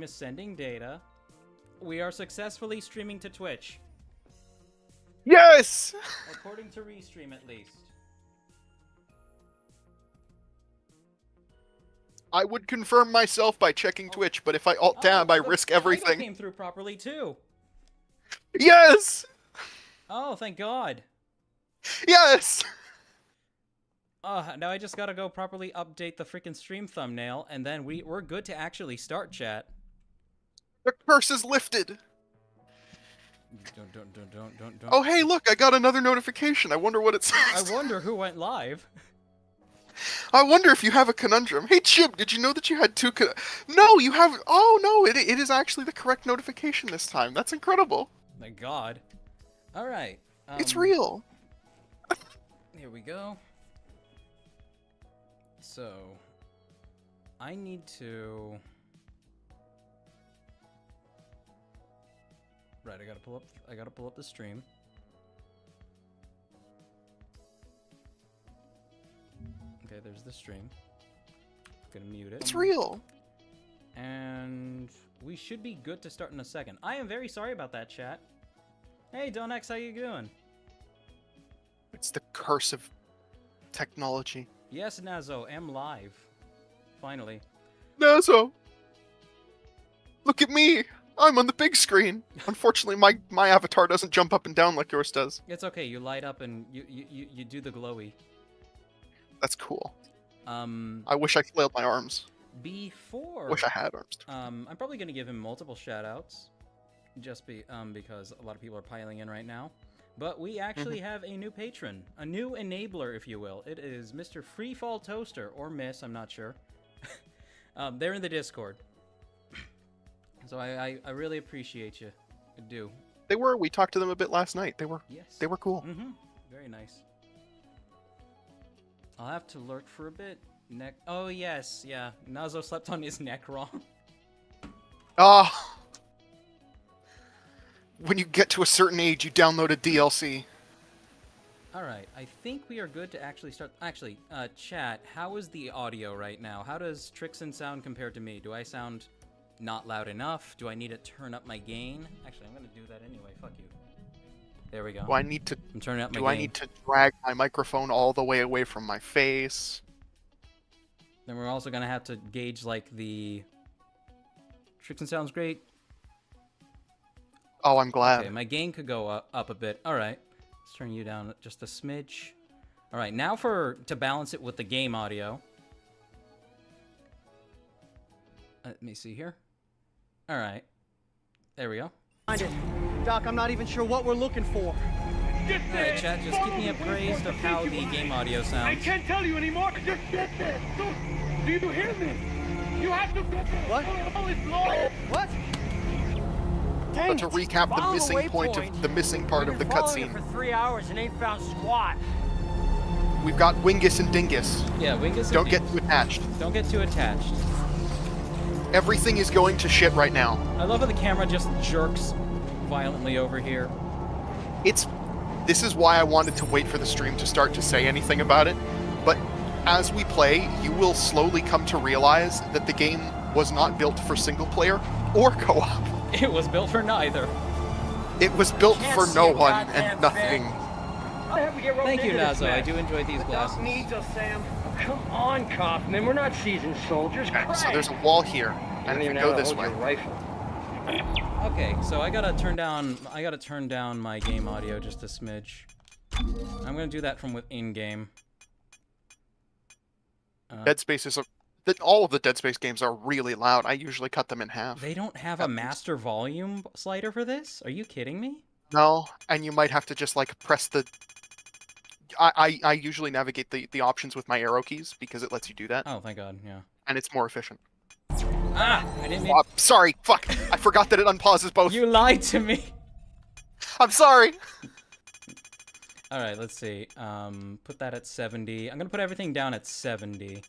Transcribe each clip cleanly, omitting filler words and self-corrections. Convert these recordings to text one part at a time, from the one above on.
is sending data. We are successfully streaming to Twitch. Yes! According to Restream, at least. I would confirm myself by checking Twitch, but if I alt-tab, I risk everything. Came through properly, too. Yes! Oh, thank God. Yes! Now I just gotta go properly update the freaking stream thumbnail, and then we're good to actually start, chat. The curse is lifted. Don't. Oh, hey, look, I got another notification. I wonder what it says. I wonder who went live. I wonder if you have a conundrum. Hey, Chip, did you know that you had two No, you have... Oh, no, it is actually the correct notification this time. That's incredible. My God. All right. It's real. Here we go. So, I need to... Right, I gotta pull up the stream. Okay, there's the stream. Gonna mute it. It's real. And we should be good to start in a second. I am very sorry about that, chat. Hey, Donex, how you doing? It's the curse of technology. Yes, Nazo, am live. Finally. Nazo! Look at me! I'm on the big screen! Unfortunately, my avatar doesn't jump up and down like yours does. It's okay, you light up and you do the glowy. That's cool. I wish I flailed my arms. Before... Wish I had arms. I'm probably gonna give him multiple shoutouts. Just because a lot of people are piling in right now. But we actually have a new patron. A new enabler, if you will. It is Mr. Freefall Toaster, or Miss, I'm not sure. They're in the Discord. So I really appreciate you. I do. They were. We talked to them a bit last night. They were. Yes. They were cool. Very nice. I'll have to lurk for a bit. Neck. Oh yes, yeah. Nazo slept on his neck wrong. Ah. When you get to a certain age, you download a DLC. Alright, I think we are good to actually start. Actually, chat, how is the audio right now? How does Trixaan sound compared to me? Do I sound not loud enough? Do I need to turn up my gain? Actually, I'm gonna do that anyway. Fuck you. There we go. Do I need to... I'm turning up my gain. gain. I need to drag my microphone all the way away from my face? Then we're also gonna have to gauge, like, the... Trixaan sounds great. Oh, I'm glad. Okay, my gain could go up a bit. Alright. Let's turn you down just a smidge. Alright, now to balance it with the game audio. Let me see here. Alright. There we go. Doc, I'm not even sure what we're looking for. Alright, chat, just keep me appraised of how the game audio sounds. I can't tell you anymore. Just get this. Do you hear me? You have to get this. What? Oh, it's low. What? But to recap the missing point of the missing part of the cutscene. For 3 hours and ain't found squat. We've got Wingus and Dingus. Yeah, Wingus and Don't get too attached. Don't get too attached. Everything is going to shit right now. I love how the camera just jerks violently over here. This is why I wanted to wait for the stream to start to say anything about it. But as we play, you will slowly come to realize that the game was not built for single player or co-op. It was built for neither. It was built for no one and nothing. Thank you, Nazo. I do enjoy these The glasses. doc needs us, Sam. Come on, Kaufman. We're not seasoned soldiers. So there's a wall here, and if we go this way. Okay, so I gotta turn down my game audio just a smidge. I'm gonna do that from within game. Dead Space is all of the Dead Space games are really loud. I usually cut them in half. They don't have a master volume slider for this? Are you kidding me? No, and you might have to just like press the... I usually navigate the options with my arrow keys because it lets you do that. Oh, thank God, yeah. And it's more efficient. Ah! I didn't mean... Sorry, fuck! I forgot that it unpauses both. You lied to me! I'm sorry! Alright, let's see. Put that at 70. I'm gonna put everything down at 70.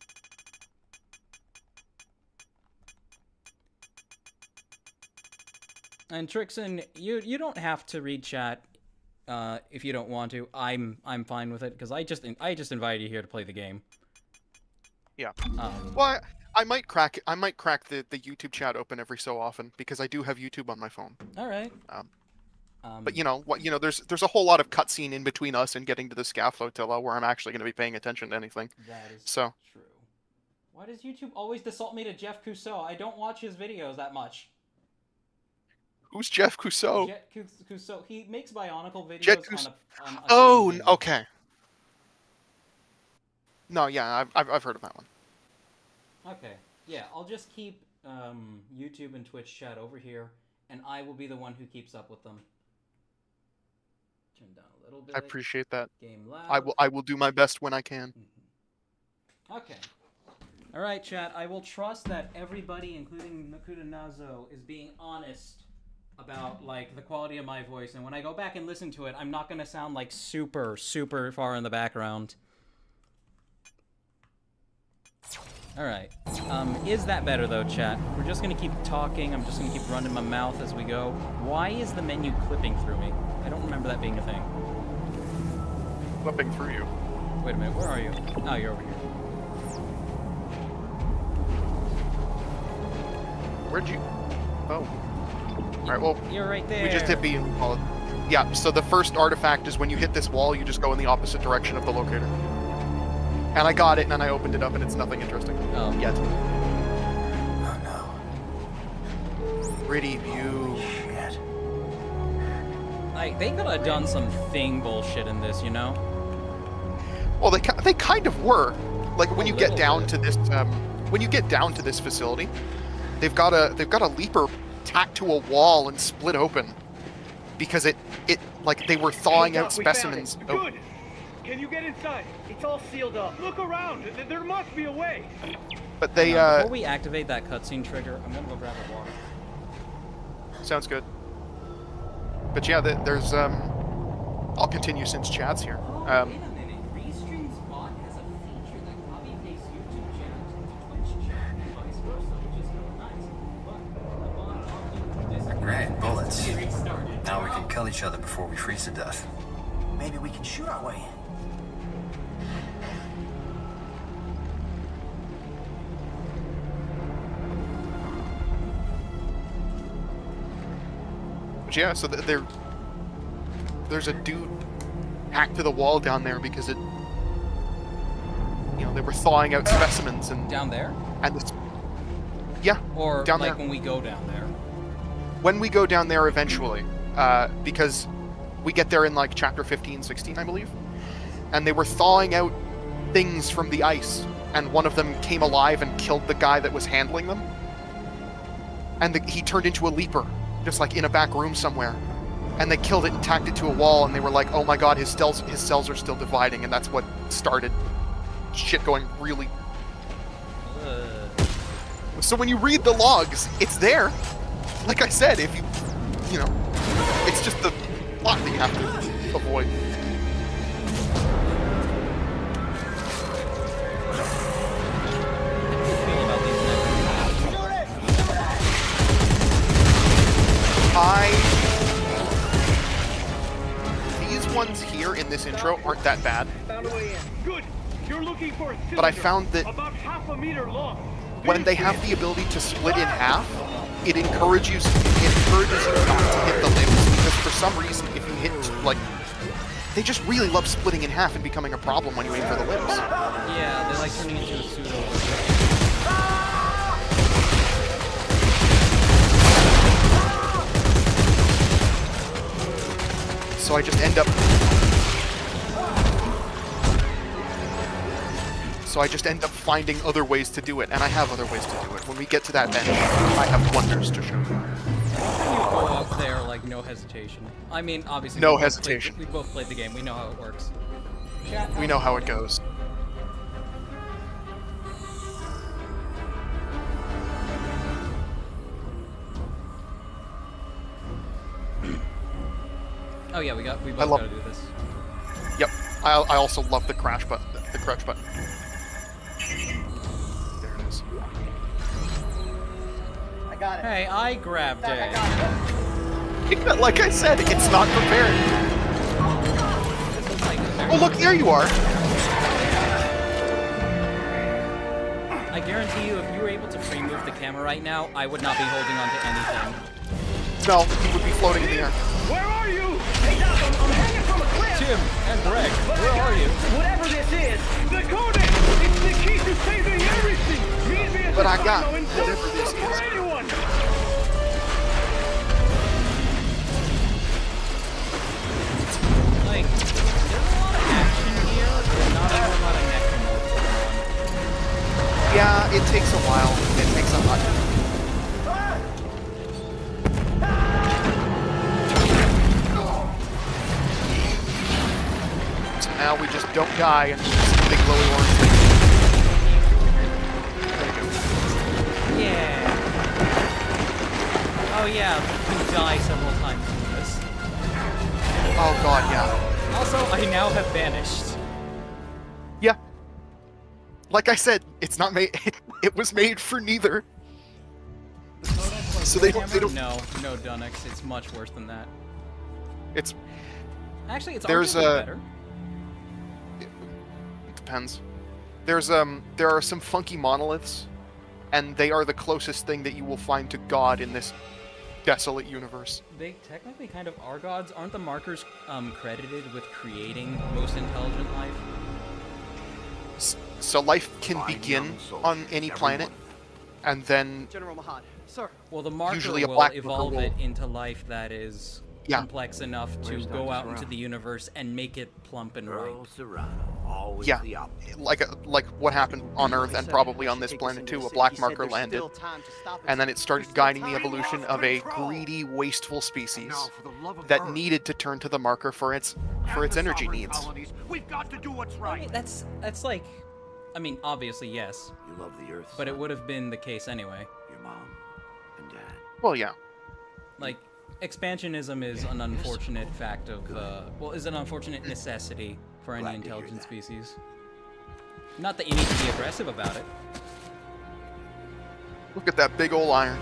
And Trixaan, you don't have to read chat if you don't want to. I'm fine with it because I just invited you here to play the game. Yeah. Well, I might crack the YouTube chat open every so often because I do have YouTube on my phone. All right. But there's a whole lot of cutscene in between us and getting to the Scaff Flotilla where I'm actually going to be paying attention to anything. That is so true. Why does YouTube always default me to Jeff Cousteau? I don't watch his videos that much. Who's Jeff Cousteau? Jeff Cousteau. He makes Bionicle videos on a Oh, game. okay. No, yeah, I've heard of that one. Okay. Yeah, I'll just keep YouTube and Twitch chat over here, and I will be the one who keeps up with them. Turn down a little bit. I appreciate that. Game loud. I will do my best when I can. Okay. All right, chat. I will trust that everybody, including Nakuda Nazo, is being honest about like the quality of my voice, and when I go back and listen to it, I'm not gonna sound like super far in the background. All right. Is that better though, chat? We're just gonna keep talking. I'm just gonna keep running my mouth as we go. Why is the menu clipping through me? I don't remember that being a thing. Clipping through you. Wait a minute. Where are you? Oh, you're over here. Where'd you? Oh. All right. Well, you're right there. We just hit B. Yeah. So the first artifact is when you hit this wall, you just go in the opposite direction of the locator. And I got it, and then I opened it up, and it's nothing interesting. Oh. Yet. Oh no. Pretty view. Shit. Like, they could have done some thing bullshit in this, you know? Well, they kind of were. Like when you get down bit. to this, when you get down to this facility, they've got a leaper tacked to a wall and split open, because it like they were thawing out specimens. Good. Can you get inside? It's all sealed up. Look around. There must be a way. But they Before we activate that cutscene trigger, I'm gonna go grab a water. Sounds good. But yeah, there's I'll continue since chat's here. Wait a minute. Restream's bot has a feature that copy-pastes YouTube channels into Twitch chat and vice versa, which is really nice. But the bot often Great, bullets. restarted. Now we can kill each other before we freeze to death. Maybe we can shoot our way in. But yeah, so there's a dude hacked to the wall down there because it, they were thawing out specimens and Down there? and this, yeah, Or down like there. when we go down there? When we go down there eventually, because we get there in like chapter 15, 16, I believe, and they were thawing out things from the ice, and one of them came alive and killed the guy that was handling them, and he turned into a leaper, just like in a back room somewhere, and they killed it and tacked it to a wall, and they were like, oh my god, his cells are still dividing, and that's what started shit going really. So when you read the logs, it's there. Like I said, if it's just the plot that you have to avoid. How do you feel about these These ones here in this intro aren't that bad. Found a way in. Good. You're looking for a cylinder But I found that about half a meter long. when they have the ability to split in half, it encourages you not to hit the limbs, because for some reason, if you hit, like, they just really love splitting in half and becoming a problem when you aim for the limbs. Yeah, they like turning into a pseudo. So I just end up finding other ways to do it, and I have other ways to do it. When we get to that bench, I have wonders to show you. You go up there like no hesitation. I mean, obviously. No we both hesitation. we both played the game. We know how it works. Chat, We know how it goes. Oh yeah, we both love- gotta do this. Yep. I also love the crash button, the crouch button. There it is. I got it. Hey, I grabbed Doc, I it. got it. Like I said, it's not prepared. This is like a very- Oh look, there you are. I guarantee you, if you were able to free move the camera right now, I would not be holding on to anything. No, he would be floating in the air. Where are you? Hey, Doc, I'm hanging from a cliff. Tim and Greg, where are you? Whatever this is, the codex, it's the key to saving everything. Me and me as But a I got Rhino and whatever this for is. anyone. Like, there's a lot of action here, but not a whole lot of necromorphs going on. Yeah, it takes a while. It takes a lot. So now we just don't die and just big glowy orange thing. Yeah. Oh yeah, you die several times in this. Oh god, yeah. Also, I now have vanished. Yeah. Like I said, it's not made. It was made for neither. So they don't. No, Dunix, it's much worse than that. It's Actually, it's There's arguably a- better. it depends. There are some funky monoliths, and they are the closest thing that you will find to God in this desolate universe. They technically kind of are gods. Aren't the markers credited with creating most intelligent life? So life can begin on any planet, and then General Mahad, sir. Well, the marker Usually a will black evolve marker it will- into life that is Yeah. complex enough to Where's go Dr. out into Serrano? the universe and make it plump and Earl ripe. Serrano, always Yeah. the opposite. like what happened on Earth and probably on this planet too. A black marker landed, and then it started guiding the evolution of a greedy, wasteful species Now, for the love of that Earth, needed to turn to the marker for its energy sovereign needs. colonies, we've got to do what's I right. mean, that's like, I mean, obviously yes, You love the Earth, but it son. would have been the case anyway. Your mom and dad. Well, yeah. Like, expansionism is an unfortunate fact of, well, is an unfortunate necessity for any Glad to hear intelligent that. species. Not that you need to be aggressive about it. Look at that big ol' iron.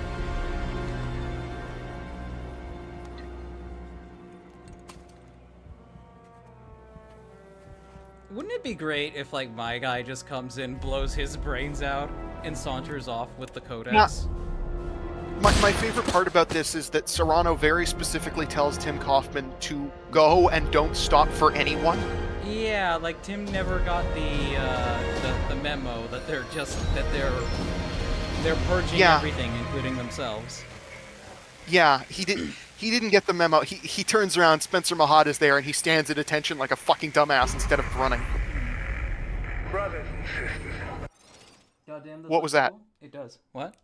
Wouldn't it be great if, like, my guy just comes in, blows his brains out, and saunters off with the codex? My favorite part about this is that Serrano very specifically tells Tim Kaufman to go and don't stop for anyone. Yeah, like Tim never got the memo that they're purging Yeah. everything, including themselves. Yeah, he didn't get the memo. He turns around, Spencer Mahad is there, and he stands at attention like a fucking dumbass instead of running. Brothers and sisters. Goddamn, What was that? It does. What?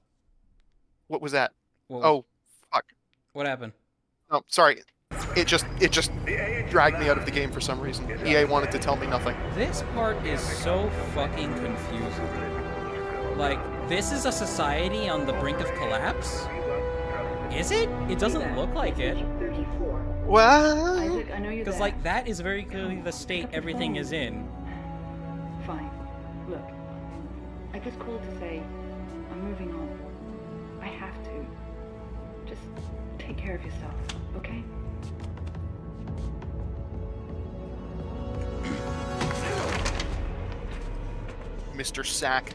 What was that? What was- Oh, fuck. What happened? Oh, sorry. It just dragged me out of the game for some reason. EA wanted to tell me nothing. This part is so fucking confusing. Like, this is a society on the brink of collapse? Is it? It doesn't look like it. Well, Isaac, I know you're Because, there. like, that is very clearly the state everything is in. Fine. Look, I just called to say I'm moving on. I have to. Just take care of yourself, okay? Mr. Sack.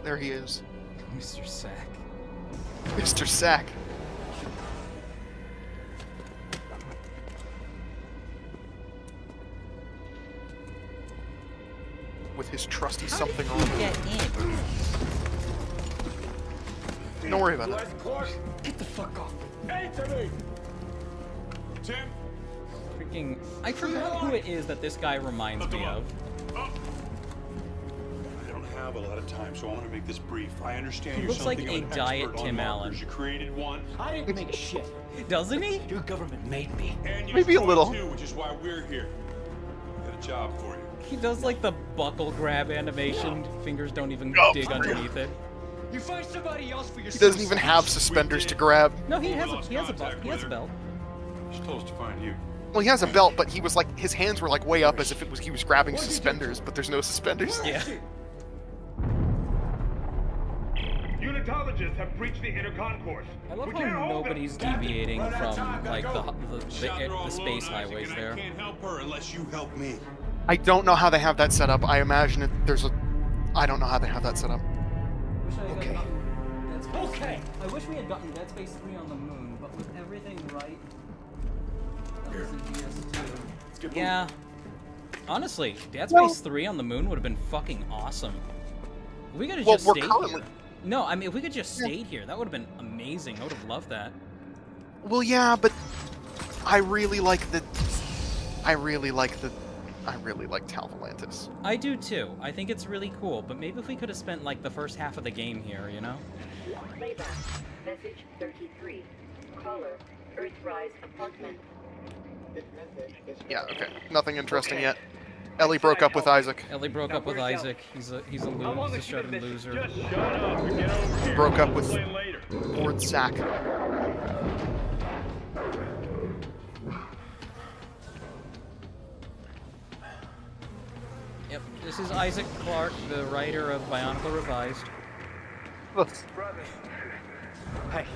There he is. Mr. Sack. Mr. Sack. With his trusty something on. Get in. Don't worry about it. Get the fuck off. Hey, Timmy! Tim? Freaking... I forgot who it is that this guy reminds me of. I don't have a lot of time, so I want to make this brief. I understand He you're looks like something a of an diet expert on Tim markers. Allen. You created one, I didn't make shit. Doesn't he? Your government made me. and you Maybe a destroyed little. too, which is why we're here. Got a job for you. He does like the buckle grab animation. Fingers don't even Oh, dig for real? underneath it. You find somebody else for your He doesn't even have suspenders to grab. No, he We has lost a contact he has a with her. belt. She's told us to find you. Well, he has a belt, but he was like, his hands were like way up as if he was grabbing suspenders, but there's no suspenders. Yeah. Unitologists have breached the inner concourse. I love We how can't hold them. nobody's deviating from like the space highways I there. can't help her unless you help me. I don't know how they have that set up. I imagine there's I don't know how they have that set up. Wish I had Okay. gotten Dead Space Okay. 3. I wish we had gotten Dead Space 3 on the moon, but with everything right, that was in DS2. Yeah. Honestly, Dead Space 3 on the moon would have been fucking awesome. If we could have just we're stayed currently... here. No, I mean, if we could just stayed here, that would have been amazing. I would have loved that. Well, yeah, but I really like Tal Volantis. I do too. I think it's really cool, but maybe if we could have spent like the first half of the game here, you know? Playback. Message 33. Caller. Earthrise apartment. Yeah, okay. Nothing interesting yet. Ellie broke up with Isaac. Ellie broke up with Isaac. He's a loser. He's a shut-in loser. Just shut up and get over here. Broke up with Explain later. Lord Sack. Yep, this is Isaac Clarke, the writer of Bionicle Revised. Hey.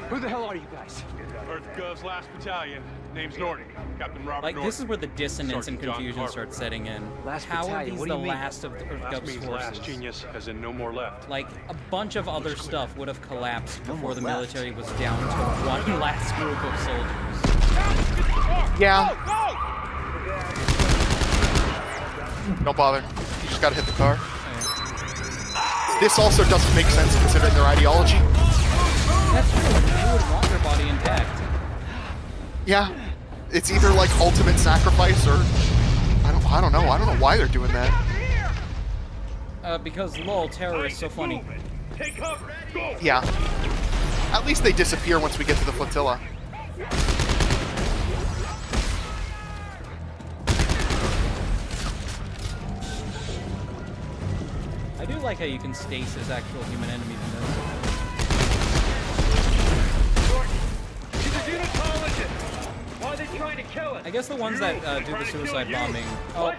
Who the hell are you guys? Earth Gov's last battalion. Name's Norton. Captain Robert Like, Norton. this is where the dissonance and Sergeant John confusion Carver. starts setting in. Last How are battalion, these what do the you mean? last of Earth Last Gov's means forces? last, genius, as in no more left. Like, a bunch of other clear. stuff would have collapsed before more the left. military was down to one last group of soldiers. Yeah. Don't bother. You just gotta hit the car. This also doesn't make sense considering their ideology. That's true. You would want your body intact. Yeah. It's either like ultimate sacrifice or I don't know. I don't know why they're doing that. Because lol, terrorists so funny. Take cover. Go. Yeah. At least they disappear once we get to the flotilla. I do like how you can stasis actual human enemies in this. She's a unitologist. Why are they trying to kill us? I guess the ones that do the suicide bombing. Oh, What?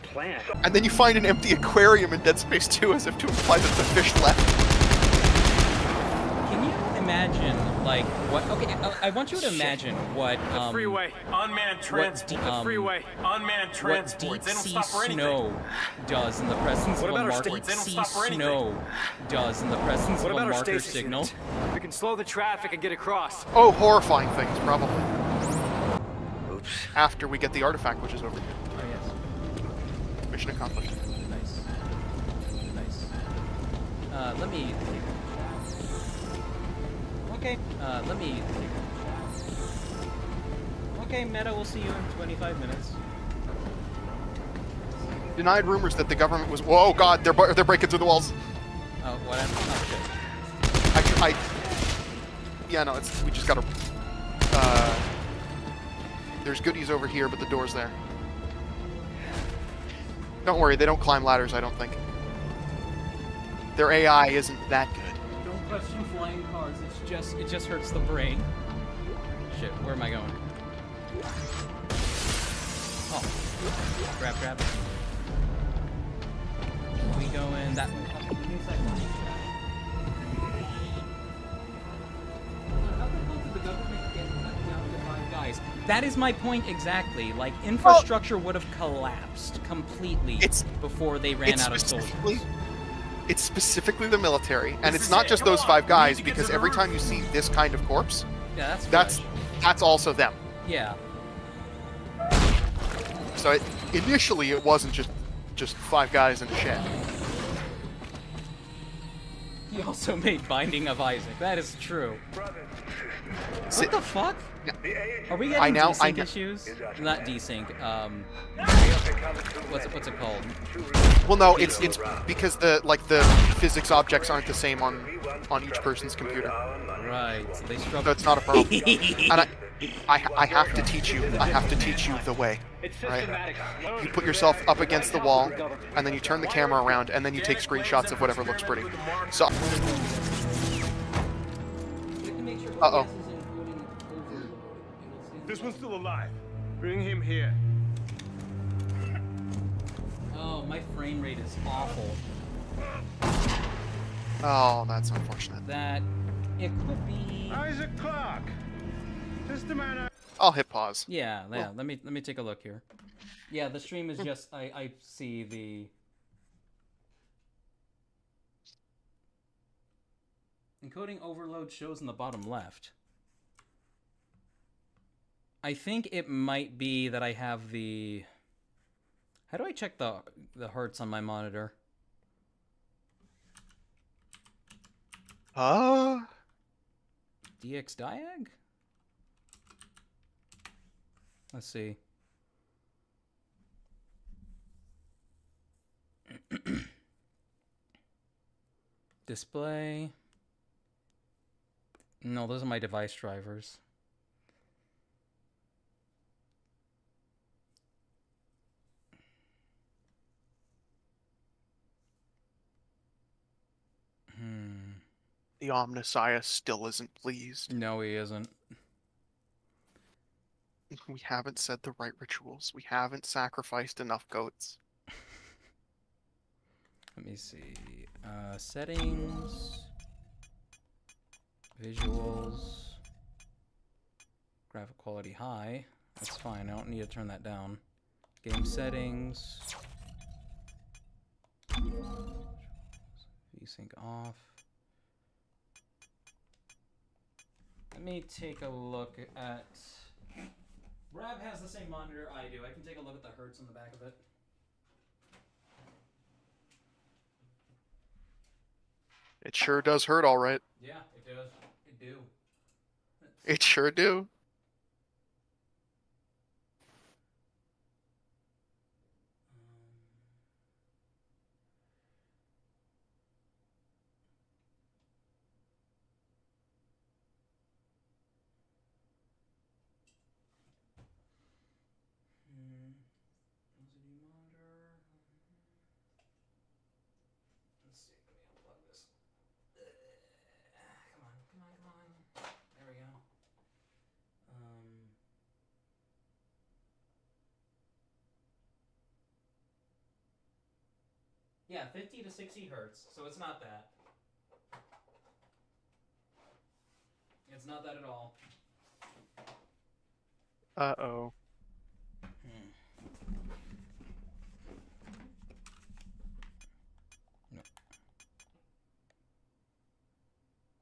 Plant. And then you find an empty aquarium in Dead Space 2 as if to imply that the fish left. can you imagine, like, what... Okay, I want you to imagine what, Freeway. Unmanned transport. The freeway. Unmanned what transport. deep They don't sea stop for anything. snow does in the presence What of a about our marker. states? They don't Sea stop for anything. snow does in the presence What of about a our marker stasis signal. unit? We can slow the traffic and get across. Oh, horrifying things, probably. Oops. After we get the artifact, which is over here. Oh, yes. Mission accomplished. Nice. Nice. Let me... Okay, let me... Okay, Meta, we'll see you in 25 minutes. Denied rumors that the government was... Whoa, God, they're breaking through the walls. Oh, whatever. Oh, shit. Yeah, no, it's... We just gotta... There's goodies over here, but the door's there. Don't worry, they don't climb ladders, I don't think. Their AI isn't that good. Don't question flying cars, it just hurts the brain. Shit, where am I going? Oh. Grab. We go in that way. Okay, give me a second. How the hell did the government get cut down to 5 guys? That is my point exactly. Like, infrastructure would have collapsed completely before they ran out of soldiers. It's specifically the military, and This it's is not it. just Come those on. 5 We guys, need to get because to the every roof. time you see this kind of corpse, Yeah, that's also them. Yeah. So initially it wasn't just 5 guys in a shed. He also made Binding of Isaac. That is true. Si- What the fuck? Are we I getting know- desync issues? Not desync. What's it called? Well, no, it's because the physics objects aren't the same on each person's computer. Right. So they struggle. So it's not a problem. And I have to teach you. I have to teach you the way. It's Right. systematic. You put yourself up against the wall, and then you turn the camera around, and then you take screenshots of whatever looks pretty. So, uh-oh. This one's still alive. Bring him here. Oh, my frame rate is awful. Oh, that's unfortunate. That it could be. Isaac Clarke. Just a man. I'll hit pause. Yeah. Let me take a look here. Yeah, the stream is just I see the Encoding overload shows in the bottom left. I think it might be that I have the... How do I check the hertz on my monitor? DX diag? Let's see. Display. No, those are my device drivers. The Omnissiah still isn't pleased. No, he isn't. We haven't said the right rituals. We haven't sacrificed enough goats. Let me see. Settings. Visuals. Graphic quality high. That's fine. I don't need to turn that down. Game settings. VSync off. Let me take a look at... Rab has the same monitor I do. I can take a look at the hertz on the back of it. It sure does hurt, all right. Yeah, it does. It do. It sure do. LCD monitor. Let's see. Let me unplug this. Come on, come on, come on. There we go. Yeah, 50 to 60 hertz. So it's not that. It's not that at all. Uh-oh. No.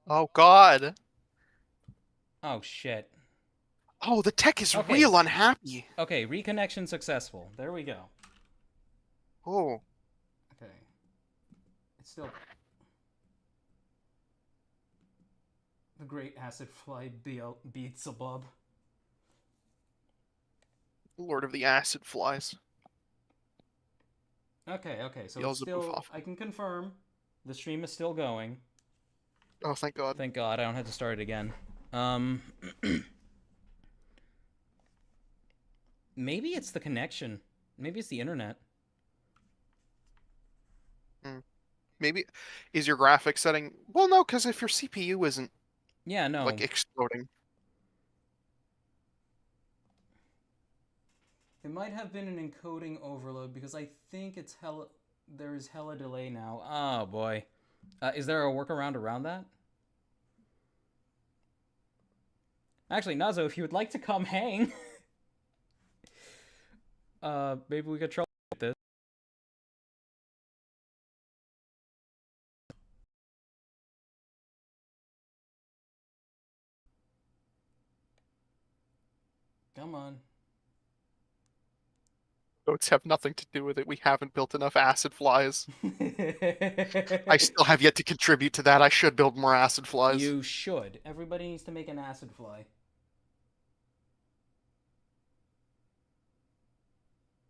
Oh, God. Oh, shit. Oh, the tech is Okay. real unhappy. Okay, reconnection successful. There we go. Oh. Okay. It's still... The great acid fly Beelzebub. Lord of the Acid Flies. Okay, okay, so it's Beelzebub still... off. I can confirm the stream is still going. Oh, thank God. Thank God, I don't have to start it again. Maybe it's the connection. Maybe it's the internet. Maybe... Is your graphics setting... Well, no, because if your CPU isn't, Yeah, no. like, exploding... It might have been an encoding overload because I think it's hella... There's hella delay now. Oh, boy. Is there a workaround around that? Actually, Nazo, if you would like to come hang... maybe we could troubleshoot this. Come on. Goats have nothing to do with it. We haven't built enough acid flies. I still have yet to contribute to that. I should build more acid flies. You should. Everybody needs to make an acid fly.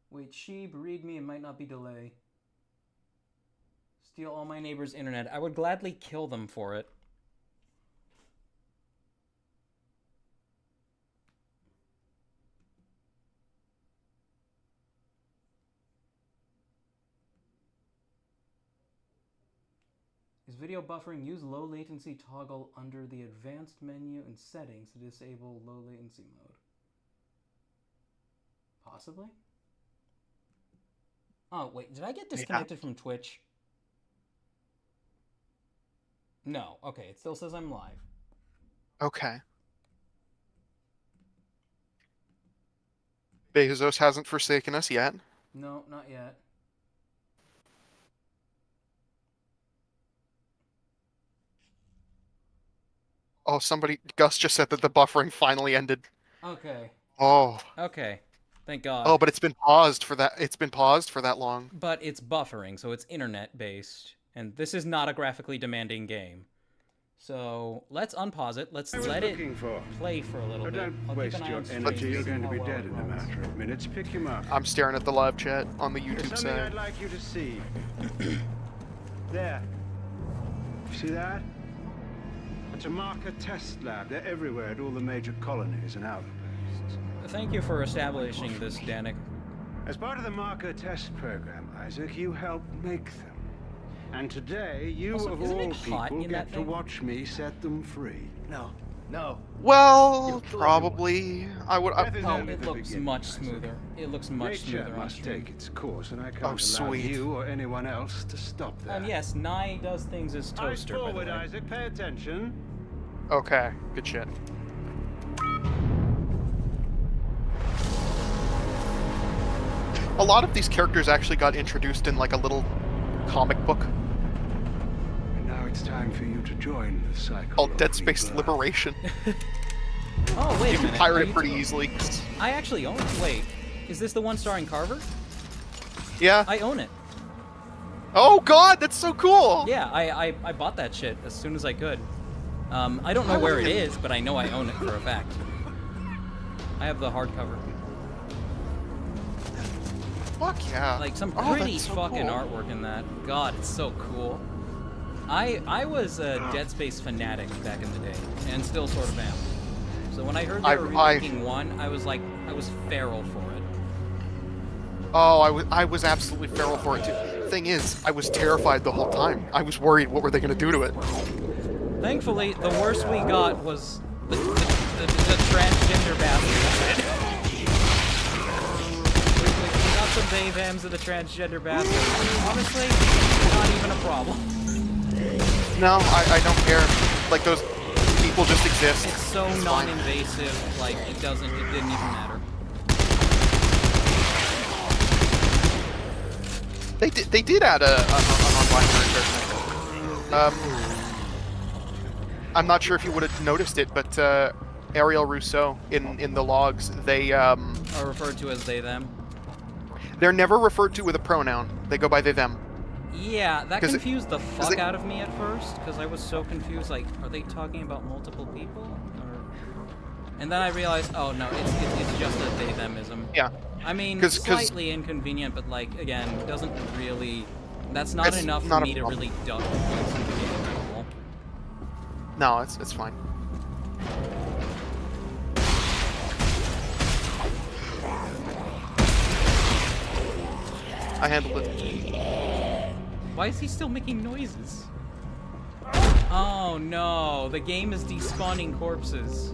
Wait, sheep, read me, it might not be delay. Steal all my neighbors' internet. I would gladly kill them for it. Is video buffering? Use low latency toggle under the advanced menu and settings to disable low latency mode. Possibly? Oh, wait, did I get disconnected from Twitch? No, okay, it still says I'm live. Okay. Bezos hasn't forsaken us yet. No, not yet. Oh, Gus just said that the buffering finally ended. Okay. Oh. Okay. Thank God. Oh, but it's been paused for that. It's been paused for that long. But it's buffering, so it's internet based, and this is not a graphically demanding game. So let's unpause it. Let's let it play for a little bit. Don't waste your energy. You're going to be dead in a matter of minutes. Pick him up. I'm staring at the live chat on the YouTube There's something I'd side. like you to see. There. You see that? It's a marker test lab. They're everywhere at all the major colonies and outposts. Thank you for establishing this, Danik. As part of the marker test program, Isaac, you helped make them. And today, you Also, of isn't all it hot people in that get to thing? watch me set them free. No. Well, probably. I would. Death is Oh, only it the looks beginning, much Isaac. smoother. It looks much Nature smoother on must stream. take its course, and I can't Oh, allow sweet. you or anyone else to stop that. And yes, Nye does things as Eyes toaster, by the forward, way. Isaac. Pay attention. Okay, good shit. A lot of these characters actually got introduced in like a little comic book And now it's time for you to join the cycle. called of Dead Space rebirth. Liberation. Oh, wait You a can minute. pirate Are it you pretty t- easily. I actually own it. Wait, is this the one starring Carver? Yeah. I own it. Oh god, that's so cool! Yeah, I bought that shit as soon as I could. I don't know where it is, but I know I own it for a fact. I have the hardcover. Fuck yeah. Like some Oh, pretty that's so fucking cool. artwork in that. God, it's so cool. I was a Dead Space fanatic back in the day, and still sort of am. So when I heard they were remaking one, I was feral for it. Oh, I was absolutely feral for it too. Thing is, I was terrified the whole time. I was worried what were they gonna do to it. Thankfully, the worst we got was the transgender bastard. We got some Bayvams of the transgender bastard. Honestly, not even a problem. No, I don't care. Like, those people just exist. It's so fine. non-invasive, like, it didn't even matter. They did add an online character. I'm not sure if you would have noticed it, but Ariel Rousseau in the logs, Are referred to as they, them. they're never referred to with a pronoun. They go by they them. Yeah, that 'Cause it- confused the 'cause fuck they- out of me at first, because I was so confused, like, are they talking about multiple people? Or... And then I realized, oh no, it's just a they-themism. Yeah. I mean, 'Cause- slightly inconvenient, but like, again, doesn't really... That's not It's enough not for a me to problem. really duck points in the game at all. No, it's fine. I handled it. Why is he still making noises? Oh no, the game is despawning corpses.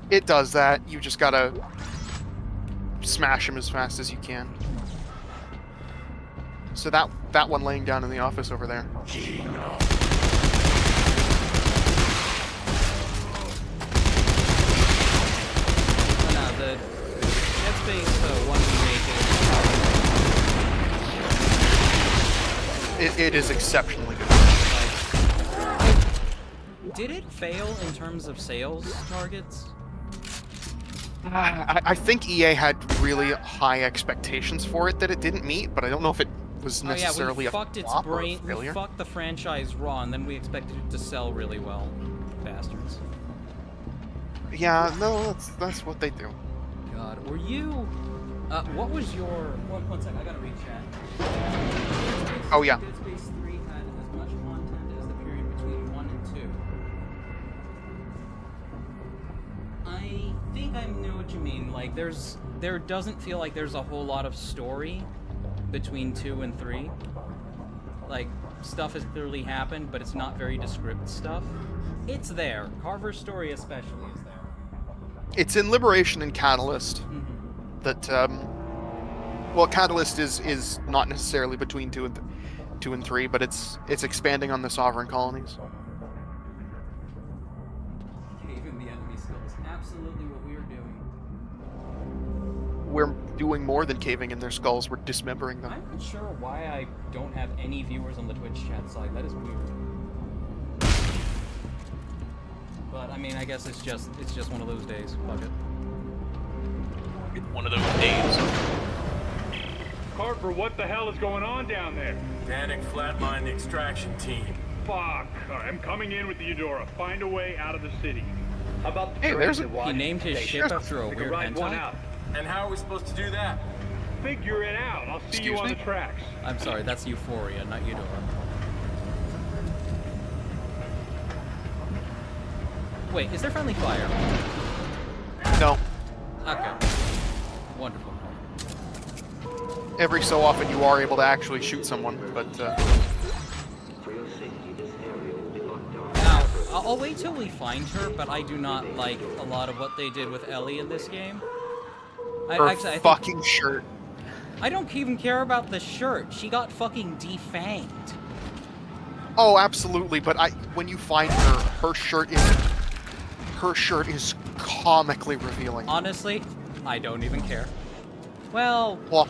It does that. You just gotta smash him as fast as you can. So that one laying down in the office over there. Oh, no, the Dead Space 1 remake It is exceptionally good. did it fail in terms of sales targets? I think EA had really high expectations for it that it didn't meet, but I don't know if it was Oh yeah, necessarily we a fucked its flop or a brain. We failure. fucked the franchise raw, and then we expected it to sell really well. Bastards. Yeah, no, that's what they do. God, were you? What was your? One sec, I gotta read chat. Oh, yeah. Dead Space 3 had as much content as the period between 1 and 2. I think I know what you mean. Like, there doesn't feel like there's a whole lot of story between 2 and 3. Like, stuff has clearly happened, but it's not very descriptive stuff. It's there. Carver's story especially is there. It's in Liberation and Catalyst Mm-hmm. that well, Catalyst is not necessarily between 2 and 3, but it's expanding on the sovereign colonies. Caving the enemy skills. Absolutely what we are doing. We're doing more than caving in their skulls, we're dismembering them. I'm not sure why I don't have any viewers on the Twitch chat side. That is weird. But I mean, I guess it's just one of those days. Fuck it. One of those days. Carver, what the hell is going on down there? Panic flatline the extraction team. Fuck. All right, I'm coming in with the Eudora. Find a way out of the city. How about the Hey, there's He named his ship after a We can weird ride one hentai. out. And how are we supposed to do that? Figure it out. I'll see you Excuse on me? the tracks. I'm sorry, that's Euphoria, not Eudora. Wait, is there friendly fire? No. Okay. Wonderful. Every so often you are able to actually shoot someone, but Now, I'll wait till we find her, but I do not like a lot of what they did with Ellie in this game. her I think- fucking shirt. I don't even care about the shirt. She got fucking defanged. Oh, absolutely. But when you find her, her shirt is comically revealing. Honestly, I don't even care. Well, Well,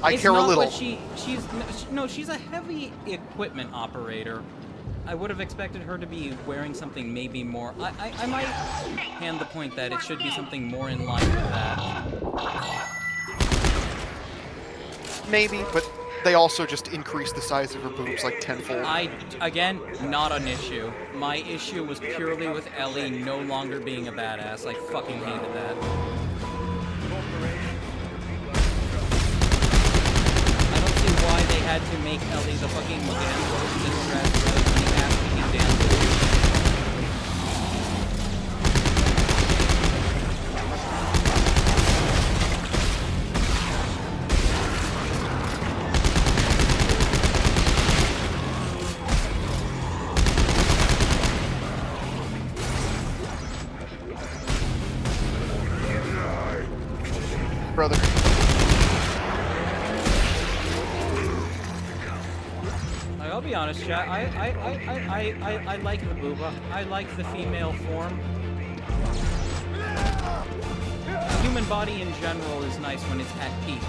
I it's care a not little. what she's a heavy equipment operator. I would have expected her to be wearing something maybe more. I might hand the point that it should be something more in line with that. Maybe, but they also just increased the size of her boobs like tenfold. Again, not an issue. My issue was purely with Ellie no longer being a badass. I fucking hated that. I don't see why they had to make Ellie the fucking damsel in distress rather than the ass-kicking damsel. Brother. I'll be honest, chat. I like the booba. I like the female form. The human body in general is nice when it's at peak.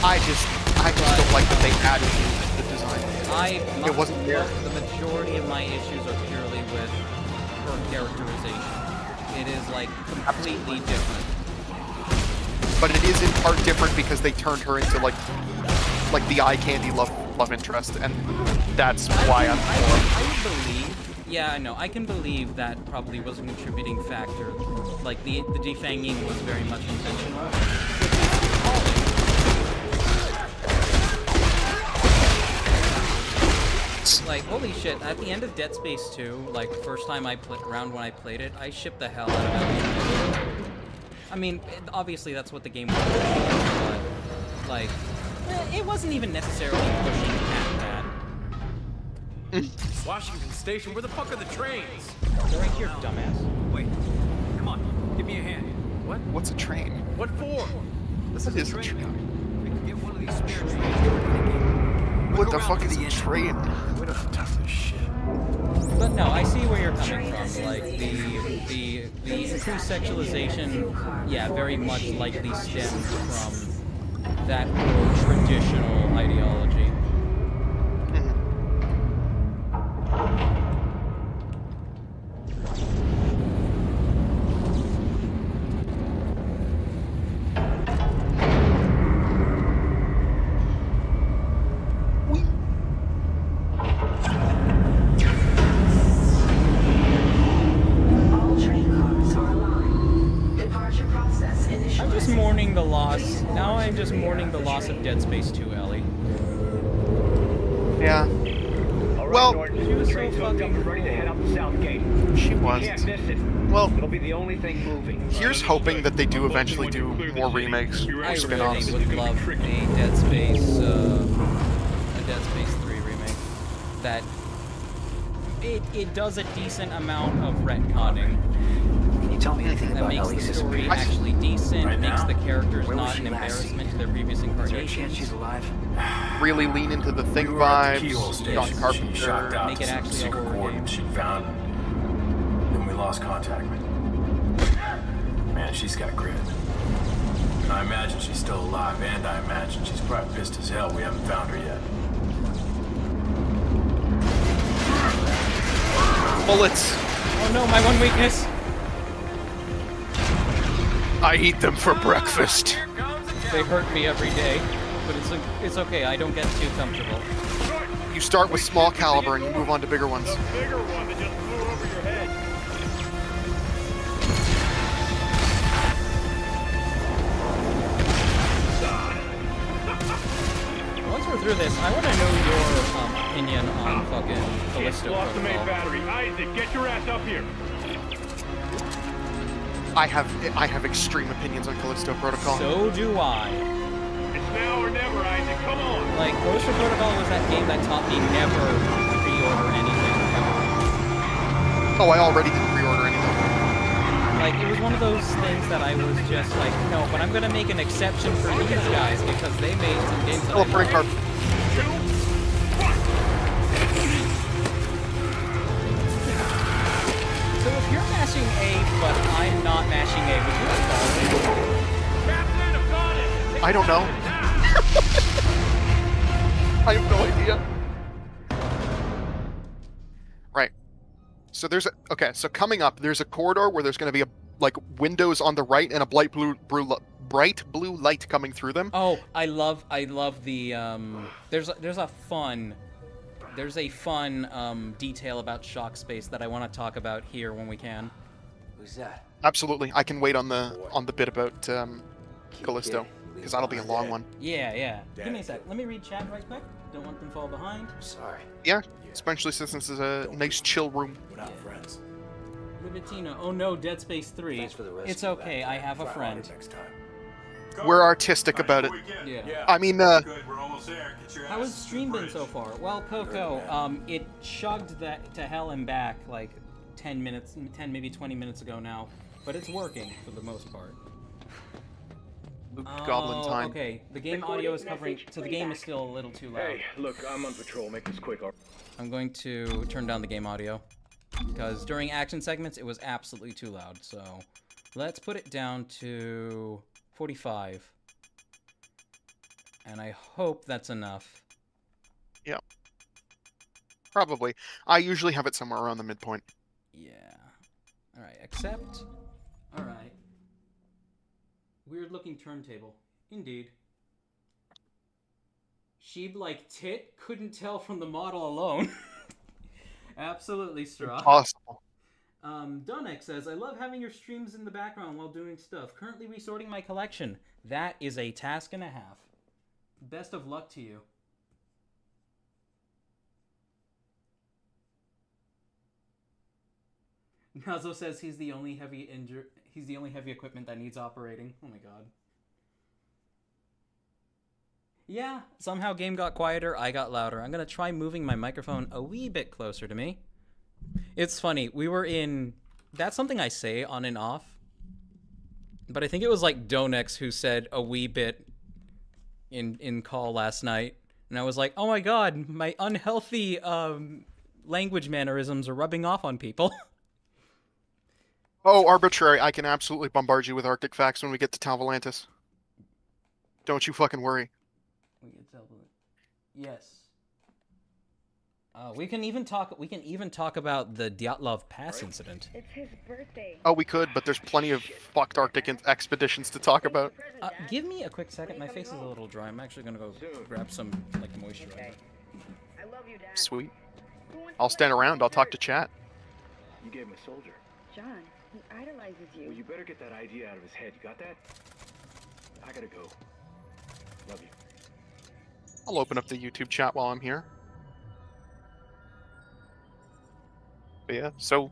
I just don't like that they added the design. It wasn't there. The majority of my issues are purely with her characterization. It is like completely different. But it is in part different because they turned her into like the eye candy love interest, and that's why I'm. I believe. Yeah, I know. I can believe that probably was a contributing factor. Like the defanging was very much intentional. Like, holy shit, at the end of Dead Space 2, like, first time when I played it, I shipped the hell out of Ellie. I mean, obviously that's what the game was pushing, but, like, it wasn't even necessarily pushing at that. Washington Station, where the fuck are the trains? They're right here, dumbass. Wait, come on, give me a hand. What? What's a train? What for? This What is is a a train. train? We can get one of these spare trains. What the fuck is a train? We don't have time for this shit. But no, I see where you're coming from. Like the increased sexualization, yeah, very much likely stems from that more traditional ideology. All train cars are aligned. Departure process initialized. I'm just mourning the loss. Now I'm just mourning the loss of Dead Space 2, Ellie. Yeah. Well, She was so fucking ready to head out the south gate. she was. Can't miss it. Well, It'll be the only thing moving. here's hoping that they do eventually do more remakes or I spin-offs. really would love a Dead Space 3 remake. That it does a decent amount of retconning. Can you tell me anything That about makes the Ellie's story disappearance? actually decent, Right makes now? the characters Where was not she an last embarrassment seen? to their previous Is there a chance incarnations. she's alive? Really lean into the Thing We were at the vibes. keyhole John station. She shocked Carpenter. out Make to it some actually a secret horror coordinates game. she'd found. Then we lost contact. Man, she's got grit. I imagine she's still alive, and I imagine she's probably pissed as hell we haven't found her yet. Bullets. Oh no, my one weakness. I eat them for breakfast. They hurt me every day, but it's okay. I don't get too comfortable. You start with small caliber and you move on to bigger ones. The bigger one that just flew over your head. Once we're through this, I want to know your opinion on fucking Callisto Lost the main Protocol. battery. Isaac, get your ass up here. I have extreme opinions on Callisto Protocol. So do I. It's now or never, Isaac. Come on. Like, Callisto Protocol was that game that taught me never pre-order anything. Oh, I already didn't pre-order anything. Like, it was one of those things that I was just like, no, but I'm gonna make an exception for these guys because they made some games that I Pretty like. hard. So if you're mashing A, but I'm not mashing A, would you install it? Captain, I've got it. I don't know. I have no idea. Right. So there's a so coming up, there's a corridor where there's going to be like windows on the right and a bright blue light coming through them. Oh, I love the there's a fun detail about shock space that I want to talk about here when we can. Who's that? Absolutely. I can wait on the bit about Callisto because that'll be a long one. Yeah. Give me a sec. Let me read chat right quick. Don't want them to fall behind. I'm sorry. Yeah, especially since this is a nice chill room. We're not friends. Libitina, oh no, Dead Space 3. Thanks for the rescue. It's okay, I have a friend. Next time. We're artistic about it. Yeah. I mean, Good, we're almost there. Get your How ass has to the stream been bridge. so far? Well, Coco, it chugged that to hell and back like 10 maybe 20 minutes ago now, but it's working for the most part. Luke Goblin time. Okay, the game audio is covering, so the game is still a little too loud. Hey, look, I'm on patrol. Make this quick. I'm going to turn down the game audio because during action segments it was absolutely too loud. So let's put it down to 45. And I hope that's enough. Yeah. Probably. I usually have it somewhere around the midpoint. Yeah. Alright, accept. Alright. Weird looking turntable. Indeed. She'd like tit? Couldn't tell from the model alone. Absolutely, Straw. Impossible. Donek says, I love having your streams in the background while doing stuff. Currently resorting my collection. That is a task and a half. Best of luck to you. Nazo says he's the only heavy equipment that needs operating. Oh my god. Yeah, somehow game got quieter, I got louder. I'm gonna try moving my microphone a wee bit closer to me. It's funny, we were in... That's something I say on and off. But I think it was like Donex who said a wee bit in call last night. And I was like, oh my god, my unhealthy language mannerisms are rubbing off on people. Oh, arbitrary. I can absolutely bombard you with Arctic facts when we get to Tal Volantis. Don't you fucking worry. Yes. We can even talk about the Dyatlov Pass incident. It's his birthday. Oh, we could, but there's plenty of fucked Arctic expeditions to talk about. Give me a quick second. My face is a little dry. I'm actually gonna go grab some like moisturizer. I love you, Dad. Sweet. I'll stand around. I'll talk to chat. You gave him a soldier. John, he idolizes you. Well, you better get that idea out of his head. You got that? I gotta go. Love you. I'll open up the YouTube chat while I'm here. But yeah, so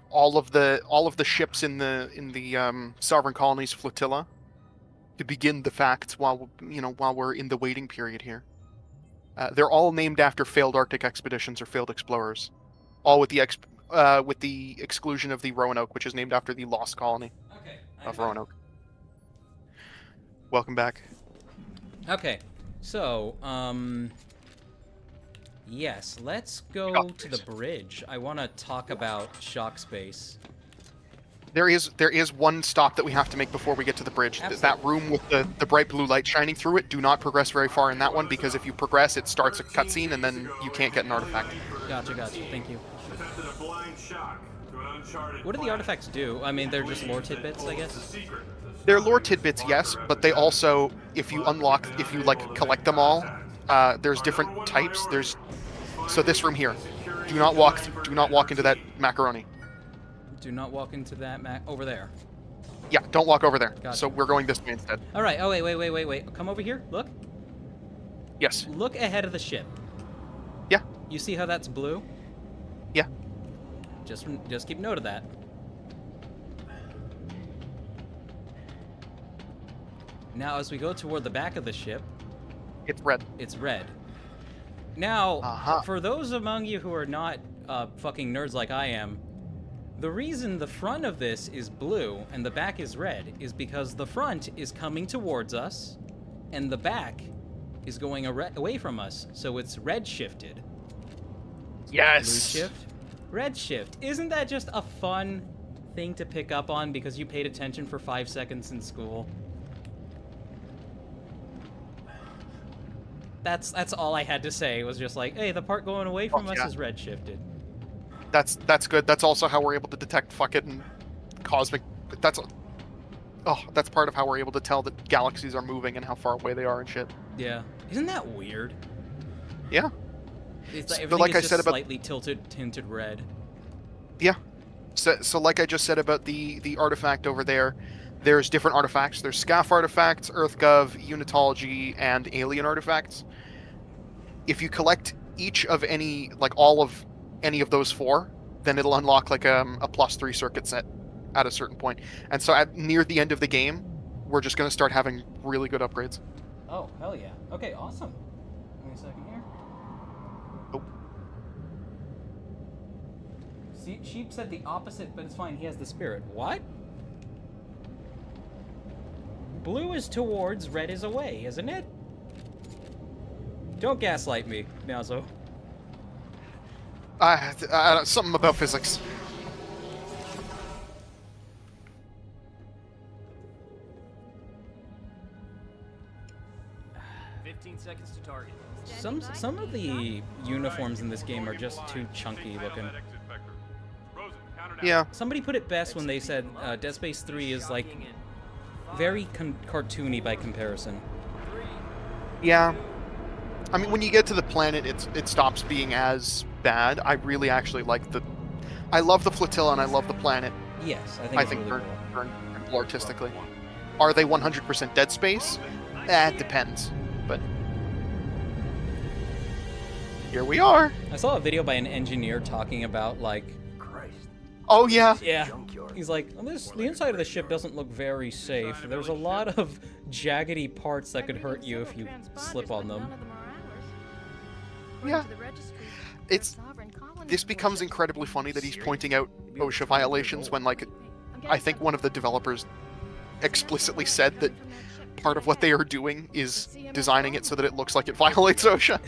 all of the ships in the Sovereign Colonies flotilla to begin the facts while we're in the waiting period here. They're all named after failed Arctic expeditions or failed explorers, all with the exclusion of the Roanoke, which is named after the lost colony of Roanoke. Welcome back. Okay, so yes, let's go to the bridge. I want to talk about shock space. There is one stop that we have to make before we get to the bridge. That room with the bright blue light shining through it, do not progress very far in that one, because if you progress, it starts a cutscene, and then you can't get an artifact. Gotcha. Thank you. What do the artifacts do? I mean, they're just lore tidbits, I guess? They're lore tidbits, yes, but they also, if you like collect them all, there's different types. So this room here, do not walk into that macaroni. Do not walk into that over there. Yeah, don't walk over there. Gotcha. So we're going this way instead. All right. Oh wait. Come over here. Look. Yes. Look ahead of the ship. Yeah. You see how that's blue? Yeah. Just keep note of that. Now, as we go toward the back of the ship, it's red. It's red. Now, for those among you who are not fucking nerds like I am, the reason the front of this is blue and the back is red is because the front is coming towards us, and the back is going away from us, so it's red shifted. Yes. Blue shift, red shift. Isn't that just a fun thing to pick up on because you paid attention for 5 seconds in school? That's all I had to say. It was just like, hey, the part going away from us is red shifted. That's good. That's also how we're able to detect fucking cosmic. That's part of how we're able to tell that galaxies are moving and how far away they are and shit. Yeah, isn't that weird? Yeah. It's like everything is just slightly tinted red. Yeah. So like I just said about the artifact over there, there's different artifacts. There's SCAF artifacts, EarthGov, Unitology, and Alien artifacts. If you collect each of any of those 4, then it'll unlock like a +3 circuit set at a certain point. And so near the end of the game, we're just going to start having really good upgrades. Oh, hell yeah. Okay, awesome. Give me a second here. Oh. See, Sheep said the opposite, but it's fine. He has the spirit. What? Blue is towards, red is away, isn't it? Don't gaslight me, Nazo. Something about physics. Seconds to target. Some of the uniforms in this game are just too chunky looking. Yeah. Somebody put it best when they said Dead Space 3 is like very cartoony by comparison. Yeah. I mean, when you get to the planet, it stops being as bad. I really actually like I love the flotilla and I love the planet. Yes, I think really they're cool artistically. Are they 100% Dead Space? It depends. But here we are. I saw a video by an engineer talking about like. Christ. Oh yeah. Yeah. He's like, the inside of the ship doesn't look very safe. There's a lot of jaggedy parts that could hurt you if you slip on them. Yeah. This becomes incredibly funny that he's pointing out OSHA violations when, like, I think one of the developers explicitly said that part of what they are doing is designing it so that it looks like it violates OSHA.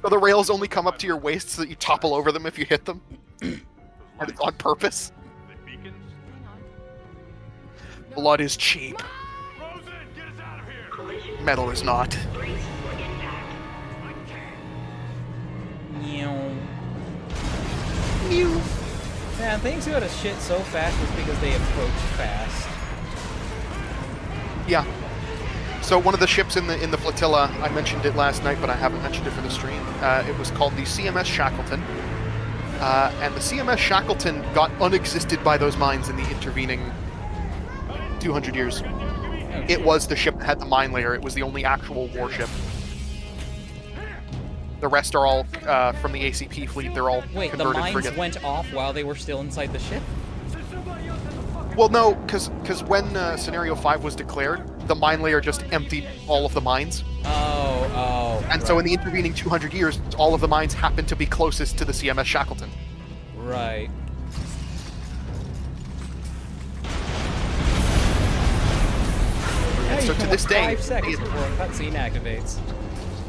So the rails only come up to your waist so that you topple over them if you hit them. And it's on purpose. Blood is cheap. Metal is not. Man, things go to shit so fast just because they approach fast. Yeah. So one of the ships in the flotilla, I mentioned it last night, but I haven't mentioned it for the stream. It was called the CMS Shackleton. And the CMS Shackleton got unexisted by those mines in the intervening 200 years. It was the ship that had the mine layer. It was the only actual warship. The rest are all from the ACP fleet. They're all Wait, the converted mines frigates. went off while they were still inside the ship? Well, no, because when Scenario 5 was declared, the mine layer just emptied all of the mines. Oh. And so in the intervening 200 years, all of the mines happened to be closest to the CMS Shackleton. Right. And so to this day... 5 seconds before a cutscene activates.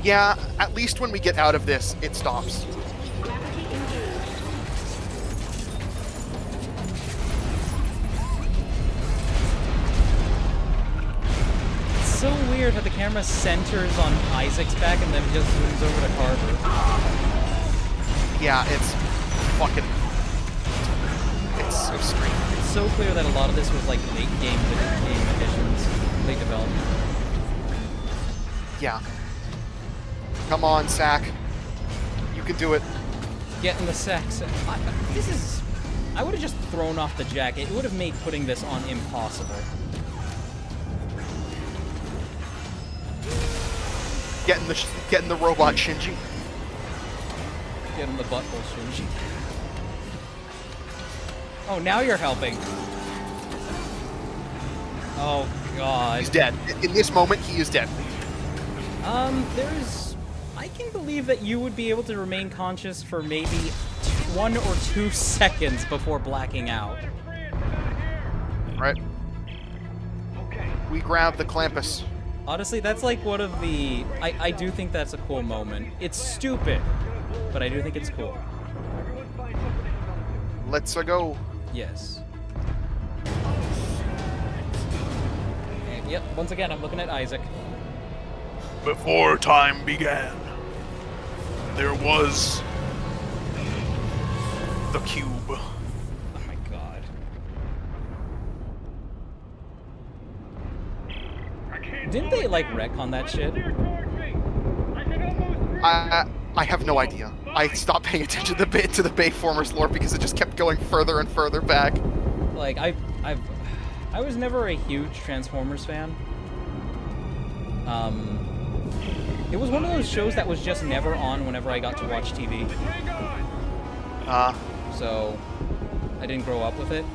Yeah, at least when we get out of this, it stops. so weird how the camera centers on Isaac's back and then just zooms over to Carver. Yeah, it's fucking... It's so strange. It's so clear that a lot of this was like late game additions, late development. Yeah. Come on, Sack. You can do it. Get in the sex. This is... I would have just thrown off the jacket. It would have made putting this on impossible. Getting the robot Shinji. Get in the butthole, Shinji. Oh, now you're helping. Oh, God. He's dead. In this moment, he is dead. There's... I can believe that you would be able to remain conscious for maybe 1 or 2 seconds before blacking out. Right. We grab the Clampus. Honestly, that's like one of the... I do think that's a cool moment. It's stupid, but I do think it's cool. Let's go. Yes. Okay, yep, once again, I'm looking at Isaac. Before time began, there was the cube. Oh my god. Didn't they, like, retcon that shit? I have no idea. I stopped paying attention to the Bayformers lore because it just kept going further and further back. Like, I was never a huge Transformers fan. It was one of those shows that was just never on whenever I got to watch TV. So, I didn't grow up with it.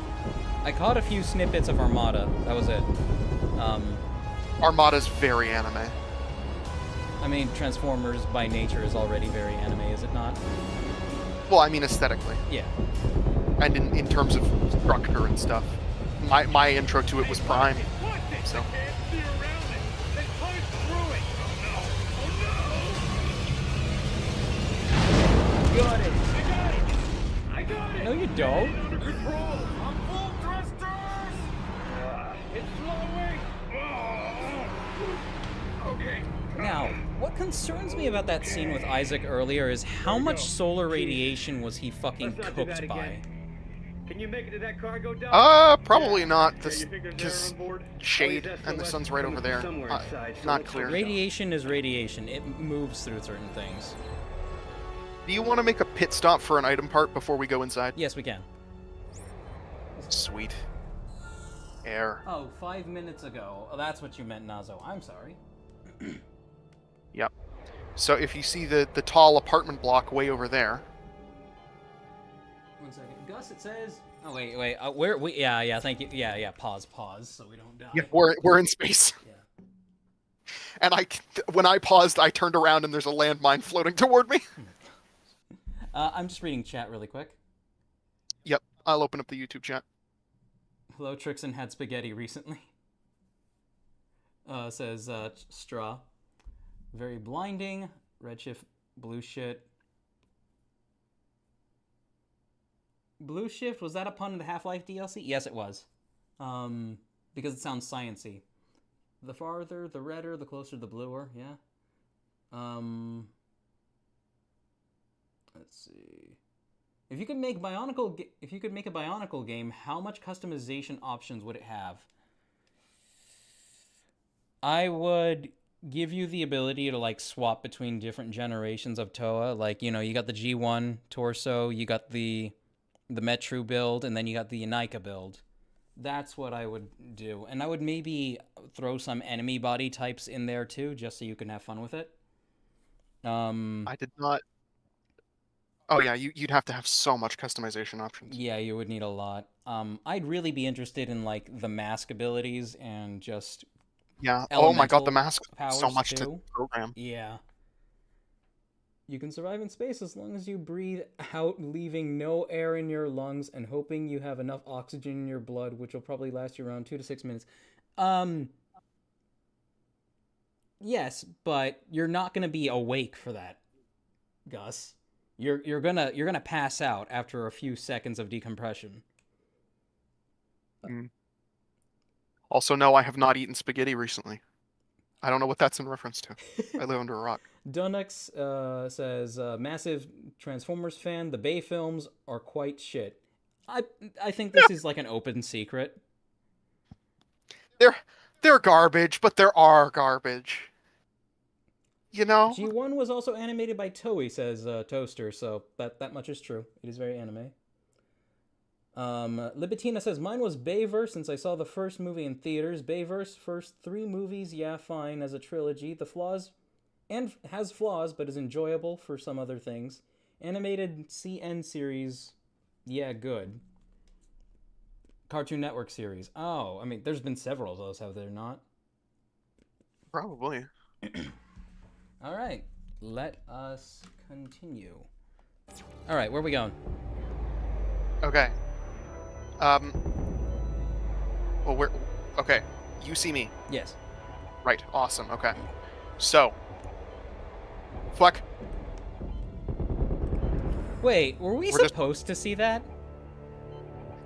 I caught a few snippets of Armada. That was it. Armada's very anime. I mean, Transformers by nature is already very anime, is it not? Well, I mean aesthetically. Yeah. And in terms of structure and stuff. My intro to it was Prime. So. Got it. I got it. No, you don't. Under control. I'm full thrusters. It's slowing. Okay. Now, what concerns me about that scene with Isaac earlier is how much solar radiation was he fucking cooked by? Can you make it to that cargo dock? Probably not. Because shade and the sun's right over there. Not clear. Radiation is radiation. It moves through certain things. Do you want to make a pit stop for an item part before we go inside? Yes, we can. Sweet. Air. Oh, 5 minutes ago. Oh, that's what you meant, Nazo. I'm sorry. Yep. So if you see the tall apartment block way over there. 1 second. Gus, it says... Oh, wait. Yeah, thank you. Yeah, pause, so we don't die. Yeah, we're in space. Yeah. And when I paused, I turned around and there's a landmine floating toward me. I'm just reading chat really quick. Yep, I'll open up the YouTube chat. Hello, Trixaan had spaghetti recently. Says Straw. Very blinding. Redshift, blue shit. Blue Shift, was that a pun in the Half-Life DLC? Yes, it was. Because it sounds science-y. The farther, the redder, the closer, the bluer, yeah. Let's see. If you could make a Bionicle game, how much customization options would it have? I would give you the ability to like swap between different generations of Toa. Like, you know, you got the G1 torso, you got the Metru build, and then you got the Yanika build. That's what I would do. And I would maybe throw some enemy body types in there too, just so you can have fun with it. I did not... Oh yeah, you'd have to have so much customization options. Yeah, you would need a lot. I'd really be interested in like the mask abilities and just... Yeah, oh my god, the mask, so much too. to program. Yeah. You can survive in space as long as you breathe out, leaving no air in your lungs and hoping you have enough oxygen in your blood, which will probably last you around 2 to 6 minutes. Yes, but you're not going to be awake for that, Gus. You're gonna pass out after a few seconds of decompression. Also, no, I have not eaten spaghetti recently. I don't know what that's in reference to. I live under a rock. Dunux says, massive Transformers fan. The Bay films are quite shit. I think this is like an open secret. They're garbage, but there are garbage. You know? G1 was also animated by Toei, says Toaster, so that much is true. It is very anime. Libitina says, mine was Bayverse since I saw the first movie in theaters. Bayverse, first 3 movies, yeah, fine, as a trilogy. The flaws, and has flaws, but is enjoyable for some other things. Animated CN series, yeah, good. Cartoon Network series. Oh, I mean, there's been several of those, have there not? Probably. All right, let us continue. All right, where are we going? Okay. Well, okay. You see me. Yes. Right. Awesome. Okay. So. Fuck. Wait, were we supposed to see that?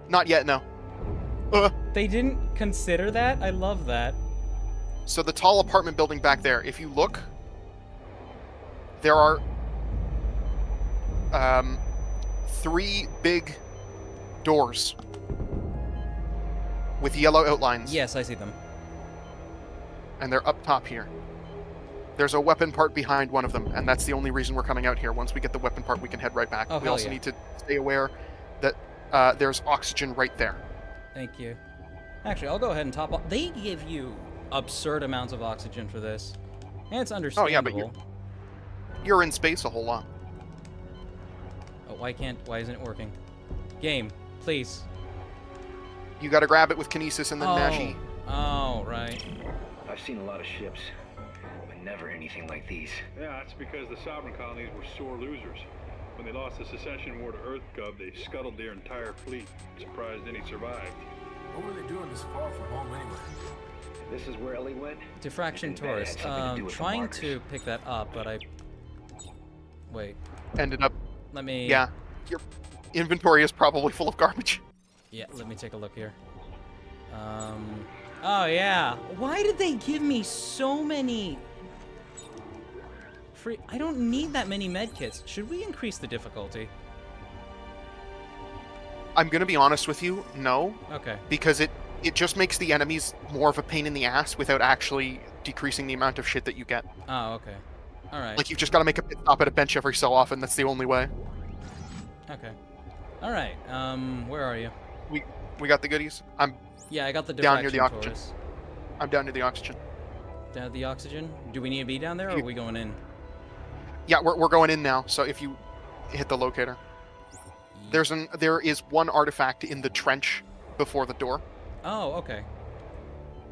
Not yet, no. They didn't consider that? I love that. So the tall apartment building back there, if you look, there are 3 big doors with yellow outlines. Yes, I see them. And they're up top here. There's a weapon part behind one of them, and that's the only reason we're coming out here. Once we get the weapon part, we can head right back. Oh, we also need to stay aware that there's oxygen right there. Thank you. Actually, I'll go ahead and top off. They give you absurd amounts of oxygen for this. And it's understandable. Oh, yeah, but you're in space a whole lot. Oh, why isn't it working? Game, please. You gotta grab it with kinesis and then mashy. Oh, right. I've seen a lot of ships, but never anything like these. Yeah, that's because the sovereign colonies were sore losers. When they lost the secession war to EarthGov, they scuttled their entire fleet. Surprised any survived. What were they doing this far from home anyway? This is where Ellie went? Diffraction Taurus. Trying to pick that up, but I... Wait. Ended up... Let me... Yeah. Your inventory is probably full of garbage. Yeah, let me take a look here. Oh, yeah. Why did they give me so many... free... I don't need that many medkits. Should we increase the difficulty? I'm gonna be honest with you, no. Okay. Because it just makes the enemies more of a pain in the ass without actually decreasing the amount of shit that you get. Oh, okay. Alright. Like, you've just gotta make a pit stop at a bench every so often, that's the only way. Okay. Alright, where are you? We got the goodies? Yeah, I got the down near the diffraction oxygen. Taurus. I'm down near the oxygen. Down at the oxygen? Do we need to be down there, or are we going in? Yeah, we're going in now, so if you hit the locator. There is one artifact in the trench before the door. Oh, okay.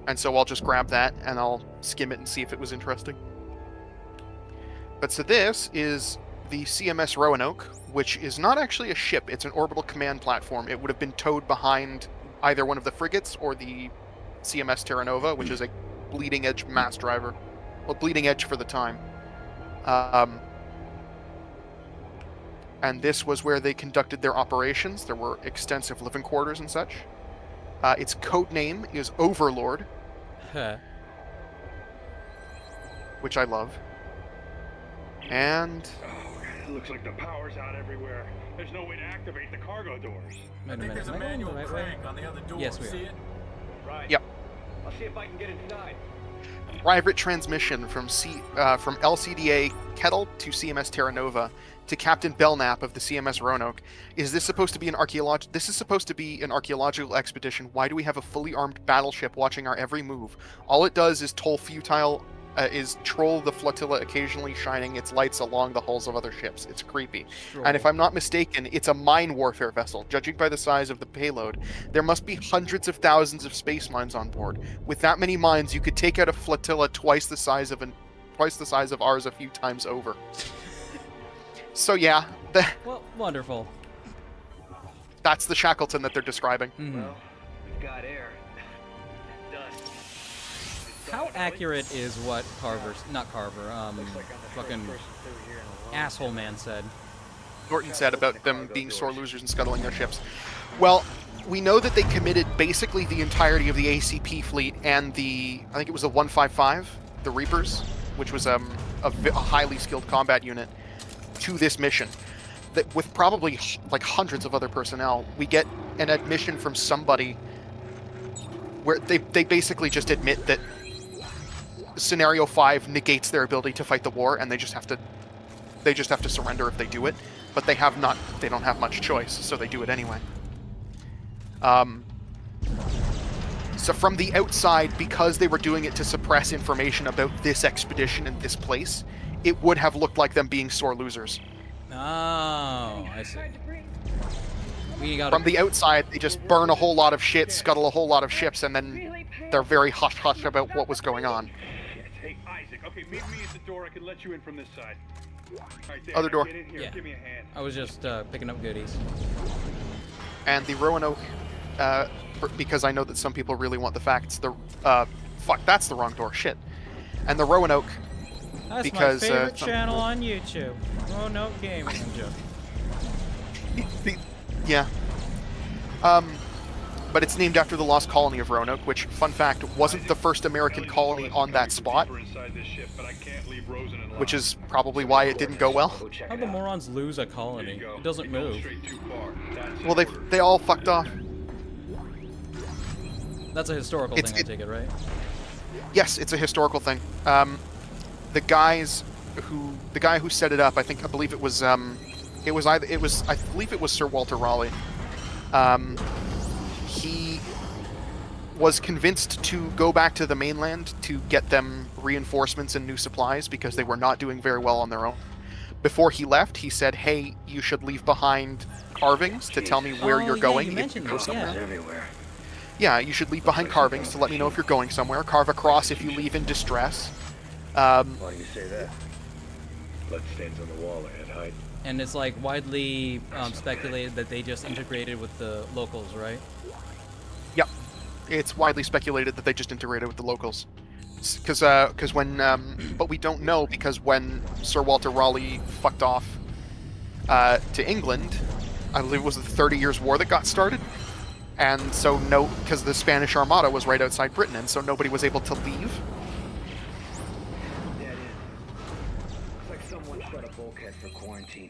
And so I'll just grab that, and I'll skim it and see if it was interesting. But so this is the CMS Roanoke, which is not actually a ship, it's an orbital command platform. It would have been towed behind either one of the frigates or the CMS Terra Nova, which is a bleeding edge mass driver. Well, bleeding edge for the time. And this was where they conducted their operations. There were extensive living quarters and such. Its code name is Overlord. Huh. Which I love. And... Oh, it looks like the power's out everywhere. There's no way to activate the cargo doors. I think there's a manual crank on the other door. Yes, we See are. it? Right. Yep. I'll see if I can get inside. Private transmission from LCDA Kettle to CMS Terra Nova to Captain Belknap of the CMS Roanoke. Is this supposed to be an This is supposed to be an archaeological expedition. Why do we have a fully armed battleship watching our every move? All it does is troll the flotilla, occasionally shining its lights along the hulls of other ships. It's creepy. Sure. And if I'm not mistaken, it's a mine warfare vessel. Judging by the size of the payload, there must be hundreds of thousands of space mines on board. With that many mines, you could take out a flotilla twice the size of ours a few times over. So yeah, Well, wonderful. that's the Shackleton that they're describing. Mm-hmm. Well, we've got air. Dust. How accurate is what fucking asshole man said? Norton said about them being sore losers and scuttling their ships. Well, we know that they committed basically the entirety of the ACP fleet and I think it was the 155, the Reapers, which was a highly skilled combat unit, to this mission. That with probably like hundreds of other personnel, we get an admission from somebody where they basically just admit that Scenario 5 negates their ability to fight the war, and they just have to surrender if they do it. But they don't have much choice, so they do it anyway. So from the outside, because they were doing it to suppress information about this expedition and this place, it would have looked like them being sore losers. Oh, I see. From the outside, they just burn a whole lot of shit, scuttle a whole lot of ships, and then they're very hush-hush about what was going on. Hey, Isaac, okay, meet me at the door. I can let you in from this side. All right, there, Other door. Get in here. Yeah. Give me a hand. I was just picking up goodies. And the Roanoke, because I know that some people really want the facts, fuck, that's the wrong door, shit. And the Roanoke, That's because, my favorite channel on YouTube. Oh, no gaming. I'm joking. Yeah. But it's named after the lost colony of Roanoke, which, fun fact, wasn't the first American colony on that spot, which is probably why it didn't go well. How'd the morons lose a colony? It doesn't move. Well, they all fucked off. That's a historical thing, I take it, right? Yes, it's a historical thing. The guy who set it up, I believe it was Sir Walter Raleigh. He was convinced to go back to the mainland to get them reinforcements and new supplies because they were not doing very well on their own. Before he left, he said, "Hey, you should leave behind carvings to tell me where you're going if you go somewhere." Everywhere. Yeah, you should leave behind carvings to let me know if you're going somewhere. Carve a cross if you leave in distress. Why do you say that? Blood stains on the wall ahead, hide. And it's like widely speculated that they just integrated with the locals, right? Yep. It's widely speculated that they just integrated with the locals. Because when... but we don't know, because when Sir Walter Raleigh fucked off to England, I believe it was the 30 Years' War that got started. And so, because the Spanish Armada was right outside Britain, and so nobody was able to leave.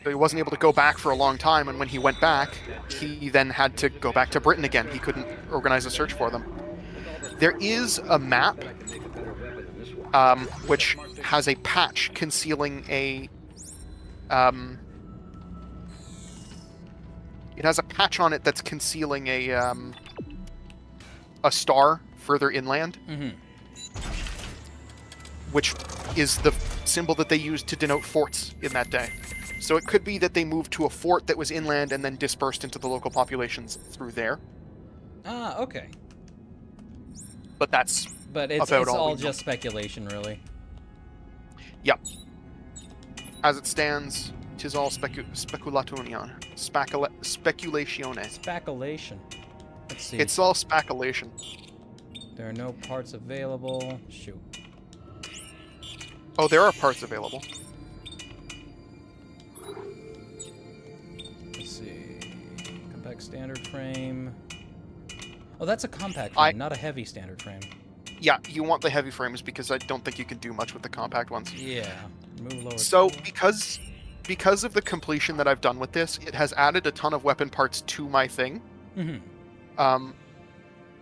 So he wasn't able to go back for a long time, and when he went back, he then had to go back to Britain again. He couldn't organize a search for them. There is a map which has a patch concealing a... it has a patch on it that's concealing a star further inland, which is the symbol that they used to denote forts in that day. So it could be that they moved to a fort that was inland and then dispersed into the local populations through there. Ah, okay. But that's it's all just speculation, really. Yep. As it stands, 'tis all speculatione. Speculatione. Speculation. Let's see. It's all speculation. There are no parts available. Shoot. Oh, there are parts available. Let's see. Compact standard frame. Oh, that's a compact frame, not a heavy standard frame. Yeah, you want the heavy frames because I don't think you can do much with the compact ones. Yeah. Move lower. So, because of the completion that I've done with this, it has added a ton of weapon parts to my thing. I'm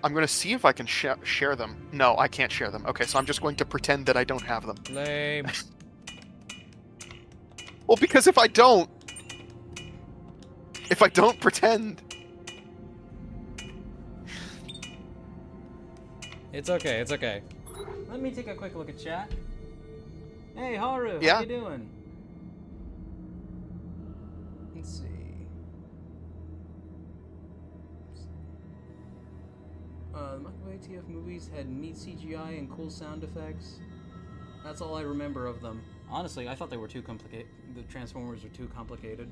going to see if I can share them. No, I can't share them. Okay, so I'm just going to pretend that I don't have them. Lame. Well, because if I don't pretend... It's okay, it's okay. Let me take a quick look at chat. Hey, Haru, yeah. How you doing? Let's see. The Michael ATF movies had neat CGI and cool sound effects. That's all I remember of them. Honestly, I thought they were too complicated. The Transformers were too complicated.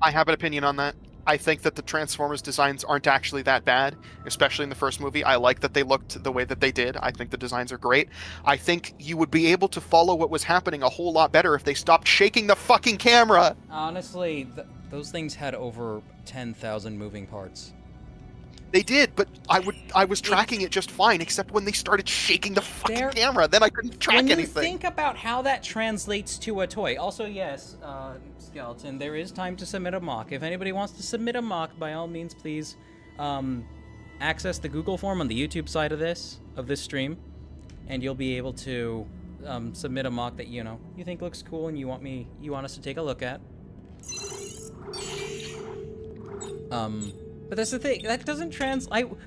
I have an opinion on that. I think that the Transformers designs aren't actually that bad, especially in the first movie. I like that they looked the way that they did. I think the designs are great. I think you would be able to follow what was happening a whole lot better if they stopped shaking the fucking camera. Honestly, those things had over 10,000 moving parts. They did, but I was tracking it just fine, except when they started shaking the fucking camera, then I couldn't track when you anything. Think about how that translates to a toy. Also, yes, Skeleton, there is time to submit a mock. If anybody wants to submit a mock, by all means, please access the Google form on the YouTube side of this stream, and you'll be able to submit a mock that you think looks cool and you want us to take a look at. But that's the thing, that doesn't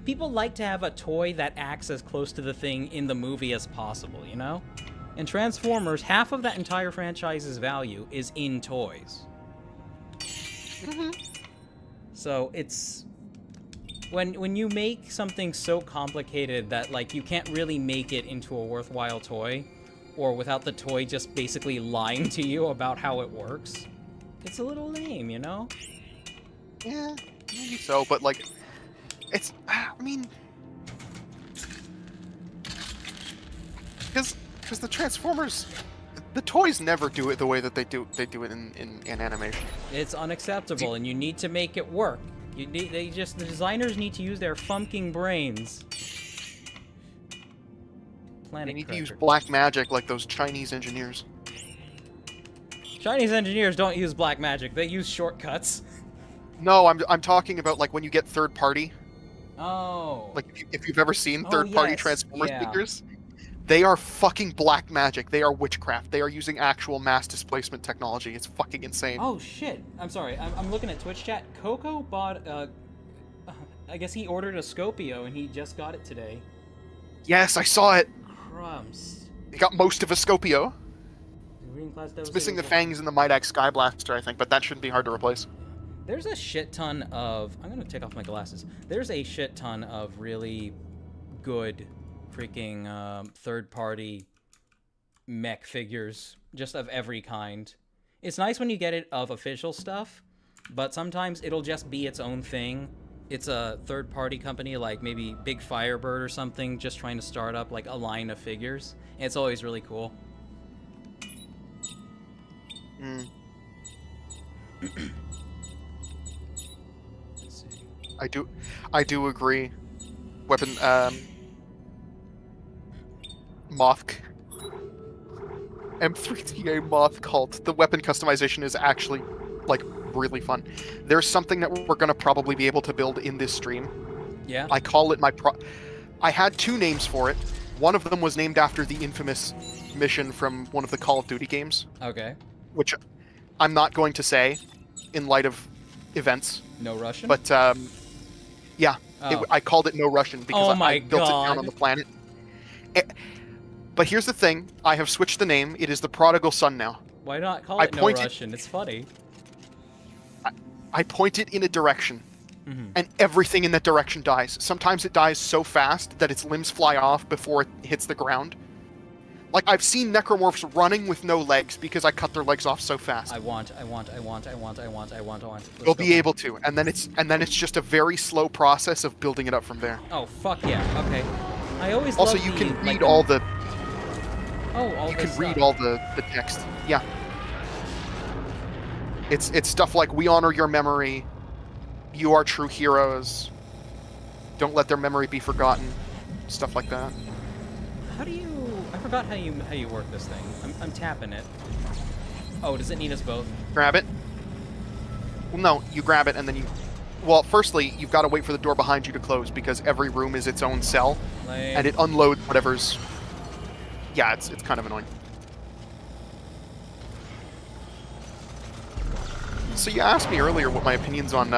people like to have a toy that acts as close to the thing in the movie as possible, you know? And Transformers, half of that entire franchise's value is in toys. Mm-hmm. So it's... When you make something so complicated that, like, you can't really make it into a worthwhile toy, or without the toy just basically lying to you about how it works, it's a little lame, you know? Yeah. Maybe so, but like, it's, I mean, because the Transformers, the toys never do it the way that they do it in animation. It's unacceptable, and you need to make it work. The designers need to use their funking brains. They need to use black magic like those Chinese engineers. Chinese engineers don't use black magic, they use shortcuts. No, I'm talking about like when you get third party. Oh. Like if you've ever seen third party Transformers yeah. figures, they are fucking black magic. They are witchcraft. They are using actual mass displacement technology. It's fucking insane. Oh shit! I'm sorry. I'm looking at Twitch chat. Coco bought I guess he ordered a Scopio and he just got it today. Yes, I saw it. Crumbs. He got most of a Scopio. It's missing the fangs and the Midax Sky Blaster, I think, but that shouldn't be hard to replace. There's a shit ton of... I'm gonna take off my glasses. There's a shit ton of really good freaking third-party mech figures, just of every kind. It's nice when you get it of official stuff, but sometimes it'll just be its own thing. It's a third-party company, like maybe Big Firebird or something, just trying to start up like a line of figures. And it's always really cool. Mm. I do agree. Weapon, Moth, M3TA Moth Cult. The weapon customization is actually, like, really fun. There's something that we're gonna probably be able to build in this stream. Yeah. I call it I had two names for it. One of them was named after the infamous mission from one of the Call of Duty games. Okay. Which I'm not going to say, in light of events. No Russian? But, yeah, I called it No Russian because I built it down on the planet. But here's the thing, I have switched the name. It is the Prodigal Son now. Why not call it No Russian? It's funny. I point it in a direction, and everything in that direction dies. Sometimes it dies so fast that its limbs fly off before it hits the ground. Like, I've seen necromorphs running with no legs because I cut their legs off so fast. I want. They'll be able to, and then it's just a very slow process of building it up from there. Oh fuck yeah! Okay. I always also you can read all the. Oh, you can read all the text. Yeah. It's stuff like "We honor your memory," "You are true heroes," "Don't let their memory be forgotten," stuff like that. How do you? I forgot how you work this thing. I'm tapping it. Oh, does it need us both? Grab it. Well, no, you grab it and then you... Well, firstly, you've got to wait for the door behind you to close because every room is its own cell. Lame. And it unloads whatever's... Yeah, it's kind of annoying. So you asked me earlier what my opinions on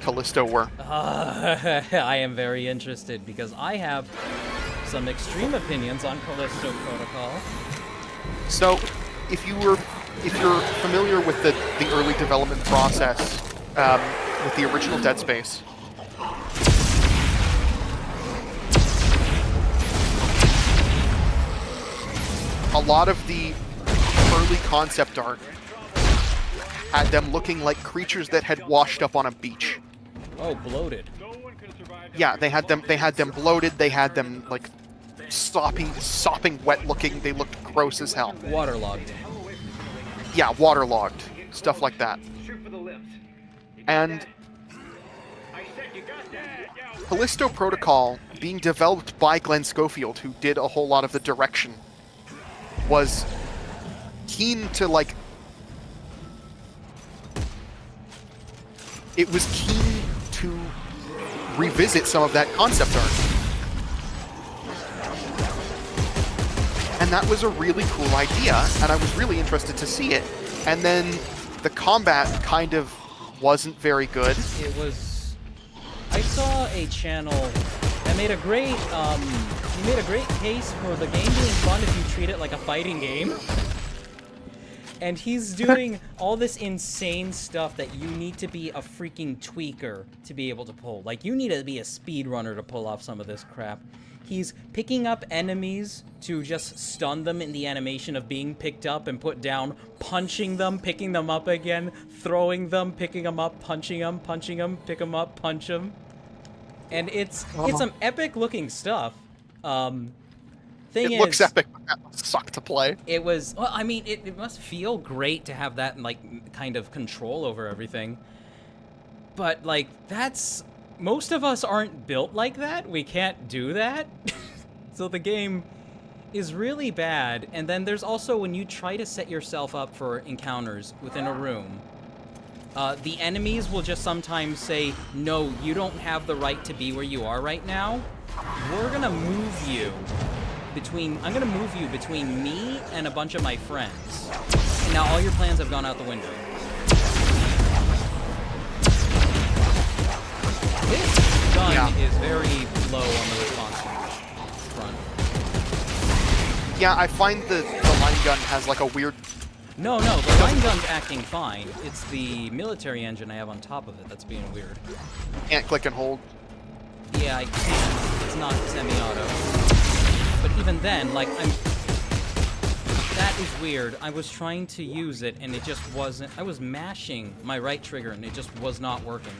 Callisto were. I am very interested because I have some extreme opinions on Callisto Protocol. So, if you're familiar with the early development process with the original Dead Space, a lot of the early concept art had them looking like creatures that had washed up on a beach. Oh, bloated. Yeah, they had them bloated. They had them like sopping wet looking. They looked gross as hell. Waterlogged. Yeah, waterlogged. Stuff like that. And Callisto Protocol, being developed by Glenn Schofield, who did a whole lot of the direction, was keen to, like... It was keen to revisit some of that concept art. And that was a really cool idea, and I was really interested to see it. And then the combat kind of wasn't very good. It was... I saw a channel that made a great, he made a great case for the game being fun if you treat it like a fighting game. And he's doing all this insane stuff that you need to be a freaking tweaker to be able to pull. Like, you need to be a speedrunner to pull off some of this crap. He's picking up enemies to just stun them in the animation of being picked up and put down, punching them, picking them up again, throwing them, picking them up, punching them, pick them up, punch them. And it's some epic looking stuff. It looks epic, but that must suck to play. It was, well, I mean, it must feel great to have that, like, kind of control over everything. But, like, most of us aren't built like that. We can't do that. So the game is really bad. And then there's also when you try to set yourself up for encounters within a room, the enemies will just sometimes say, no, you don't have the right to be where you are right now. We're gonna move you I'm gonna move you between me and a bunch of my friends. And now all your plans have gone out the window. This gun is very low on the response front. Yeah, I find the line gun has like a weird... No, the line gun's acting fine. It's the military engine I have on top of it that's being weird. Can't click and hold. Yeah, I can. It's not semi-auto. But even then, like, that is weird. I was trying to use it, and it just wasn't... I was mashing my right trigger, and it just was not working.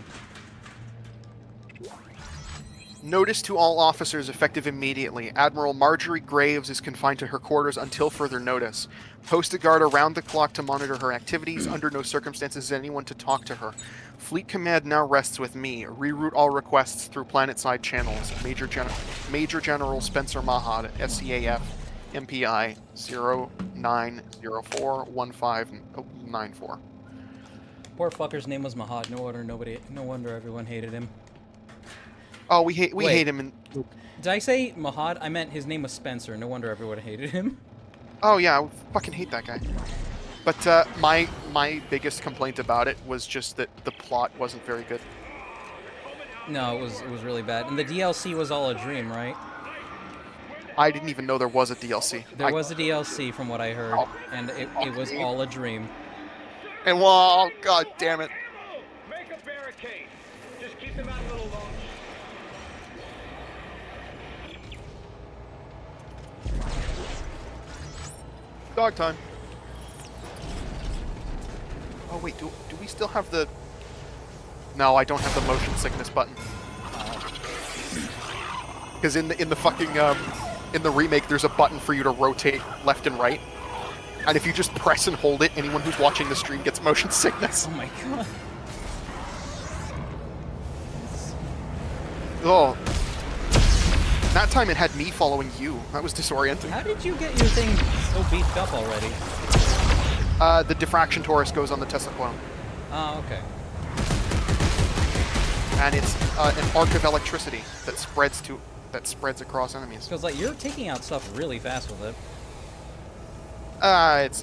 Notice to all officers effective immediately. Admiral Marjorie Graves is confined to her quarters until further notice. Post a guard around the clock to monitor her activities. Under no circumstances is anyone to talk to her. Fleet Command now rests with me. Reroute all requests through planetside channels. Major General Spencer Mahad, SCAF, MPI 09041594. Poor fucker's name was Mahad. No wonder everyone hated him. Oh, we hate him. Did I say Mahad? I meant his name was Spencer. No wonder everyone hated him. Oh yeah, I fucking hate that guy. But my biggest complaint about it was just that the plot wasn't very good. No, it was really bad. And the DLC was all a dream, right? I didn't even know there was a DLC. There was a DLC from what I heard, and it was all a dream. And well, god damn it. Make a barricade. Just keep them out a little longer. Dog time. Oh wait, do we still have the... No, I don't have the motion sickness button. Because in the fucking in the remake, there's a button for you to rotate left and right, and if you just press and hold it, anyone who's watching the stream gets motion sickness. Oh my god. Oh. That time it had me following you. That was disorienting. How did you get your thing so beefed up already? The diffraction torus goes on the Tesla clone. Oh, okay. And it's an arc of electricity that spreads across enemies. Because like you're taking out stuff really fast with it.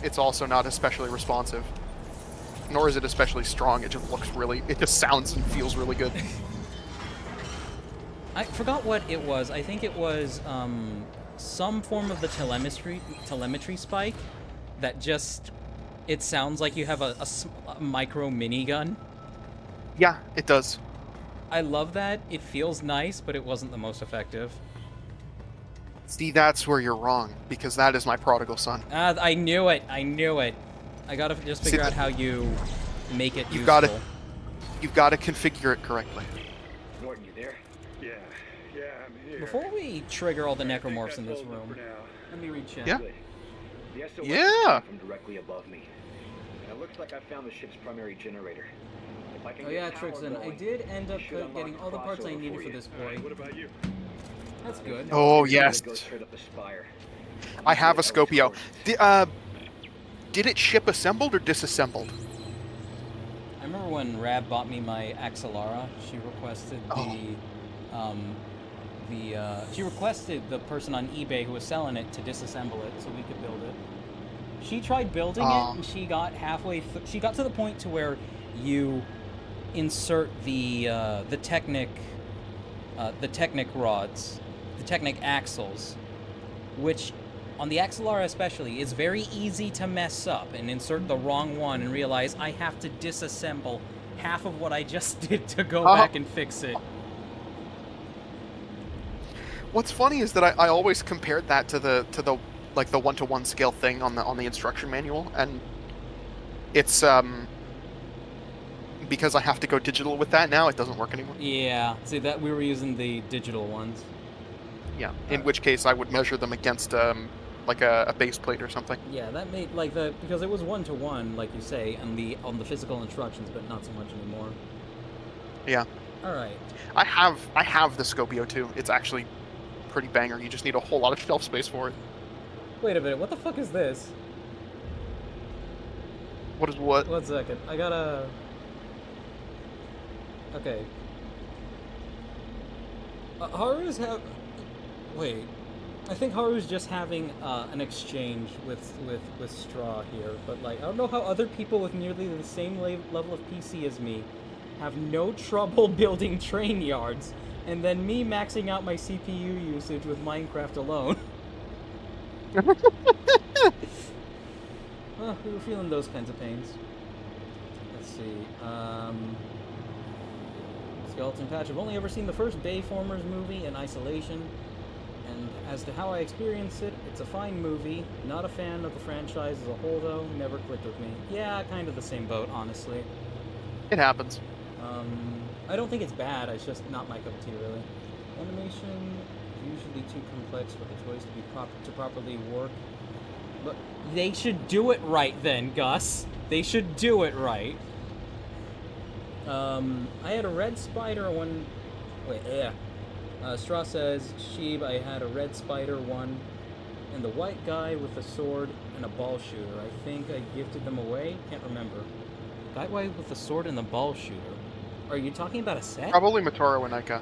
It's also not especially responsive. Nor is it especially strong. It just it just sounds and feels really good. I forgot what it was. I think it was some form of the telemetry spike that just... It sounds like you have a micro minigun. Yeah, it does. I love that. It feels nice, but it wasn't the most effective. See, that's where you're wrong, because that is my prodigal son. I knew it. I gotta just figure out how you make it You've useful. You've got to configure it correctly. Norton, you there? Yeah, I'm here. Before we trigger all the necromorphs in this room, let me read chat. Yeah. The SOS Yeah. from directly above me. And it looks like I found the ship's primary generator. The Oh yeah, Trixaan, I did end up getting all the parts I needed for this boy. What about you? That's good. Oh, yes. I have a Scopio. Did it ship assembled or disassembled? I remember when Rab bought me my Axelara, she requested she requested the person on eBay who was selling it to disassemble it so we could build it. She tried building it and she got halfway she got to the point to where you insert the Technic rods, the Technic axles, which on the Axelara especially is very easy to mess up and insert the wrong one and realize I have to disassemble half of what I just did to go back and fix it. What's funny is that I always compared that to the like the 1-to-1 scale thing on the instruction manual, and it's because I have to go digital with that now, it doesn't work anymore. Yeah, see that we were using the digital ones. Yeah, in which case I would measure them against like a base plate or something. Yeah, that made like because it was 1-to-1, like you say, on the physical instructions, but not so much anymore. Yeah. All right. I have the Scopio too. It's actually pretty banger. You just need a whole lot of shelf space for it. Wait a minute. What the fuck is this? What is what? 1 second. I gotta. Okay. Haru's Wait. I think Haru's just having an exchange with Straw here, but like I don't know how other people with nearly the same level of PC as me have no trouble building train yards, and then me maxing out my CPU usage with Minecraft alone. Well, we were feeling those kinds of pains. Let's see. Skeleton Patch. I've only ever seen the first Bayformers movie in isolation. And as to how I experienced it, it's a fine movie. Not a fan of the franchise as a whole, though. Never clicked with me. Yeah, kind of the same boat, honestly. It happens. I don't think it's bad. It's just not my cup of tea, really. Animation is usually too complex for the toys to properly work. But they should do it right, then, Gus. They should do it right. I had a red spider one. Wait, yeah. Straw says, Sheeb, I had a red spider one, and the white guy with a sword and a ball shooter. I think I gifted them away. Can't remember. Guy with a sword and a ball shooter. Are you talking about a set? Probably Motoro and Ika.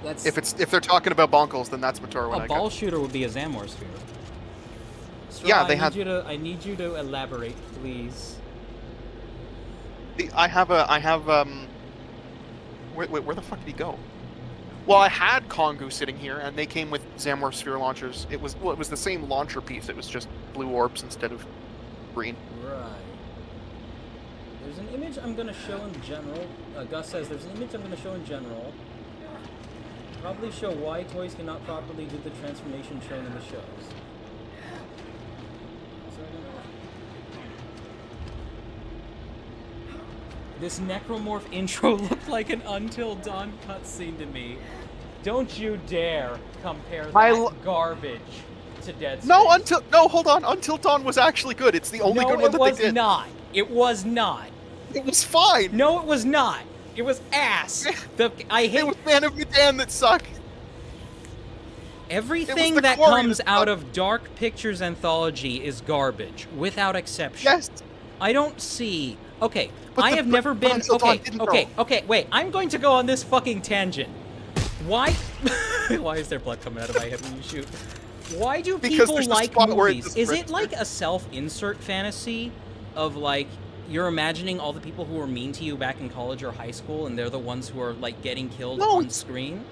That's if they're talking about bonkles, then that's Motoro and a Ika. ball shooter would be a Zamor sphere. Straw, Yeah, they had. I need you to elaborate, please. I have. Where the fuck did he go? Well, I had Kongu sitting here, and they came with Zamor sphere launchers. It was the same launcher piece. It was just blue orbs instead of green. Right. There's an image I'm gonna show in general. Gus says there's an image I'm gonna show in general. Probably show why toys cannot properly do the transformation shown in the shows. This Necromorph intro looked like an Until Dawn cutscene to me. Don't you dare compare that garbage to Dead Space. No, hold on. Until Dawn was actually good. It's the only good one that they did. No, it was not. It was fine. No, it was not. It was ass. It was Man of Medan that sucked. Everything that comes out of Dark Pictures Anthology is garbage, without exception. Yes. I don't see. Okay, I have never been. Okay, wait. I'm going to go on this fucking tangent. Why? Why is there blood coming out of my head when you shoot? Why do people like movies? Is it like a self-insert fantasy of like you're imagining all the people who were mean to you back in college or high school, and they're the ones who are like getting killed on screen?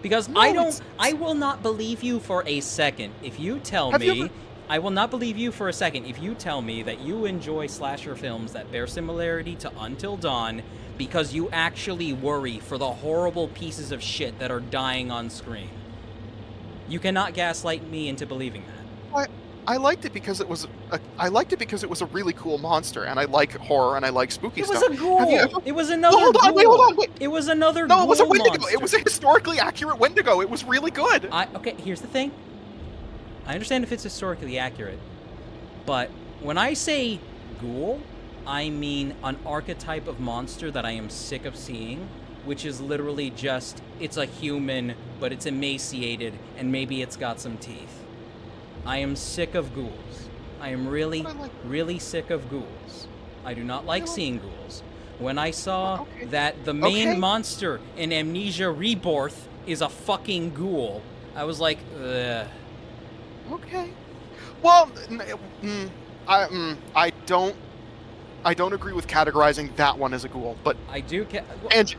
Because I will not believe you for a second if you tell me. I will not believe you for a second if you tell me that you enjoy slasher films that bear similarity to Until Dawn because you actually worry for the horrible pieces of shit that are dying on screen. You cannot gaslight me into believing that. I liked it because it was a really cool monster, and I like horror and I like spooky stuff. It was a ghoul. It was another ghoul. Hold on, wait. It was another ghoul. No, it was a Wendigo. Monster. It was a historically accurate Wendigo. It was really good. Okay, here's the thing. I understand if it's historically accurate, but when I say ghoul, I mean an archetype of monster that I am sick of seeing, which is literally just, it's a human, but it's emaciated, and maybe it's got some teeth. I am sick of ghouls. I am really, really sick of ghouls. I do not like seeing ghouls. When I saw that the main monster in Amnesia Rebirth is a fucking ghoul, I was like, ugh. Okay. Well, I don't agree with categorizing that one as a ghoul, but I do.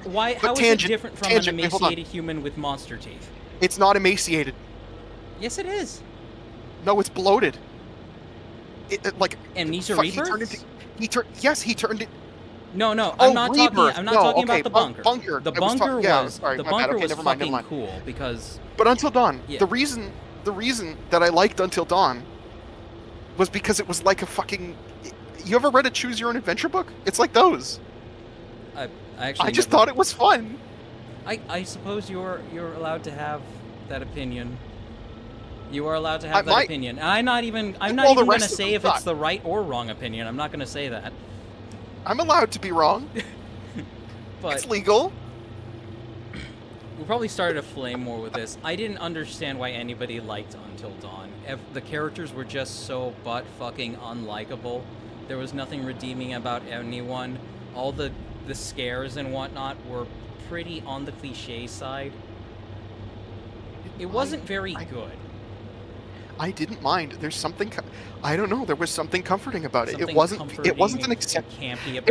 Why? How is it different from an emaciated human with monster teeth? It's not emaciated. Yes, it is. No, it's bloated. Like Amnesia Rebirth. He turned it. No, I'm not Rebirth. talking. I'm not talking about the bunker. Bunker. The bunker was sorry, never fucking cool because. But Until Dawn, yeah. the reason that I liked Until Dawn was because it was like a fucking. You ever read a Choose Your Own Adventure book? It's like those. I just thought it was fun. I suppose you're allowed to have that opinion. You are allowed to have that opinion. And I'm not even going to say if it's the right or wrong opinion. I'm not going to say that. I'm allowed to be wrong. But it's legal. We probably started a flame war with this. I didn't understand why anybody liked Until Dawn. The characters were just so butt-fucking unlikable. There was nothing redeeming about anyone. All the scares and whatnot were pretty on the cliche side. It wasn't very good. I didn't mind. There's something. I don't know. There was something comforting about it. Something It wasn't an campy about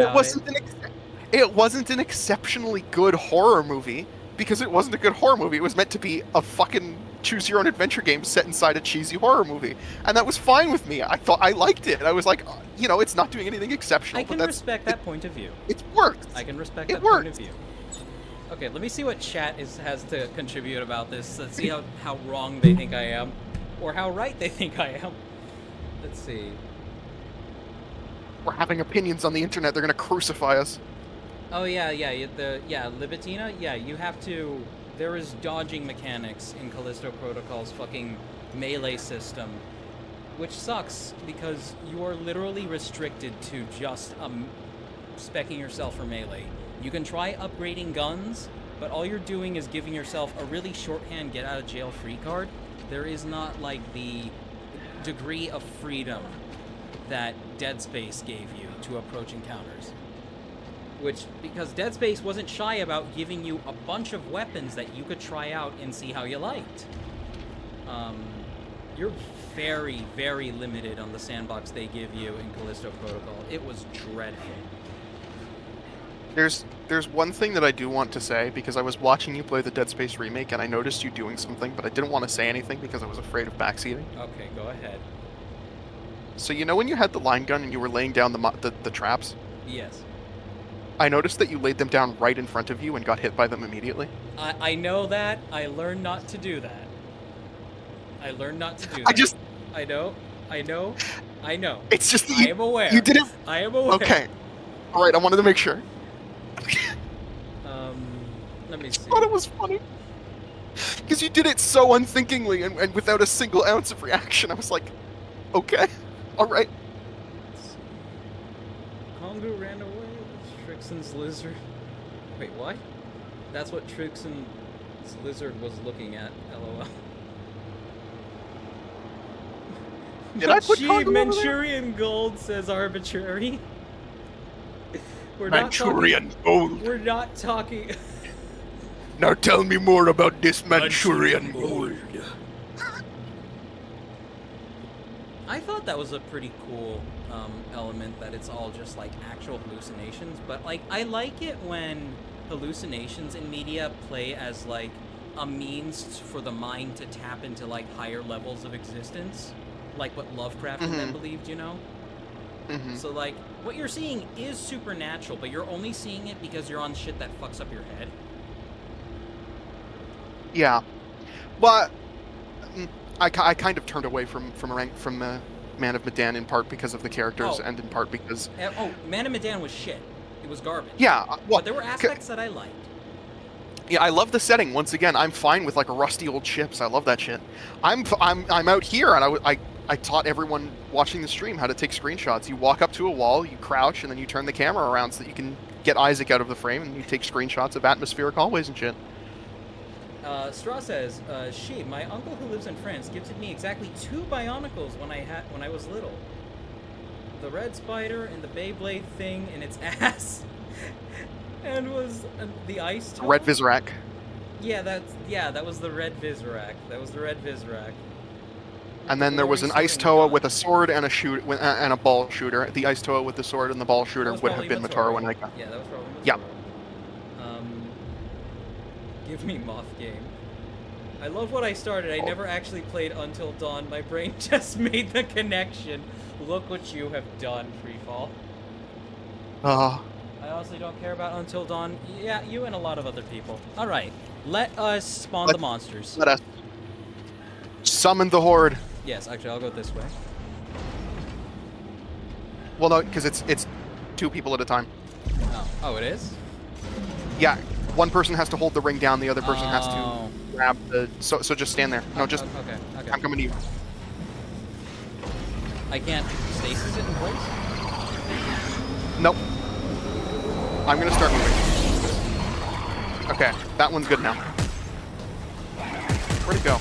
it wasn't an exceptionally good horror movie because it wasn't a good horror movie. It was meant to be a fucking choose your own adventure game set inside a cheesy horror movie, and that was fine with me. I liked it. I was like, it's not doing anything exceptional. I can respect that point of view. It works. I can respect that point of view. Okay, let me see what chat has to contribute about this. Let's see how wrong they think I am. Or how right they think I am. Let's see. We're having opinions on the internet. They're gonna crucify us. Oh yeah, Libitina. Yeah, you have to. There is dodging mechanics in Callisto Protocol's fucking melee system, which sucks because you are literally restricted to just speccing yourself for melee. You can try upgrading guns, but all you're doing is giving yourself a really shorthand get out of jail free card. There is not, like, the degree of freedom that Dead Space gave you to approach encounters. Because Dead Space wasn't shy about giving you a bunch of weapons that you could try out and see how you liked. You're very, very limited on the sandbox they give you in Callisto Protocol. It was dreadful. There's one thing that I do want to say, because I was watching you play the Dead Space remake and I noticed you doing something, but I didn't want to say anything because I was afraid of backseating. Okay, go ahead. So when you had the line gun and you were laying down the traps? Yes. I noticed that you laid them down right in front of you and got hit by them immediately. I know that. I learned not to do that. I know. It's just I am aware. You didn't. I am aware. Okay. All right. I wanted to make sure. Let me see. I thought it was funny because you did it so unthinkingly and without a single ounce of reaction. I was like, okay, all right. Kongu ran away with Trixaan's lizard. Wait, what? That's what Trixaan's lizard was looking at. LOL. Did I put Kongu Manchurian gold says arbitrary. Manchurian gold. We're not talking. Now tell me more about this Manchurian gold. I thought that was a pretty cool element, that it's all just like actual hallucinations, but like I like it when hallucinations in media play as like a means for the mind to tap into like higher levels of existence, like what Lovecraft and them believed, So like what you're seeing is supernatural, but you're only seeing it because you're on shit that fucks up your head. Yeah, but I kind of turned away from Man of Medan in part because of the characters and in part because Man of Medan was shit. It was garbage. Yeah, well, but there were aspects that I liked. Yeah, I love the setting. Once again, I'm fine with like rusty old ships. I love that shit. I'm out here and I taught everyone watching the stream how to take screenshots. You walk up to a wall, you crouch, and then you turn the camera around so that you can get Isaac out of the frame, and you take screenshots of atmospheric hallways and shit. Straw says, "She, my uncle who lives in France, gifted me exactly 2 Bionicles when I was little. The red spider and the Beyblade thing in its ass, and was the ice toe. Red Vizirac. Yeah, that was the red Vizirac. That was the red Vizirac. And then there was an Ice Toa with a sword and a ball shooter. The Ice Toa with the sword and the ball shooter would have been Motaro when I got. Yeah, that was probably Motaro. Yeah. Give me Moth Game. I love what I started. I never actually played Until Dawn. My brain just made the connection. Look what you have done, Freefall. I honestly don't care about Until Dawn. Yeah, you and a lot of other people. Alright, let us spawn the monsters. Let us summon the horde. Yes, actually, I'll go this way. Well, no, because it's 2 people at a time. Oh, it is? Yeah, one person has to hold the ring down, the other person has to grab the... So just stand there. No, just... Okay. I'm coming to you. I can't stasis it in place? Nope. I'm gonna start moving. Okay, that one's good now. Where'd it go?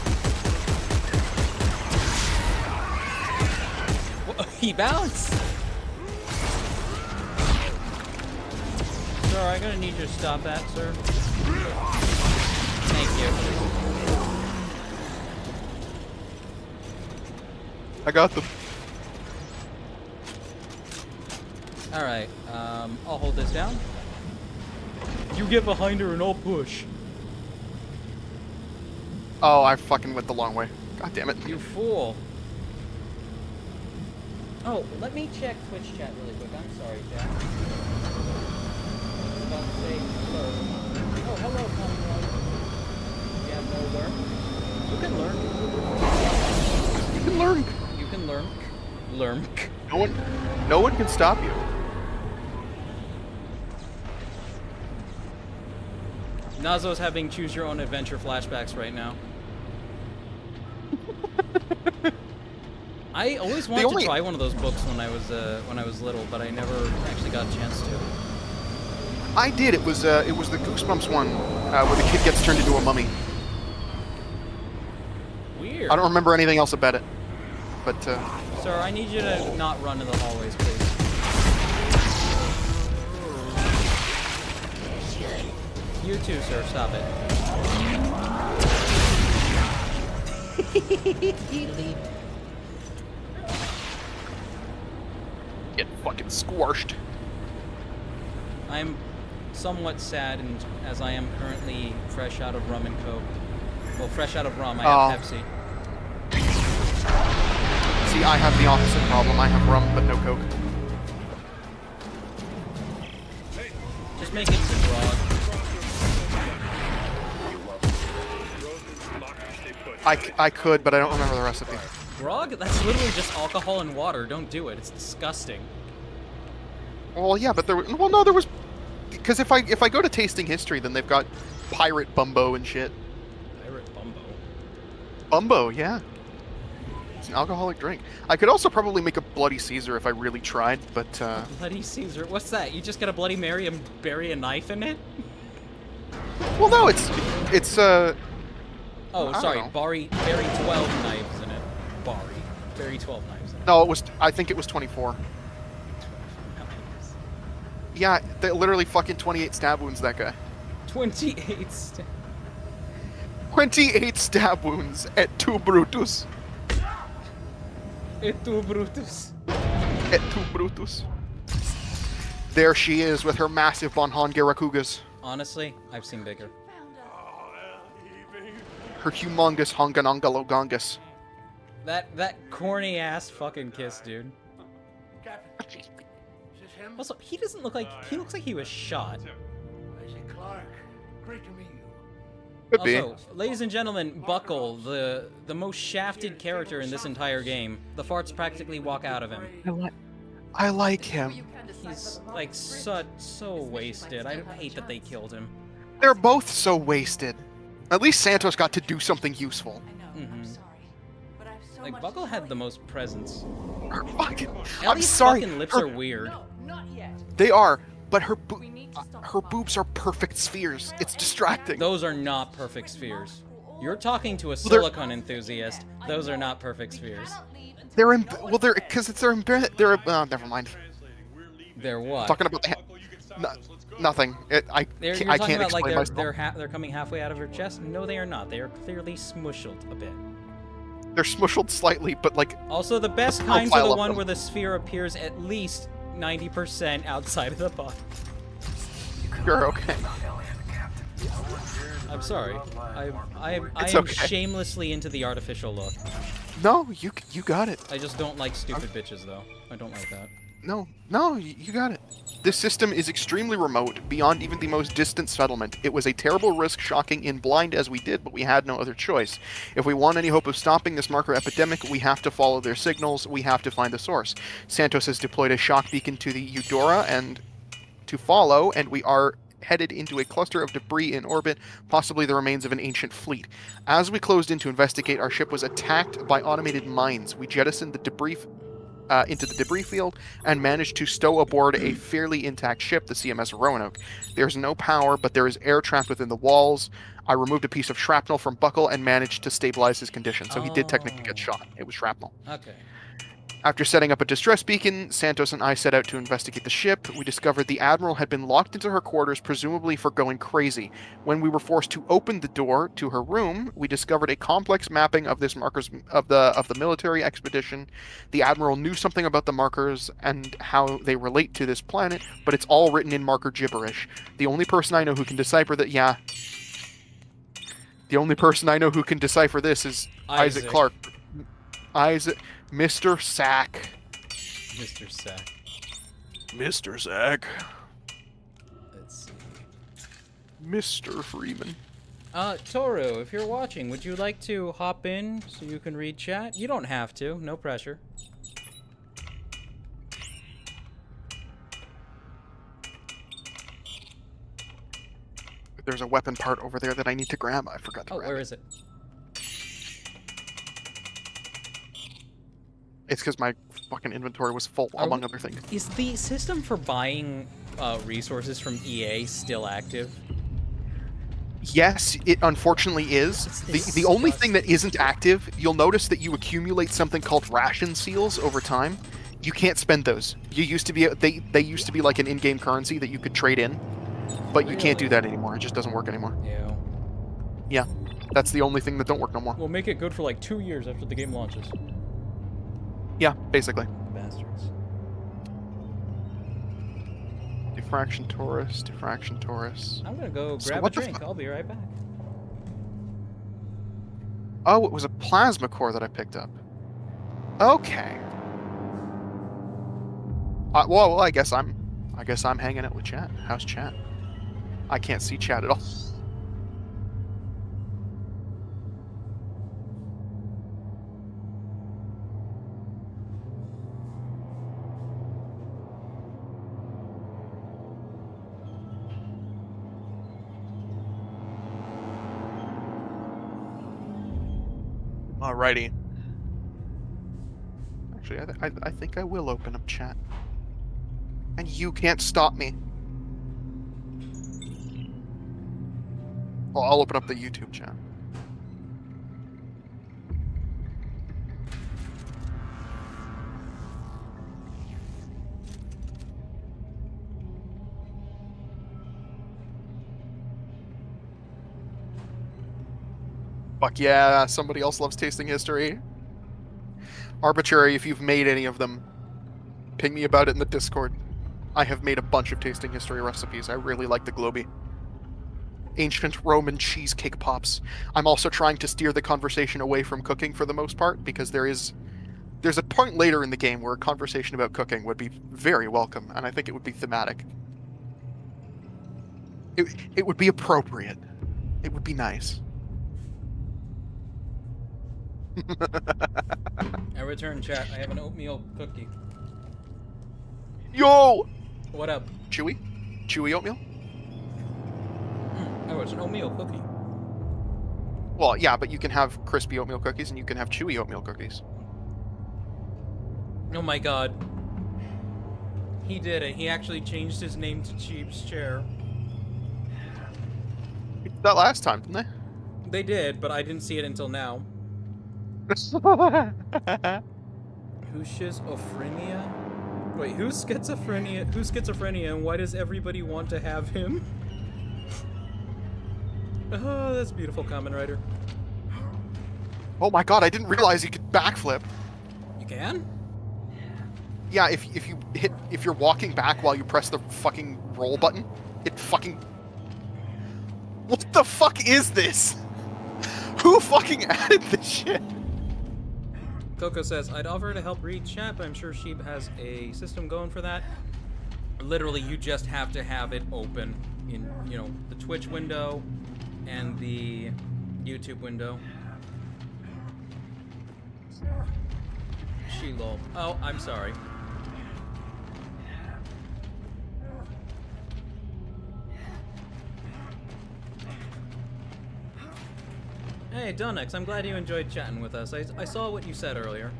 He bounced! Sir, I'm gonna need you to stop that, sir. Thank you. I got them. Alright, I'll hold this down. You get behind her and I'll push. Oh, I fucking went the long way. God damn it. You fool. Oh, let me check Twitch chat really quick. I'm sorry, chat. I was about to say hello. Oh, hello, Commonwealth. You have no learn. You can learn. Learn. No one can stop you. Nazo's having choose your own adventure flashbacks right now. I always wanted to try one of those books when I was little, but I never actually got a chance to. I did. It was the Goosebumps one where the kid gets turned into a mummy. Weird. I don't remember anything else about it, but. Sir, I need you to not run in the hallways, please. You too, sir. Stop it. Get fucking squashed. I'm somewhat saddened as I am currently fresh out of rum and coke. Well, fresh out of rum, I have Pepsi. See, I have the opposite problem. I have rum, but no coke. Just make it grog. I could, but I don't remember the recipe. Grog? That's literally just alcohol and water. Don't do it. It's disgusting. Well, yeah, but there was... Because if I go to tasting history, then they've got pirate bumbo and shit. Pirate bumbo? Bumbo, yeah. It's an alcoholic drink. I could also probably make a Bloody Caesar if I really tried, but... Bloody Caesar? What's that? You just get a Bloody Mary and bury a knife in it? Well, no, it's Oh, sorry, bury 12 knives in it. Bury 12 knives in it. No, I think it was 24. 12 knives. Yeah, literally fucking 28 stab wounds, that guy. 28 stab wounds et tu Brutus. Et tu Brutus. Et tu Brutus. There she is with her massive Bonhan Garakugas. Honestly, I've seen bigger. Her humongous Honganongalogongus. That corny ass fucking kiss, dude. Captain, is this him? Also, he doesn't look like he looks like he was shot. Isaac Clarke, great to meet you. Could be. Also, ladies and gentlemen, Buckle, the most shafted character in this entire game. The farts practically walk out of him. I like him. He's like so wasted. I hate that they killed him. They're both so wasted. At least Santos got to do something useful. I know, I'm sorry. But I've Like, Buckle had the most presence. Her fucking... I'm Ellie's sorry. fucking lips her- are weird. They are, but her boobs are perfect spheres. It's distracting. Those are not perfect spheres. You're talking to a they're- silicone enthusiast. Those are not perfect spheres. They're because it's never mind. They're what? Talking about the nothing. You're I talking can't about explain like myself. they're coming halfway out of her chest. No, they are not. They are clearly smushed a bit. They're smushed slightly, but like. Also, the best the kinds are the profile of one them. where the sphere appears at least 90% outside of the body. You're okay. I'm sorry. I am okay. shamelessly into the artificial look. No, you got it. I just don't like stupid bitches, though. I don't like that. No, you got it. This system is extremely remote, beyond even the most distant settlement. It was a terrible risk, shocking in blind as we did, but we had no other choice. If we want any hope of stopping this marker epidemic, we have to follow their signals, we have to find the source. Santos has deployed a shock beacon to the Eudora and to follow, and we are headed into a cluster of debris in orbit, possibly the remains of an ancient fleet. As we closed in to investigate, our ship was attacked by automated mines. We jettisoned the debris into the debris field and managed to stow aboard a fairly intact ship, the CMS Roanoke. There's no power, but there is air trapped within the walls. I removed a piece of shrapnel from Buckle and managed to stabilize his condition, so he did technically get shot. It was shrapnel. Okay. After setting up a distress beacon, Santos and I set out to investigate the ship. We discovered the Admiral had been locked into her quarters, presumably for going crazy. When we were forced to open the door to her room, we discovered a complex mapping of this markers of the military expedition. The Admiral knew something about the markers and how they relate to this planet, but it's all written in marker gibberish. The only person I know who can decipher that, the only person I know who can decipher this is Isaac Clarke. Mr. Sack. Mr. Sack. Mr. Sack. Let's see. Mr. Freeman. Toru, if you're watching, would you like to hop in so you can read chat? You don't have to. No pressure. There's a weapon part over there that I need to grab. I forgot to grab where is it? It's because my fucking inventory was full, among other things. Is the system for buying resources from EA still active? Yes, it unfortunately is. The only thing that isn't active, you'll notice that you accumulate something called ration seals over time. You can't spend those. You used to be they used to be like an in-game currency that you could trade in, but you can't do that anymore. It just doesn't work anymore. Yeah. Yeah, that's the only thing that don't work no more. We'll make it good for like 2 years after the game launches. Yeah, basically. Bastards. Diffraction Taurus. I'm gonna go grab a drink. I'll be right back. Oh, it was a plasma core that I picked up. Okay. Well, I guess I'm hanging out with chat. How's chat? I can't see chat at all. Alrighty. Actually, I think I will open up chat. And you can't stop me. Well, I'll open up the YouTube chat. Fuck yeah, somebody else loves tasting history. Arbitrary, if you've made any of them, ping me about it in the Discord. I have made a bunch of tasting history recipes. I really like the Globy. Ancient Roman cheesecake pops. I'm also trying to steer the conversation away from cooking for the most part, because there's a point later in the game where a conversation about cooking would be very welcome, and I think it would be thematic. It would be appropriate. It would be nice. I return chat. I have an oatmeal cookie. Yo! What up? Chewy? Chewy oatmeal? Oh, it's an oatmeal cookie. Well, yeah, but you can have crispy oatmeal cookies and you can have chewy oatmeal cookies. Oh my god. He did it. He actually changed his name to Cheap's Chair. We did that last time, didn't They did, but I didn't see it until now. they? Who's schizophrenia? Wait, who's schizophrenia? Who's schizophrenia, and why does everybody want to have him? Oh, that's beautiful, Kamen Rider. Oh my god, I didn't realize you could backflip. You can? Yeah, if you're walking back while you press the fucking roll button, it fucking... What the fuck is this? Who fucking added this shit? Coco says, I'd offer to help read chat, but I'm sure Sheep has a system going for that. Literally, you just have to have it open in, the Twitch window and the YouTube window. She-lol. Oh, I'm sorry. Hey, Donex, I'm glad you enjoyed chatting with us. I saw what you said earlier.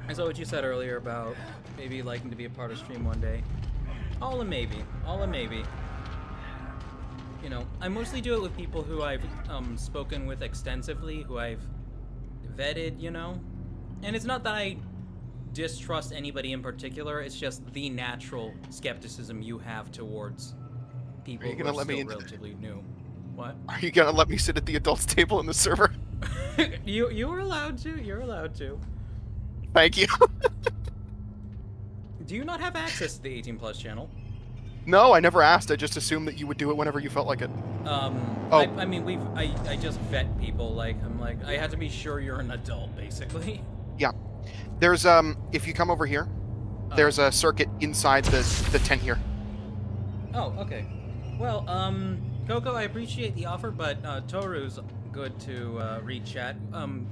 I saw what you said earlier about maybe liking to be a part of stream one day. All a maybe. All a maybe. I mostly do it with people who I've spoken with extensively, who I've vetted, And it's not that I distrust anybody in particular, it's just the natural skepticism you have towards people who are still relatively new. What? Are you gonna let me sit at the adults table in the server? You are allowed to. You're allowed to. Thank you. Do you not have access to the 18 Plus channel? No, I never asked. I just assumed that you would do it whenever you felt like it. I mean, I just vet people. I had to be sure you're an adult, basically. Yeah. There's if you come over here, there's a circuit inside the tent here. Oh, okay. Well, Coco, I appreciate the offer, but Toru's good to read chat.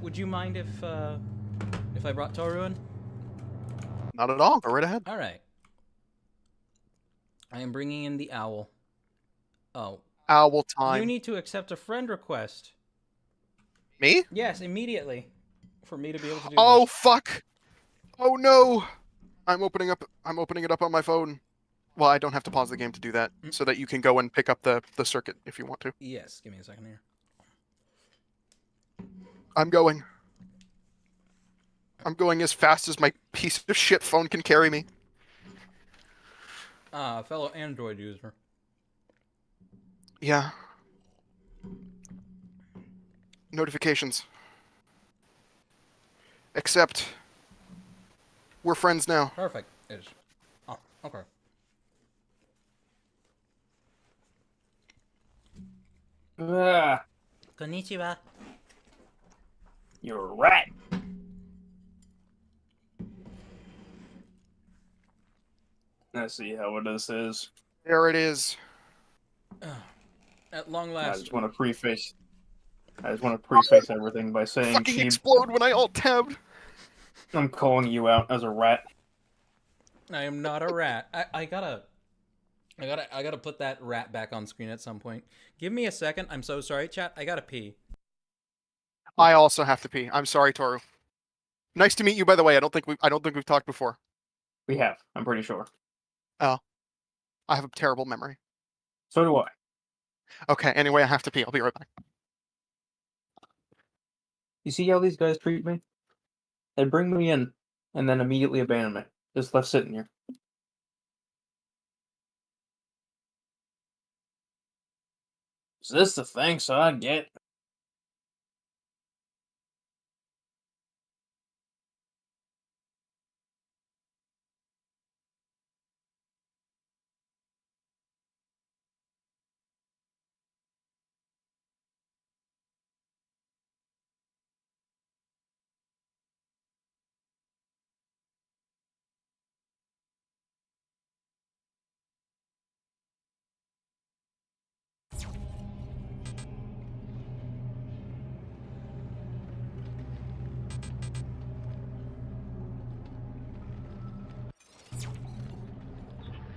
Would you mind if I brought Toru in? Not at all. Go right ahead. All right. I am bringing in the owl. Oh. Owl time. You need to accept a friend request. Me? Yes, immediately. For me to be able to do Oh, this. fuck! Oh, no! I'm opening it up on my phone. Well, I don't have to pause the game to do that, so that you can go and pick up the circuit if you want to. Yes, give me a second here. I'm going. I'm going as fast as my piece of shit phone can carry me. Fellow Android user. Yeah. Notifications. Except, we're friends now. Perfect. Oh, okay. Konnichiwa. You're a rat. Let's see how this is. There it is. At long last. I just want to preface everything by saying, Fucking explode when I alt-tabbed. I'm calling you out as a rat. I am not a rat. I gotta put that rat back on screen at some point. Give me a second. I'm so sorry, chat. I gotta pee. I also have to pee. I'm sorry, Toru. Nice to meet you, by the way. I don't think we've talked before. We have. I'm pretty sure. Oh, I have a terrible memory. So do I. Okay. Anyway, I have to pee. I'll be right back. You see how these guys treat me? They bring me in and then immediately abandon me. Just left sitting here. Is this the thanks I get?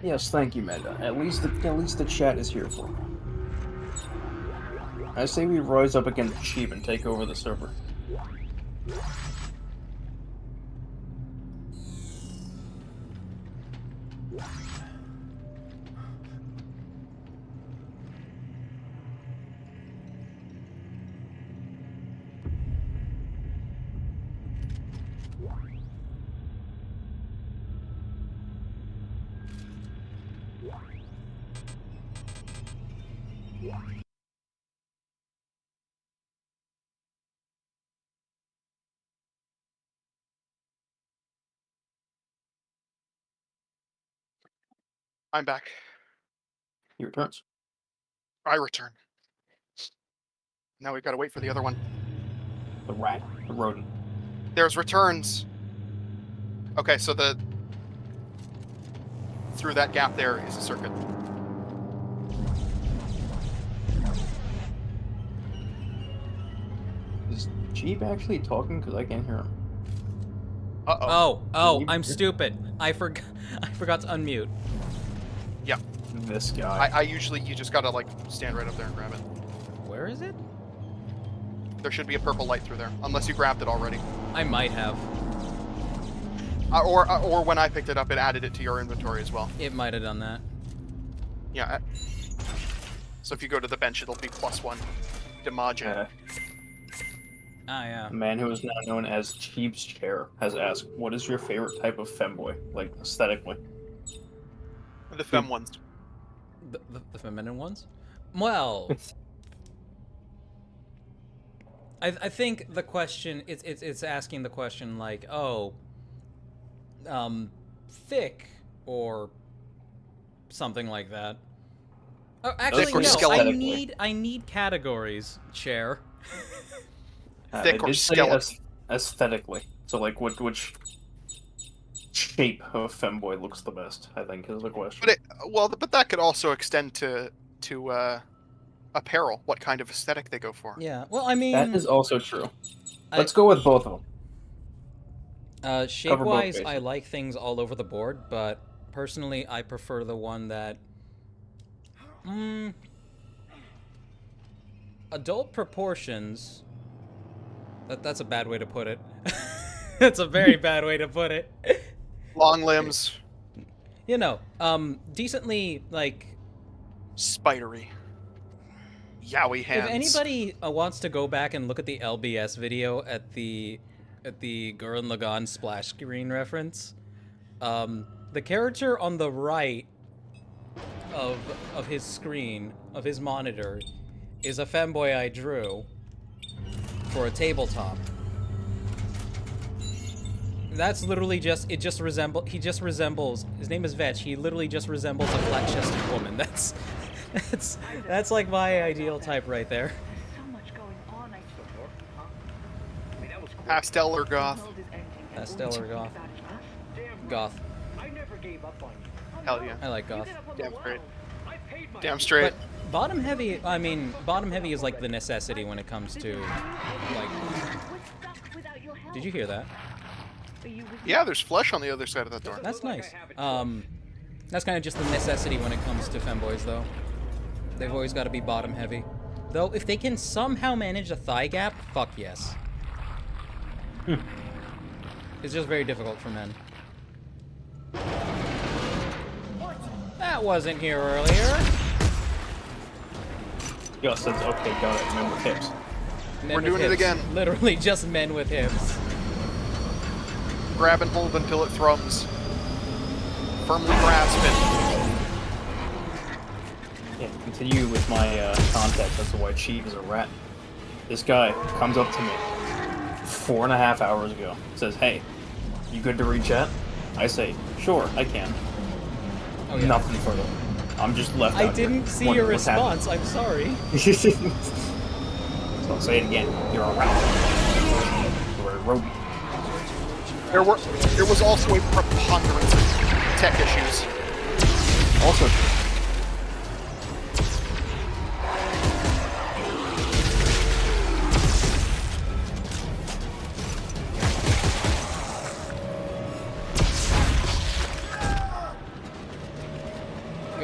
Yes, thank you, Meta. At least the chat is here for me. I say we rise up against Sheep and take over the server. I'm back. He returns. I return. Now we've got to wait for the other one. The rat. The rodent. There's returns. Okay, so through that gap there is a circuit. Is Sheep actually talking? Because I can't hear him. Uh-oh. Oh, I'm stupid. I forgot to unmute. Yep. This guy. I usually, you just gotta, like, stand right up there and grab it. Where is it? There should be a purple light through there, unless you grabbed it already. I might have. Or when I picked it up, it added it to your inventory as well. It might have done that. Yeah. So if you go to the bench, it'll be +1 damage. Ah, yeah. A man who is now known as Sheep's Chair has asked, what is your favorite type of femboy? Like, aesthetically. The fem ones. The feminine ones? Well... I think the question, it's asking the question like, oh... thick, or something like that. Oh, actually, no. I need categories, Chair. Thick or skeleton? Aesthetically. So, like, which shape of femboy looks the best? I think is the question. But that could also extend to apparel. What kind of aesthetic they go for? Yeah. Well, I mean, that is also true. Let's go with both of them. Shape-wise, I like things all over the board, but personally, I prefer the one that... adult proportions... That's a bad way to put it. That's a very bad way to put it. Long limbs. You know, decently, like... spidery. Yowie hands. If anybody wants to go back and look at the LBS video at the Gurren Lagann splash screen reference, the character on the right of his screen, of his monitor, is a femboy I drew for a tabletop. That's literally he just resembles, his name is Vetch, he literally just resembles a flat-chested woman. That's like my ideal type right there. Pastel or goth? Pastel or goth. Goth. Hell yeah. I like goth. Damn straight. Damn straight. But bottom heavy, I mean, bottom heavy is like the necessity when it comes to, like... Did you hear that? Yeah, there's flesh on the other side of that door. That's nice. That's kind of just the necessity when it comes to femboys, though. They've always got to be bottom heavy. Though, if they can somehow manage a thigh gap, fuck yes. It's just very difficult for men. That wasn't here earlier. Yo, says, okay, got it. Men with hips. We're doing it again. Literally just men with hips. Grab and hold until it thrums. Firmly grasp it. Yeah, to continue with my context as to why Chief is a rat. This guy comes up to me 4.5 hours ago, says, hey, you good to re-chat? I say, sure, I can. Oh, yeah. Nothing further. I'm just left out I didn't see your response, I'm sorry. So I'll say it again, you're a rat. You're a rodent. There was also a preponderance of tech issues. Also,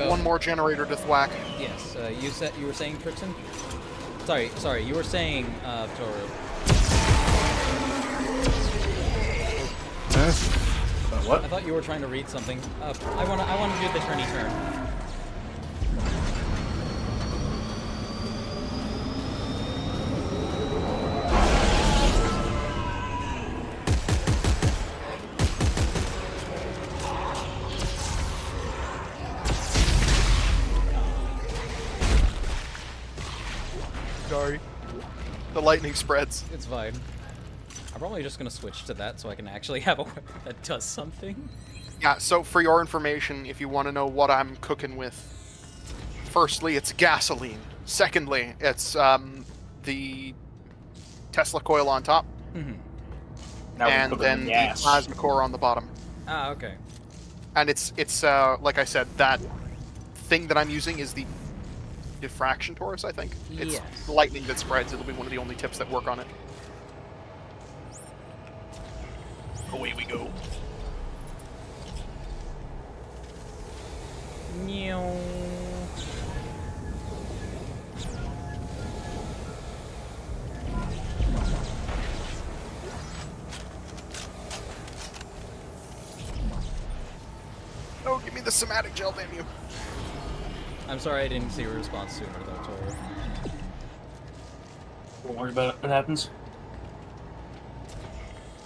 one more generator to thwack. Yes, you were saying, Trixaan? Sorry, you were saying, Toru. What? I thought you were trying to read something. I wanna do the turny turn. Sorry. The lightning spreads. It's fine. I'm probably just gonna switch to that so I can actually have a weapon that does something. Yeah, so for your information, if you want to know what I'm cooking with, firstly, it's gasoline. Secondly, it's the Tesla coil on top. Mm-hmm. And then the plasma core on the bottom. Ah, okay. And it's like I said, that thing that I'm using is the diffraction torus, I think. It's Yes. lightning that spreads. It'll be one of the only tips that work on it. Away we go. Meow. Oh, give me the somatic gel, damn you. I'm sorry I didn't see your response sooner, though, Toru. Don't worry about it. What happens?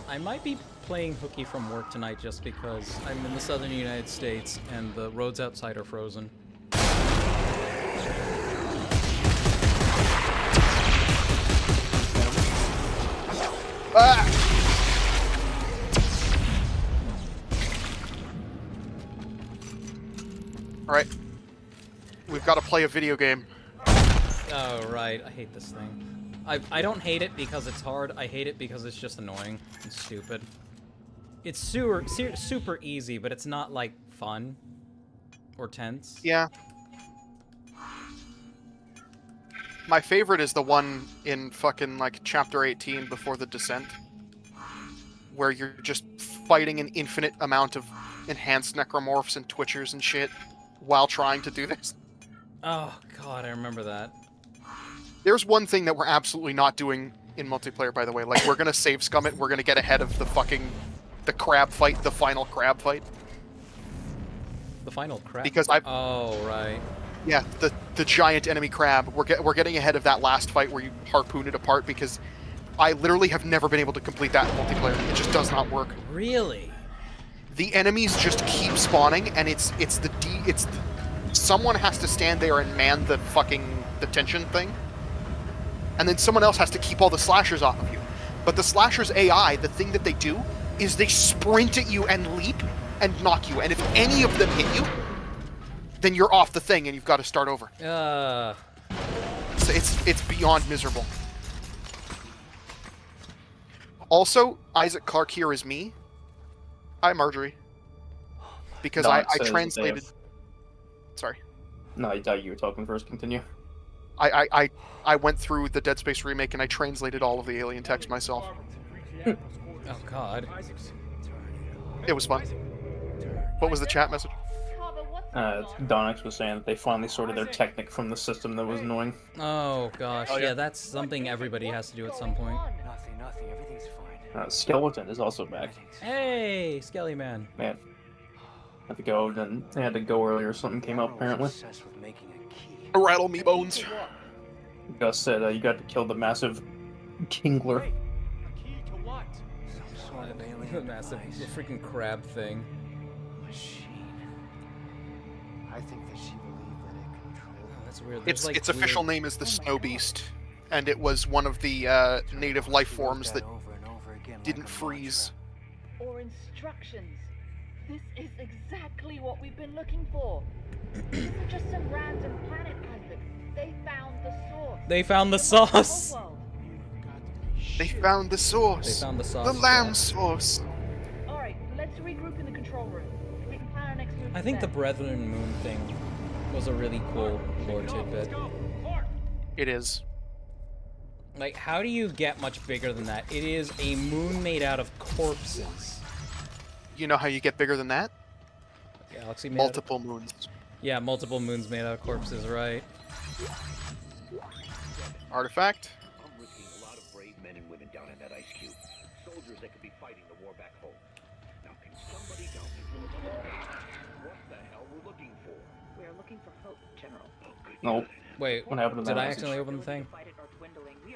I might be playing hooky from work tonight just because I'm in the southern United States and the roads outside are frozen. Ah! Alright. We've got to play a video game. Oh, right. I hate this thing. I don't hate it because it's hard. I hate it because it's just annoying and stupid. It's super easy, but it's not, like, fun or tense. Yeah. My favorite is the one in fucking, like, Chapter 18 before the Descent, where you're just fighting an infinite amount of enhanced necromorphs and twitchers and shit while trying to do this. Oh, God, I remember that. There's one thing that we're absolutely not doing in multiplayer, by the way. Like, we're gonna save scum it, we're gonna get ahead of the fucking... the crab fight, the final crab fight. The final crab? Because I... Oh, right. Yeah, the giant enemy crab. We're getting ahead of that last fight where you harpoon it apart, because I literally have never been able to complete that in multiplayer. It just does not work. Really? The enemies just keep spawning, and someone has to stand there and man the fucking detention thing, and then someone else has to keep all the slashers off of you. But the slashers AI, the thing that they do is they sprint at you and leap and knock you, and if any of them hit you, then you're off the thing and you've got to start over. So it's beyond miserable. Also, Isaac Clarke here is me. Hi, Marjorie. Because No, I it says translated... they have- Sorry. No, I thought you were talking first. Continue. I went through the Dead Space remake and I translated all of the alien text myself. Oh, God. It was fun. What was the chat message? Donix was saying that they finally sorted their Technic from the system that was annoying. Oh, gosh. Oh, yeah. Yeah, that's something everybody has to do at some point. Nothing, everything's fine. Skeleton is also back. Hey, Skelly Man. Man. Had to go, then they had to go earlier. Something came up apparently. Rattle me bones. Gus said you got to kill the massive Kingler. The massive, the freaking crab thing. I think that she believed that it controlled. Oh, that's weird. There's, Its like, official weird... name is the Snow Beast, and it was one of the native life forms that didn't freeze. Or instructions. This is exactly what we've been looking for. This isn't just some random planet, Isaac. They found the source. They found the sauce. They found the source. They found the sauce. The lamb source. All right, let's regroup in the control room. We can plan our next move. I think the Brethren Moon thing was a really cool lore tidbit. It is. Like, how do you get much bigger than that? It is a moon made out of corpses. You know how you get bigger than that? Galaxy made multiple moons. Yeah, multiple moons made out of corpses, right? Artifact. I'm risking a lot of brave men and women down in that ice cube. Soldiers that could be fighting the war back home. Now, can somebody tell me what the hell we're looking for? We're looking for hope, General. Oh, good Nope. God. Wait, What happened to did that I message? accidentally open the thing?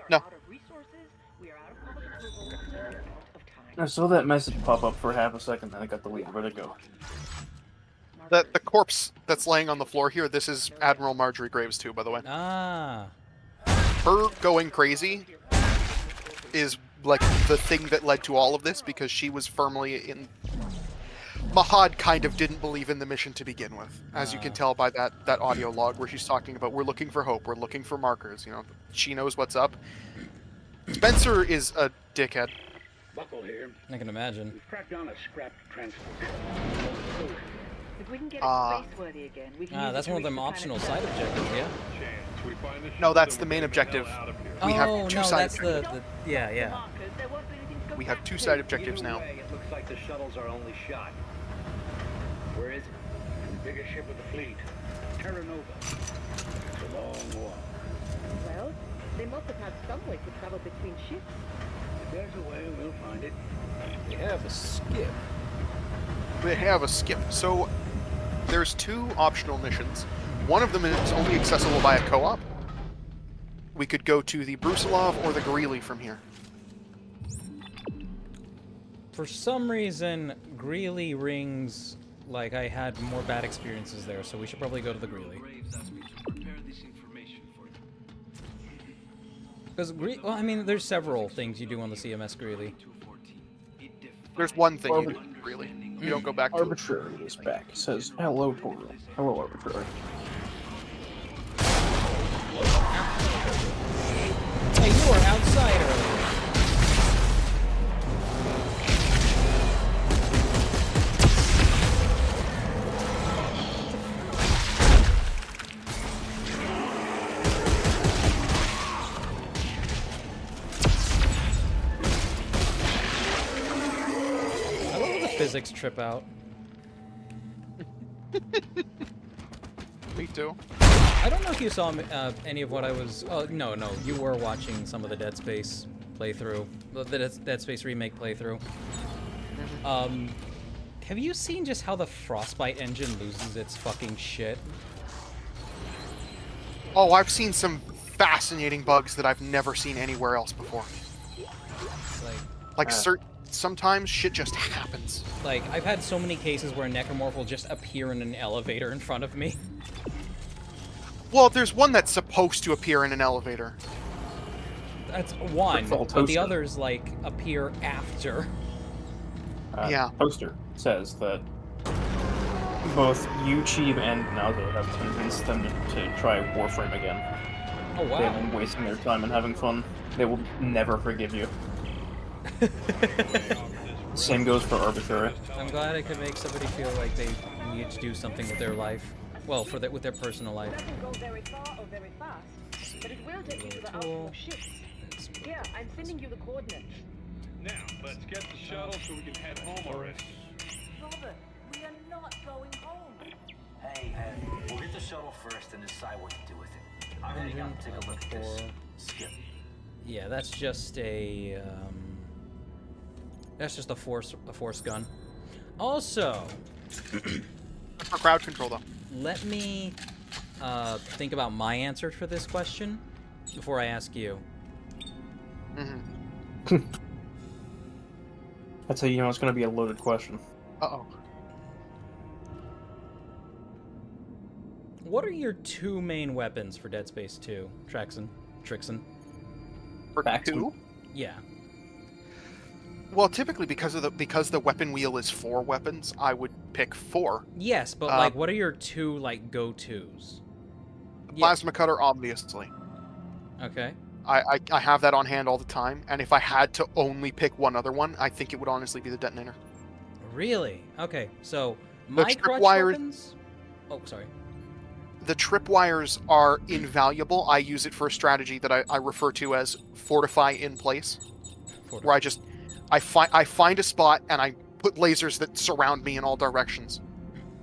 No. Out of resources, we are out of public approval, and we're out of time. I saw that message pop up for half a second, then it got deleted. Where'd it go? The corpse that's laying on the floor here, this is Admiral Marjorie Graves too, by the way. Ah. Her going crazy is like the thing that led to all of this, because she was firmly in... Mahad kind of didn't believe in the mission to begin with, as you can tell by that audio log where she's talking about, we're looking for hope, we're looking for markers, you know, she knows what's up. Spencer is a dickhead. Buckle here. I can imagine. We've tracked down a scrapped transport. If we can get it spaceworthy again, we can use That's it to one of reach them the optional planet side objectives, yeah? Chance. We find this No, that's ship, the then main we're getting the objective. hell out of here. We have Oh, two no, side that's objectives. yeah. We have two side objectives Either now. way, it looks like the shuttle's our only shot. Where is it? The biggest ship of the fleet. Terra Nova. It's a long walk. Well, they must have had some way to travel between ships. If there's a way, we'll find it. We have a skip. They have a skip. So there's two optional missions. One of them is only accessible by a co-op. We could go to the Brusilov or the Greeley from here. For some reason, Greeley rings like I had more bad experiences there, so we should probably go to the Greeley. Because well, I mean, there's several things you do on the CMS Greeley. There's one thing you do, really. You don't go back to it. Arbitrary is back. It says, hello, Portal. Hello, Arbitrary. Hey, you were outside earlier. I love the physics trip out. Me too. I don't know if you saw any of what I was... Oh, no, you were watching some of the Dead Space playthrough. The Dead Space remake playthrough. Have you seen just how the Frostbite engine loses its fucking shit? Oh, I've seen some fascinating bugs that I've never seen anywhere else before. Sometimes shit just happens. Like, I've had so many cases where a necromorph will just appear in an elevator in front of me. Well, there's one that's supposed to appear in an elevator. That's one, but the others, like, appear after. Yeah. Poster says that both you, Cheeb, and Nazo have convinced them to try Warframe again. Oh, wow. They've been wasting their time and having fun. They will never forgive you. Same goes for Arbitrary. I'm glad I could make somebody feel like they need to do something with their life. Well, with their personal life. It doesn't go very far or very fast, but it will take you to the outpost ships. Here, I'm sending you the coordinates. Now, let's get the shuttle so we can head home already. Robert, we are not going home. Hey, we'll get the shuttle first and decide what to do with it. I'm heading out to take a look at this skip. Yeah, that's just a force gun. Also, for crowd control though. Let me think about my answer for this question before I ask you. That's how you know it's going to be a loaded question. Uh-oh. What are your two main weapons for Dead Space 2, Trixaan? For two? Yeah. Well, typically because the weapon wheel is 4 weapons, I would pick 4. Yes, but like, what are your two like go-tos? The plasma cutter, obviously. Okay. I have that on hand all the time, and if I had to only pick one other one, I think it would honestly be the detonator. Really? Okay, so my crutch weapons... Oh, sorry. The tripwires are invaluable. I use it for a strategy that I refer to as fortify in place, where I find a spot and I put lasers that surround me in all directions,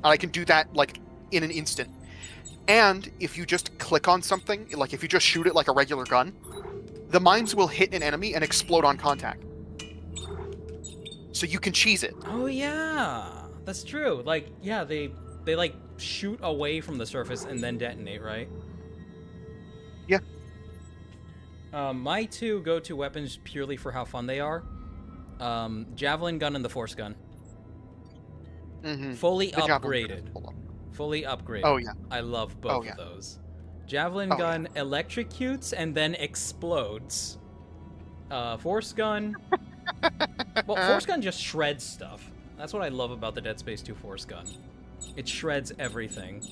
and I can do that like in an instant. And if you just click on something, like if you just shoot it like a regular gun, the mines will hit an enemy and explode on contact. So you can cheese it. Oh yeah, that's true. Like, yeah, they like shoot away from the surface and then detonate, right? Yeah. My two go-to weapons purely for how fun they are: javelin gun and the force gun. Mm-hmm. Fully upgraded. Fully upgraded. Oh yeah. I love both of those. Javelin gun electrocutes and then explodes. Force gun. Well, force gun just shreds stuff. That's what I love about the Dead Space 2 force gun. It shreds everything.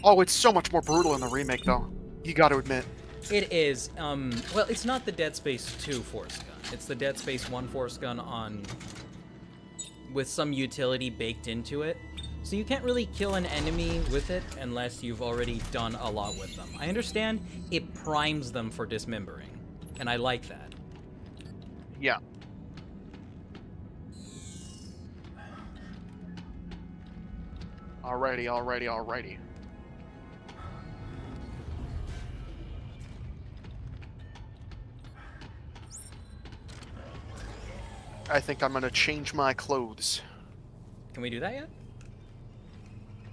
Oh, it's so much more brutal in the remake, though. You got to admit. It is. Well, it's not the Dead Space 2 force gun. It's the Dead Space 1 force gun with some utility baked into it. So you can't really kill an enemy with it unless you've already done a lot with them. I understand it primes them for dismembering, and I like that. Yeah. Alrighty. I think I'm gonna change my clothes. Can we do that yet?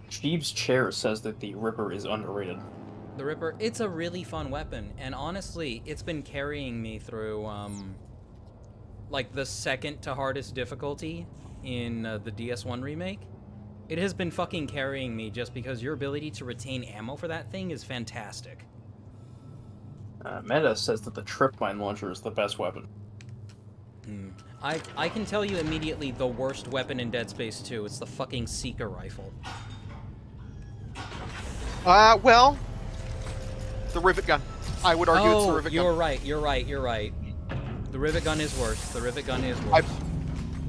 Sheev's chair says that the Ripper is underrated. The Ripper, it's a really fun weapon, and honestly, it's been carrying me through, like, the second to hardest difficulty in the DS1 remake. It has been fucking carrying me just because your ability to retain ammo for that thing is fantastic. Meta says that the trip mine launcher is the best weapon. I can tell you immediately the worst weapon in Dead Space 2. It's the fucking Seeker rifle. Well, the rivet gun. I would argue it's the rivet gun. You're right. The rivet gun is worse. The rivet gun is worse.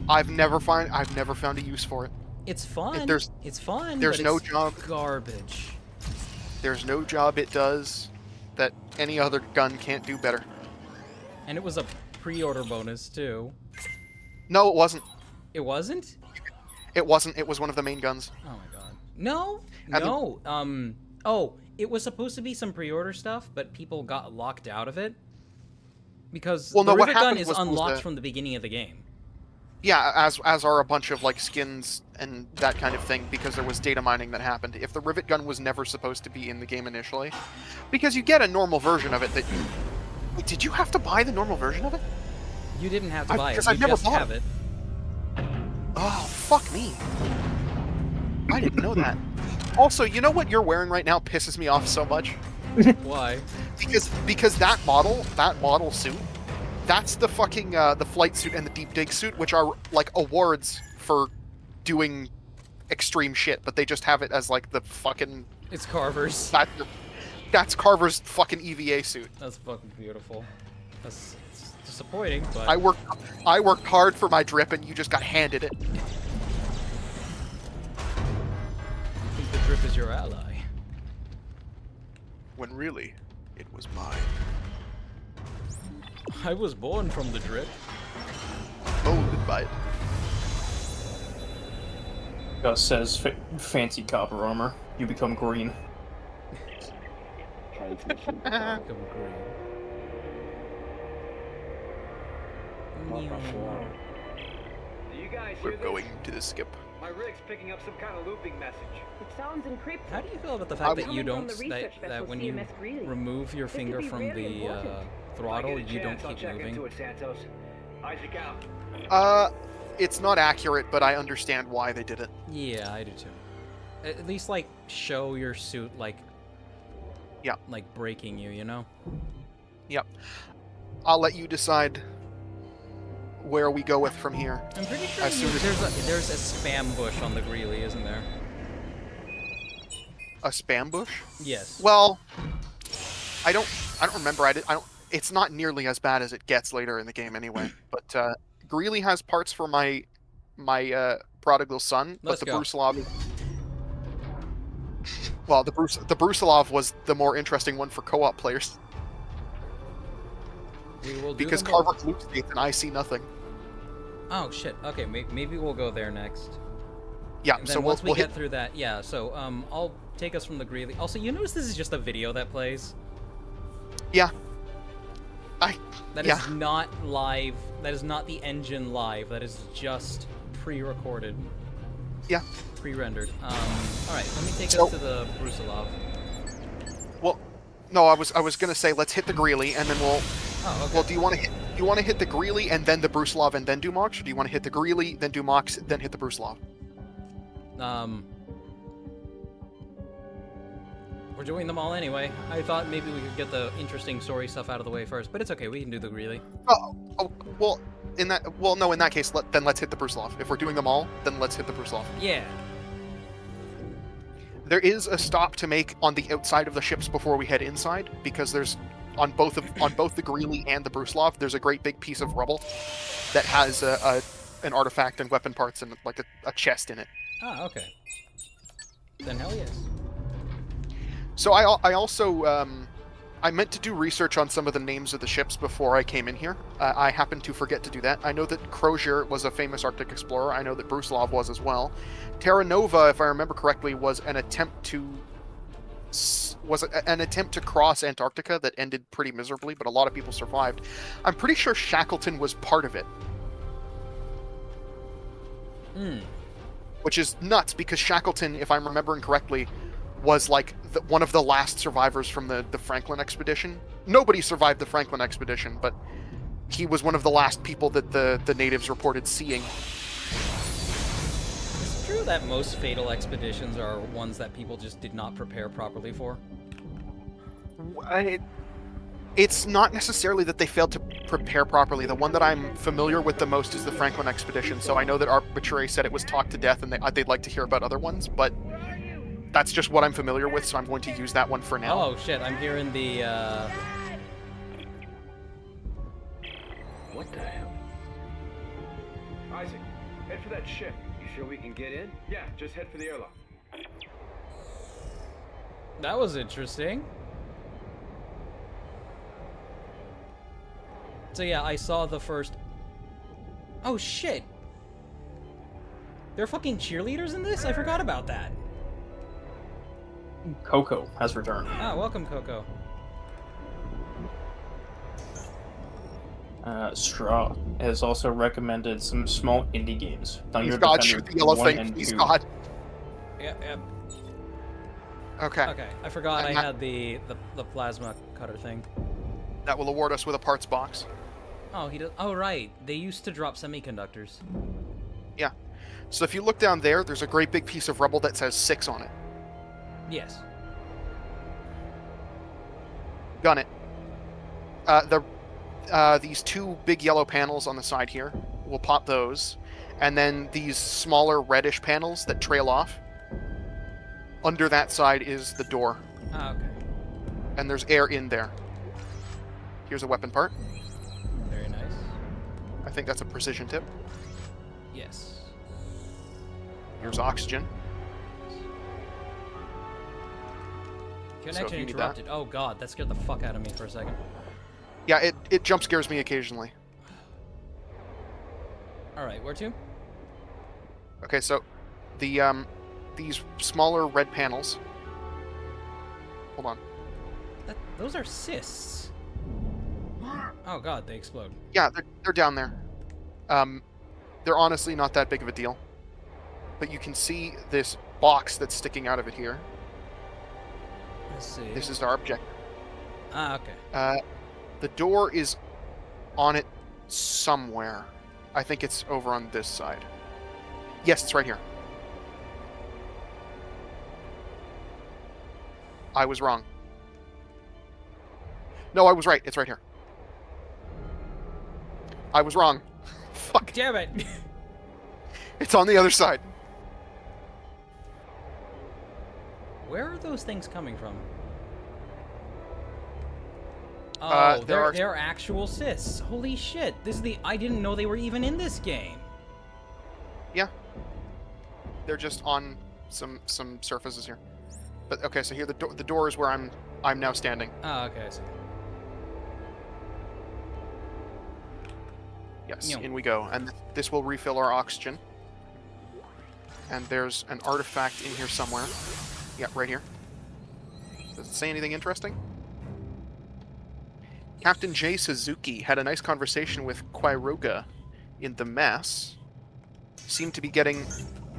I've never found a use for it. It's fun. It's fun. There's but no it's job. Garbage. There's no job it does that any other gun can't do better. And it was a pre-order bonus too. No, it wasn't. It wasn't? It wasn't. It was one of the main guns. Oh my god. No. Oh, it was supposed to be some pre-order stuff, but people got locked out of it because the rivet gun is unlocked from the beginning of the game. Yeah, as are a bunch of like skins and that kind of thing, because there was data mining that happened. If the rivet gun was never supposed to be in the game initially, because you get a normal version of it that you... Wait, did you have to buy the normal version of it? You didn't have to buy it. Because I've never just bought have it. Oh, fuck me. I didn't know that. Also, you know what you're wearing right now pisses me off so much? Why? Because that model suit, that's the fucking the flight suit and the deep dig suit, which are like awards for doing extreme shit, but they just have it as like the fucking... It's Carver's. That's Carver's fucking EVA suit. That's fucking beautiful. That's disappointing, but... I worked hard for my drip and you just got handed it. I think the drip is your ally. When really, it was mine. I was born from the drip. Molded by it. Gus says, fancy copper armor. You become green. Become green. We're going to the skip. My rig's picking up some kind of looping message. It sounds encrypted. How do you feel about the fact that you don't that when you remove your finger from the throttle, you don't keep moving? Isaac out. It's not accurate, but I understand why they did it. Yeah, I do too. At least like show your suit like breaking you, you know? Yep. I'll let you decide where we go with from here. I'm pretty sure there's a spam bush on the Greeley, isn't there? A spam bush? Yes. Well, I don't remember. I don't. It's not nearly as bad as it gets later in the game, anyway. But Greeley has parts for my prodigal son, but the Brusilov. Well, the Brusilov was the more interesting one for co-op players. Because Carver hallucinates and I see nothing. Oh shit. Okay, maybe we'll go there next. Yeah, And so then once we we'll get hit... through that, yeah, so I'll take us from the Greeley. Also, you notice this is just a video that plays? Yeah. That is not live. That is not the engine live. That is just pre-recorded. Yeah. Pre-rendered. Alright, let me take So- us to the Brusilov. Well, no, I was gonna say let's hit the Greeley and then we'll... Oh, okay. Well, do you want to hit the Greeley and then the Brusilov and then do Mox, or do you want to hit the Greeley, then do Mox, then hit the Brusilov? We're doing them all anyway. I thought maybe we could get the interesting story stuff out of the way first, but it's okay. We can do the Greeley. Well, in that case, then let's hit the Brusilov. If we're doing them all, then let's hit the Brusilov. Yeah. There is a stop to make on the outside of the ships before we head inside, because there's on both the Greeley and the Brusilov, there's a great big piece of rubble that has an artifact and weapon parts and like a chest in it. Ah, okay. Then hell yes. So I also I meant to do research on some of the names of the ships before I came in here. I happened to forget to do that. I know that Crozier was a famous Arctic explorer. I know that Brusilov was as well. Terra Nova, if I remember correctly, was an attempt to cross Antarctica that ended pretty miserably, but a lot of people survived. I'm pretty sure Shackleton was part of it. Which is nuts, because Shackleton, if I'm remembering correctly, was like one of the last survivors from the Franklin expedition. Nobody survived the Franklin expedition, but he was one of the last people that the natives reported seeing. It's true that most fatal expeditions are ones that people just did not prepare properly for. It's not necessarily that they failed to prepare properly. The one that I'm familiar with the most is the Franklin expedition, so I know that Arbitrary said it was talked to death and they'd like to hear about other ones, but that's just what I'm familiar with, so I'm going to use that one for now. Oh shit, I'm hearing the What the hell? Isaac, head for that ship. You sure we can get in? Yeah, just head for the airlock. That was interesting. So yeah, I saw the first... Oh shit! They're fucking cheerleaders in this? I forgot about that. Coco has returned. Ah, welcome, Coco. Straw has also recommended some small indie games. He's God, shoot the yellow thing. He's God. Yep. Okay. Okay, I forgot I had the plasma cutter thing. That will award us with a parts box. Oh, he does. Oh, right. They used to drop semiconductors. Yeah. So if you look down there, there's a great big piece of rubble that says 6 on it. Yes. Gun it. These 2 big yellow panels on the side here, we'll pop those. And then these smaller reddish panels that trail off. Under that side is the door. Ah, okay. And there's air in there. Here's a weapon part. Very nice. I think that's a precision tip. Yes. Here's oxygen. Connection interrupted. Oh god, that scared the fuck out of me for a second. Yeah, it jump scares me occasionally. Alright, where to? Okay, so the these smaller red panels. Hold on. Those are cysts. Oh god, they explode. Yeah, they're down there. They're honestly not that big of a deal. But you can see this box that's sticking out of it here. Let's see. This is our objective. Ah, okay. The door is on it somewhere. I think it's over on this side. Yes, it's right here. I was wrong. No, I was right. It's right here. I was wrong. Fuck. Damn it. It's on the other side. Where are those things coming from? Oh, they're actual cysts. Holy shit. This is I didn't know they were even in this game. Yeah. They're just on some surfaces here. But okay, so here the door is where I'm now standing. Oh, okay, I see. Yes, in we go. And this will refill our oxygen. And there's an artifact in here somewhere. Yeah, right here. Does it say anything interesting? Captain J. Suzuki had a nice conversation with Quiroga in the mess. Seemed to be getting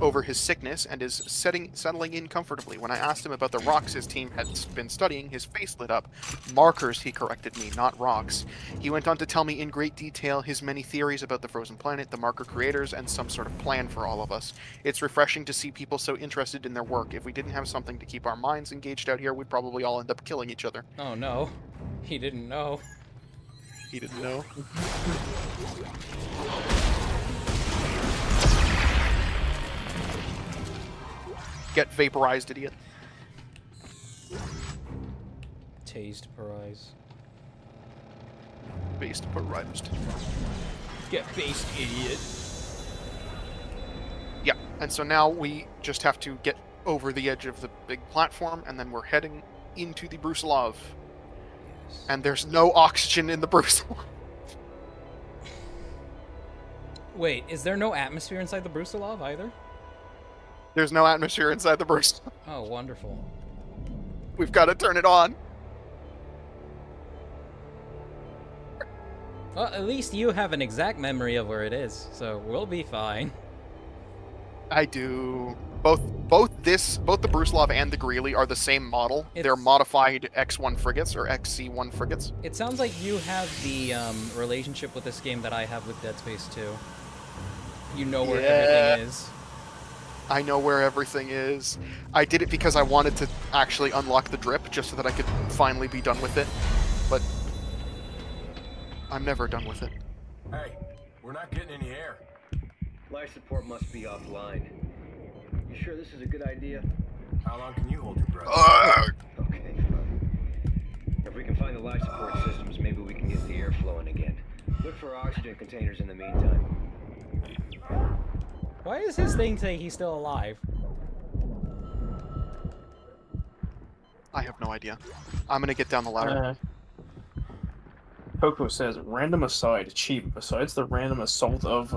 over his sickness and is settling in comfortably. When I asked him about the rocks his team had been studying, his face lit up. Markers, he corrected me, not rocks. He went on to tell me in great detail his many theories about the frozen planet, the marker creators, and some sort of plan for all of us. It's refreshing to see people so interested in their work. If we didn't have something to keep our minds engaged out here, we'd probably all end up killing each other. Oh no. He didn't know. He didn't know. Get vaporized, idiot. Tased Parise. Based vaporized. Get based, idiot. Yeah, and so now we just have to get over the edge of the big platform, and then we're heading into the Brusilov. Yes. And there's no oxygen in the Brusilov. Wait, is there no atmosphere inside the Brusilov either? There's no atmosphere inside the Brusilov. Oh, wonderful. We've got to turn it on. Well, at least you have an exact memory of where it is, so we'll be fine. I do. Both the Brusilov and the Greeley are the same model. They're modified X1 frigates, or XC1 frigates. It sounds like you have the relationship with this game that I have with Dead Space 2. You know where everything is. I know where everything is. I did it because I wanted to actually unlock the drip, just so that I could finally be done with it. But I'm never done with it. Hey, we're not getting any air. Life support must be offline. You sure this is a good idea? How long can you hold your breath? Okay, fine. If we can find the life support systems, maybe we can get the air flowing again. Look for oxygen containers in the meantime. Why does his thing say he's still alive? I have no idea. I'm gonna get down the ladder. Coco says, random aside, cheap. Besides the random assault of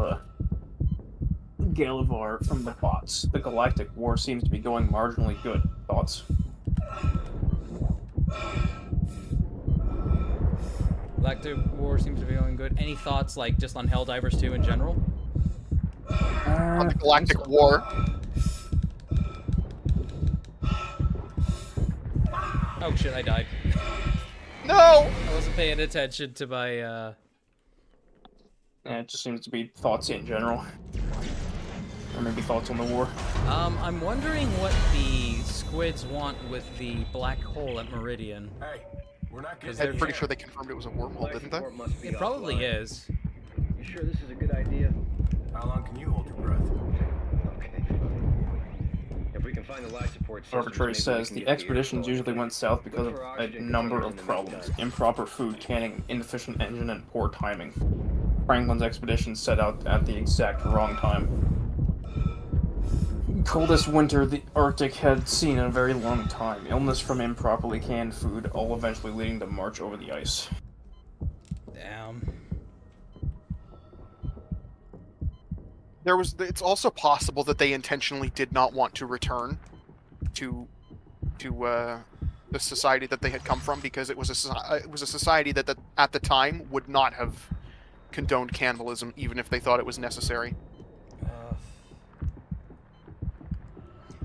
Galavar from the bots, the Galactic War seems to be going marginally good. Thoughts? Galactic War seems to be going good. Any thoughts, like, just on Helldivers 2 in general? On the Galactic War. Oh shit, I died. No! I wasn't paying attention to my, Yeah, it just seems to be thoughts in general. Or maybe thoughts on the war. I'm wondering what the squids want with the black hole at Meridian. Hey, we're not getting I'm pretty sure they confirmed it was a wormhole, didn't they? It probably is. You sure this is a good idea? How long can you hold your breath? Okay, fine. If we can find the life support systems, Arbitrary says, the expeditions usually went south because of a number of problems. Improper food canning, inefficient engine, and poor timing. Franklin's expedition set out at the exact wrong time. Coldest winter the Arctic had seen in a very long time. Illness from improperly canned food, all eventually leading to march over the ice. Damn. It's also possible that they intentionally did not want to return to the society that they had come from, because it was a society that at the time would not have condoned cannibalism, even if they thought it was necessary.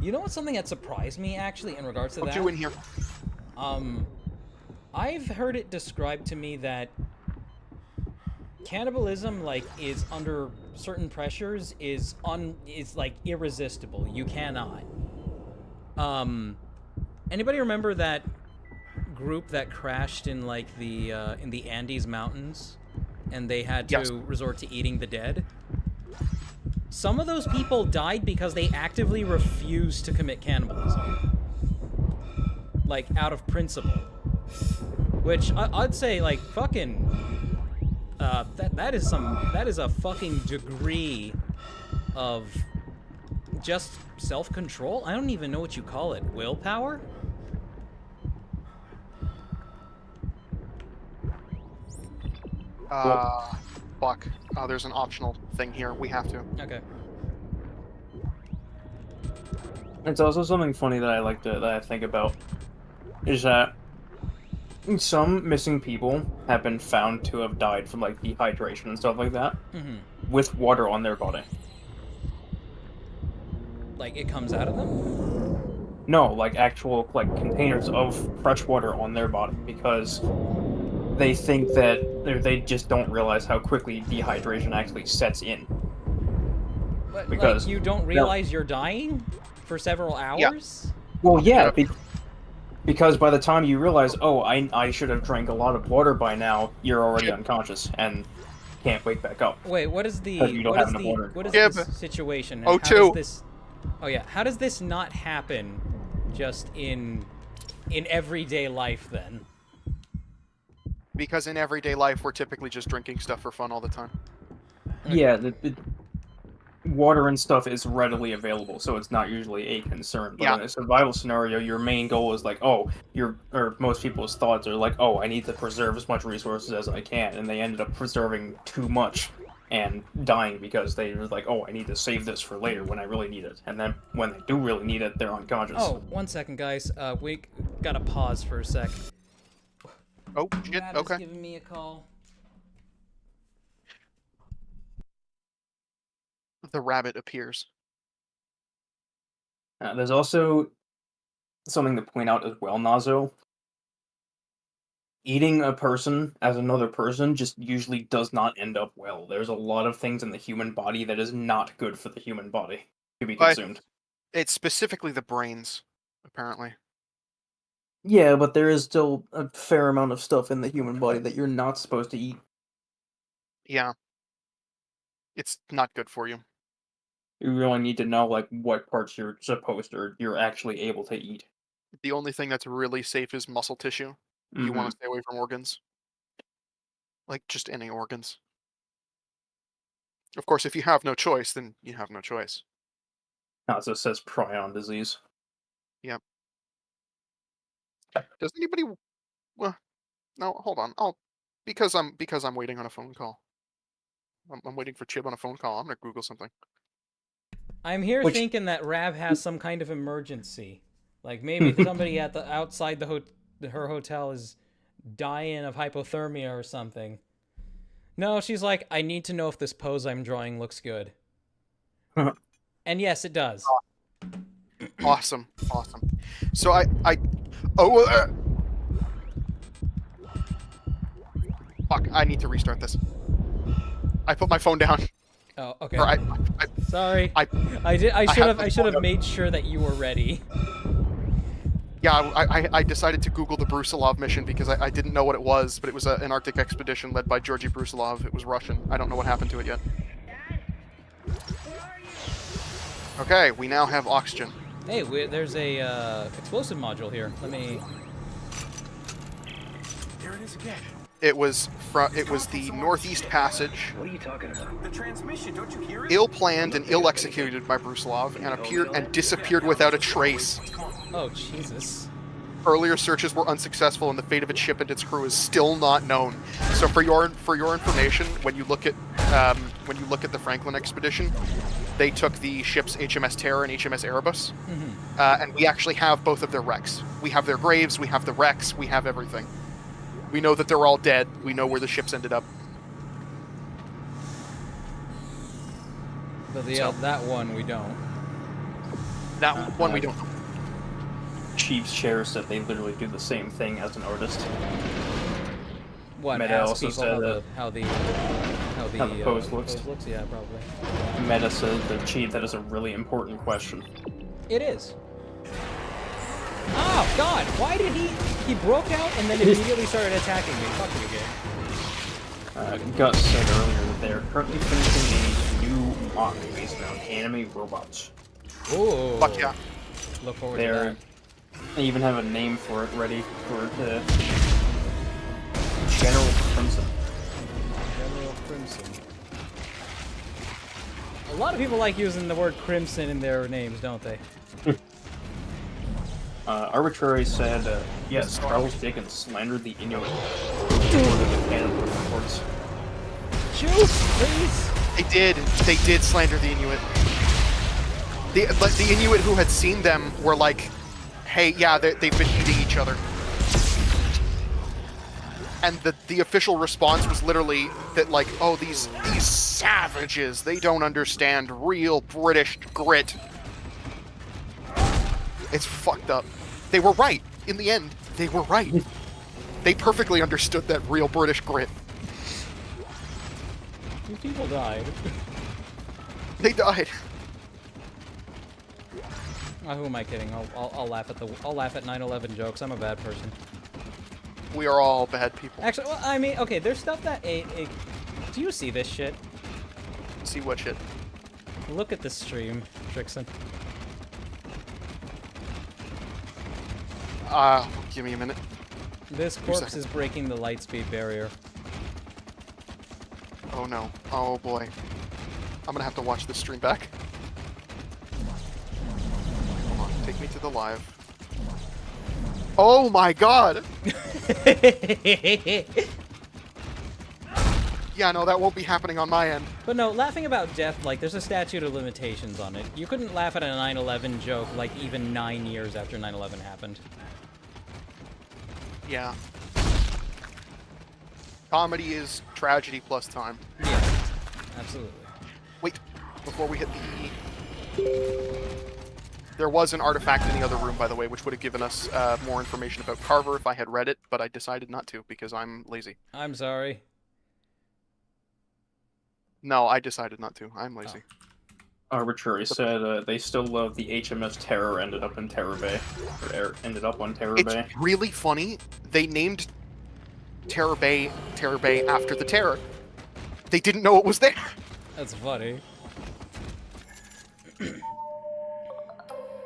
You know what's something that surprised me, actually, in regards to that? What you in here? I've heard it described to me that cannibalism, like, is under certain pressures, is like irresistible. You cannot. Anybody remember that group that crashed in, like, the Andes Mountains, and they had to resort to eating the dead? Some of those people died because they actively refused to commit cannibalism. Like, out of principle. Which, I'd say, like, fucking... that is a fucking degree of just self-control? I don't even know what you call it. Willpower? Fuck. There's an optional thing here. We have to. Okay. It's also something funny that I think about is that some missing people have been found to have died from like dehydration and stuff like that with water on their body. Like it comes out of them? No, like actual like containers of fresh water on their body because they think that they just don't realize how quickly dehydration actually sets in. But, Because like, you don't realize you're dying for several hours? Well, yeah, because by the time you realize, oh, I should have drank a lot of water by now, you're already unconscious and can't wake back up. Wait, what is the what is this situation? And how does this? Oh yeah, how does this not happen just in everyday life then? Because in everyday life, we're typically just drinking stuff for fun all the time. Yeah, the water and stuff is readily available, so it's not usually a concern. But in a survival scenario, your main goal is like, oh, most people's thoughts are like, oh, I need to preserve as much resources as I can, and they ended up preserving too much and dying because they were like, oh, I need to save this for later when I really need it. And then when they do really need it, they're unconscious. Oh, 1 second, guys. We gotta pause for a sec. Oh, shit, okay. Giving me a call. The rabbit appears. There's also something to point out as well, Nazo. Eating a person as another person just usually does not end up well. There's a lot of things in the human body that is not good for the human body to be consumed. It's specifically the brains, apparently. Yeah, but there is still a fair amount of stuff in the human body that you're not supposed to eat. Yeah. It's not good for you. You really need to know like what parts you're supposed or you're actually able to eat. The only thing that's really safe is muscle tissue. You want to stay away from organs. Like, just any organs. Of course, if you have no choice, then you have no choice. Also says prion disease. Yep. Does anybody... Well, no, hold on. Because I'm waiting on a phone call. I'm waiting for Chib on a phone call. I'm gonna Google something. I'm here thinking that Rab has some kind of emergency. Like maybe somebody at the outside her hotel is dying of hypothermia or something. No, she's like, I need to know if this pose I'm drawing looks good. And yes, it does. Awesome. So fuck, I need to restart this. I put my phone down. Oh, okay. Or Sorry. I should have made sure that you were ready. Yeah, I decided to Google the Brusilov mission because I didn't know what it was, but it was an Arctic expedition led by Georgy Brusilov. It was Russian. I don't know what happened to it yet. Okay, we now have oxygen. Hey, there's a explosive module here. Let me... There it is again. It was the Northeast Passage. What are you talking about? The transmission, don't you hear it? Ill-planned and ill-executed by Brusilov and disappeared without a trace. Oh, Jesus. Earlier searches were unsuccessful, and the fate of its ship and its crew is still not known. So, for your information, when you look at the Franklin expedition, they took the ships HMS Terror and HMS Erebus, and we actually have both of their wrecks. We have their graves, we have the wrecks, we have everything. We know that they're all dead. We know where the ships ended up. But that one we don't. That one we don't. Chief's chair said they literally do the same thing as an artist. What? Meta ask also people said how the pose looks. Yeah, probably. Meta said the Chief, that is a really important question. It is. Oh God! Why did he broke out and then immediately started attacking me? Fuck you, game. Gus said earlier that they are currently finishing a new mock based around anime robots. Oh. Fuck yeah! Look forward to that. They even have a name for it ready for the General Crimson. General Crimson. A lot of people like using the word crimson in their names, don't they? Arbitrary said, yes, Charles Dickens slandered the Inuit. The canon reports. Juice, please! They did slander the Inuit. But the Inuit who had seen them were like, hey, yeah, they've been eating each other. And the official response was literally that, like, oh, these savages, they don't understand real British grit. It's fucked up. They were right. In the end, they were right. They perfectly understood that real British grit. These people died. They died. Oh, who am I kidding? I'll laugh at I'll laugh at 9/11 jokes. I'm a bad person. We are all bad people. Actually, well, I mean, okay, there's stuff that do you see this shit? See what shit? Look at this stream, Trixaan. Give me a minute. This corpse is breaking the lightspeed barrier. Oh no. Oh boy. I'm gonna have to watch this stream back. Come on, take me to the live. Oh my god! Yeah, no, that won't be happening on my end. But no, laughing about death, like, there's a statute of limitations on it. You couldn't laugh at a 9/11 joke, like, even 9 years after 9/11 happened. Yeah. Comedy is tragedy plus time. Yeah, absolutely. Wait, before we hit the... There was an artifact in the other room, by the way, which would have given us more information about Carver if I had read it, but I decided not to because I'm lazy. I'm sorry. No, I decided not to. I'm lazy. Arbitrary said they still love the HMS Terror ended up in Terror Bay. Or ended up on Terror Bay. It's really funny. They named Terror Bay after the Terror. They didn't know it was there. That's funny.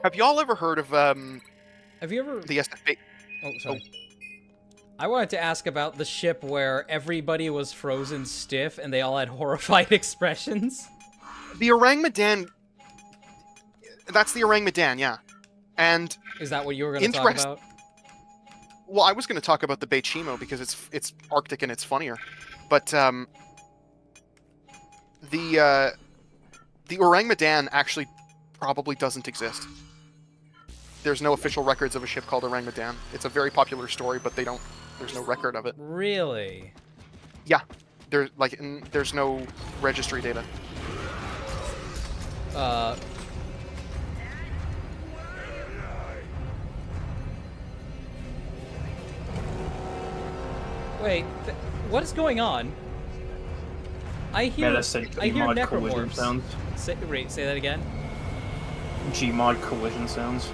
Have y'all ever heard of Have you ever the SFA? Oh, sorry. I wanted to ask about the ship where everybody was frozen stiff and they all had horrified expressions. The Orang Medan. That's the Orang Medan, yeah. And is that what you were going to talk about? Well, I was going to talk about the Beichimo because it's Arctic and it's funnier. But the Orang Medan actually probably doesn't exist. There's no official records of a ship called Orang Medan. It's a very popular story, but there's no record of it. Really? Yeah. There's no registry data. Wait, what is going on? I hear necromorphs. Sounds. Say that again. Gmod collision sounds.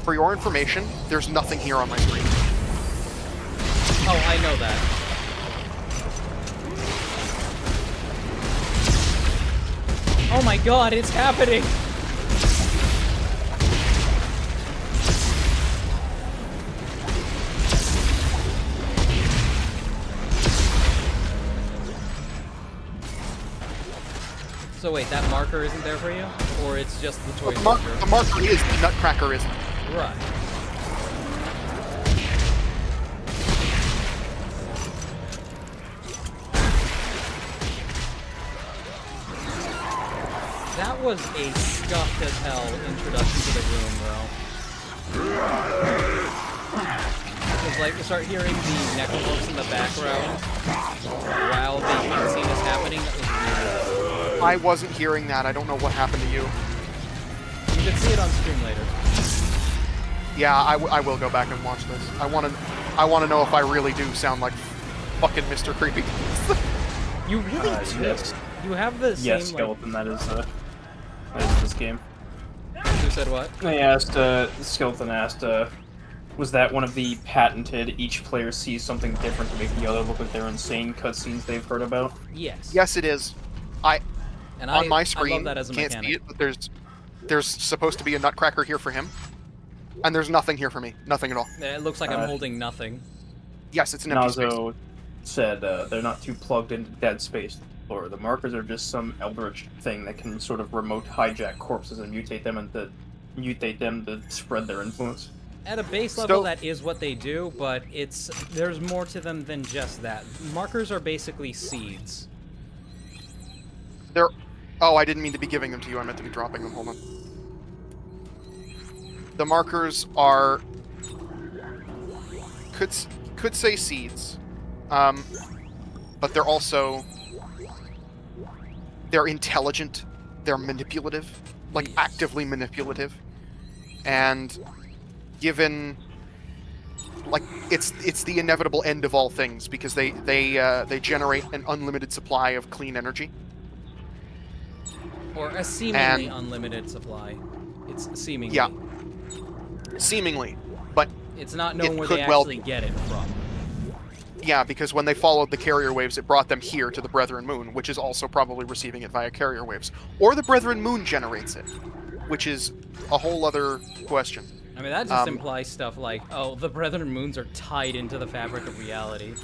For your information, there's nothing here on my screen. Oh, I know that. Oh my god, it's happening! So wait, that marker isn't there for you? Or it's just the toy soldier? The marker is, the Nutcracker isn't. Right. That was a scuffed as hell introduction to the room, though. Because, like, you start hearing the necromorphs in the background while the cutscene is happening. That was weird. I wasn't hearing that. I don't know what happened to you. You can see it on stream later. Yeah, I will go back and watch this. I want to know if I really do sound like fucking Mr. Creepy. You really do. Yes. You have the same, yes, Skeleton, that is this game. Who said what? They asked, Skeleton asked, was that one of the patented, each player sees something different to make the other look like they're insane cutscenes they've heard about? Yes. Yes, it is. On my screen, I love that as a can't mechanic. see it, but there's supposed to be a Nutcracker here for him. And there's nothing here for me. Nothing at all. It looks like I'm holding nothing. Yes, it's an empty space. Nazo said they're not too plugged into dead space, or the markers are just some eldritch thing that can sort of remote hijack corpses and mutate them to spread their influence. At a base level, that is what they do, but there's more to them than just that. Markers are basically seeds. Oh, I didn't mean to be giving them to you. I meant to be dropping them. Hold on. The markers are could say seeds, but they're also intelligent. They're manipulative, like actively manipulative, and given like it's the inevitable end of all things because they generate an unlimited supply of clean energy. Or a seemingly unlimited supply. It's seemingly. Yeah. Seemingly, but it's not known where they actually get it from. Yeah, because when they followed the carrier waves, it brought them here to the Brethren Moon, which is also probably receiving it via carrier waves. Or the Brethren Moon generates it, which is a whole other question. I mean, that just implies stuff like, oh, the Brethren Moons are tied into the fabric of reality.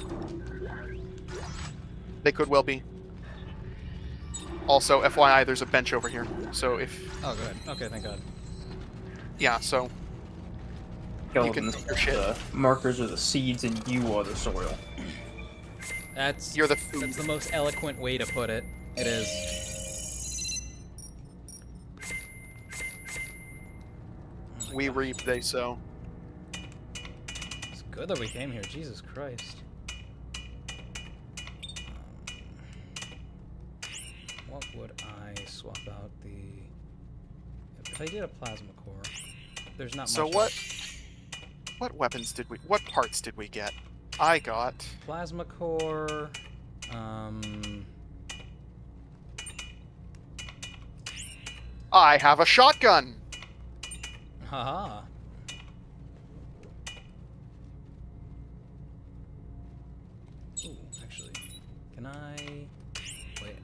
They could well be. Also, FYI, there's a bench over here, so if... Oh, good. Okay, thank God. Yeah, so... You can take your shit. The markers are the seeds and you are the soil. That's the most eloquent way to put it. It is. We reap, they sow. It's good that we came here. Jesus Christ. What would I swap out the... If I did a plasma core, there's not much... So what weapons did we... What parts did we get? I got... Plasma core... I have a shotgun! Haha. Ooh, actually, can I... Wait.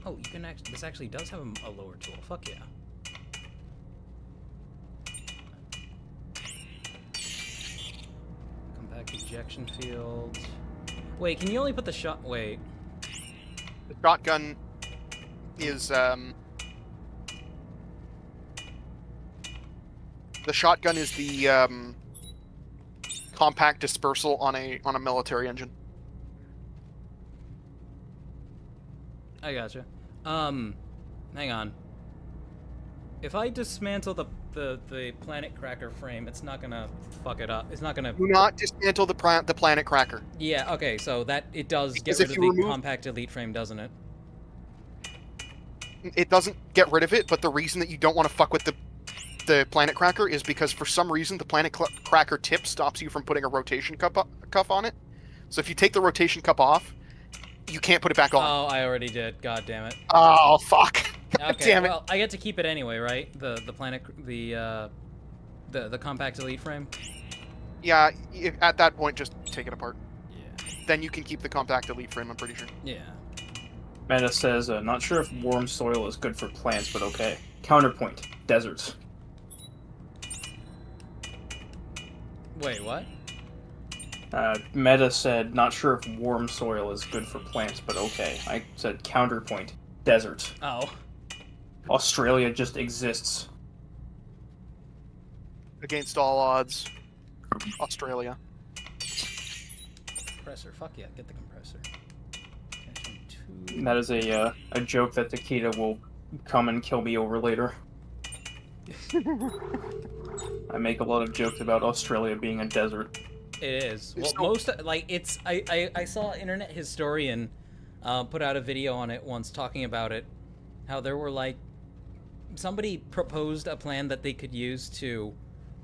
Oh, you can actually... This actually does have a lower tool. Fuck yeah. Compact ejection field. Wait, can you only put the shot... Wait. The shotgun is, The shotgun is the, compact dispersal on a military engine. I gotcha. Hang on. If I dismantle the planet cracker frame, it's not gonna fuck it up. It's not gonna... Do not dismantle the planet cracker. Yeah, okay, so that it does get rid of the compact elite frame, doesn't it? It doesn't get rid of it, but the reason that you don't want to fuck with the planet cracker is because for some reason the planet cracker tip stops you from putting a rotation cuff on it. So if you take the rotation cup off, you can't put it back on. Oh, I already did. God damn it. Oh, fuck. God Okay, damn it. well, I get to keep it anyway, right? The planet, the compact elite frame? Yeah, at that point, just take it apart. Yeah. Then you can keep the compact elite frame, I'm pretty sure. Yeah. Meta says, not sure if warm soil is good for plants, but okay. Counterpoint, deserts. Wait, what? Meta said, not sure if warm soil is good for plants, but okay. I said, counterpoint, deserts. Oh. Australia just exists. Against all odds. Australia. Compressor, fuck yeah, get the compressor. That is a joke that Takeda will come and kill me over later. I make a lot of jokes about Australia being a desert. It is. Well, most, like, it's... I saw an internet historian put out a video on it once talking about it. How there were, like... Somebody proposed a plan that they could use to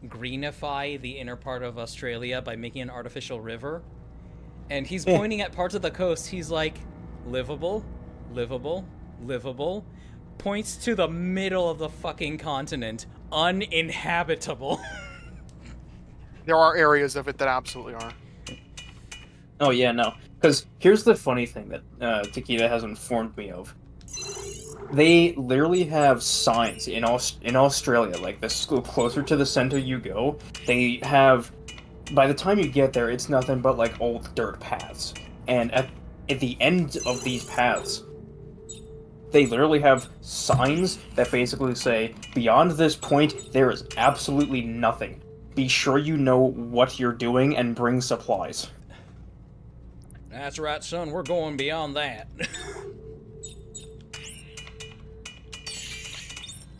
greenify the inner part of Australia by making an artificial river. And he's pointing at parts of the coast. He's like, livable, livable, livable. Points to the middle of the fucking continent. Uninhabitable. There are areas of it that absolutely are. Oh yeah, no. Because here's the funny thing that Takeda has informed me of. They literally have signs in Australia, like the school closer to the center you go, they have, by the time you get there, it's nothing but like old dirt paths. And at the end of these paths, They literally have signs that basically say, beyond this point, there is absolutely nothing. Be sure you know what you're doing and bring supplies. That's right, son. We're going beyond that.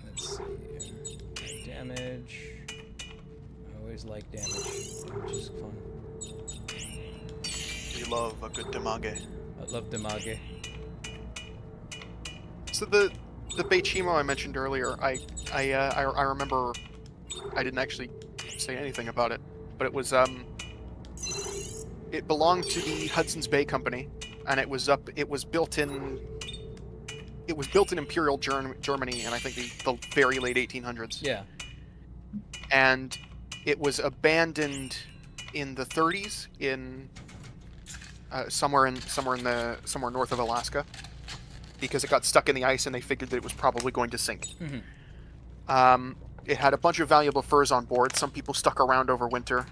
Let's see. Damage. I always like damage. Damage is fun. We love a good damage. I love damage. So the Beichimo I mentioned earlier, I remember I didn't actually say anything about it, but it was it belonged to the Hudson's Bay Company, and it was built in Imperial Germany, and I think the very late 1800s. Yeah. And it was abandoned in the 30s in somewhere north of Alaska, because it got stuck in the ice and they figured that it was probably going to sink. Mm-hmm. It had a bunch of valuable furs on board. Some people stuck around over winter.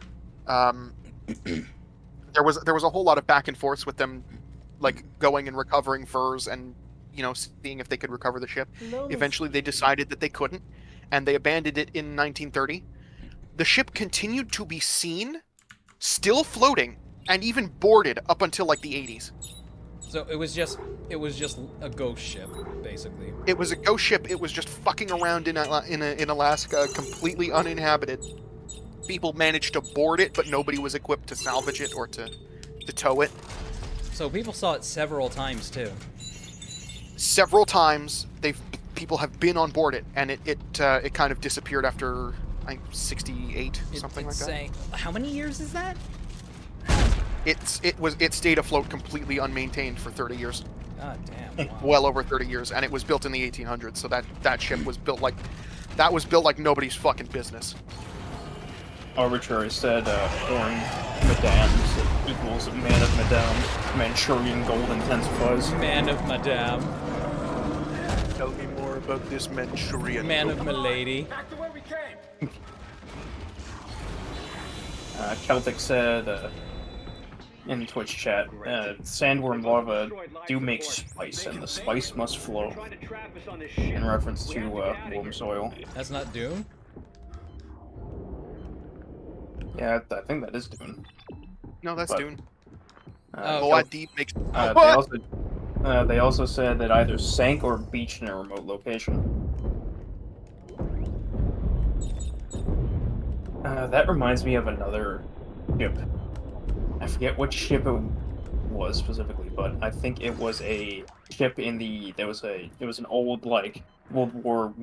There was a whole lot of back and forths with them, like going and recovering furs and seeing if they could recover the ship. Eventually, they decided that they couldn't, and they abandoned it in 1930. The ship continued to be seen, still floating, and even boarded up until like the 80s. So it was just a ghost ship, basically. It was a ghost ship. It was just fucking around in Alaska, completely uninhabited. People managed to board it, but nobody was equipped to salvage it or to tow it. So people saw it several times too. Several times, people have been on board it, and it kind of disappeared after I think 68, something like that. How many years is that? It stayed afloat completely unmaintained for 30 years. God damn. Wow. Well over 30 years, and it was built in the 1800s. So that ship was built like nobody's fucking business. Arbitrary said, Orin Madame equals Man of Madame. Manchurian gold intensifies. Man of Madame. Tell me more about this Manchurian Man gold. of Milady. Back to where we came. Celtic said, in Twitch chat, sandworm larvae do make spice, and the spice must flow. In reference to warm soil. That's not Doom? Yeah, I think that is Dune. No, that's Dune. They also said that either sank or beached in a remote location. That reminds me of another ship. I forget which ship it was specifically, but I think it was a ship in it was an old, like, World War I,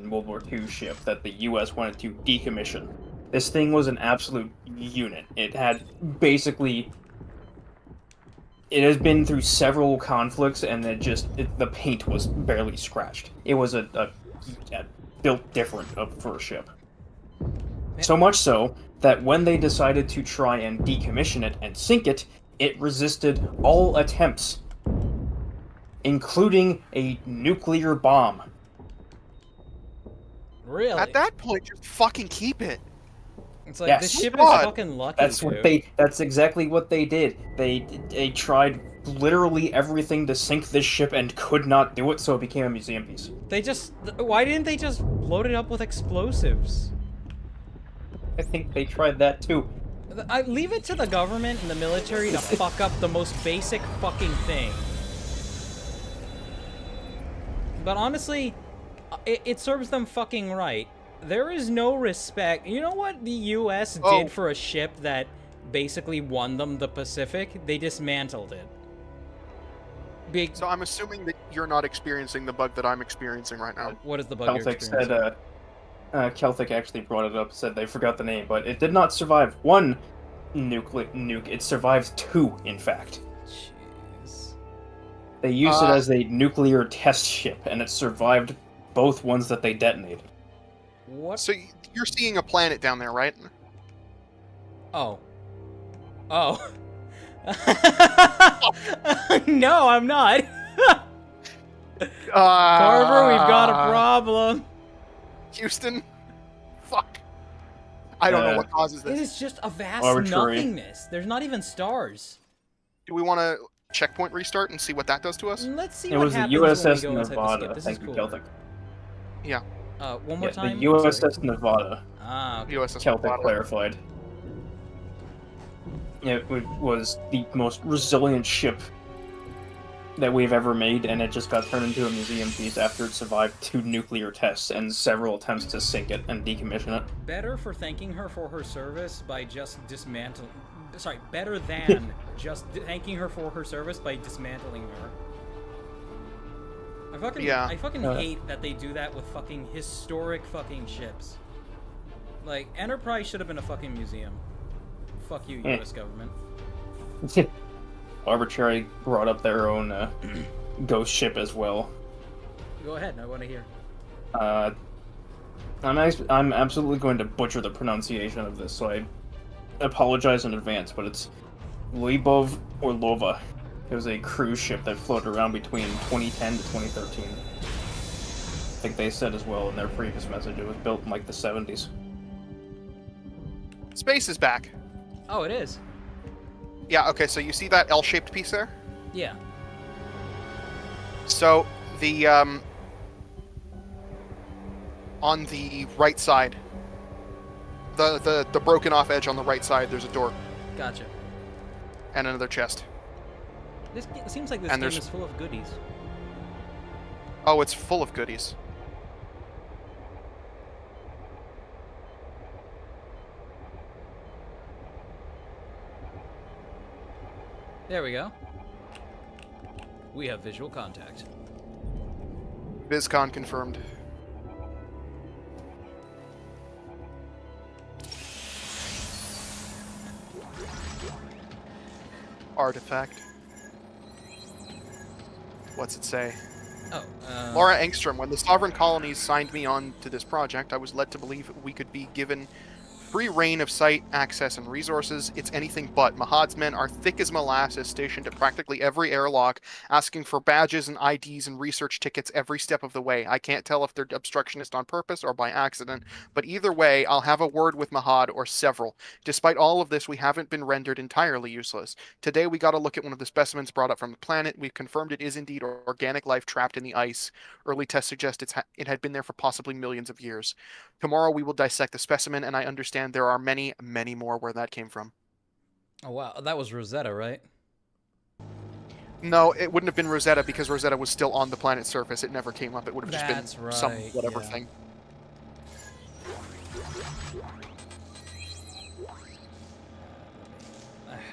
World War II ship that the US wanted to decommission. This thing was an absolute unit. It had basically... It has been through several conflicts, and the paint was barely scratched. It was a built different for a ship. So much so that when they decided to try and decommission it and sink it, it resisted all attempts, including a nuclear bomb. Really? At that point, just fucking keep it. It's like, yes. this ship is fucking lucky, That's exactly what they did. They tried literally everything to sink this ship and could not do it, so it became a museum piece. Why didn't they just load it up with explosives? I think they tried that too. I leave it to the government and the military to fuck up the most basic fucking thing. But honestly, it serves them fucking right. There is no respect. You know what the US did for a ship that basically won them the Pacific? They dismantled it. So I'm assuming that you're not experiencing the bug that I'm experiencing right now. What is the bug you're experiencing? Said, Celtic actually brought it up, said they forgot the name, but it did not survive one nuke. It survived two, in fact. Jeez. They used it as a nuclear test ship, and it survived both ones that they detonated. What? So you're seeing a planet down there, right? Oh. Oh. No, I'm not. Carver, we've got a problem. Houston? Fuck. I don't know what causes this. It is just a vast Arbitrary. nothingness. There's not even stars. Do we want to... checkpoint restart and see what that does to us? Let's see It what was the happens when we USS go inside the Nevada. skip. This Thank is you, cool. Celtic. Yeah. One more time? The USS Nevada. Ah, okay. USS Celtic Nevada. clarified. It was the most resilient ship that we've ever made, and it just got turned into a museum piece after it survived 2 nuclear tests and several attempts to sink it and decommission it. Better for thanking her for her service by just dismantling... Sorry, better than just thanking her for her service by dismantling her. I fucking hate that they do that with fucking historic fucking ships. Like, Enterprise should have been a fucking museum. Fuck you, US government. Arbitrary brought up their own ghost ship as well. Go ahead, I want to hear. I'm absolutely going to butcher the pronunciation of this, so I apologize in advance, but it's Lubov Orlova. It was a cruise ship that floated around between 2010 to 2013. I think they said as well in their previous message it was built in like the 70s. Space is back. Oh, it is? Yeah, okay, so you see that L-shaped piece there? Yeah. So, the, on the right side, the broken off edge on the right side, there's a door. Gotcha. And another chest. It seems like this game is full of goodies. Oh, it's full of goodies. There we go. We have visual contact. BizCon confirmed. Artifact. What's it say? Oh, Laura Engstrom, when the Sovereign Colonies signed me on to this project, I was led to believe we could be given free reign of site, access, and resources. It's anything but. Mahad's men are thick as molasses, stationed at practically every airlock, asking for badges and IDs and research tickets every step of the way. I can't tell if they're obstructionist on purpose or by accident, but either way, I'll have a word with Mahad or several. Despite all of this, we haven't been rendered entirely useless. Today, we got a look at one of the specimens brought up from the planet. We've confirmed it is indeed organic life trapped in the ice. Early tests suggest it had been there for possibly millions of years. Tomorrow, we will dissect the specimen, and I understand there are many, many more where that came from. Oh, wow. That was Rosetta, right? No, it wouldn't have been Rosetta because Rosetta was still on the planet's surface. It never came up. It would have just been some whatever thing.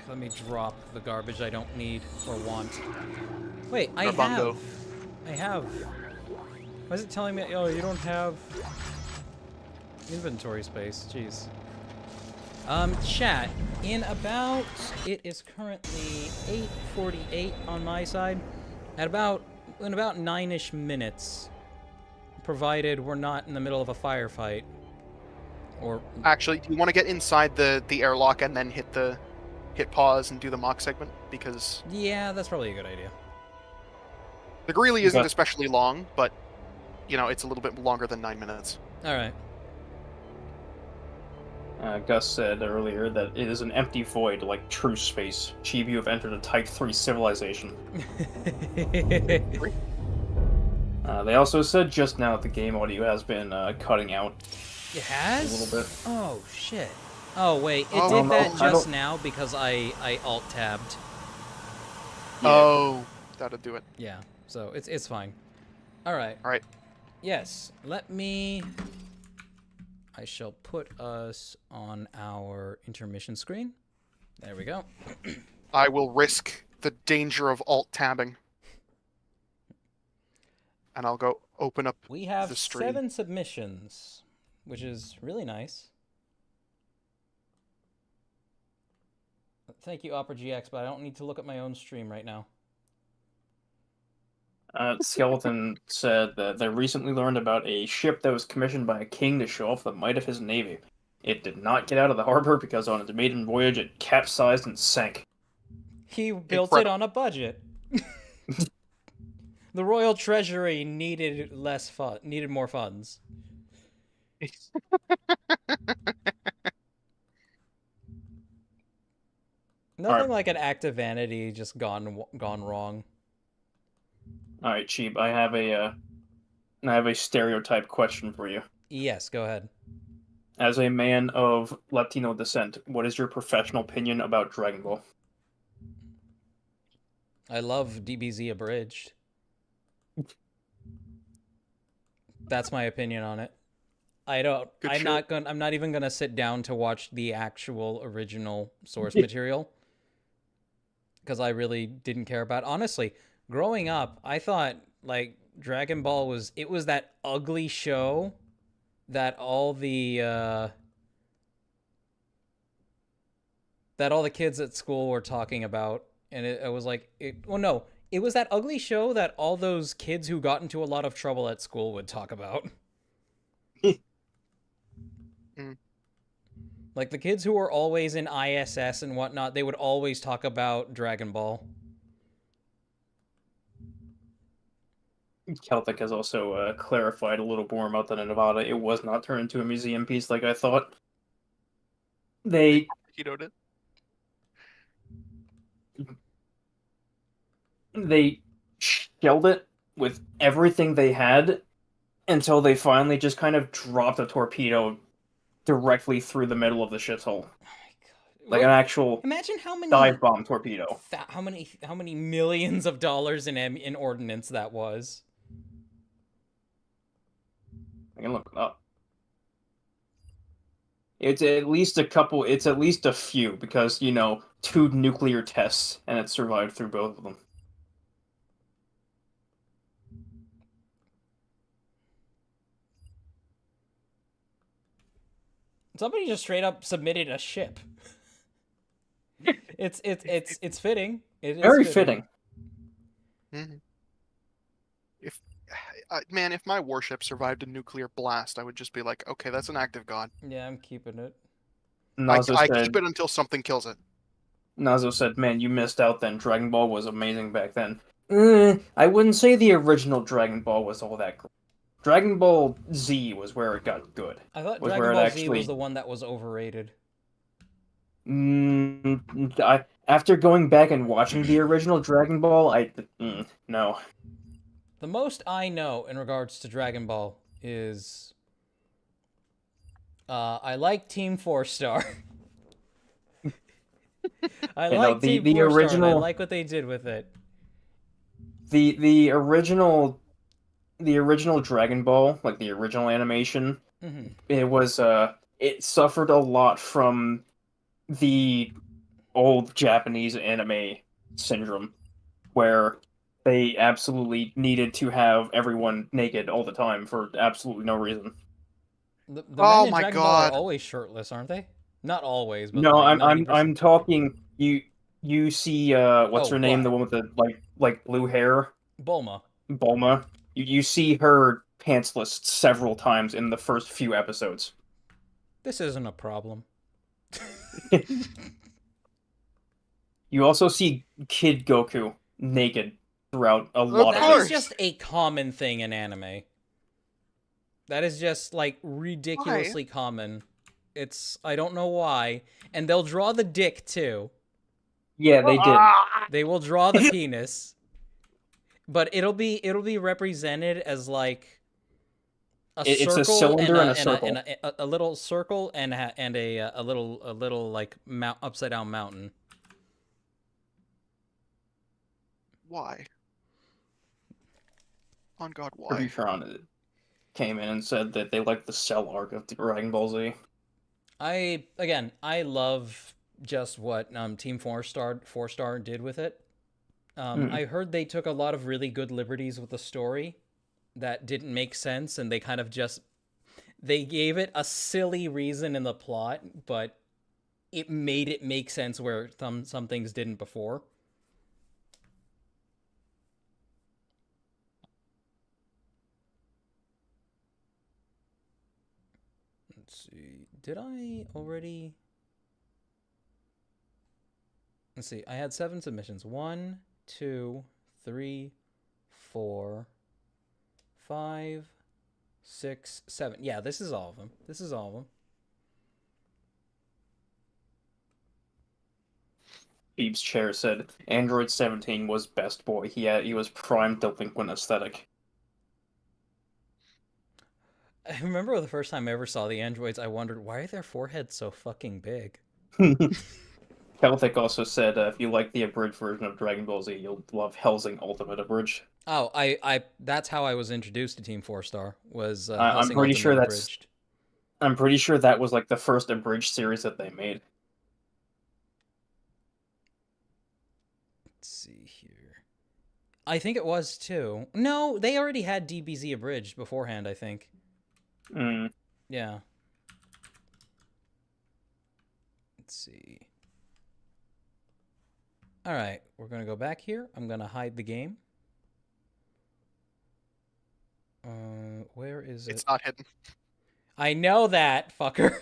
Let me drop the garbage I don't need or want. Wait, I have. Why is it telling me, oh, you don't have inventory space? Jeez. Chat, it is currently 8:48 on my side. In about 9-ish minutes, provided we're not in the middle of a firefight. Or actually, do you want to get inside the airlock and then hit pause and do the mock segment? Because yeah, that's probably a good idea. The Greeley isn't especially long, but you know, it's a little bit longer than 9 minutes. All right. Gus said earlier that it is an empty void like true space. Chibi, you have entered a Type 3 civilization. They also said just now that the game audio has been cutting out. It has? A little bit. Oh, shit. Oh, wait. It did that just now because I alt-tabbed. Yeah. Oh, that'll do it. Yeah, so it's fine. All right. All right. Yes, I shall put us on our intermission screen. There we go. I will risk the danger of alt-tabbing. And I'll go open up the stream. We have 7 submissions, which is really nice. Thank you, Opera GX, but I don't need to look at my own stream right now. Skeleton said that they recently learned about a ship that was commissioned by a king to show off the might of his navy. It did not get out of the harbor because on its maiden voyage it capsized and sank. He built it on a budget. The Royal Treasury needed more funds. Nothing like an act of vanity just gone wrong. All right, Cheap. I have a stereotype question for you. Yes, go ahead. As a man of Latino descent, what is your professional opinion about Dragon Ball? I love DBZ abridged. That's my opinion on it. I'm not even gonna sit down to watch the actual original source material because I really didn't care about it. Honestly, growing up, I thought like Dragon Ball was that ugly show that all the kids at school were talking about, and it was like it was that ugly show that all those kids who got into a lot of trouble at school would talk about. Like the kids who were always in ISS and whatnot, they would always talk about Dragon Ball. Celtic has also clarified a little more about that in Nevada. It was not turned into a museum piece like I thought. They torpedoed it. They shelled it with everything they had until they finally just kind of dropped a torpedo directly through the middle of the ship's hull. Like an actual imagine how many dive bomb torpedo. How many millions of dollars in ordnance that was. I can look it up. It's at least a couple. It's at least a few because 2 nuclear tests and it survived through both of them. Somebody just straight up submitted a ship. It's fitting. It is very fitting. Mm-hmm. If my warship survived a nuclear blast, I would just be like, okay, that's an act of God. Yeah, I'm keeping it. I keep it until something kills it. Nazo said, man, you missed out then. Dragon Ball was amazing back then. I wouldn't say the original Dragon Ball was all that great. Dragon Ball Z was where it got good. I thought Dragon Ball Z was the one that was overrated. After going back and watching the original Dragon Ball, no. The most I know in regards to Dragon Ball is I like Team 4-Star. I like Team 4-Star, original. I like what they did with it. The original Dragon Ball, like the original animation, it was it suffered a lot from the old Japanese anime syndrome, where they absolutely needed to have everyone naked all the time for absolutely no reason. The men in Dragon Ball are always shirtless, aren't they? Not always, but no, like I'm talking you see what's her name, the one with the like blue hair? Bulma. You see her pantsless several times in the first few episodes. This isn't a problem. You also see Kid Goku naked throughout a lot of it. That is just a common thing in anime. That is just like ridiculously common. I don't know why. And they'll draw the dick too. Yeah, they did. They will draw the penis. But it'll be represented as like it's a cylinder and a circle. And a little circle and a little like upside down mountain. Why? On God, why? Trixaan came in and said that they liked the Cell arc of Dragon Ball Z. I love just what Team 4-Star did with it. I heard they took a lot of really good liberties with the story that didn't make sense, and they kind of they gave it a silly reason in the plot, but it made it make sense where some things didn't before. Let's see. Did I already? Let's see. I had 7 submissions. 1, 2, 3, 4, 5, 6, 7. Yeah, this is all of them. This is all of them. Beeb's chair said Android 17 was best boy. He was prime delinquent aesthetic. I remember the first time I ever saw the androids, I wondered, why are their foreheads so fucking big? Celtic also said if you like the abridged version of Dragon Ball Z, you'll love Helsing Ultimate Abridged. Oh, that's how I was introduced to Team 4-Star, was I'm Hellsing pretty Ultimate sure Abridged. I'm pretty sure that was like the first abridged series that they made. Let's see here. I think it was too. No, they already had DBZ abridged beforehand, I think. Yeah. Let's see. All right, we're going to go back here. I'm going to hide the game. Where is it? It's not hidden. I know that, fucker.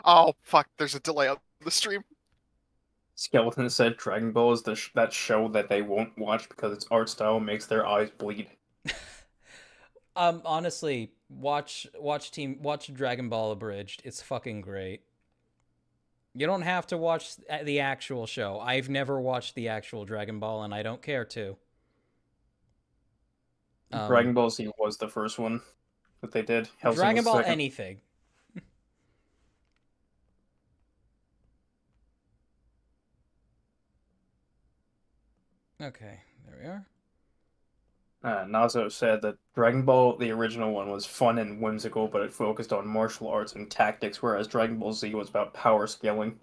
Oh, fuck, there's a delay on the stream. Skeleton said Dragon Ball is that show that they won't watch because its art style makes their eyes bleed. Honestly, watch Dragon Ball Abridged. It's fucking great. You don't have to watch the actual show. I've never watched the actual Dragon Ball, and I don't care to. Dragon Ball Z was the first one that they did. Hellsing Dragon was the Ball second. anything. Okay, there we are. Nazo said that Dragon Ball, the original one, was fun and whimsical, but it focused on martial arts and tactics, whereas Dragon Ball Z was about power scaling.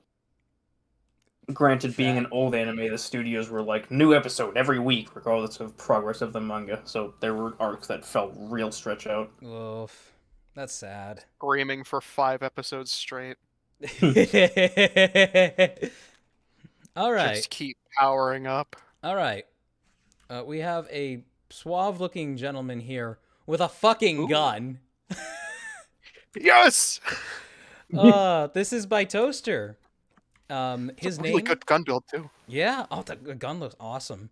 Granted, being an old anime, the studios were like, new episode every week, regardless of progress of the manga, so there were arcs that felt real stretch out. Oof. That's sad. Screaming for 5 episodes straight. All right. Just keep powering up. All right. We have a suave-looking gentleman here with a fucking gun. Yes! This is by Toaster. His really name... good gun build, too. Yeah. Oh, the gun looks awesome.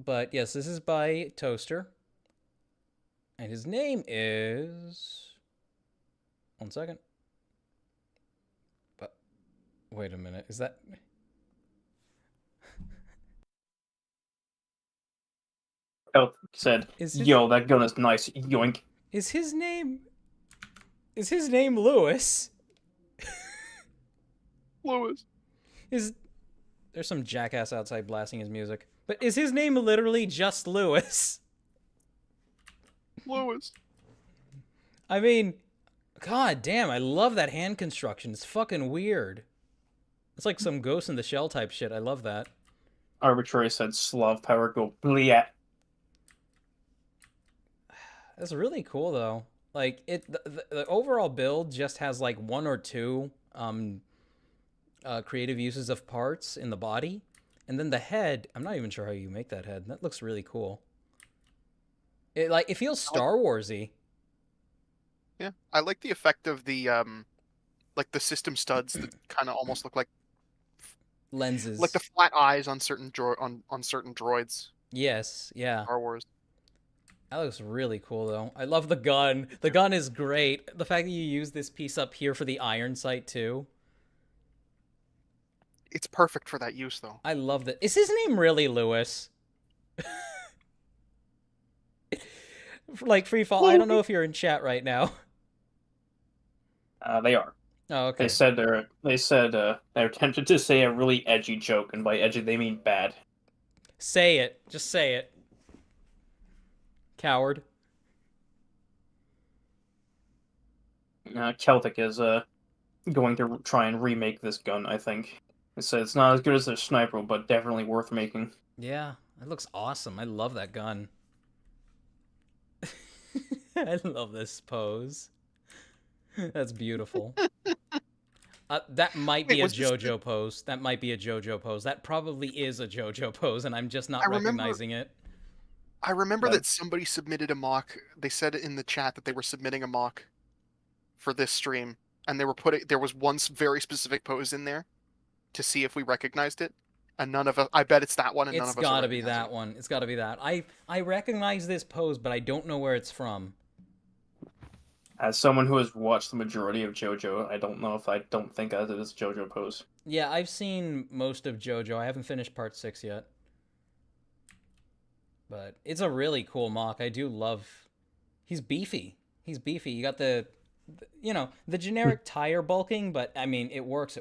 But, yes, this is by Toaster. And his name is... One second. But, wait a minute. Is that... Said, yo, that gun is nice, yoink. Is his name Lewis? Lewis. There's some jackass outside blasting his music. But is his name literally just Lewis? Lewis. I mean, god damn, I love that hand construction. It's fucking weird. It's like some Ghost in the Shell type shit. I love that. Arbitrary said Slav power go bliat. That's really cool though. Like the overall build just has like 1 or 2 creative uses of parts in the body, and then the head. I'm not even sure how you make that head. That looks really cool. It feels Star Warsy. Yeah, I like the effect of the like the system studs that kind of almost look like lenses, like the flat eyes on certain on certain droids. Yes, yeah. Star Wars. That looks really cool, though. I love the gun. The gun is great. The fact that you use this piece up here for the iron sight, too. It's perfect for that use, though. I love that. Is his name really Lewis? Like, Freefall, I don't know if you're in chat right now. They are. Oh, okay. They said they're tempted to say a really edgy joke, and by edgy they mean bad. Say it. Just say it. Coward. Celtic is going to try and remake this gun, I think. It says it's not as good as their sniper, but definitely worth making. Yeah, it looks awesome. I love that gun. I love this pose. That's beautiful. That might be a JoJo pose. That might be a JoJo pose. That probably is a JoJo pose, and I'm just not recognizing it. I remember that somebody submitted a mock. They said in the chat that they were submitting a mock for this stream, and they were there was one very specific pose in there to see if we recognized it, and none of us. I bet it's that one, and none of us. It's got to be that one. It's got to be that. I recognize this pose, but I don't know where it's from. As someone who has watched the majority of JoJo, I don't think as it is JoJo pose. Yeah, I've seen most of JoJo. I haven't finished part 6 yet. But it's a really cool mock. I do love... He's beefy. He's beefy. You got the generic tire bulking, but, I mean, it works.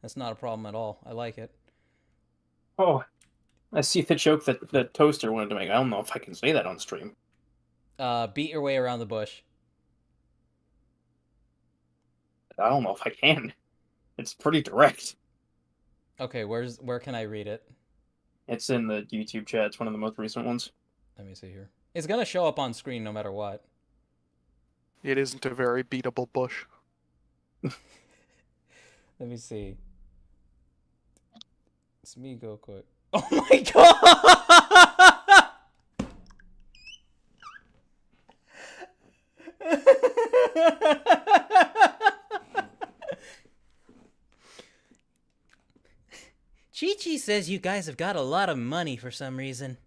That's not a problem at all. I like it. Oh, I see the joke that the Toaster wanted to make. I don't know if I can say that on stream. Beat your way around the bush. I don't know if I can. It's pretty direct. Okay, where can I read it? It's in the YouTube chat. It's one of the most recent ones. Let me see here. It's gonna show up on screen no matter what. It isn't a very beatable bush. Let me see. It's me go quick. Oh my god! Chi-Chi says you guys have got a lot of money for some reason.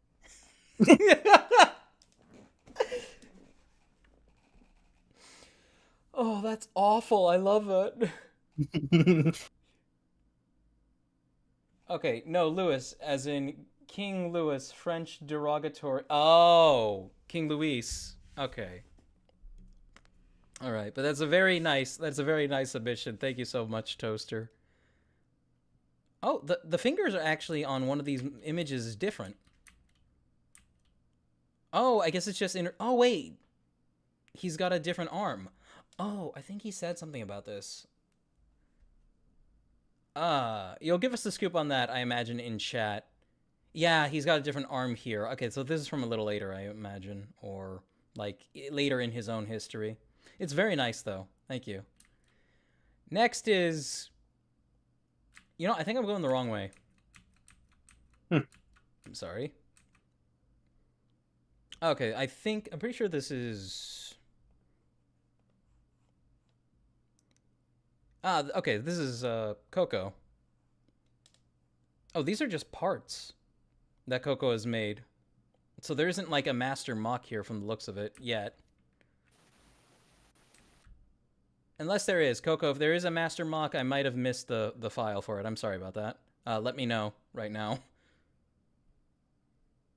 Oh, that's awful. I love it. Okay, no, Louis, as in King Louis, French derogatory. Oh, King Louis. Okay. All right, but that's a very nice submission. Thank you so much, Toaster. Oh, the fingers are actually on one of these images is different. Oh, I guess it's just oh, wait. He's got a different arm. Oh, I think he said something about this. You'll give us the scoop on that, I imagine, in chat. Yeah, he's got a different arm here. Okay, so this is from a little later, I imagine. Or, like, later in his own history. It's very nice, though. Thank you. Next is... You know, I think I'm going the wrong way. I'm sorry. Okay, I'm pretty sure this is... Okay, this is, Coco. Oh, these are just parts that Coco has made. So there isn't, like, a master mock here from the looks of it yet. Unless there is. Coco, if there is a master mock, I might have missed the file for it. I'm sorry about that. Let me know right now.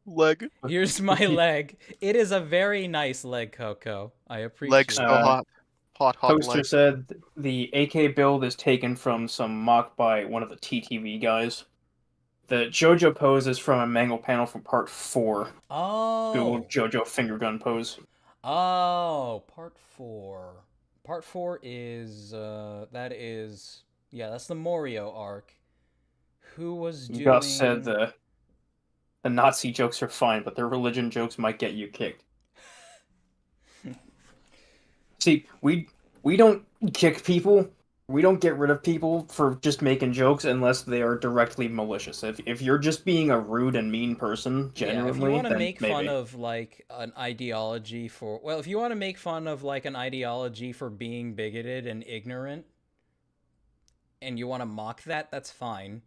Leg. Here's my leg. It is a very nice leg, Coco. I appreciate Leg's so hot. Hot Toaster leg. said the AK build is taken from some mock by one of the TTV guys. The JoJo pose is from a mangle panel from part 4. Oh. Google JoJo finger gun pose. Oh, part 4. Part 4 is, that is... Yeah, that's the Morio arc. Who was doing... Gus said the Nazi jokes are fine, but their religion jokes might get you kicked. See, we don't kick people. We don't get rid of people for just making jokes unless they are directly malicious. If you're just being a rude and mean person, genuinely, if you want to make maybe. fun of like an ideology for if you want to make fun of like an ideology for being bigoted and ignorant, and you want to mock that, that's fine.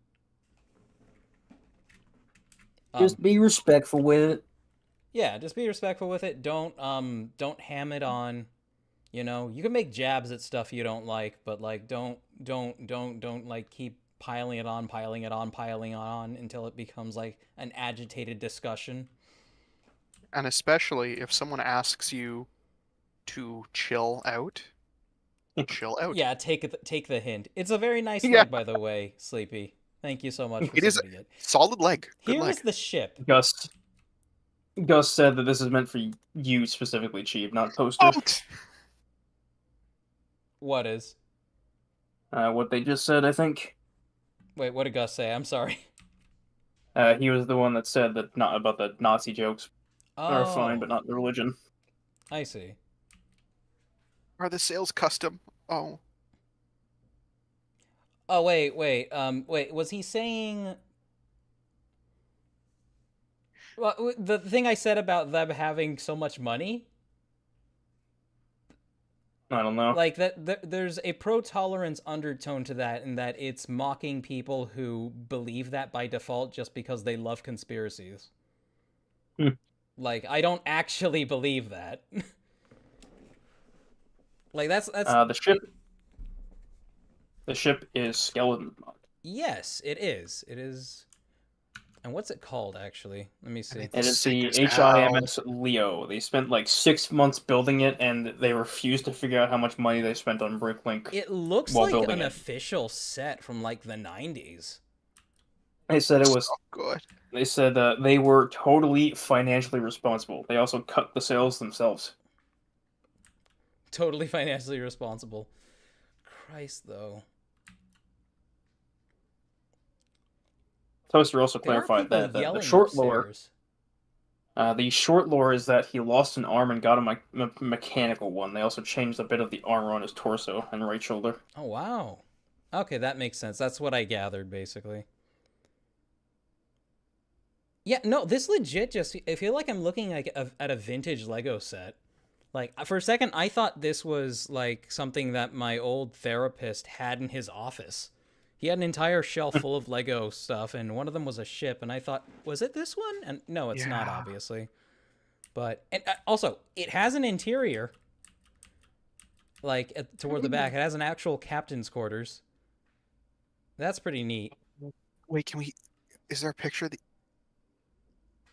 Just be respectful with it. Yeah, just be respectful with it. Don't ham it on. You know, you can make jabs at stuff you don't like, but like don't like keep piling it on until it becomes like an agitated discussion. And especially if someone asks you to chill out, chill out. Yeah, take the hint. It's a very nice leg, by the way, Sleepy. Thank you so much for submitting it. Solid leg. Good Here's leg. the ship. Gus said that this is meant for you specifically, Cheap, not Toaster. What is? What they just said, I think. Wait, what did Gus say? I'm sorry. He was the one that said that not about the Nazi jokes are fine, but not the religion. I see. Are the sales custom? Oh. Oh, wait. Was he saying... Well, the thing I said about them having so much money? I don't know. Like, there's a pro-tolerance undertone to that, in that it's mocking people who believe that by default just because they love conspiracies. Like, I don't actually believe that. Like that's the ship is skeleton mod. Yes, it is. It is. And what's it called actually? Let me see. It is the HIMS Leo. They spent like 6 months building it, and they refused to figure out how much money they spent on Bricklink. It looks while like building an it. official set from like the 90s. They said it was good. They said they were totally financially responsible. They also cut the sales themselves. Totally financially responsible. Christ, though. Toaster also There are clarified people that the yelling short lore. upstairs. The short lore is that he lost an arm and got a mechanical one. They also changed a bit of the armor on his torso and right shoulder. Oh, wow. Okay, that makes sense. That's what I gathered, basically. Yeah, no, this legit just... I feel like I'm looking like at a vintage Lego set. Like, for a second, I thought this was, like, something that my old therapist had in his office. He had an entire shelf full of Lego stuff, and one of them was a ship, and I thought, was it this one? And no, it's not, obviously. But, and also, it has an interior, like, toward the back. It has an actual captain's quarters. That's pretty neat. Wait, can we... Is there a picture of the...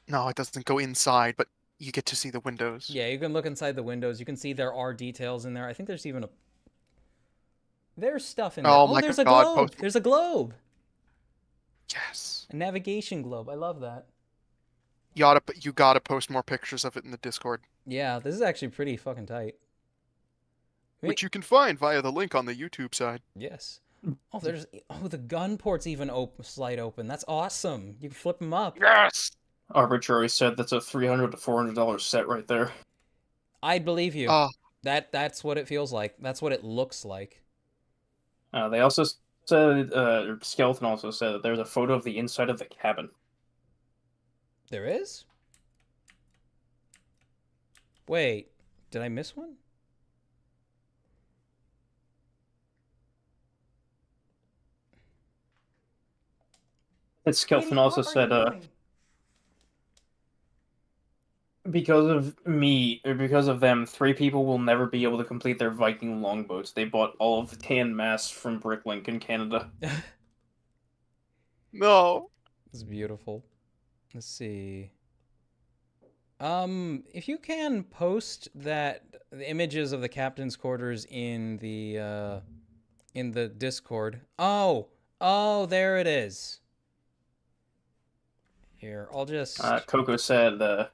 No, it doesn't go inside, but you get to see the windows. Yeah, you can look inside the windows. You can see there are details in there. I think there's even a... There's stuff in there. Oh, Oh, my there's a God, globe. There's a globe. Yes. A navigation globe. I love that. You gotta post more pictures of it in the Discord. Yeah, this is actually pretty fucking tight. Which you can find via the link on the YouTube side. Yes. Oh, there's... Oh, the gun port's even slide open. That's awesome. You can flip them up. Yes! Arbitrary said that's a $300 to $400 set right there. I'd believe you. That's what it feels like. That's what it looks like. They also said, Skeleton also said that there's a photo of the inside of the cabin. There is? Wait, did I miss one? And Skeleton also said, because of them, 3 people will never be able to complete their Viking longboats. They bought all of the tan masts from Bricklink in Canada. No. It's beautiful. Let's see. If you can post the images of the captain's quarters in the Discord. Oh, there it is. Here, I'll just... Coco said,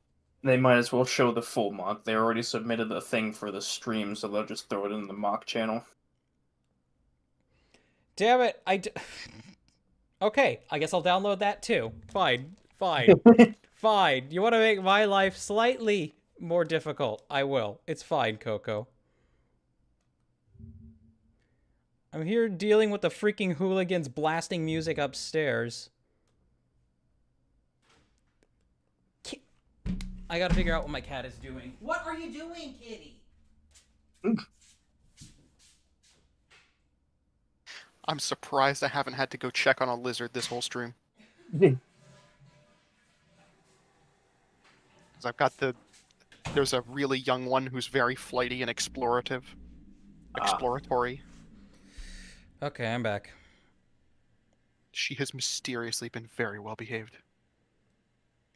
they might as well show the full mock. They already submitted the thing for the stream, so they'll just throw it in the mock channel. Damn it, Okay, I guess I'll download that too. Fine. Fine. You want to make my life slightly more difficult? I will. It's fine, Coco. I'm here dealing with the freaking hooligans blasting music upstairs. I gotta figure out what my cat is doing. What are you doing, kitty? I'm surprised I haven't had to go check on a lizard this whole stream. I've got there's a really young one who's very flighty and exploratory. Okay, I'm back. She has mysteriously been very well behaved.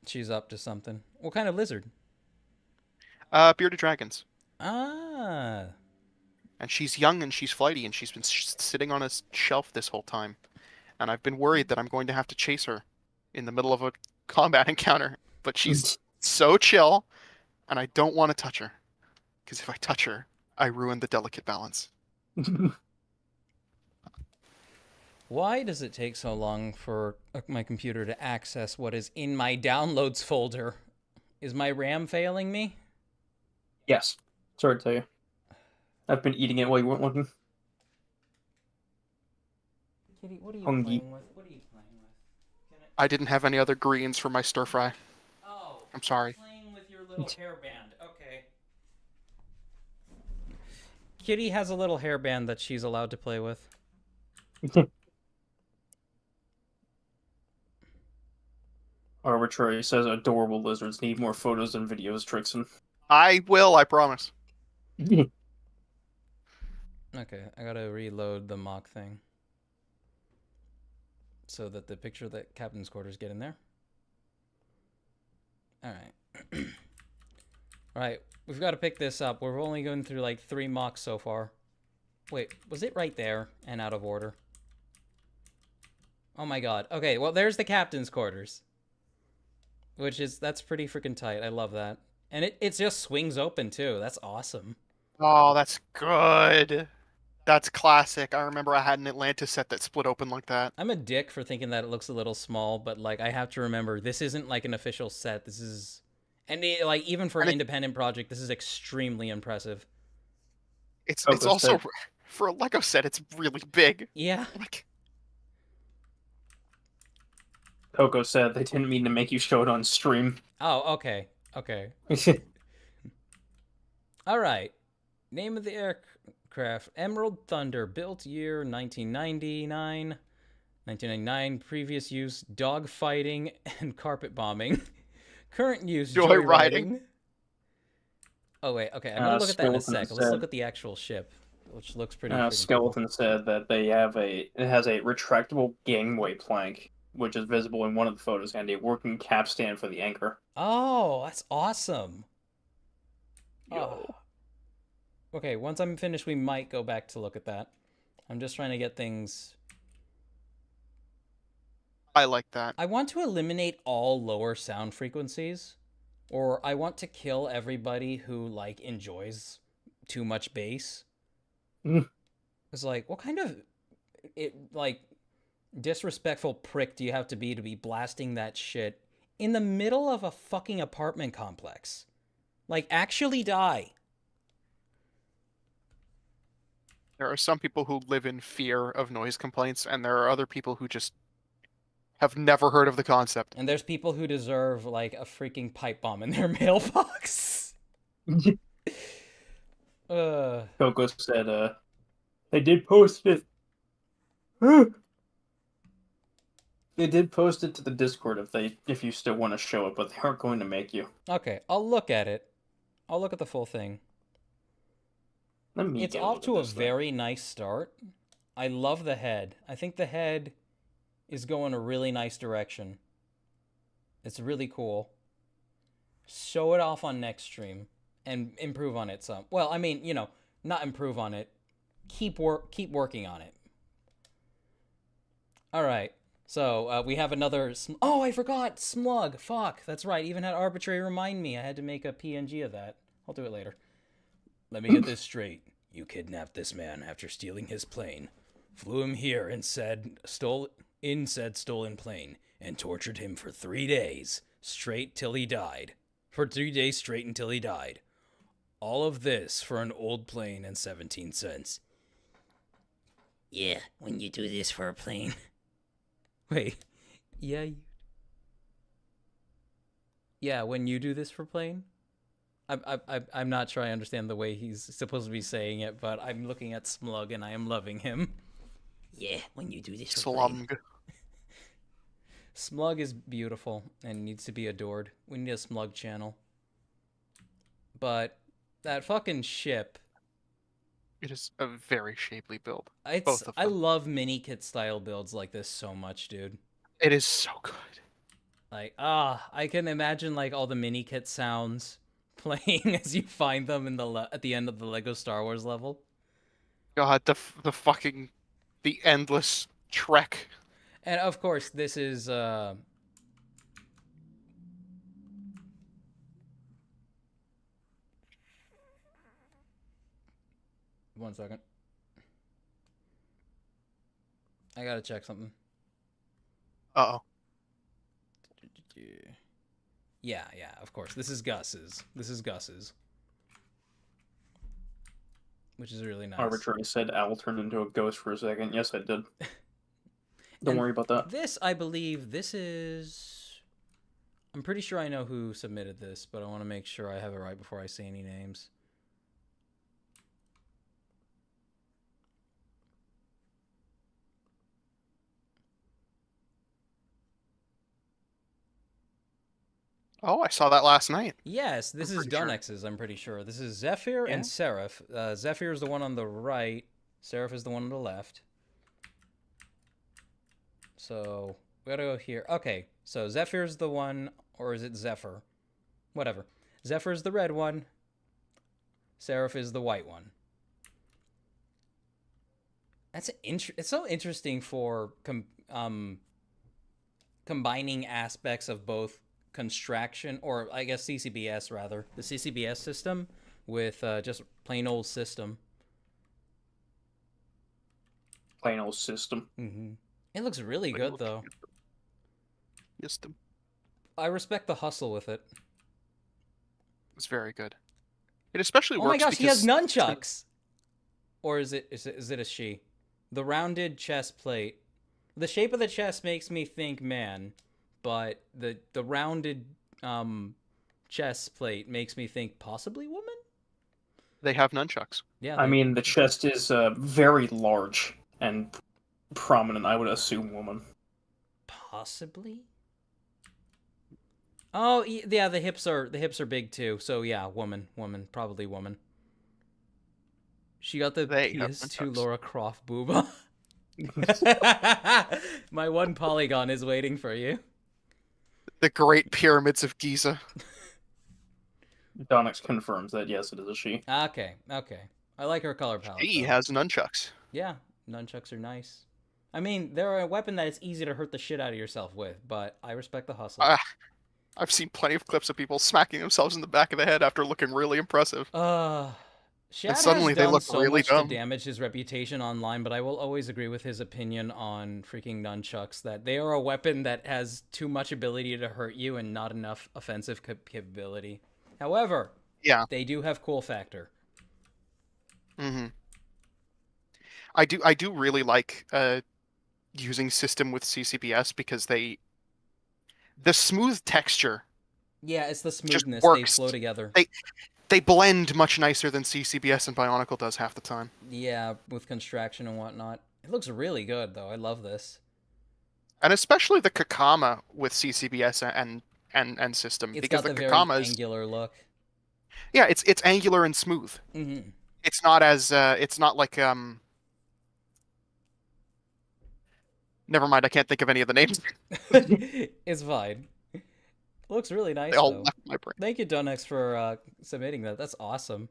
She's up to something. What kind of lizard? Bearded dragons. Ah. And she's young and she's flighty and she's been sitting on a shelf this whole time. And I've been worried that I'm going to have to chase her in the middle of a combat encounter. But she's so chill, and I don't want to touch her. Because if I touch her, I ruin the delicate balance. Why does it take so long for my computer to access what is in my downloads folder? Is my RAM failing me? Yes. Sorry to tell you. I've been eating it while you weren't looking. Kitty, what are you Hungry. playing with? What are you playing with? I didn't have any other greens for my stir fry. Oh. I'm sorry. Playing with your little hairband. Okay. Kitty has a little hairband that she's allowed to play with. Arbitrary says adorable lizards need more photos and videos, Trixaan. I will, I promise. Okay, I gotta reload the mock thing so that the picture of the captain's quarters get in there. All right. All right, we've got to pick this up. We're only going through like 3 mocks so far. Wait, was it right there and out of order? Oh my god. Okay, well, there's the captain's quarters. That's pretty freaking tight. I love that. And it just swings open, too. That's awesome. Oh, that's good. That's classic. I remember I had an Atlantis set that split open like that. I'm a dick for thinking that it looks a little small, but, like, I have to remember, this isn't, like, an official set. This is... And, like, even for an independent project, this is extremely impressive. It's also... For a Lego set, it's really big. Yeah. Like... Coco said they didn't mean to make you show it on stream. Oh, okay. Okay. All right. Name of the aircraft, Emerald Thunder, built year 1999. 1999, previous use, dogfighting and carpet bombing. Current use, joyriding. Oh, wait, okay, I'm gonna look at that in a sec. Let's look at the actual ship, which looks pretty Skeleton cool. Said that it has a retractable gangway plank, which is visible in one of the photos, and a working capstan for the anchor. Oh, that's awesome. Yo. Oh. Okay, once I'm finished, we might go back to look at that. I'm just trying to get things... I like that. I want to eliminate all lower sound frequencies, or I want to kill everybody who, like, enjoys too much bass. It's like, what kind of, disrespectful prick do you have to be blasting that shit in the middle of a fucking apartment complex? Like, actually die. There are some people who live in fear of noise complaints, and there are other people who just have never heard of the concept. And there's people who deserve, like, a freaking pipe bomb in their mailbox. Coco said, they did post it. They did post it to the Discord if you still want to show it, but they aren't going to make you. Okay, I'll look at it. I'll look at the full thing. It's off to a very nice start. I love the head. I think the head is going a really nice direction. It's really cool. Show it off on next stream and improve on it some. Well, I mean, you know, not improve on it. Keep working on it. All right. So we have another. Oh, I forgot Smug. Fuck, that's right. Even had Arbitrary remind me. I had to make a PNG of that. I'll do it later. Let me get this straight. You kidnapped this man after stealing his plane, flew him here and said stolen plane, and tortured him for 3 days straight till he died. For 3 days straight until he died. All of this for an old plane and 17 cents. Yeah, when you do this for a plane. Wait, yeah. Yeah, when you do this for plane? I'm not sure I understand the way he's supposed to be saying it, but I'm looking at Smug and I am loving him. Yeah, when you do this for plane. Smug is beautiful and needs to be adored. We need a Smug channel. But that fucking ship. It is a very shapely build. Both of them. I love mini kit style builds like this so much, dude. It is so good. Like, I can imagine like all the mini kit sounds playing as you find them in at the end of the Lego Star Wars level. God, the endless trek. And of course, this is 1 second. I gotta check something. Uh-oh. Yeah, of course. This is Gus's. Which is really nice. Arbitrary said Owl turned into a ghost for a second. Yes, I did. Don't worry about that. This, I believe, this is... I'm pretty sure I know who submitted this, but I want to make sure I have it right before I say any names. Oh, I saw that last night. Yes, this is Dunex's, I'm pretty sure. This is Zephyr and Seraph. Zephyr is the one on the right. Seraph is the one on the left. So we gotta go here. Okay, so Zephyr's the one, or is it Zephyr? Whatever. Zephyr's the red one. Seraph is the white one. That's it's so interesting for combining aspects of both construction, or I guess CCBS rather, the CCBS system with just plain old system. Plain old system. Mm-hmm. It looks really good though. System. I respect the hustle with it. It's very good. It especially works. Oh my gosh, he has because nunchucks. Or is it a she? The rounded chest plate. The shape of the chest makes me think man, but the rounded chest plate makes me think possibly woman. They have nunchucks. Yeah. I mean, the chest is very large and prominent. I would assume woman. Possibly. Oh yeah, the hips are big too. So yeah, woman, probably woman. She got the PS2 Lara Croft booba. My one polygon is waiting for you. The Great Pyramids of Giza. Donix confirms that yes, it is a she. Okay. I like her color palette. She has nunchucks. Yeah, nunchucks are nice. I mean, they're a weapon that it's easy to hurt the shit out of yourself with, but I respect the hustle. I've seen plenty of clips of people smacking themselves in the back of the head after looking really impressive. Shad suddenly has they done look so really much dumb. to damage his reputation online, but I will always agree with his opinion on freaking nunchucks, that they are a weapon that has too much ability to hurt you and not enough offensive capability. However, yeah, they do have cool factor. Mm-hmm. I do really like using system with CCBS because the smooth texture. Yeah, it's the smoothness. They flow together. They blend much nicer than CCBS and Bionicle does half the time. Yeah, with construction and whatnot. It looks really good, though. I love this. And especially the Kakama with CCBS and system. It's because got the very angular look. Yeah, it's angular and smooth. Mm-hmm. It's not as it's not like Never mind, I can't think of any of the names. It's fine. Looks really nice. They all though. left my brain. Thank you, Dunnex, for submitting that. That's awesome.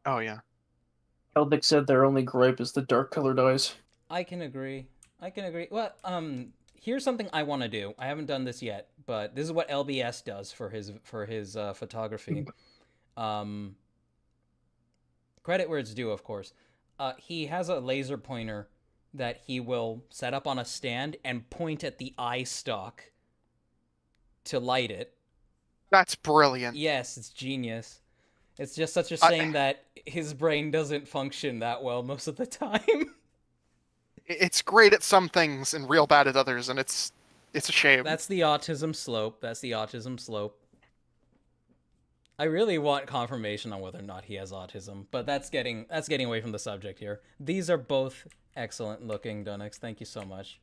Oh yeah. Heldick said their only gripe is the dark colored eyes. I can agree. Well, here's something I want to do. I haven't done this yet, but this is what LBS does for his photography. Credit where it's due, of course. He has a laser pointer that he will set up on a stand and point at the eye stalk to light it. That's brilliant. Yes, it's genius. It's just such a shame that his brain doesn't function that well most of the time. It's great at some things and real bad at others, and it's a shame. That's the autism slope. I really want confirmation on whether or not he has autism, but that's getting away from the subject here. These are both excellent looking, Dunnex. Thank you so much.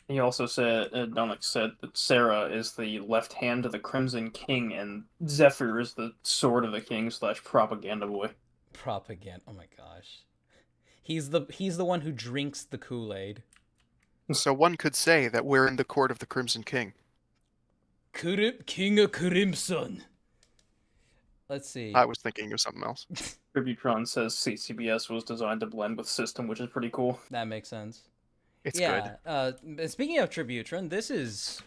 He also said, Donix said that Sarah is the left hand of the Crimson King, and Zephyr is the sword of the king / propaganda boy. Propaganda. Oh my gosh. He's the one who drinks the Kool-Aid. So one could say that we're in the court of the Crimson King. King of Crimson. Let's see. I was thinking of something else. Tributron says CCBS was designed to blend with system, which is pretty cool. That makes sense. It's good. Speaking of Tributron, this is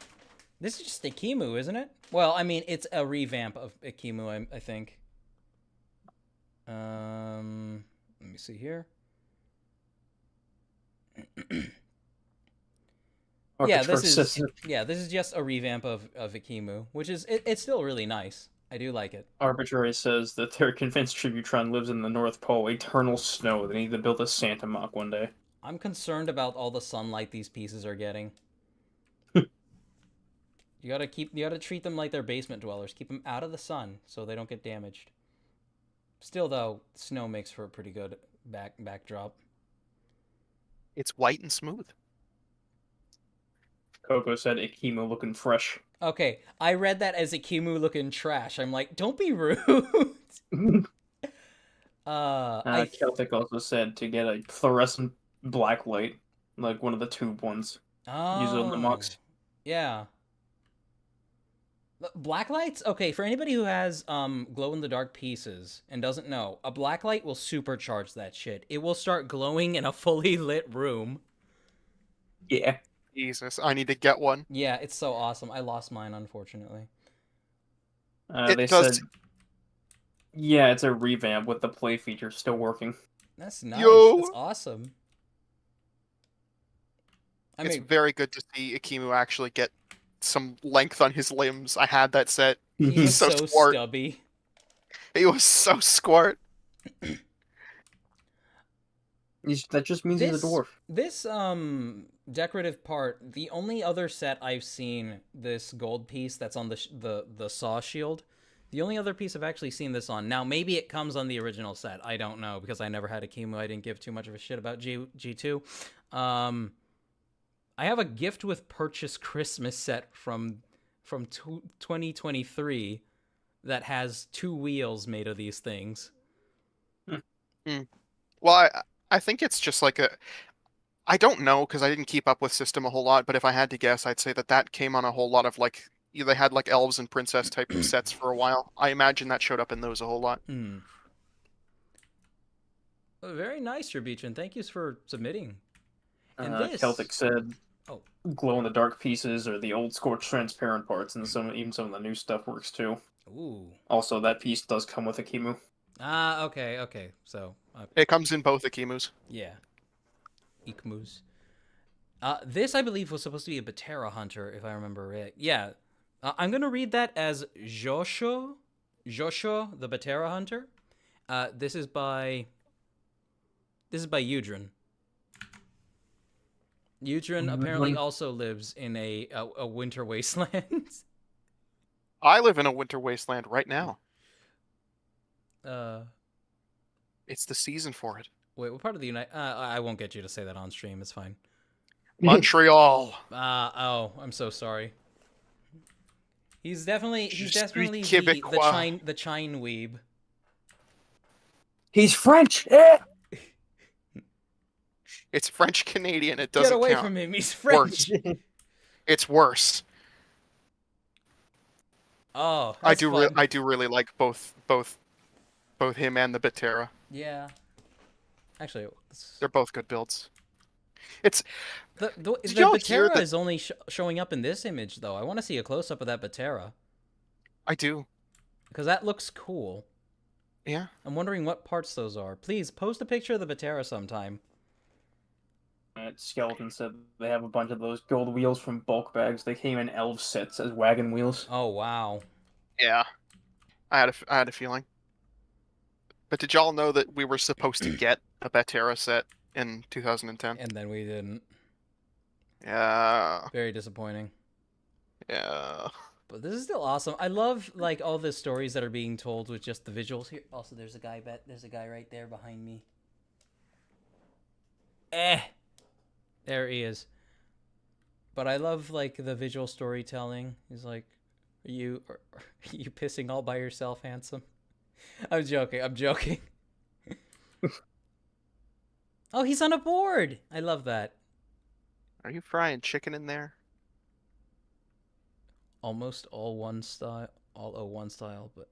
just Ikimu, isn't it? Well, I mean, it's a revamp of Ikimu, I think. Let me see here. This is just a revamp of Ikimu, which is it's still really nice. I do like it. Arbitrary says that they're convinced Tributron lives in the North Pole, eternal snow. They need to build a Santa mock one day. I'm concerned about all the sunlight these pieces are getting. You gotta treat them like they're basement dwellers. Keep them out of the sun so they don't get damaged. Still, though, snow makes for a pretty good backdrop. It's white and smooth. Coco said Ikimu looking fresh. Okay, I read that as Ikimu looking trash. I'm like, don't be rude. Celtic also said to get a fluorescent black light, like one of the tube ones. Use it on the mux. Yeah. Black lights? Okay, for anybody who has glow-in-the-dark pieces and doesn't know, a black light will supercharge that shit. It will start glowing in a fully lit room. Yeah. Jesus, I need to get one. Yeah, it's so awesome. I lost mine, unfortunately. They said, yeah, it's a revamp with the play feature still working. That's nice. Yo! That's awesome. It's very good to see Ikimu actually get some length on his limbs. I had that set. He was so squart. stubby. He was so squart. That just means he's a dwarf. This decorative part, the only other set I've seen this gold piece that's on the saw shield, the only other piece I've actually seen this on. Now, maybe it comes on the original set. I don't know, because I never had Ikimu. I didn't give too much of a shit about G2. I have a gift with purchase Christmas set from 2023 that has 2 wheels made of these things. Well, I think it's just like I don't know, because I didn't keep up with System a whole lot, but if I had to guess, I'd say that came on a whole lot of, like, they had, like, elves and princess type of sets for a while. I imagine that showed up in those a whole lot. Well, very nice, Rabichin. Thank you for submitting. And Celtic said, glow-in-the-dark pieces or the old scorched transparent parts, and even some of the new stuff works too. Ooh. Also, that piece does come with Ikimu. Okay. So it comes in both Ikimus. Yeah. Ikmus. This, I believe, was supposed to be a Batera Hunter, if I remember right. Yeah. I'm going to read that as Josho the Batera Hunter. This is by Udrin. Udrin apparently also lives in a winter wasteland. I live in a winter wasteland right now. It's the season for it. Wait, what part of the I won't get you to say that on stream. It's fine. Montreal. Oh, I'm so sorry. He's definitely the Chine weeb. He's French. It's French Canadian. It doesn't Get away count. from him. He's French. Worse. It's worse. Oh, I do really like both him and the Batera. Yeah. Actually, they're both good builds. It's the Batera is only showing up in this image though. I want to see a close up of that Batera. I do. Because that looks cool. Yeah. I'm wondering what parts those are. Please post a picture of the Batera sometime. Skeleton said they have a bunch of those gold wheels from bulk bags. They came in elf sets as wagon wheels. Oh wow. Yeah. I had a feeling. But did y'all know that we were supposed to get a Batera set in 2010? And then we didn't. Yeah. Very disappointing. Yeah. But this is still awesome. I love like all the stories that are being told with just the visuals here. Also, there's a guy right there behind me. There he is. But I love like the visual storytelling. He's like, are you pissing all by yourself, handsome? I'm joking. Oh, he's on a board. I love that. Are you frying chicken in there? Almost all one style, all O1 style, but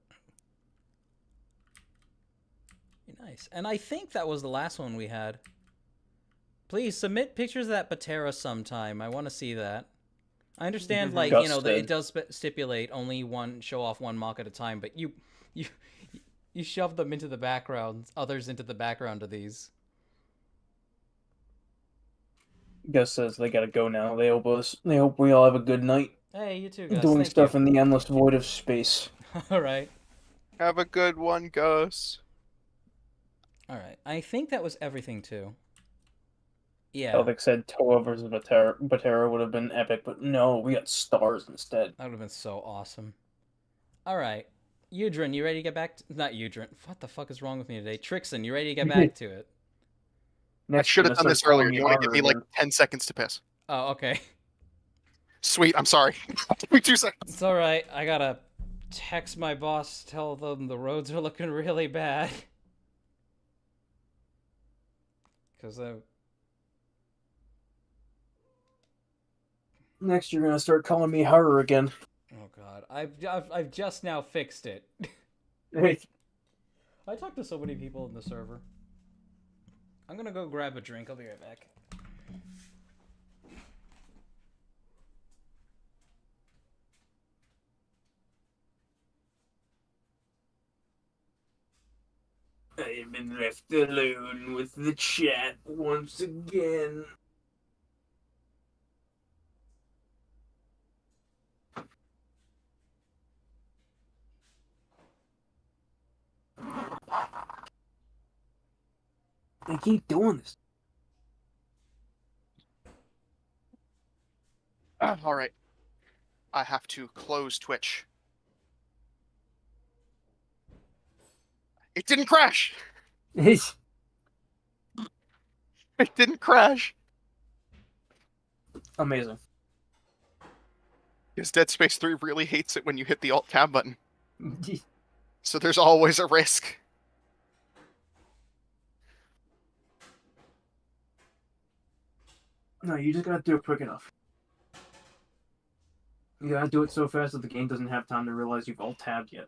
nice. And I think that was the last one we had. Please submit pictures of that Batera sometime. I want to see that. I understand, like, you know, that it does stipulate only show off one mock at a time, but you shove them into the background, others into the background of these. Gus says they gotta go now. They hope we all have a good night. Hey, you too, Gus. Doing stuff in the endless void of space. All right. Have a good one, Gus. All right. I think that was everything too. Yeah. Celtic said Toa versus Batera would have been epic, but no, we got stars instead. That would have been so awesome. All right. Udrin, you ready to get back to... Not Udrin. What the fuck is wrong with me today? Trixaan, you ready to get back to it? I should have done this earlier. You want to give me like 10 seconds to piss? Oh, okay. Sweet, I'm sorry. Give me 2 seconds. It's alright. I gotta text my boss, tell them the roads are looking really bad. Because Next, you're gonna start calling me horror again. oh god, I've just now fixed it. Hey. I talked to so many people in the server. I'm gonna go grab a drink. I'll be right back. I've been left alone with the chat once again. They keep doing this. All right. I have to close Twitch. It didn't crash. It didn't crash. Amazing. Because Dead Space 3 really hates it when you hit the Alt-Tab button. So there's always a risk. No, you just gotta do it quick enough. You gotta do it so fast that the game doesn't have time to realize you've alt-tabbed yet.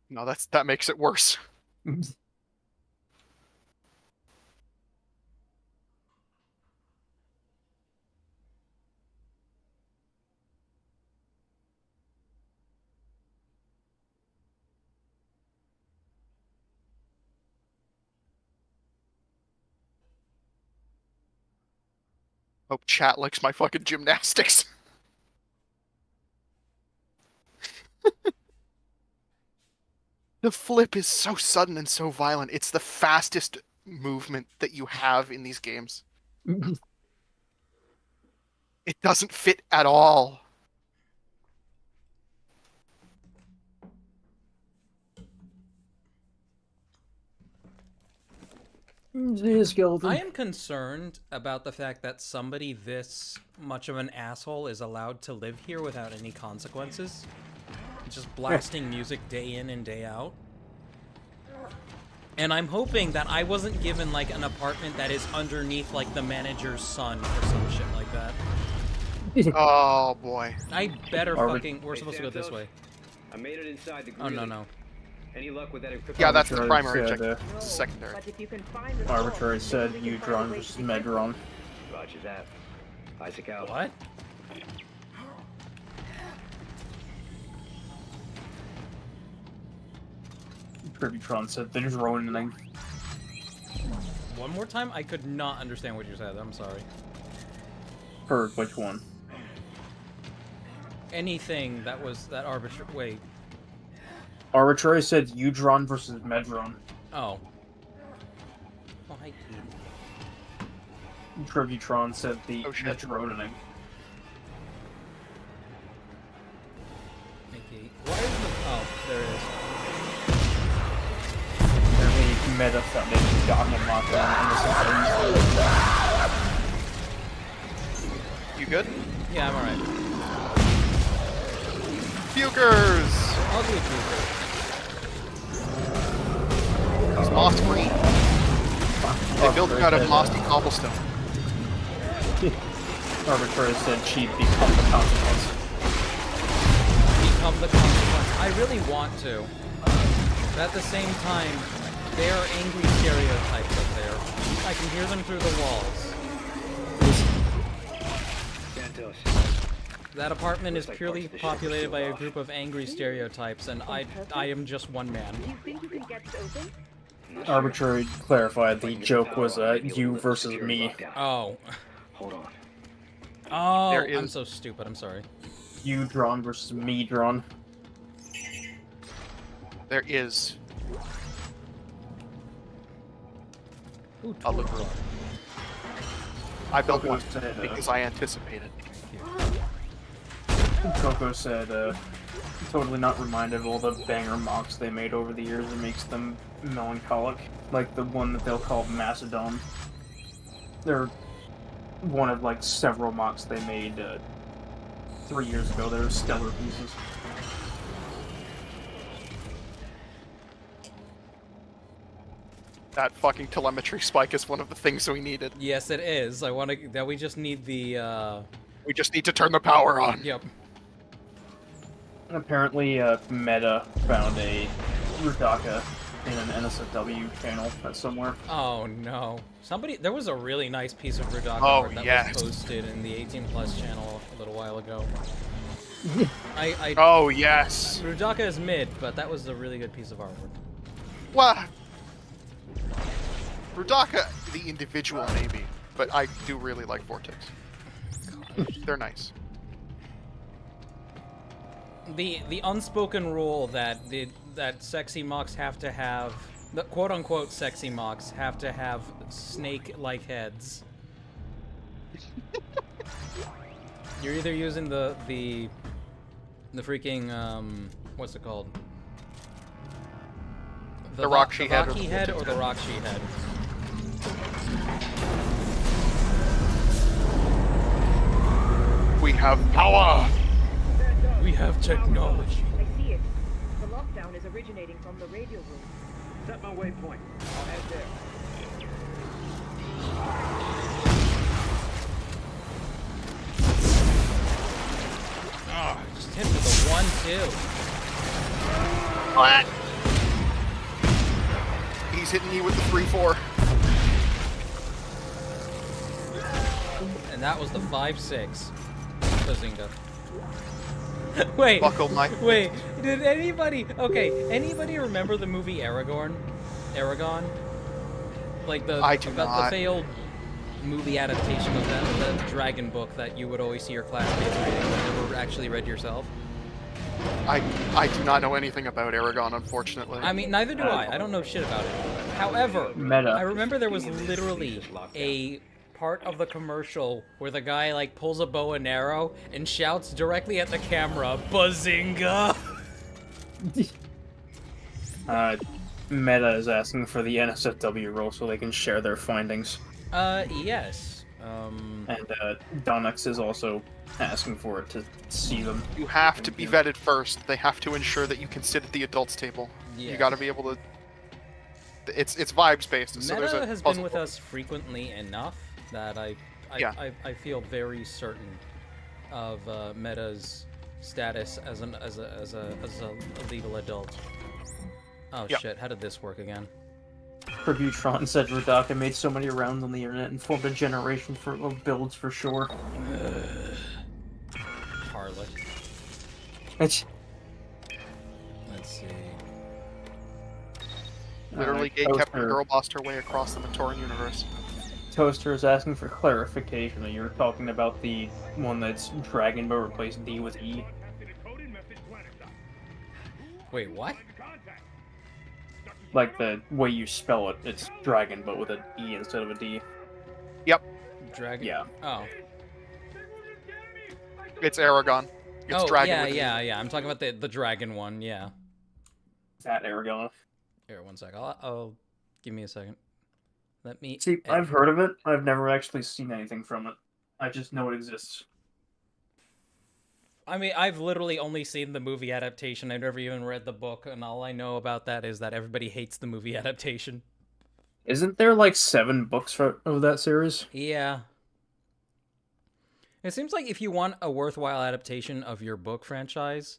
No, that makes it worse. Hope chat likes my fucking gymnastics. The flip is so sudden and so violent. It's the fastest movement that you have in these games. It doesn't fit at all. I am concerned about the fact that somebody this much of an asshole is allowed to live here without any consequences. Just blasting music day in and day out. And I'm hoping that I wasn't given, like, an apartment that is underneath, like, the manager's son or some shit like that. Oh, boy. I better fucking... We're supposed to go this way. I made it inside the Oh, no. Any luck with that encryption? Yeah, that's the primary said, objective. Secondary. But if you can find the Arbitrary said Udron versus Medron. Roger that. Isaac out. What? Tributron said the droning. One more time? I could not understand what you said. I'm sorry. Heard which one? Anything that was that arbitrary... Wait. Arbitrary said Udron versus Medron. Oh. Oh, hi, Tributron said the droning. Okay. Why is the... Oh, there it is. Apparently, Meta Foundation document lockdown and You good? Yeah, I'm alright. Fugers! Ugly Fuger. He's moss green. They built him out of mossy cobblestone. Arbitrary said cheap become the consequence. Become the consequence. I really want to. But at the same time, there are angry stereotypes up there. I can hear them through the walls. Santos. That apartment is purely populated by a group of angry stereotypes, and I am just one man. Do you think you can get it open? Arbitrary clarified the joke was you versus me. Oh. Hold on. Oh, There is- I'm so stupid. I'm sorry. You drawn versus me drawn. There is Ooh, a look room. I built one said, because I anticipated. Coco said, totally not reminded of all the banger mocks they made over the years. It makes them melancholic. Like the one that they'll call Macedon. They're one of, like, several mocks they made 3 years ago. They're stellar pieces. That fucking telemetry spike is one of the things we needed. Yes, it is. I want to. That we just need the. We just need to turn the power on. Yep. Apparently, Meta found a Rudaka in an NSFW channel somewhere. Oh no! There was a really nice piece of Rudaka Oh, art that yes. was posted in the 18+ channel a little while ago. Oh yes. Rudaka is mid, but that was a really good piece of artwork. Well, Rudaka, the individual maybe, but I do really like Vortex. They're nice. The unspoken rule that sexy mocks have to have, the quote unquote sexy mocks have to have snake-like heads. You're either using the freaking what's it called? The Rakshi head, head or the Rakshi head. We have power. We have technology. I see it. The lockdown is originating from the radio room. Set my waypoint. I'll head there. Oh, just hit with the 1-2. What? He's hitting me with the 3-4. And that was the 5-6. Bazinga. Wait. Buckle my. Wait. Did anybody? Okay. Anybody remember the movie Aragon? Like the the failed movie adaptation of the dragon book that you would always see your classmates reading, but never actually read yourself. I do not know anything about Aragon, unfortunately. I mean, neither do I. I don't know shit about it. However, I remember there was literally a part of the commercial where the guy like pulls a bow and arrow and shouts directly at the camera, "Bazinga!" Meta is asking for the NSFW role so they can share their findings. Yes. And Donux is also asking for it to see them. You have to be vetted first. They have to ensure that you can sit at the adults table. Yeah. You got to be able to. It's vibes based. So Meta there's a has been with us frequently enough that I feel very certain of Meta's status as a legal adult. Oh shit! How did this work again? Tributron said Rudaka made so many rounds on the internet and formed a generation of builds for sure. Harlot. Let's see. Literally, gay kept a girl bossed her way across the Mentoran universe. Toaster is asking for clarification. You're talking about the one that's Dragon but replaced D with E. Wait, what? Like the way you spell it, it's Dragon but with an E instead of a D. Yep. Dragon? Yeah. Oh. It's Aragon. It's Dragon. Yeah. I'm talking about the Dragon one, yeah. That Aragon. Here, one sec. I'll give me a second. Let me see. I've heard of it. I've never actually seen anything from it. I just know it exists. I mean, I've literally only seen the movie adaptation. I've never even read the book, and all I know about that is that everybody hates the movie adaptation. Isn't there like 7 books of that series? Yeah. It seems like if you want a worthwhile adaptation of your book franchise,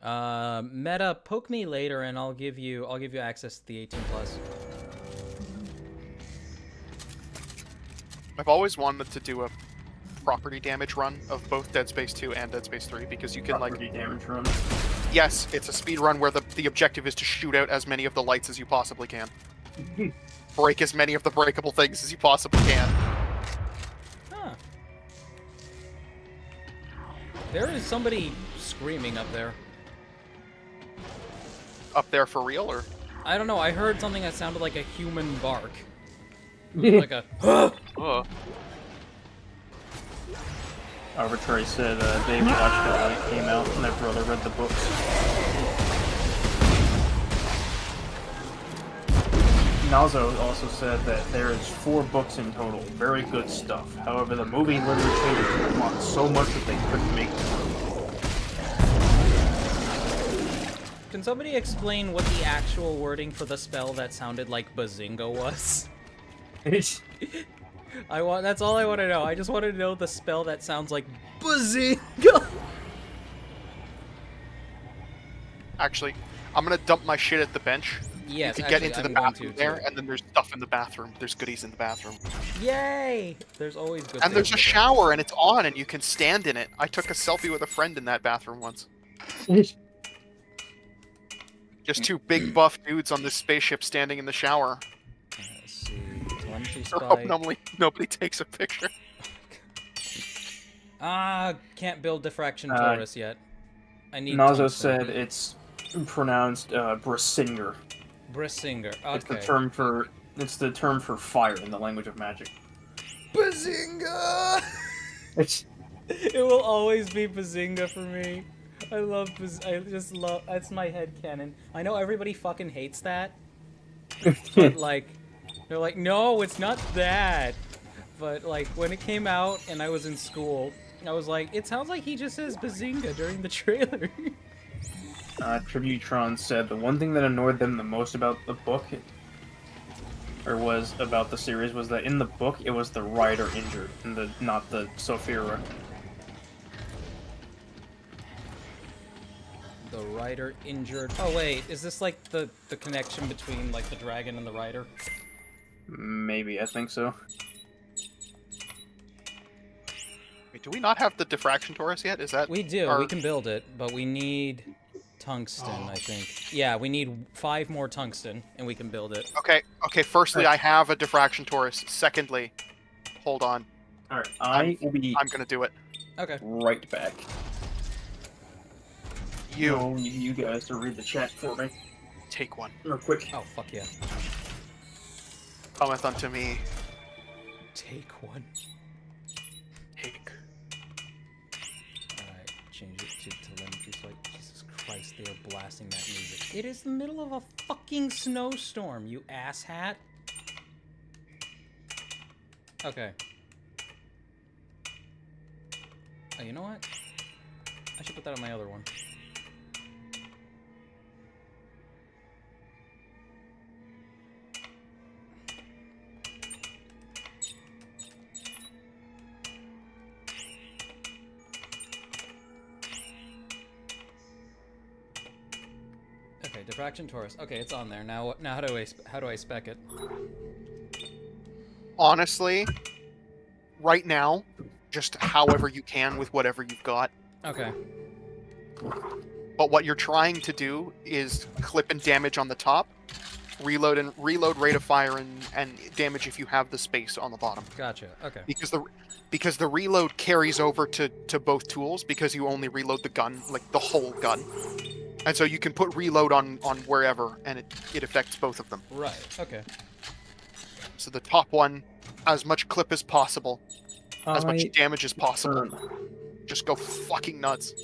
Meta, poke me later, and I'll give you access to the 18+. I've always wanted to do a property damage run of both Dead Space 2 and Dead Space 3 because you can property damage run. Yes, it's a speed run where the objective is to shoot out as many of the lights as you possibly can. Break as many of the breakable things as you possibly can. Huh. There is somebody screaming up there. Up there for real, or? I don't know, I heard something that sounded like a human bark. Like a Arbitrary said they watched it when it came out and their brother read the books. Nazo also said that there is 4 books in total. Very good stuff. However, the movie literally changed the plot so much that they couldn't make it. Can somebody explain what the actual wording for the spell that sounded like Bazinga was? That's all I want to know. I just want to know the spell that sounds like Bazinga. Actually, I'm gonna dump my shit at the bench. Yes, you can get into the bathroom there, too. and then there's stuff in the bathroom. There's goodies in the bathroom. Yay! There's always good. And there's a shower, and it's on, and you can stand in it. I took a selfie with a friend in that bathroom once. Just two big buff dudes on this spaceship standing in the shower. Let's see. Telemetry Oh, spike. nobody takes a picture. Can't build diffraction torus yet. I need. Nazo tungsten. said it's pronounced Brisinger. Brisinger. Okay. It's the term for fire in the language of magic. Bazinga! It will always be Bazinga for me. I just love. That's my headcanon. I know everybody fucking hates that. But like, they're like, no, it's not that. But like, when it came out and I was in school, I was like, it sounds like he just says Bazinga during the trailer. Tributron said the one thing that annoyed them the most about the book, or was about the series, was that in the book it was the rider injured, and not the Sophia. The rider injured. Oh wait, is this like the connection between like the dragon and the rider? Maybe, I think so. Wait, do we not have the diffraction torus yet? Is that we do? We can build it, but we need tungsten, I think. Yeah, we need 5 more tungsten, and we can build it. Okay. Firstly, I have a diffraction torus. Secondly, hold on. All right, I'm gonna do it. Okay. Right back. You. You guys to read the chat for me. Take one. Real quick. Oh fuck yeah. Cometh unto me. Take one. Take. Alright, change it to telemetry so like, Jesus Christ, they are blasting that music. It is the middle of a fucking snowstorm, you asshat. Okay. Oh, you know what? I should put that on my other one. Okay, diffraction torus. Okay, it's on there. Now how do I spec it? Honestly, right now, just however you can with whatever you've got. Okay. But what you're trying to do is clip and damage on the top, reload rate of fire and damage if you have the space on the bottom. Gotcha. Okay. Because the reload carries over to both tools because you only reload the gun, like the whole gun. And so you can put reload on wherever, and it affects both of them. Right, okay. So the top one, as much clip as possible, as much damage as possible. Just go fucking nuts.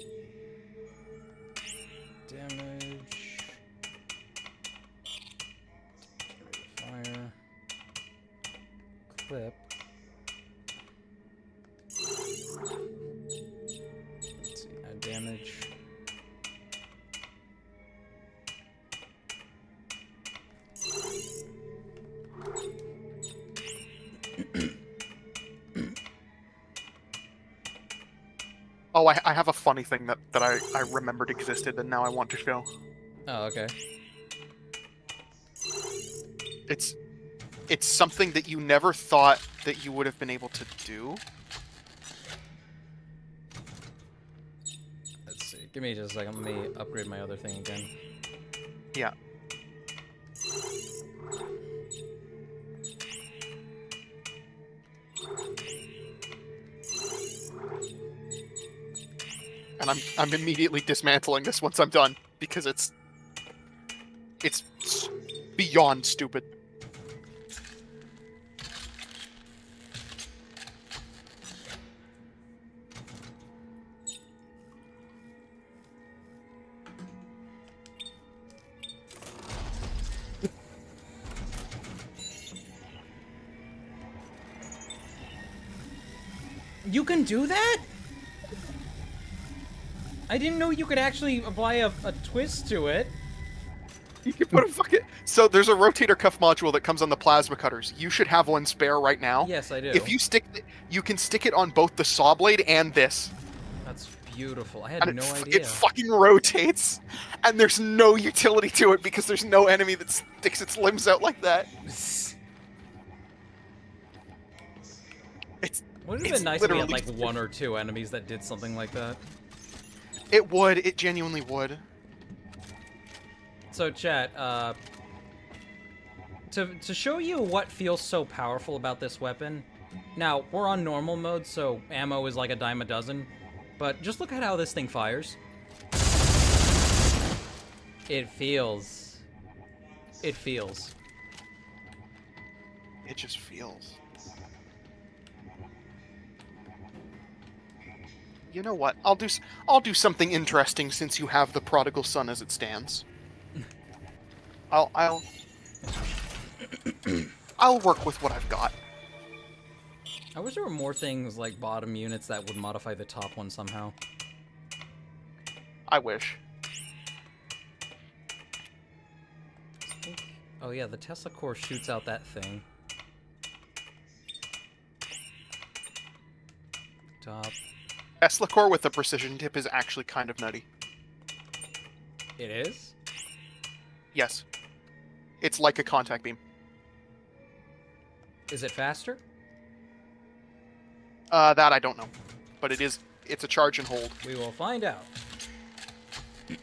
Damage. Fire. Clip. Let's see, add damage. Oh, I have a funny thing that I remembered existed and now I want to show. Oh, okay. It's something that you never thought that you would have been able to do. Let's see. Give me just a second. Let me upgrade my other thing again. Yeah. And I'm immediately dismantling this once I'm done because it's beyond stupid. You can do that? I didn't know you could actually apply a twist to it. You can put a fucking... So there's a rotator cuff module that comes on the plasma cutters. You should have one spare right now. Yes, I do. If you you can stick it on both the saw blade and this. That's beautiful. I had no idea. It fucking rotates, and there's no utility to it because there's no enemy that sticks its limbs out like that. Wouldn't it have been nice if we had like 1 or 2 enemies that did something like that? It would. It genuinely would. So, chat, to show you what feels so powerful about this weapon, now, we're on normal mode, so ammo is like a dime a dozen, but just look at how this thing fires. It feels. It feels. It just feels. You know what? I'll do something interesting since you have the prodigal son as it stands. I'll work with what I've got. I wish there were more things like bottom units that would modify the top one somehow. I wish. Oh yeah, the Tesla core shoots out that thing. Top. Tesla core with the precision tip is actually kind of nutty. It is? Yes. It's like a contact beam. Is it faster? That I don't know. But it's a charge and hold. We will find out. Give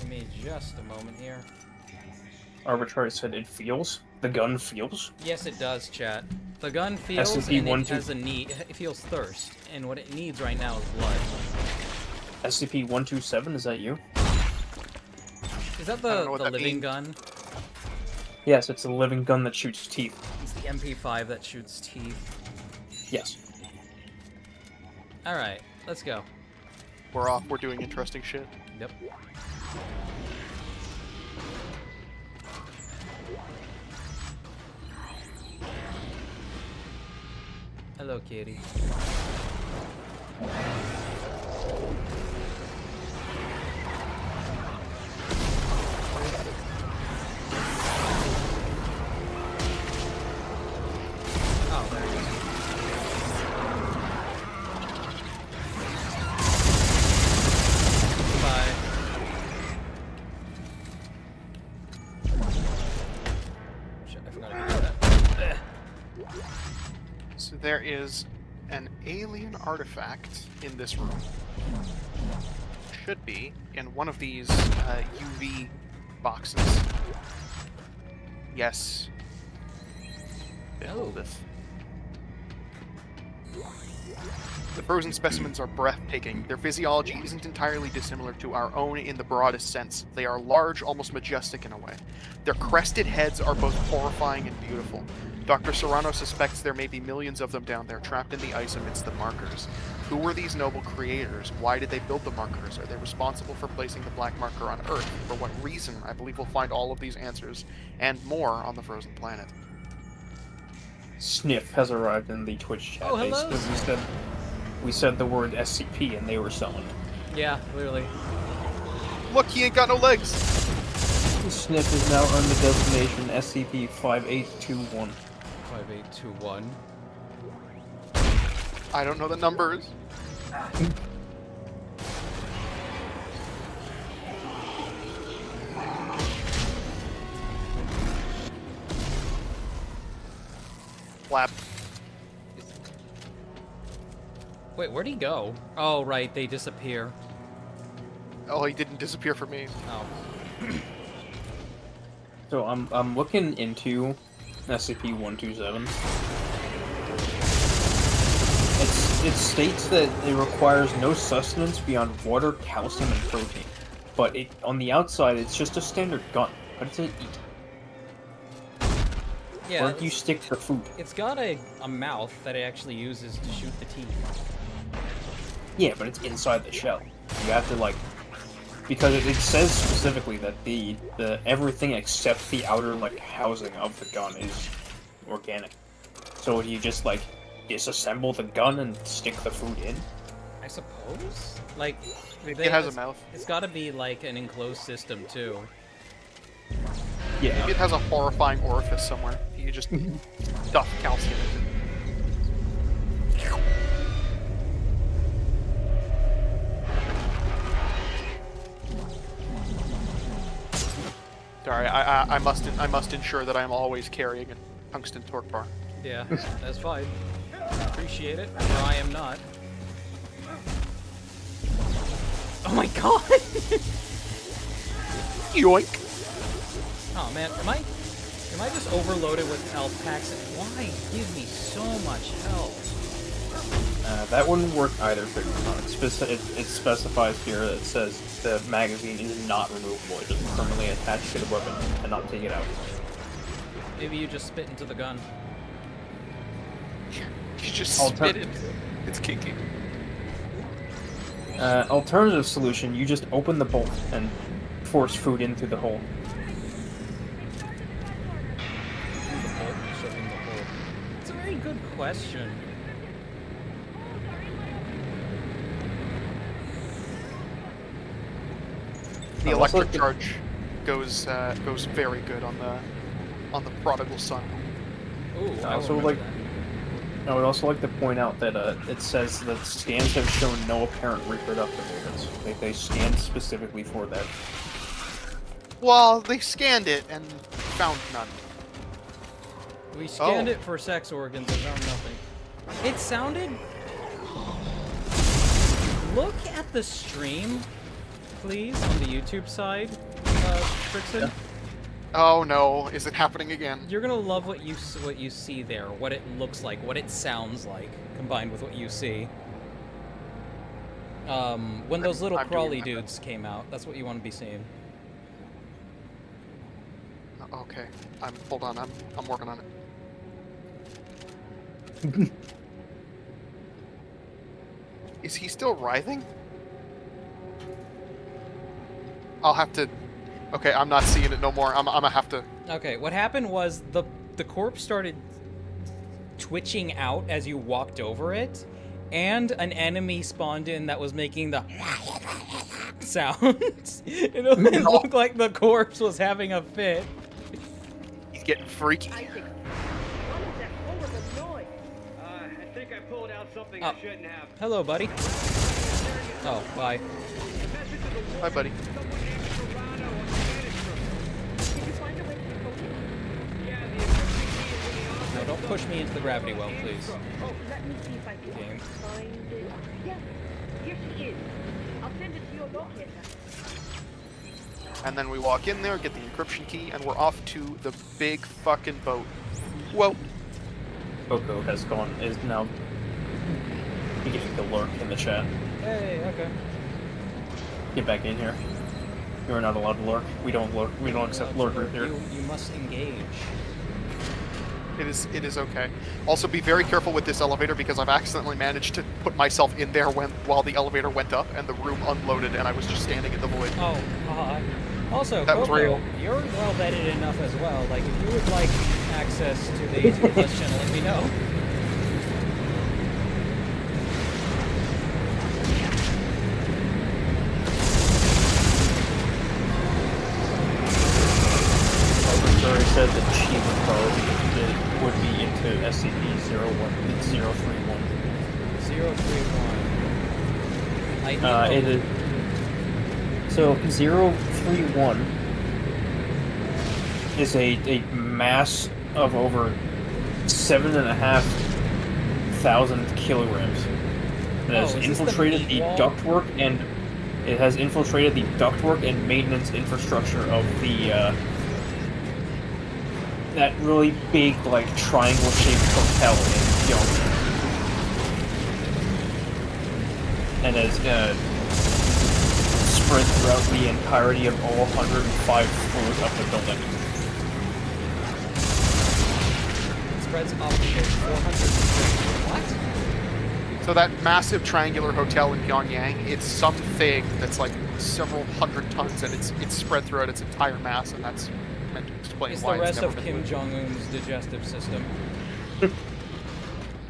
me just a moment here. Arbitrary said it feels. The gun feels. Yes, it does, chat. The gun feels, and it has a need. It feels thirst, and what it needs right now is blood. SCP-127, is that you? Is that the living gun? Yes, it's a living gun that shoots teeth. It's the MP5 that shoots teeth. Yes. Alright, let's go. We're off. We're doing interesting shit. Yep. Hello, kitty. Oh, there he is. Bye. Shit, I forgot to do that. So there is an alien artifact in this room. Should be in one of these UV boxes. Yes. Beholdeth. The frozen specimens are breathtaking. Their physiology isn't entirely dissimilar to our own in the broadest sense. They are large, almost majestic in a way. Their crested heads are both horrifying and beautiful. Dr. Serrano suspects there may be millions of them down there, trapped in the ice amidst the markers. Who were these noble creators? Why did they build the markers? Are they responsible for placing the black marker on Earth? For what reason? I believe we'll find all of these answers, and more on the frozen planet. Sniff has arrived in the Twitch chat. Oh, hello. We said the word SCP and they were selling. Yeah, clearly. Look, he ain't got no legs! Sniff has now earned the designation SCP-5821. 5821. I don't know the numbers. Flap. Wait, where'd he go? Oh, right, they disappear. Oh, he didn't disappear for me. Oh. So I'm looking into SCP-127. It states that it requires no sustenance beyond water, calcium, and protein. But on the outside, it's just a standard gun. What does it eat? Yeah, where do you stick the food? It's got a mouth that it actually uses to shoot the teeth. Yeah, but it's inside the shell. You have to like, because it says specifically that the everything except the outer like housing of the gun is organic. So do you just like disassemble the gun and stick the food in? I suppose. Like, Maybe it has a mouth. It's got to be like an enclosed system too. Yeah. Maybe it has a horrifying orifice somewhere. You just stuff calcium into it. Sorry, I must ensure that I am always carrying a tungsten torque bar. Yeah, that's fine. Appreciate it, or I am not. Oh my god! Yoink! Oh man, am I just overloaded with health packs? Why give me so much health? That wouldn't work either, Trixaan. It specifies here that it says the magazine is not removable. It is permanently attached to the weapon and not take it out. Maybe you just spit into the gun. You just spit it. It's kinky. Alternative solution, you just open the bolt and force food in through the hole. It's a very good question. The electric charge goes very good on the prodigal son. Ooh, I would also like to point out that it says that scans have shown no apparent reproductive organs. They scanned specifically for that. Well, they scanned it and found none. We scanned it for sex organs and found nothing. It sounded... Look at the stream, please, on the YouTube side, Trixaan. Yeah. Oh no, is it happening again? You're gonna love what you see there, what it looks like, what it sounds like, combined with what you see. When those little crawly dudes came out, that's what you want to be seeing. Okay, hold on, I'm working on it. Is he still writhing? I'll have to... Okay, I'm not seeing it no more. I'm gonna have to... Okay, what happened was the corpse started twitching out as you walked over it, and an enemy spawned in that was making the sounds. It looked like the corpse was having a fit. He's getting freaky. I think I pulled out something I shouldn't have. Hello, buddy. Oh, bye. Bye, buddy. No, don't push me into the gravity well, please. Oh, let me see if I can Game. find it. Yeah, here she is. I'll send it to your locator. And then we walk in there, get the encryption key, and we're off to the big fucking boat. Whoa. Coco is now beginning to lurk in the chat. Hey, okay. Get back in here. You're not allowed to lurk. We don't lurk. We don't accept lurkers here. You must engage. It is okay. Also, be very careful with this elevator because I've accidentally managed to put myself in there while the elevator went up and the room unloaded and I was just standing in the void. Oh, God. Also, that was real. You're well vetted enough as well. Like, if you would like access to the 18 Plus channel, let me know. Sorry, said that she would be into SCP-031. 031. It is... So, 031 is a mass of over 7,500 kilograms. It has infiltrated the ductwork and maintenance infrastructure of the that really big, like, triangle-shaped hotel in Yonge. And has spread throughout the entirety of all 105 floors of the building. It spreads up to 400 floors. What? So that massive triangular hotel in Pyongyang, it's something that's like several hundred tons, and it's spread throughout its entire mass, and that's meant to explain It's why the rest never of been Kim moved. Jong-un's digestive system.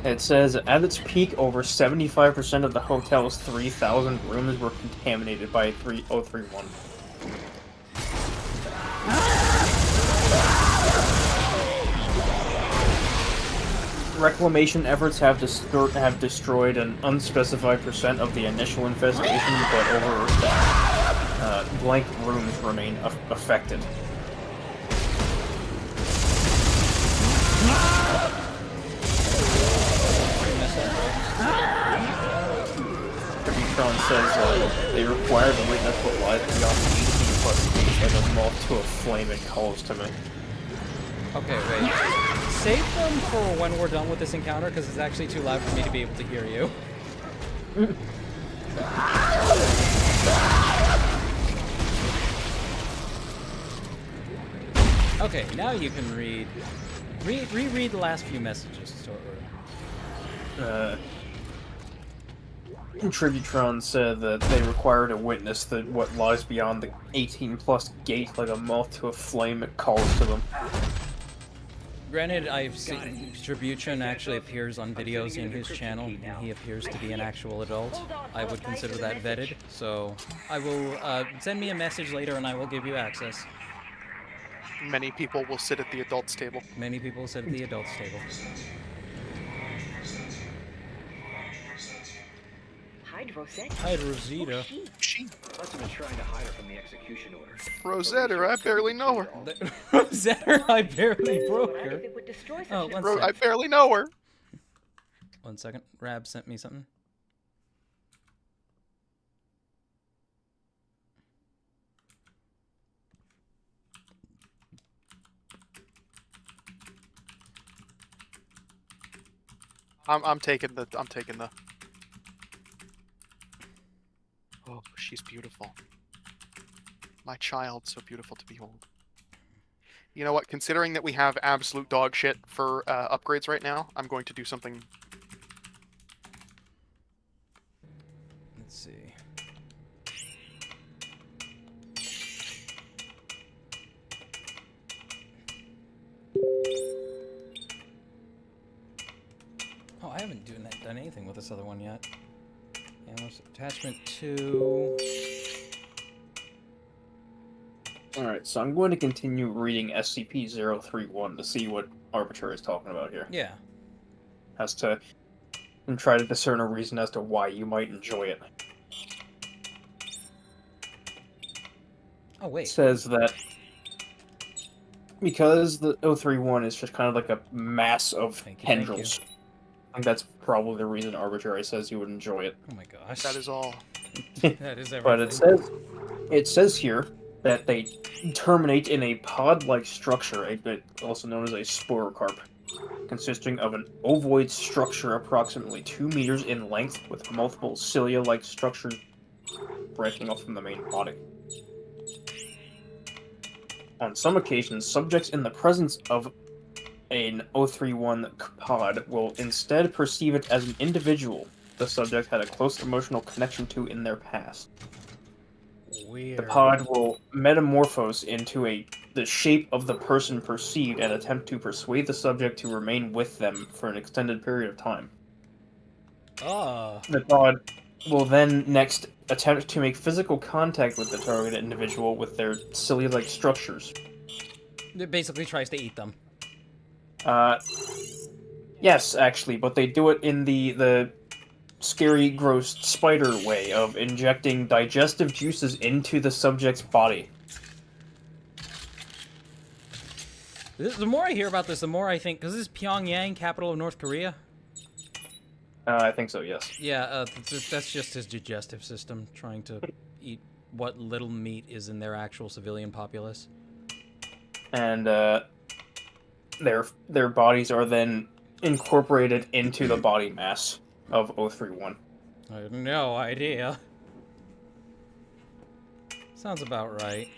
It says, at its peak, over 75% of the hotel's 3,000 rooms were contaminated by 3031. Reclamation efforts have destroyed an unspecified percent of the initial infestation, but over blank rooms remain affected. Trixaan says they require the witness what lies beyond 18 plus feet like a moth to a flame and calls to me. Okay, wait. Save them for when we're done with this encounter, because it's actually too loud for me to be able to hear you. Okay, now you can reread the last few messages. Tributron said that they required a witness that what lies beyond the 18-plus gate like a moth to a flame it calls to them. Granted, I've seen Tributron actually appears on videos in his channel, and he appears to be an actual adult. I would consider that vetted, so I will send me a message later and I will give you access. Many people will sit at the adults' table. Many people sit at the adults' table. Hide Rosetta. Hide Rosita. She Must have been trying to hide her from the execution order. Rosetta, I barely know her. Rosetta, I barely broke her. Oh, one second. I barely know her. 1 second. Rab sent me something. I'm taking the. Oh, she's beautiful. My child, so beautiful to behold. You know what? Considering that we have absolute dog shit for upgrades right now, I'm going to do something. Let's see. Oh, I haven't done anything with this other one yet. Attachment 2. Alright, so I'm going to continue reading SCP-031 to see what Arbiter is talking about here. Yeah. As to... and try to discern a reason as to why you might enjoy it. Oh, wait. It says that... because the 031 is just kind of like a mass of tendrils. I think that's probably the reason Arbitrary says you would enjoy it. Oh my gosh. That is all. That is everything. But it says here that they terminate in a pod-like structure, also known as a sporocarp, consisting of an ovoid structure approximately 2 meters in length with multiple cilia-like structures branching off from the main body. On some occasions, subjects in the presence of an 031 pod will instead perceive it as an individual the subject had a close emotional connection to in their past. Weird. The pod will metamorphose into the shape of the person perceived and attempt to persuade the subject to remain with them for an extended period of time. The pod will then next attempt to make physical contact with the targeted individual with their cilia-like structures. It basically tries to eat them. Yes, actually, but they do it in the scary, gross spider way of injecting digestive juices into the subject's body. The more I hear about this, the more I think, because this is Pyongyang, capital of North Korea. I think so, yes. Yeah, that's just his digestive system, trying to eat what little meat is in their actual civilian populace. And, their bodies are then incorporated into the body mass of 031. I have no idea. Sounds about right.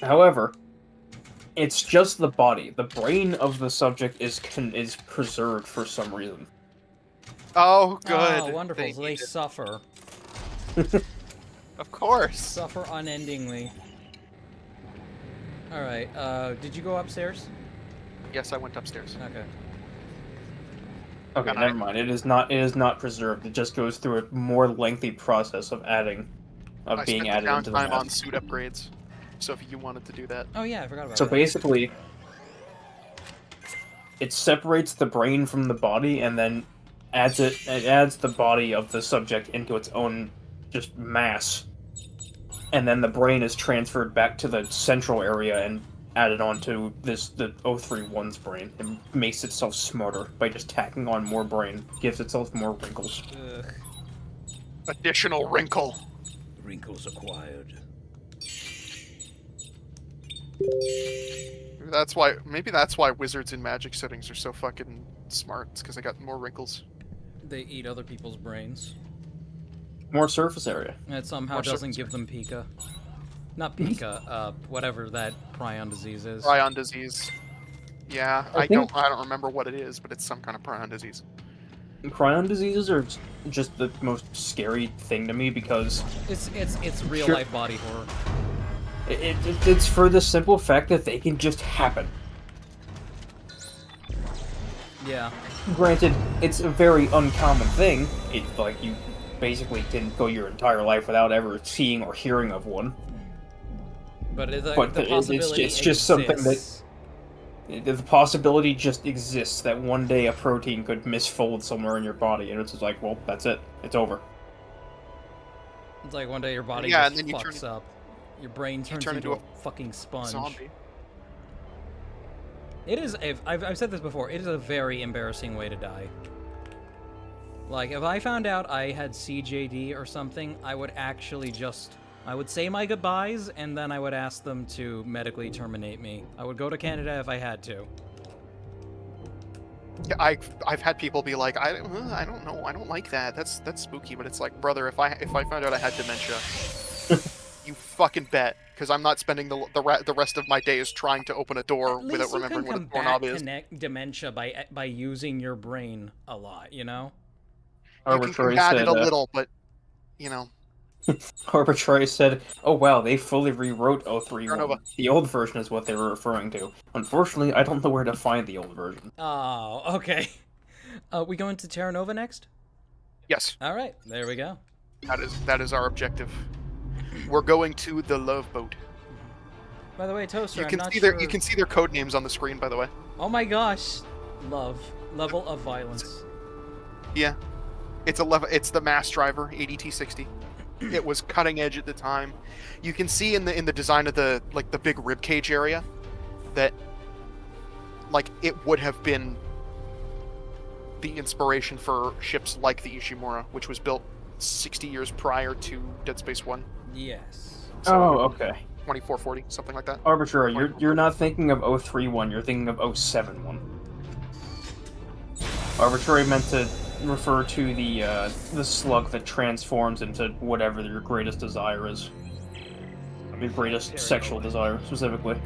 However, It's just the body. The brain of the subject is preserved for some reason. Oh, good. Oh, wonderful. So they suffer. Of course. Suffer unendingly. Alright, did you go upstairs? Yes, I went upstairs. Okay. Okay, And never mind. It is not preserved. It just goes through a more lengthy process of being added into the downtime map. on suit upgrades. So if you wanted to do that. Oh yeah, I forgot about So that. basically, it separates the brain from the body and then adds the body of the subject into its own just mass. And then the brain is transferred back to the central area and added onto the 031's brain. It makes itself smarter by just tacking on more brain. Gives itself more wrinkles. Ugh. Additional wrinkle. Wrinkles acquired. Maybe that's why wizards in magic settings are so fucking smart. It's because they got more wrinkles. They eat other people's brains. More surface area. And it somehow More doesn't surface give them pica. Not pica, whatever that prion disease is. Prion disease. Yeah, I don't remember what it is, but it's some kind of prion disease. Prion diseases are just the most scary thing to me because it's real life body horror. It's for the simple fact that they can just happen. Yeah. Granted, it's a very uncommon thing. It's like you basically didn't go your entire life without ever seeing or hearing of one. But the it's possibility just exists. something that the possibility just exists that one day a protein could misfold somewhere in your body, and it's just like, well, that's it. It's over. It's like one day your body Yeah, just and then fucks up. Your brain turns into a fucking sponge. Zombie. It is. I've said this before. It is a very embarrassing way to die. Like, if I found out I had CJD or something, I would actually I would say my goodbyes, and then I would ask them to medically terminate me. I would go to Canada if I had to. Yeah, I've had people be like, I don't know, I don't like that. That's spooky. But it's like, brother, if I found out I had dementia, you fucking bet, because I'm not spending the rest of my days trying to open a door without remembering what a doorknob is. Dementia by using your brain a lot, you know. You can combat it a little, but you know. Arbitrary said, "Oh wow, they fully rewrote 031. The old version is what they were referring to. Unfortunately, I don't know where to find the old version." Oh, okay. We going to Terra Nova next? Yes. All right, there we go. That is our objective. We're going to the Love Boat. By the way, Toaster, you can I'm see not sure... you can see their code names on the screen. By the way. Oh my gosh, level of violence. Yeah, it's the mass driver ADT-60. It was cutting edge at the time. You can see in the design of the big rib cage area that it would have been the inspiration for ships like the Ishimura, which was built 60 years prior to Dead Space 1. Yes. So, okay. 2440, something like that. Arbitrary, you're not thinking of 031, you're thinking of 071. Arbitrary meant to refer to the slug that transforms into whatever your greatest desire is. Your greatest sexual desire, specifically.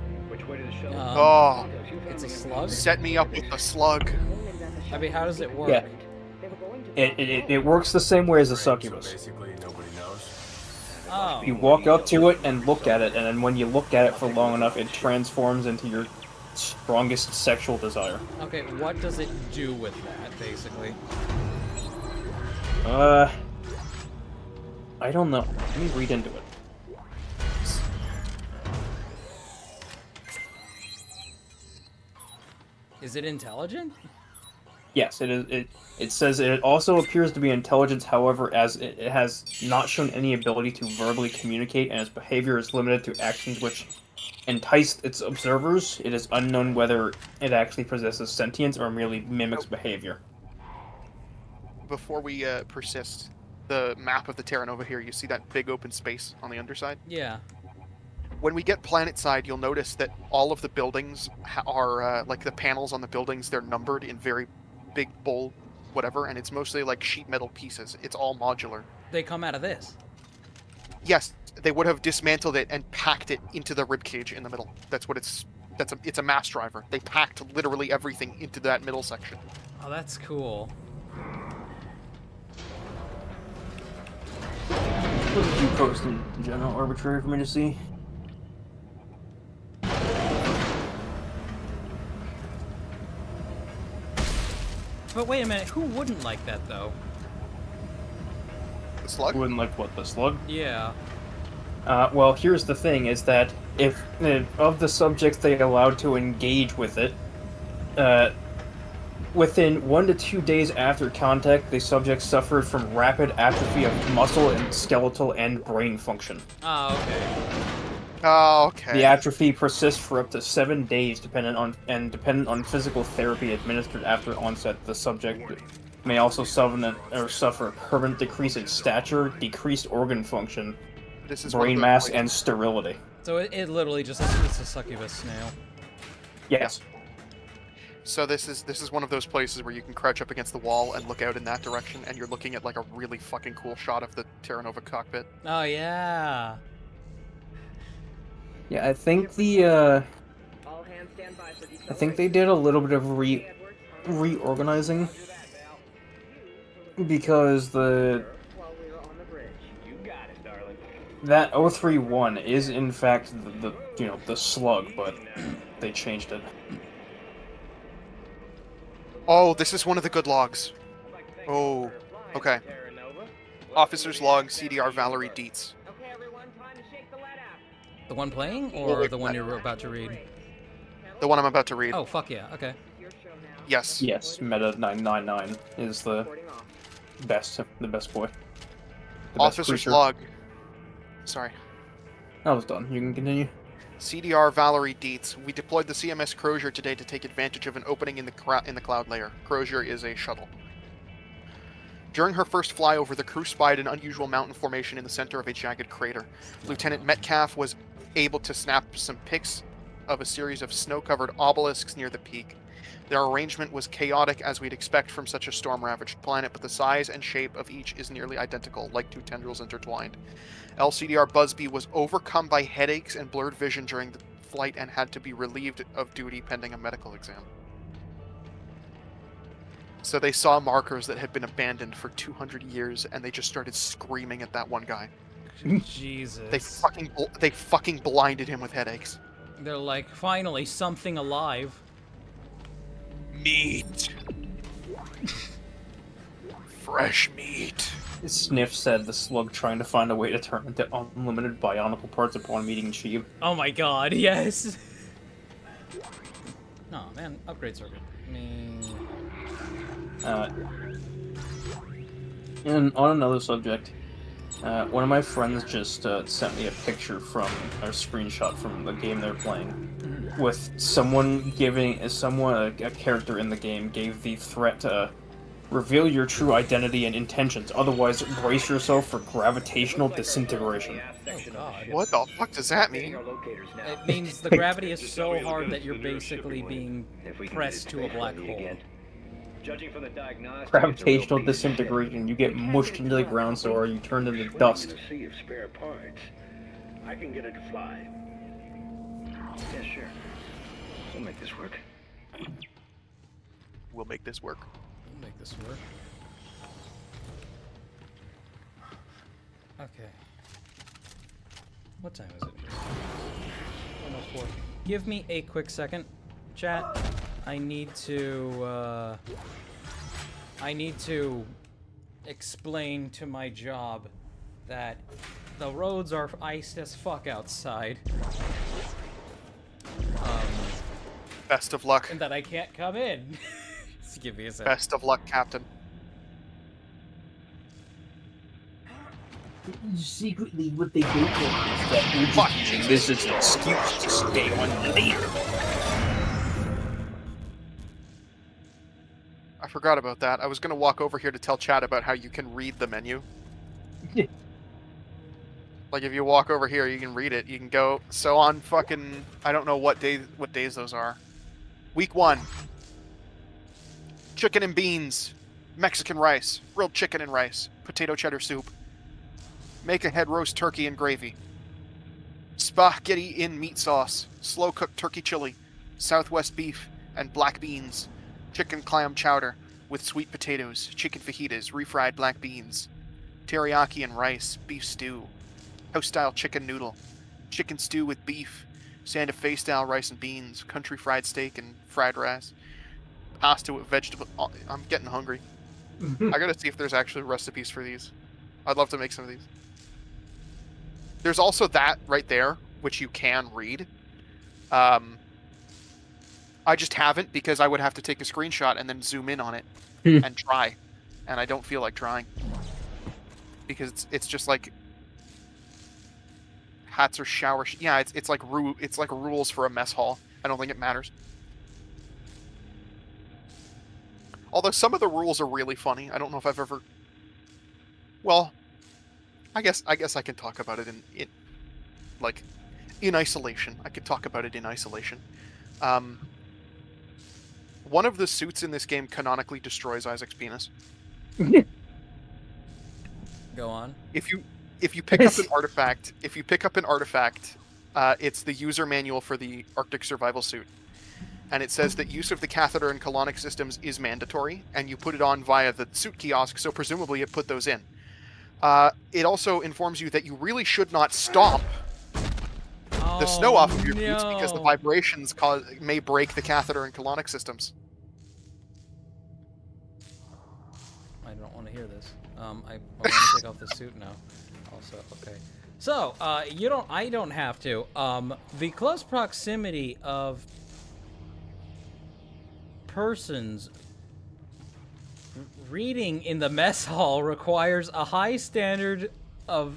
Oh, it's a slug? Set me up with a slug. I mean, how does it work? Yeah. It works the same way as a succubus. Basically, nobody knows. Oh. You walk up to it and look at it, and then when you look at it for long enough, it transforms into your strongest sexual desire. Okay, what does it do with that, basically? I don't know. Let me read into it. Is it intelligent? Yes, it is. It says it also appears to be intelligence, however, as it has not shown any ability to verbally communicate, and its behavior is limited to actions which entice its observers. It is unknown whether it actually possesses sentience or merely mimics behavior. Before we persist, the map of the Terra Nova here, you see that big open space on the underside? Yeah. When we get planet side, you'll notice that all of the buildings are, the panels on the buildings, they're numbered in very big, bold, whatever, and it's mostly like sheet metal pieces. It's all modular. They come out of this? Yes, they would have dismantled it and packed it into the ribcage in the middle. That's what it's It's a mass driver. They packed literally everything into that middle section. Oh, that's cool. What did you post in general arbitrary for me to see? But wait a minute, who wouldn't like that though? The slug? Who wouldn't like what, the slug? Yeah. Well, here's the thing, is that if of the subjects they allowed to engage with it, within 1 to 2 days after contact, the subject suffered from rapid atrophy of muscle and skeletal and brain function. Oh, okay. Oh, okay. The atrophy persists for up to 7 days, dependent on physical therapy administered after onset. The subject may also suffer a permanent decrease in stature, decreased organ function, brain mass, and sterility. So it literally just it's a succubus snail. Yes. So this is one of those places where you can crouch up against the wall and look out in that direction, and you're looking at like a really fucking cool shot of the Terra Nova cockpit. Oh yeah. Yeah, I think they did a little bit of reorganizing because that 031 is in fact the slug, but they changed it. Oh, this is one of the good logs. Oh, okay. Officer's log, CDR Valerie Dietz. The one playing, or the one you were about to read? The one I'm about to read. Oh, fuck yeah, okay. Yes. Yes, Meta 999 is the best boy. The Officer's best log. Sorry. I was done. You can continue. CDR Valerie Dietz. We deployed the CMS Crozier today to take advantage of an opening in the cloud layer. Crozier is a shuttle. During her first flyover, the crew spied an unusual mountain formation in the center of a jagged crater. Lieutenant Metcalf was able to snap some pics of a series of snow-covered obelisks near the peak. Their arrangement was chaotic as we'd expect from such a storm-ravaged planet, but the size and shape of each is nearly identical, like two tendrils intertwined. LCDR Busby was overcome by headaches and blurred vision during the flight and had to be relieved of duty pending a medical exam. So they saw markers that had been abandoned for 200 years, and they just started screaming at that one guy. Jesus. They fucking blinded him with headaches. They're like, finally, something alive. Meat. Fresh meat. Sniff said the slug trying to find a way to turn into unlimited bionicle parts upon meeting Sheev. Oh my god, yes! Oh man, upgrade circuit. And on another subject, one of my friends just sent me a picture from, or a screenshot from the game they're playing, with someone a character in the game gave the threat to reveal your true identity and intentions, otherwise brace yourself for gravitational disintegration. Oh god. What the fuck does that mean? It means the gravity is so hard that you're basically being pressed to a black hole. Gravitational disintegration. You get mushed into the ground, so or you turn into dust. I can get it to fly. Yeah, sure. We'll make this work. We'll make this work. We'll make this work. Okay. What time is it? Almost 4. Give me a quick second, chat. I need to explain to my job that the roads are iced as fuck outside. Best of luck. And that I can't come in. Just give me a second. Best of luck, Captain. Secretly, what they do is that we're using this as an excuse to stay on later. I forgot about that. I was going to walk over here to tell Chad about how you can read the menu. Like, if you walk over here, you can read it. You can go... So on fucking... I don't know what days those are. Week 1. Chicken and beans. Mexican rice. Grilled chicken and rice. Potato cheddar soup. Make a head roast turkey and gravy. Spaghetti in meat sauce. Slow-cooked turkey chili. Southwest beef and black beans, chicken clam chowder with sweet potatoes, chicken fajitas, refried black beans, teriyaki and rice, beef stew, house-style chicken noodle, chicken stew with beef, Santa Fe-style rice and beans, country fried steak and fried rice, pasta with vegetable... Oh, I'm getting hungry. I gotta see if there's actually recipes for these. I'd love to make some of these. There's also that right there, which you can read. I just haven't because I would have to take a screenshot and then zoom in on it and try. And I don't feel like trying. Because it's just like... Hats or shower... yeah, it's like rules for a mess hall. I don't think it matters. Although some of the rules are really funny. I don't know if I've ever... Well, I guess I can talk about it in isolation. I could talk about it in isolation. One of the suits in this game canonically destroys Isaac's penis. Go on. If you pick up an artifact, it's the user manual for the Arctic survival suit. And it says that use of the catheter and colonic systems is mandatory, and you put it on via the suit kiosk, so presumably it put those in. It also informs you that you really should not stomp the snow off of your boots because the vibrations may break the catheter and colonic systems. I don't want to hear this. I want to take off the suit now. Also, okay. So, I don't have to. The close proximity of persons reading in the mess hall requires a high standard of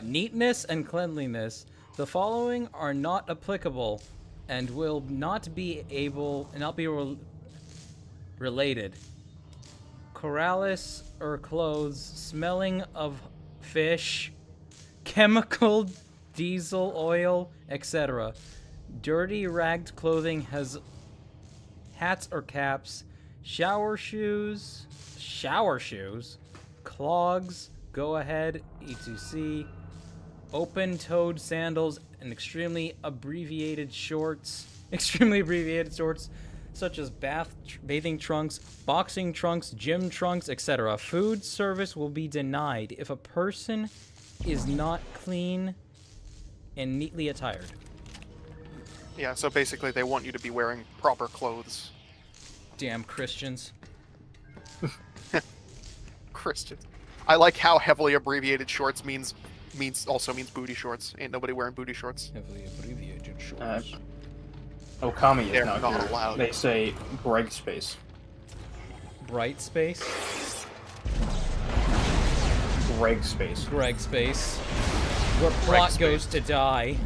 neatness and cleanliness. The following are not applicable and will not be related. Corrales or clothes smelling of fish, chemical, diesel oil, etc. Dirty ragged clothing has hats or caps, shower shoes, clogs, go ahead, E2C, open-toed sandals, and extremely abbreviated shorts, such as bathing trunks, boxing trunks, gym trunks, etc. Food service will be denied if a person is not clean and neatly attired. Yeah, so basically they want you to be wearing proper clothes. Damn Christians. Christians. I like how heavily abbreviated shorts also means booty shorts. Ain't nobody wearing booty shorts. Heavily abbreviated shorts. Okami They're is not not here. allowed. They say bright space. Bright space? Greg space. Greg space. Where plot space. goes to die.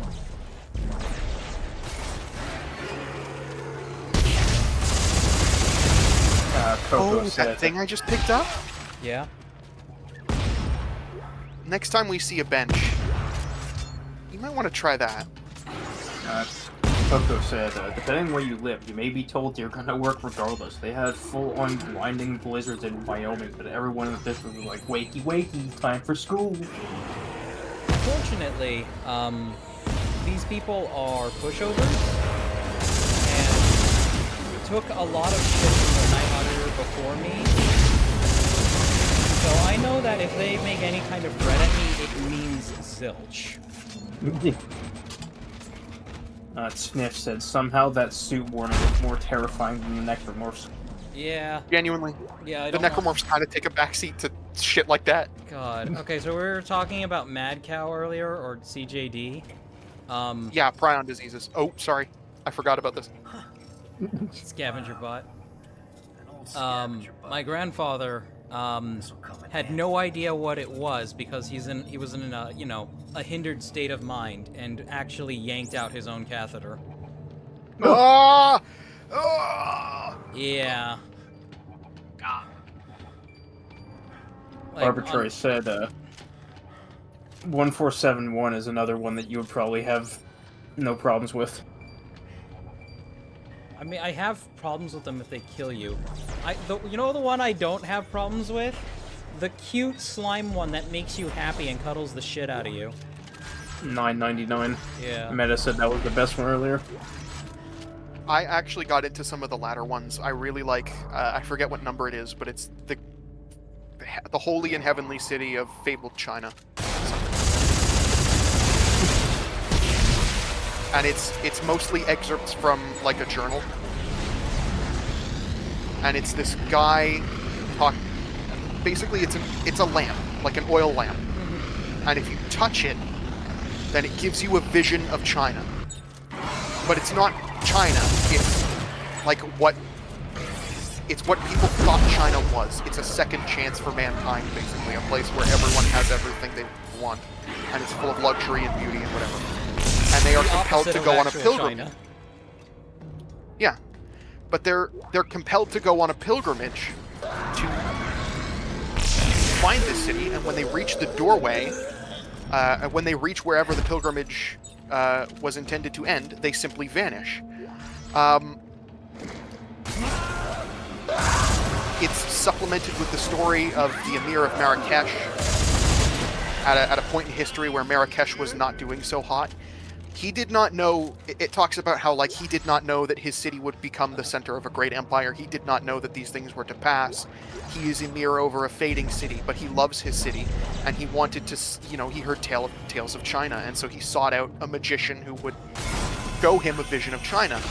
Coco Oh, said that thing I just picked up? Yeah. Next time we see a bench, you might want to try that. Coco said, depending where you live, you may be told you're gonna work regardless. They had full-on blinding blizzards in Wyoming, but everyone in the district was like, wakey, wakey, time for school. Unfortunately, these people are pushovers, and took a lot of shit from the Night Auditor before me. So I know that if they make any kind of threat at me, it means zilch. Sniff said, somehow that suit warning is more terrifying than the necromorphs. Yeah. Genuinely. Yeah, I the don't necromorphs kind of take a backseat to shit like that. God. Okay, so we were talking about Mad Cow earlier, or CJD. Yeah, prion diseases. Oh, sorry. I forgot about this. Scavenger bot. My grandfather had no idea what it was because he was in a a hindered state of mind and actually yanked out his own catheter. Ah! Ah! Yeah. Like, Arbitrary said, 1471 is another one that you would probably have no problems with. I mean, I have problems with them if they kill you. You know the one I don't have problems with? The cute slime one that makes you happy and cuddles the shit out of you. $9.99. Yeah. Meta said that was the best one earlier. I actually got into some of the latter ones. I really like, I forget what number it is, but it's the holy and heavenly city of fabled China. And it's mostly excerpts from like a journal. And it's this guy talking. Basically, it's a lamp, like an oil lamp. And if you touch it, then it gives you a vision of China. But it's not China. It's like what people thought China was. It's a second chance for mankind, basically, a place where everyone has everything they want, and it's full of luxury and beauty and whatever. And they are compelled to go on a pilgrimage. Yeah, but they're compelled to go on a pilgrimage to find this city, and when they reach the doorway, when they reach wherever the pilgrimage was intended to end, they simply vanish. It's supplemented with the story of the Emir of Marrakesh at a point in history where Marrakesh was not doing so hot. He did not know, it talks about how, like, he did not know that his city would become the center of a great empire. He did not know that these things were to pass. He is Emir over a fading city, but he loves his city, and he wanted to, he heard tales of China, and so he sought out a magician who would show him a vision of China.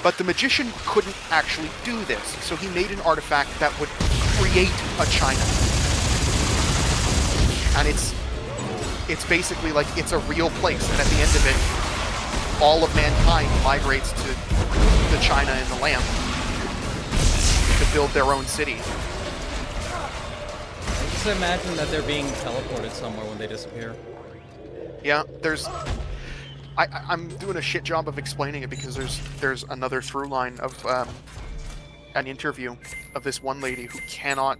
But the magician couldn't actually do this, so he made an artifact that would create a China. And it's basically like it's a real place, and at the end of it, all of mankind migrates to the China in the lamp to build their own city. I just imagine that they're being teleported somewhere when they disappear. Yeah, I'm doing a shit job of explaining it because there's another through line of an interview of this one lady who cannot,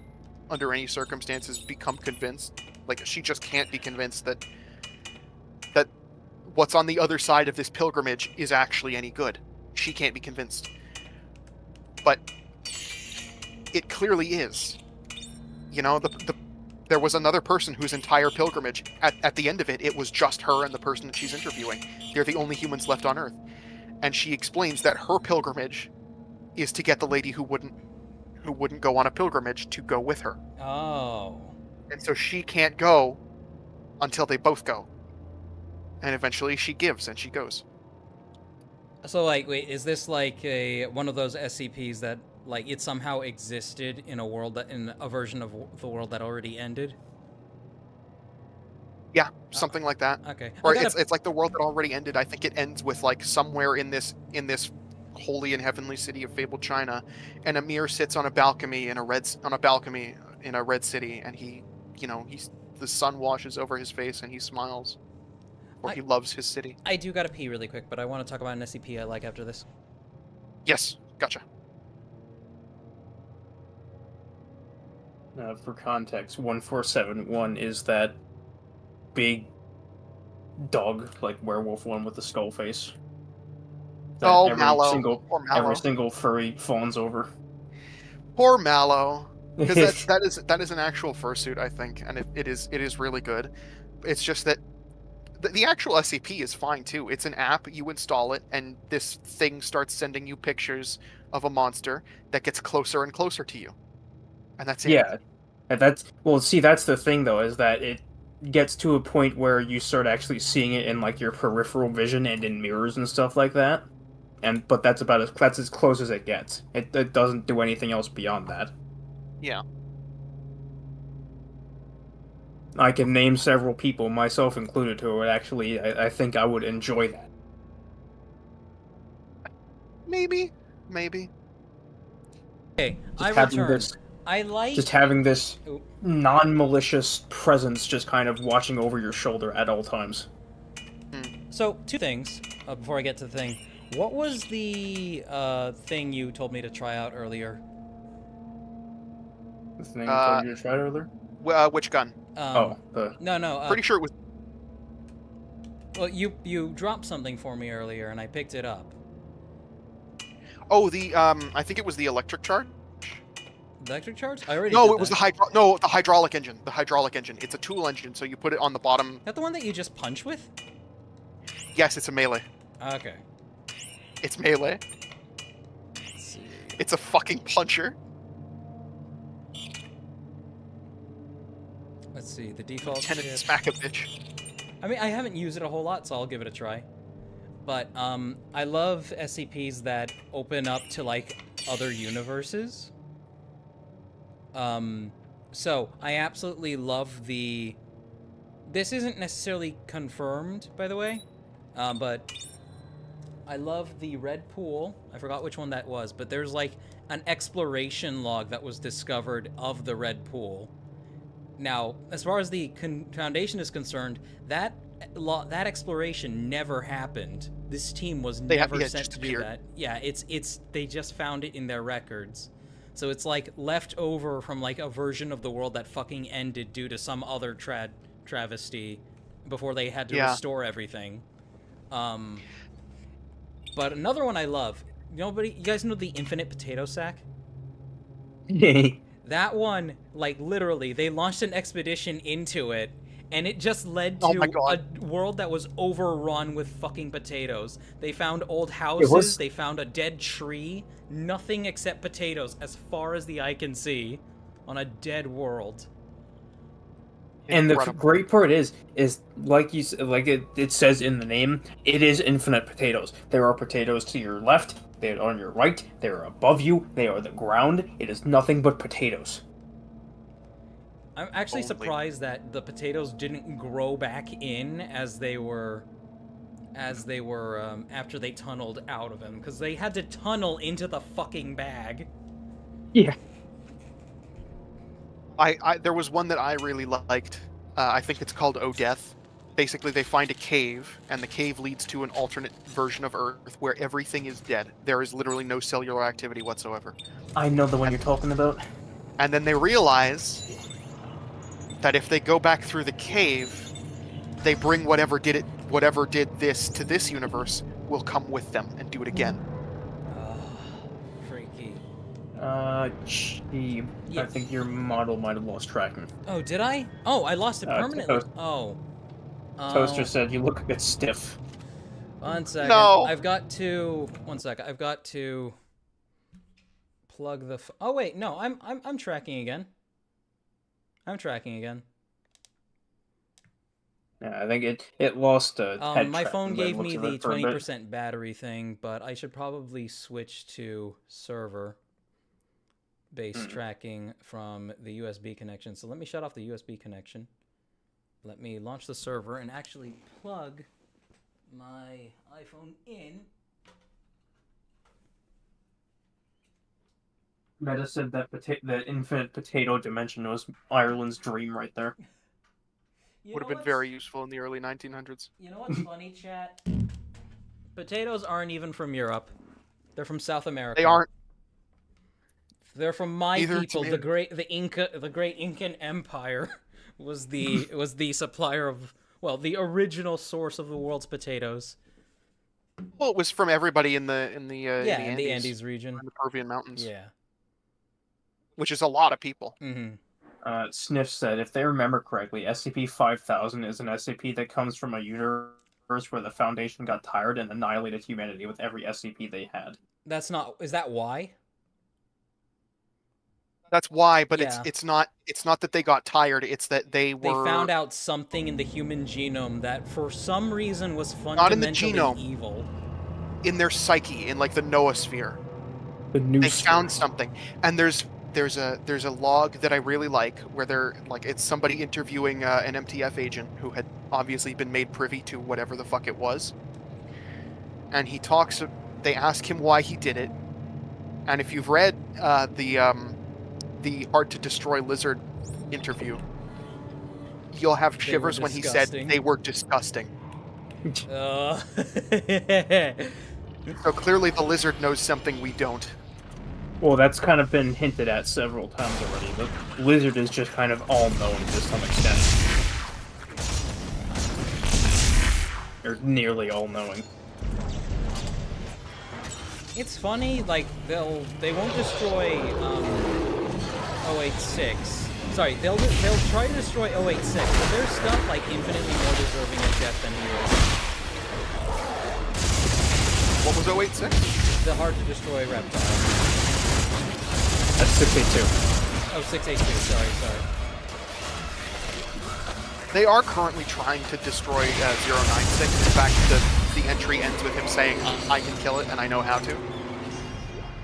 under any circumstances, become convinced. Like, she just can't be convinced that what's on the other side of this pilgrimage is actually any good. She can't be convinced. But it clearly is. You know, there was another person whose entire pilgrimage, at the end of it, it was just her and the person that she's interviewing. They're the only humans left on Earth. And she explains that her pilgrimage is to get the lady who wouldn't go on a pilgrimage to go with her. Oh. And so she can't go until they both go. And eventually she gives and she goes. So, like, wait, is this like one of those SCPs that, like, it somehow existed in in a version of the world that already ended? Yeah, something like that. Okay. Or it's like the world that already ended. I think it ends with, like, somewhere in this holy and heavenly city of fabled China, and Emir sits on a balcony in a red city, and the sun washes over his face and he smiles. Or he loves his city. I do gotta pee really quick, but I want to talk about an SCP I like after this. Yes, gotcha. For context, 1471 is that big dog, like werewolf one with the skull face. That Mallow. Every single furry fawns over. Poor Mallow. Because that is an actual fursuit, I think, and it is really good. It's just that the actual SCP is fine too. It's an app, you install it, and this thing starts sending you pictures of a monster that gets closer and closer to you. And that's it. Yeah. That's the thing though, is that it gets to a point where you start actually seeing it in, like, your peripheral vision and in mirrors and stuff like that. But that's as close as it gets. It doesn't do anything else beyond that. Yeah. I can name several people, myself included, who would actually, I think I would enjoy that. Maybe. Okay, I return. Just having this non-malicious presence just kind of watching over your shoulder at all times. So, two things, before I get to the thing. What was the thing you told me to try out earlier? The thing I told you to try earlier? Which gun? No. Pretty sure it was... Well, you dropped something for me earlier, and I picked it up. Oh, I think it was the electric charge? Electric charge? I already No, did it was that. the hydraulic engine. The hydraulic engine. It's a tool engine, so you put it on the bottom. Is that the one that you just punch with? Yes, it's a melee. Okay. It's melee. Let's see. It's a fucking puncher. Let's see, the default Lieutenant ship. Smack a bitch. I mean, I haven't used it a whole lot, so I'll give it a try. But, I love SCPs that open up to, like, other universes. So, I absolutely love the... This isn't necessarily confirmed, by the way, but I love the red pool. I forgot which one that was, but there's, like, an exploration log that was discovered of the red pool. Now, as far as the Foundation is concerned, that exploration never happened. This team was never sent to do that. Yeah, they just found it in their records. So it's like left over from like a version of the world that fucking ended due to some other travesty before they had to restore everything. But another one I love. You guys know the infinite potato sack? That one, like, literally, they launched an expedition into it, and it just led to a world that was overrun with fucking potatoes. They found old houses, they found a dead tree, nothing except potatoes, as far as the eye can see, on a dead world. And the great part is like you like it says in the name, it is infinite potatoes. There are potatoes to your left, they are on your right, they are above you, they are the ground. It is nothing but potatoes. I'm actually surprised that the potatoes didn't grow back in as they were after they tunneled out of them, because they had to tunnel into the fucking bag. Yeah. There was one that I really liked. I think it's called O Death. Basically, they find a cave, and the cave leads to an alternate version of Earth where everything is dead. There is literally no cellular activity whatsoever. I know the one you're talking about. And then they realize that if they go back through the cave, they bring whatever did this to this universe will come with them and do it again. Freaky. Cheap. I think your model might have lost tracking. Oh, did I? Oh, I lost it permanently. Toaster said you look a bit stiff. One second. No. One second. I've got to plug the. Oh wait, no. I'm tracking again. I'm tracking again. Yeah, I think it lost my phone gave me the 20% battery thing, but I should probably switch to server-based tracking from the USB connection. So let me shut off the USB connection. Let me launch the server and actually plug my iPhone in. Meta said that the infinite potato dimension was Ireland's dream right there. Would have been very useful in the early 1900s. You know what's funny, chat? Potatoes aren't even from Europe. They're from South America. They aren't. They're from my people. The great Incan Empire was the supplier of, well, the original source of the world's potatoes. Well, it was from everybody in the Andes region, in the Peruvian mountains. Yeah, which is a lot of people. Mm-hmm. Sniff said, if they remember correctly, SCP-5000 is an SCP that comes from a universe where the Foundation got tired and annihilated humanity with every SCP they had. Is that why? That's why, but it's not that they got tired, it's that they found out something in the human genome that for some reason was fundamentally not in the genome, evil. In their psyche, in like the noosphere. They found something. And there's a log that I really like where it's somebody interviewing an MTF agent who had obviously been made privy to whatever the fuck it was. And they ask him why he did it. And if you've read the Hard to Destroy Lizard interview, you'll have shivers when he said they were disgusting. So clearly the lizard knows something we don't. Well, that's kind of been hinted at several times already. The lizard is just kind of all-knowing to some extent. Or nearly all-knowing. It's funny, like, they won't destroy, 086. Sorry, they'll try to destroy 086, but there's stuff like infinitely more deserving of death than he is. What was 086? The hard to destroy reptile. That's 682. Oh, 682. Sorry. They are currently trying to destroy 096. In fact, the entry ends with him saying, I can kill it and I know how to.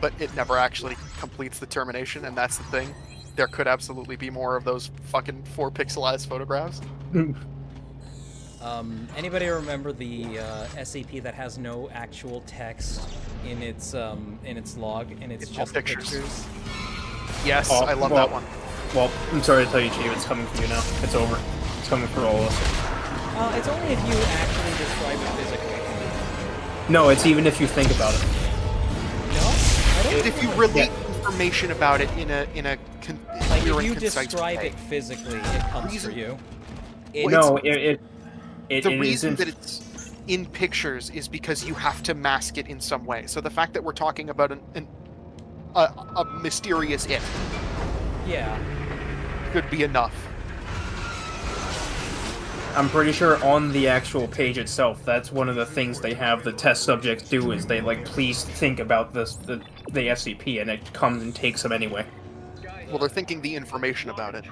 But it never actually completes the termination, and that's the thing. There could absolutely be more of those fucking 4 pixelized photographs. Anybody remember the SCP that has no actual text in its log, and it's just pictures? Yes, I love that one. Well, I'm sorry to tell you, Chief, it's coming for you now. It's over. It's coming for all of us. It's only if you actually describe it physically. No, it's even if you think about it. No? If you relate information about it in a like clear if you and concise describe way. it physically, it comes for you. The reason that it's in pictures is because you have to mask it in some way. So the fact that we're talking about a mysterious it, yeah, could be enough. I'm pretty sure on the actual page itself, that's one of the things they have the test subjects do is they like, please think about this, the SCP, and it comes and takes them anyway. Well, they're thinking the information about it.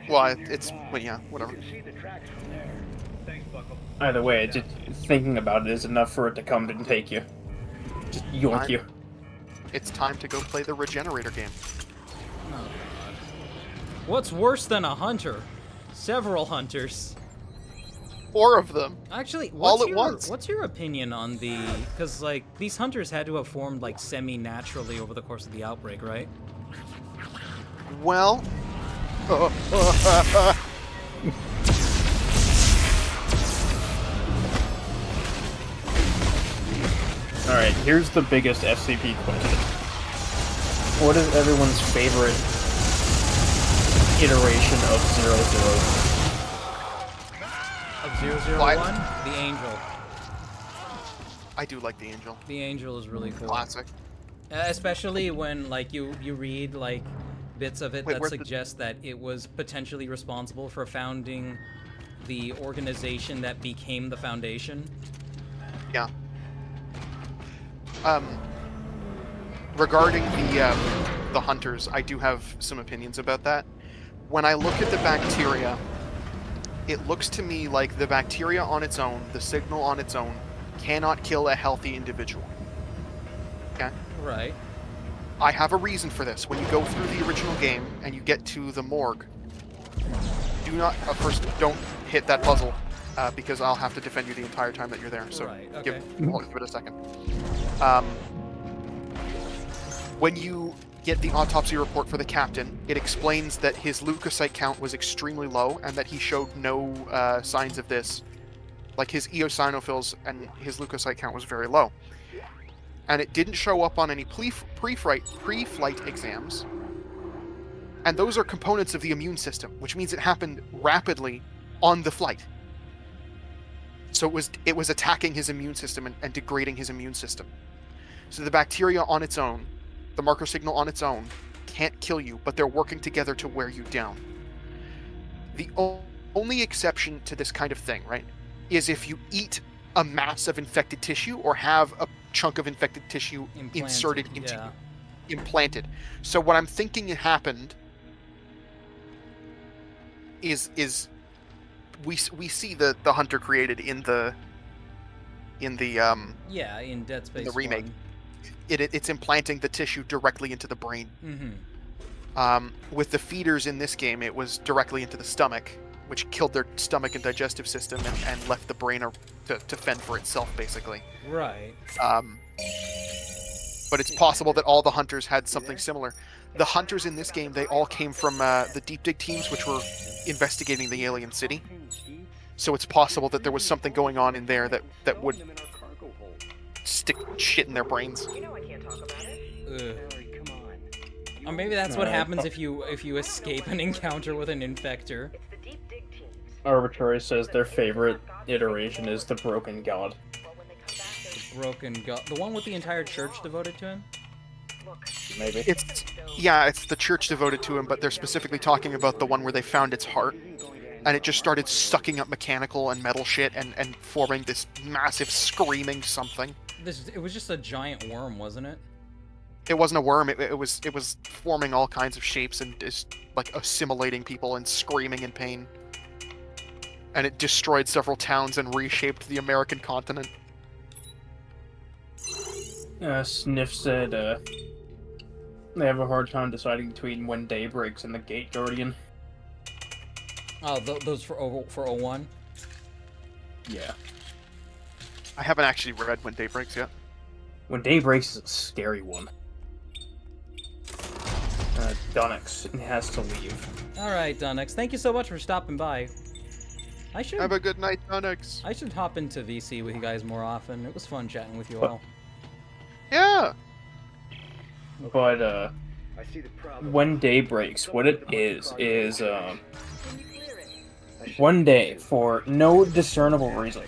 Well, well, yeah, whatever. Either way, just thinking about it is enough for it to come and take you. Just yoink you. It's time to go play the Regenerator game. Oh, God. What's worse than a hunter? Several hunters. 4 of them. Actually, all at once. What's your opinion on the... Because, like, these hunters had to have formed, like, semi-naturally over the course of the outbreak, right? Well... Alright, here's the biggest SCP question. What is everyone's favorite iteration of 00? Of 001? The Angel. I do like the Angel. The Angel is really cool. Classic. Especially when, like, you read, like, bits of it that suggest that it was potentially responsible for founding the organization that became the Foundation. Yeah. Regarding the hunters, I do have some opinions about that. When I look at the bacteria, it looks to me like the bacteria on its own, the signal on its own, cannot kill a healthy individual. Okay? Right. I have a reason for this. When you go through the original game and you get to the morgue, do not, first, don't hit that puzzle, because I'll have to defend you the entire time that you're there. So right, okay. Give it a second. When you get the autopsy report for the captain, it explains that his leukocyte count was extremely low and that he showed no signs of this. Like his eosinophils and his leukocyte count was very low. And it didn't show up on any pre-flight exams. And those are components of the immune system, which means it happened rapidly on the flight. So it was attacking his immune system and degrading his immune system. So the bacteria on its own, the marker signal on its own, can't kill you, but they're working together to wear you down. The only exception to this kind of thing, right, is if you eat a mass of infected tissue or have a chunk of infected tissue inserted into you. Implanted. So what I'm thinking happened is we see the hunter created in the in Dead Space in the remake. 1. It's implanting the tissue directly into the brain. Mm-hmm. With the feeders in this game, it was directly into the stomach, which killed their stomach and digestive system and left the brain to fend for itself, basically. Right. But it's possible that all the hunters had something similar. The hunters in this game, they all came from the Deep Dig teams, which were investigating the alien city. So it's possible that there was something going on in there that would stick shit in their brains. Or maybe that's what happens if you escape an encounter with an infector. Arbitrary says their favorite iteration is the Broken God. The Broken God, the one with the entire church devoted to him. Maybe. It's the church devoted to him, but they're specifically talking about the one where they found its heart, and it just started sucking up mechanical and metal shit and forming this massive screaming something. It was just a giant worm, wasn't it? It wasn't a worm. It was forming all kinds of shapes and just like assimilating people and screaming in pain. And it destroyed several towns and reshaped the American continent. Sniff said they have a hard time deciding between When Day Breaks and the Gate Guardian. Oh, those for 01? Yeah. I haven't actually read When Day Breaks yet. When Day Breaks is a scary one. Dunix has to leave. Alright, Dunix. Thank you so much for stopping by. Have a good night, Dunix. I should hop into VC with you guys more often. It was fun chatting with you all. Yeah. But When Day Breaks, what it is one day for no discernible reason.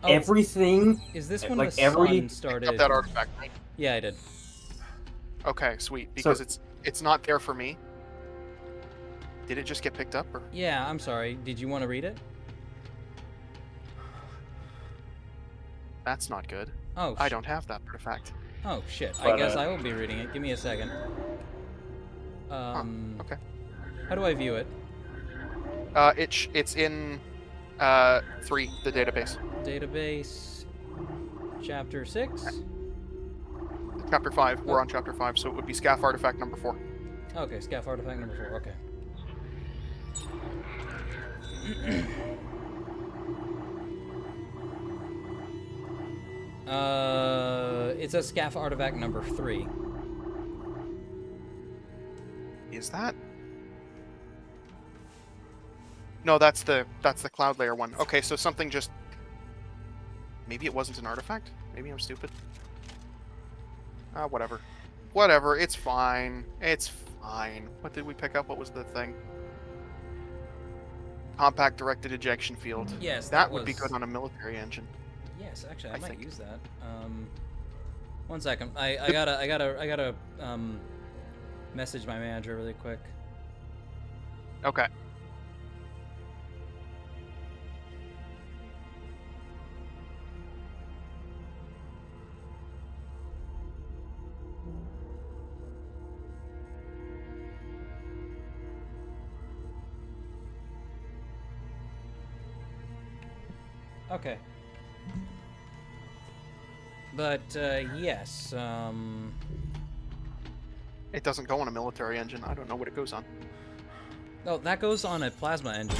Oh, everything is this when like the every sun started? Up that artifact, right? Yeah, I did. Okay, sweet. Because it's not there for me. Did it just get picked up? Or? Yeah, I'm sorry. Did you want to read it? That's not good. Oh, I don't have that artifact. Oh shit! But, I guess I will be reading it. Give me a second. Okay. How do I view it? It's in 3, the database. Database. Chapter 6. Chapter 5. We're on chapter 5, so it would be Scaff artifact number 4. Okay, Scaff artifact number 4. Okay. It's a Scaff artifact number 3. Is that? No, that's the cloud layer one. Okay, so something just. Maybe it wasn't an artifact. Maybe I'm stupid. Whatever. Whatever. It's fine. It's fine. What did we pick up? What was the thing? Compact directed ejection field. Yes, that would be good on a military engine. Yes, actually, I might use that. One second. I gotta message my manager really quick. Okay. Okay. But, yes, It doesn't go on a military engine. I don't know what it goes on. Oh, that goes on a plasma engine.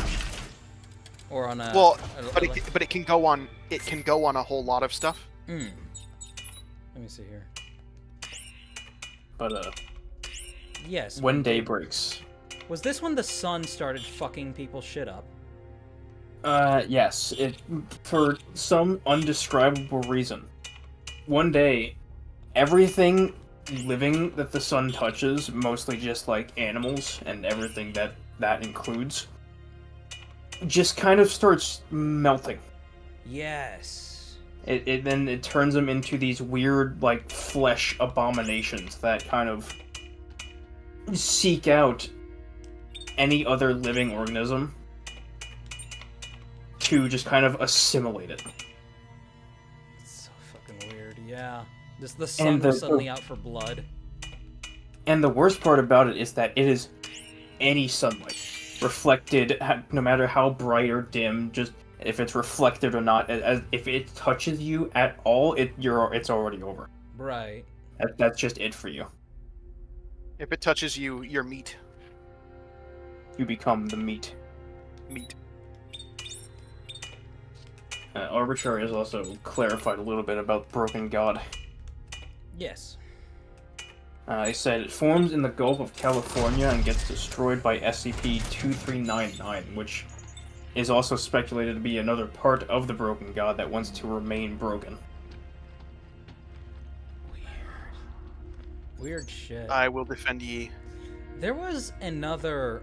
Or on a... Well, but it can go on... It can go on a whole lot of stuff. Let me see here. But, yes. When Day Breaks. Was this when the sun started fucking people's shit up? Yes. For some undescribable reason. One day, everything living that the sun touches, mostly just like animals and everything that includes, just kind of starts melting. Yes. Then it turns them into these weird, like, flesh abominations that kind of seek out any other living organism to just kind of assimilate it. It's so fucking weird, yeah. Just the sun was suddenly out for blood. And the worst part about it is that it is any sunlight. Reflected, no matter how bright or dim, just if it's reflected or not, if it touches you at all, it's already over. Right. That's just it for you. If it touches you, you're meat. You become the meat. Meat. Arbitrary has also clarified a little bit about Broken God. Yes. He said it forms in the Gulf of California and gets destroyed by SCP-2399, which is also speculated to be another part of the Broken God that wants to remain broken. Weird shit. I will defend ye. There was another,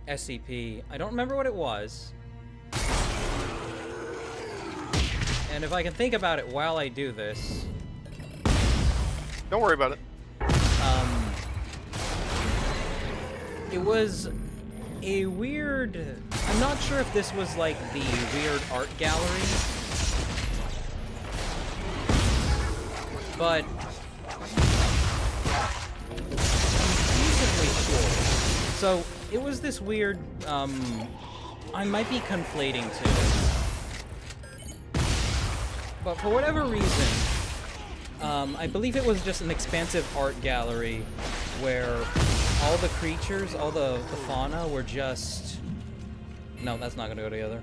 SCP. I don't remember what it was. And if I can think about it while I do this... Don't worry about it. It was a weird... I'm not sure if this was like the weird art gallery, but I'm reasonably sure. So it was this weird, I might be conflating two. But for whatever reason, I believe it was just an expansive art gallery where all the creatures, all the fauna were just... No, that's not gonna go together.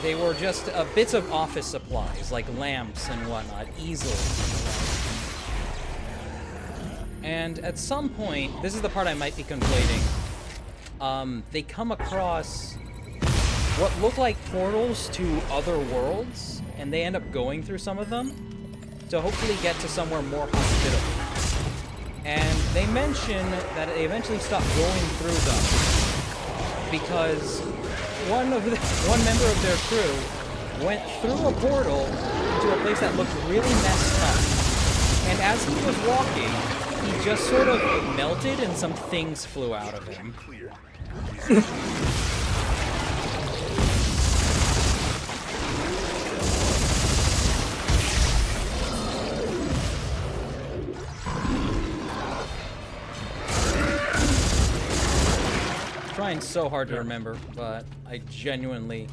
They were just bits of office supplies, like lamps and whatnot, easels. And at some point, this is the part I might be conflating, they come across what look like portals to other worlds, and they end up going through some of them to hopefully get to somewhere more hospitable. And they mention that they eventually stopped going through them because one member of their crew went through a portal to a place that looked really messed up. And as he was walking, he just sort of melted and some things flew out of him. Trying so hard to remember, but I genuinely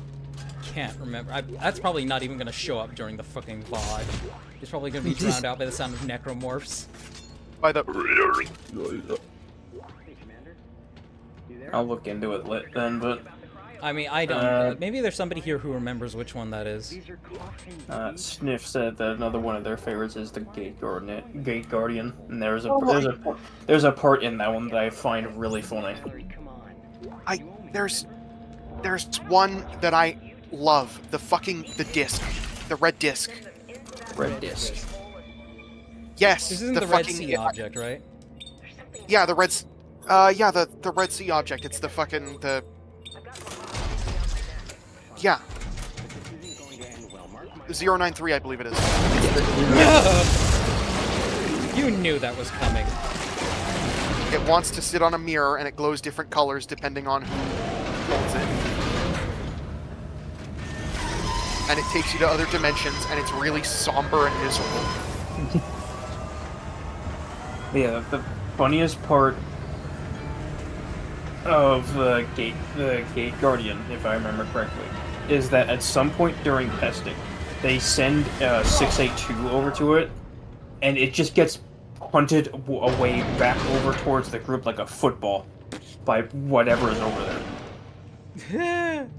can't remember. That's probably not even gonna show up during the fucking VOD. It's probably gonna be drowned out by the sound of necromorphs. By the... I'll look into it then, but... I mean, I don't. Maybe there's somebody here who remembers which one that is. Sniff said that another one of their favorites is the Gate Guardian, and there's a part in that one that I find really funny. There's one that I love. The disc. The red disc. Red disc. Yes. This isn't the Red Sea object, right? Yeah, the Red... the Red Sea object. It's the fucking... Yeah. 093, I believe it is. You knew that was coming. It wants to sit on a mirror, and it glows different colors depending on who holds it. And it takes you to other dimensions, and it's really somber and miserable. Yeah, the funniest part of the Gate Guardian, if I remember correctly, is that at some point during testing, they send 682 over to it, and it just gets punted away back over towards the group like a football by whatever is over there.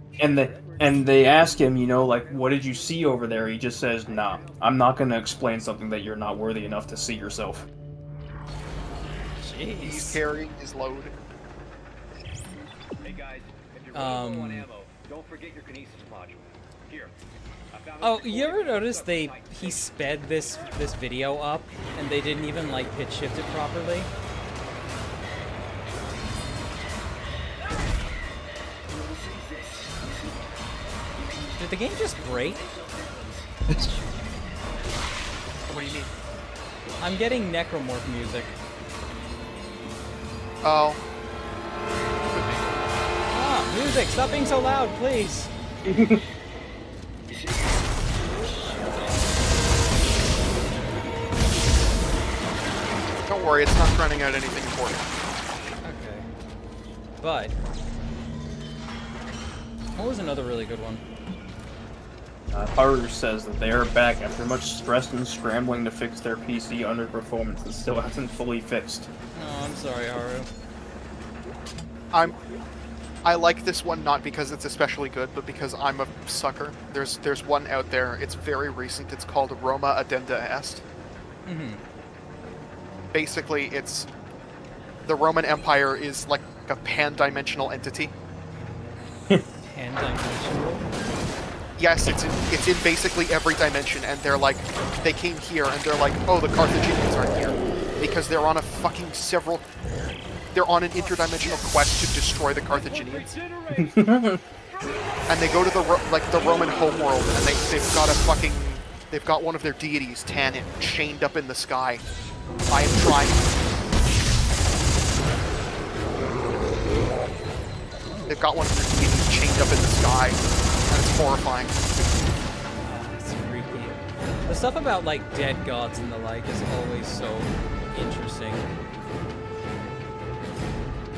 And they ask him, like, what did you see over there? He just says, nah, I'm not going to explain something that you're not worthy enough to see yourself. Jeez. He's carrying his load. Hey guys, if you're running low on ammo, don't forget your kinesis module. Here. Oh, you ever notice he sped this video up and they didn't even like pitch shift it properly? Did the game just break? What do you mean? I'm getting necromorph music. Oh. Ah, music! Stop being so loud, please! Don't worry, it's not running out anything important. Okay. But... what was another really good one? Haru says that they are back after much stress and scrambling to fix their PC underperformance and still hasn't fully fixed. Oh, I'm sorry, Haru. I like this one not because it's especially good, but because I'm a sucker. There's one out there. It's very recent. It's called Roma Addenda Est. Mm-hmm. Basically, it's the Roman Empire is like a pan-dimensional entity. Pan-dimensional? Yes, it's in basically every dimension, and they're like, they came here, and they're like, oh, the Carthaginians aren't here. Because they're on a fucking they're on an interdimensional quest to destroy the Carthaginians. and they go to the Roman homeworld, and they've got one of their deities, Tanit, chained up in the sky. I am trying. They've got one of their deities chained up in the sky, and it's horrifying. It's freaky. The stuff about like dead gods and the like is always so interesting.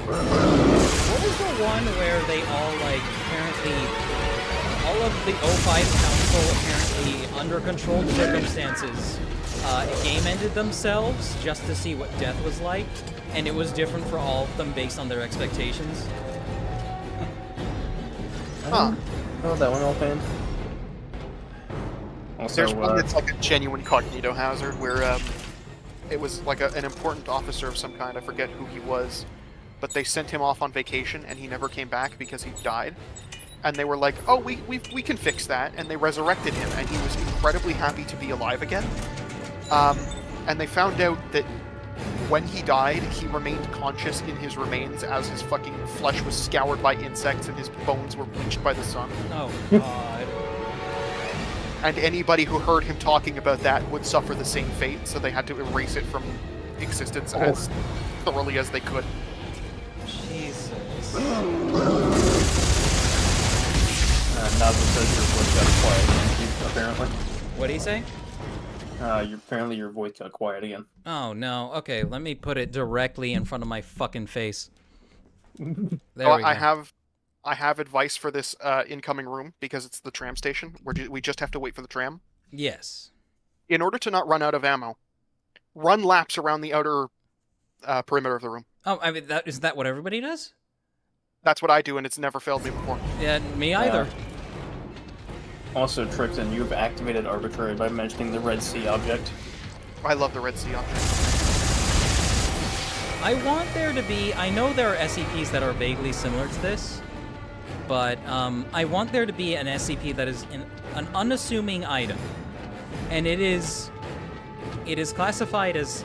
What was the one where they all like apparently all of the O5 Council apparently under controlled circumstances game ended themselves just to see what death was like, and it was different for all of them based on their expectations? Huh. Oh, that one offhand. Also, there's one that's like a genuine cognito hazard where it was like an important officer of some kind. I forget who he was, but they sent him off on vacation and he never came back because he died. And they were like, "Oh, we can fix that," and they resurrected him, and he was incredibly happy to be alive again. And they found out that when he died, he remained conscious in his remains as his fucking flesh was scoured by insects and his bones were bleached by the sun. Oh, God. And anybody who heard him talking about that would suffer the same fate, so they had to erase it from existence as thoroughly as they could. Jesus. Nazim says your voice got quiet again, apparently. What did he say? Apparently your voice got quiet again. Oh, no. Okay, let me put it directly in front of my fucking face. There we go. I have advice for this incoming room, because it's the tram station, where we just have to wait for the tram. Yes. In order to not run out of ammo, run laps around the outer perimeter of the room. Oh, I mean, isn't that what everybody does? That's what I do, and it's never failed me before. Yeah, me either. Also, Trixaan, you've activated arbitrary by mentioning the Red Sea object. I love the Red Sea object. I want there to be... I know there are SCPs that are vaguely similar to this, but I want there to be an SCP that is an unassuming item. And it is classified as...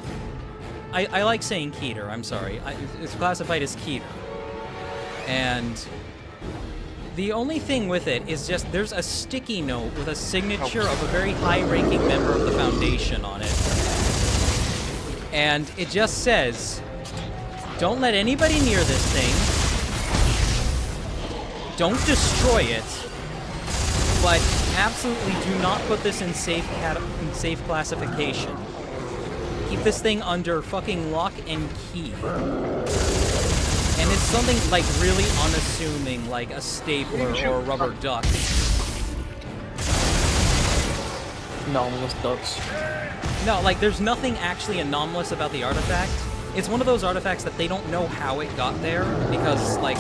I like saying Keter, I'm sorry. It's classified as Keter. And the only thing with it is just there's a sticky note with a signature of a very high-ranking member of the Foundation on it. And it just says, don't let anybody near this thing. Don't destroy it. But absolutely do not put this in safe classification. Keep this thing under fucking lock and key. And it's something, like, really unassuming, like a stapler or a rubber duck. Anomalous ducks. No, like, there's nothing actually anomalous about the artifact. It's one of those artifacts that they don't know how it got there, because, like,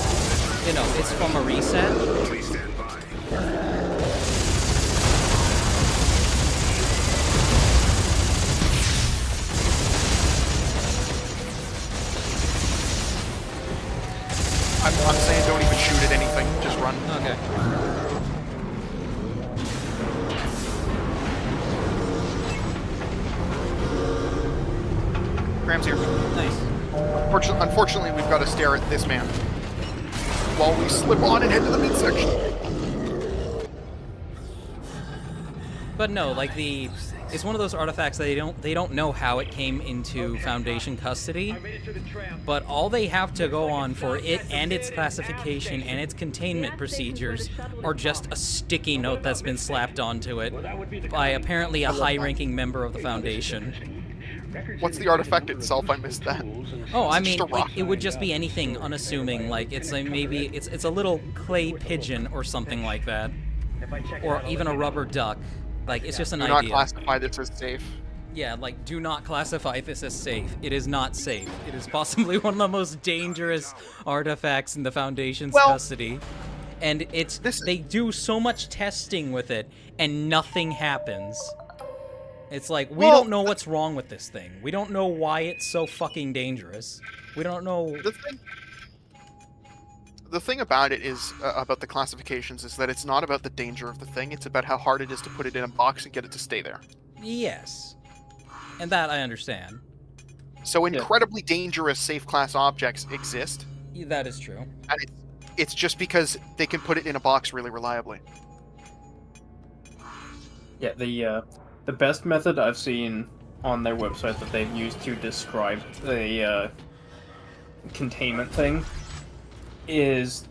you know, it's from a reset. Please stand by. I'm saying don't even shoot at anything, just run. Okay. Graham's here. Nice. Unfortunately, we've got to stare at this man while we slip on and head to the midsection. But no, like it's one of those artifacts that they don't know how it came into Foundation custody, but all they have to go on for it and its classification and its containment procedures are just a sticky note that's been slapped onto it by apparently a high-ranking member of the Foundation. What's the artifact itself? I missed that. Oh, I mean, it would just be anything unassuming, like it's a, maybe it's a little clay pigeon or something like that, or even a rubber duck. Like, it's just an idea. Do not classify this as safe. Yeah, like, do not classify this as safe. It is not safe. It is possibly one of the most dangerous artifacts in the Foundation's custody. And they do so much testing with it, and nothing happens. It's like, we don't know what's wrong with this thing. We don't know why it's so fucking dangerous. We don't know... The thing about it is, about the classifications, is that it's not about the danger of the thing, it's about how hard it is to put it in a box and get it to stay there. Yes. And that I understand. So incredibly dangerous safe class objects exist. That is true. And It's just because they can put it in a box really reliably. Yeah, the best method I've seen on their website that they've used to describe the containment thing is,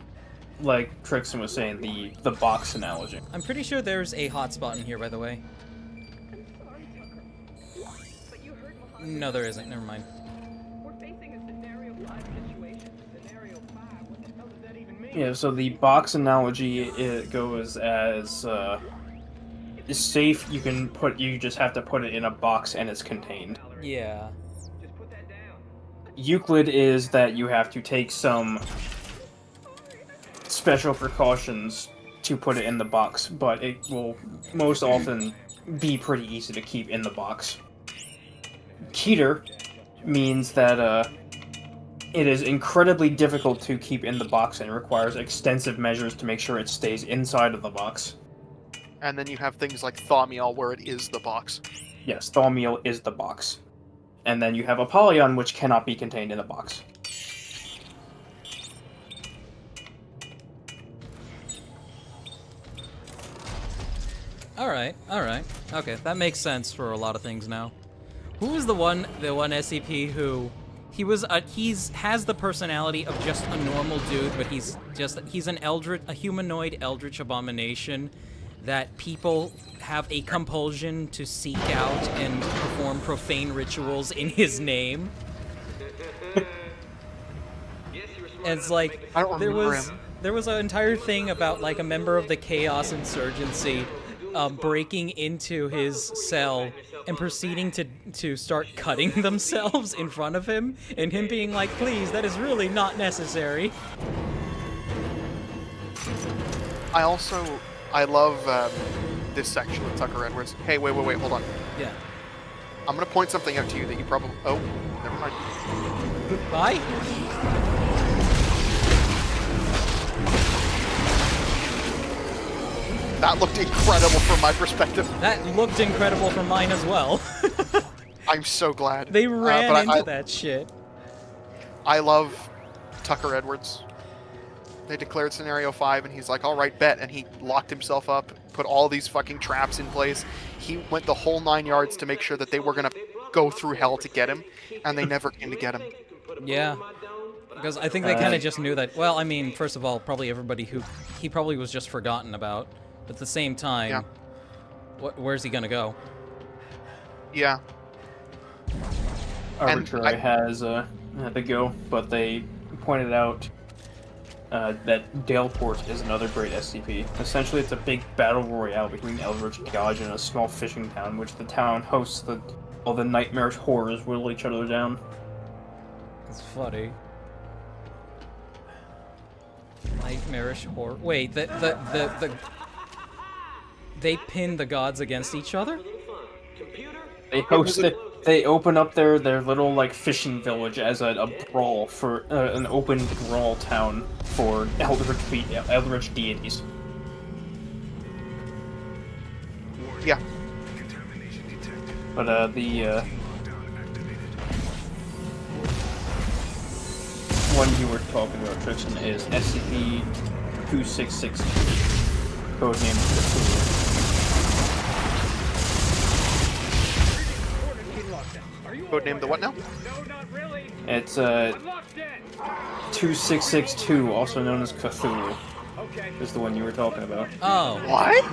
like Trixaan was saying, the box analogy. I'm pretty sure there's a hotspot in here, by the way. No, there isn't. Never mind. Yeah, so the box analogy, it goes as is safe. You just have to put it in a box and it's contained. Yeah. Euclid is that you have to take some special precautions to put it in the box, but it will most often be pretty easy to keep in the box. Keter means that it is incredibly difficult to keep in the box and requires extensive measures to make sure it stays inside of the box. And then you have things like Thaumiel, where it is the box. Yes, Thaumiel is the box. And then you have Apollyon, which cannot be contained in a box. Alright, alright. Okay, that makes sense for a lot of things now. Who was the one SCP who... has the personality of just a normal dude, but he's a humanoid eldritch abomination that people have a compulsion to seek out and perform profane rituals in his name. And it's like, I don't remember him. There was an entire thing about like a member of the Chaos Insurgency breaking into his cell and proceeding to start cutting themselves in front of him, and him being like, please, that is really not necessary. I love this section with Tucker Edwards. Hey, wait, hold on. Yeah. I'm gonna point something out to you that you probably... Oh, never mind. Bye? That looked incredible from my perspective. That looked incredible from mine as well. I'm so glad. They ran into that shit. I love Tucker Edwards. They declared Scenario 5, and he's like, alright, bet. And he locked himself up, put all these fucking traps in place. He went the whole 9 yards to make sure that they were going to go through hell to get him, and they never came to get him. Yeah. Because I think they kind of just knew that, well, I mean, first of all, probably everybody who he probably was just forgotten about. But at the same time, yeah. Where's he gonna go? Yeah. Arbitrary has the go, but they pointed out that Daleport is another great SCP. Essentially, it's a big battle royale between Eldritch Gauge and a small fishing town, which the town hosts all the nightmarish horrors whittle each other down. It's funny. Nightmarish horror. Wait, they pin the gods against each other? They host it. They open up their little like fishing village as a brawl for an open brawl town for eldritch deities. Yeah. But the one you were talking about, Trixaan, is SCP-2662, codename Cthulhu. Codename the what now? It's 2662, also known as Cthulhu, is the one you were talking about. Oh. What?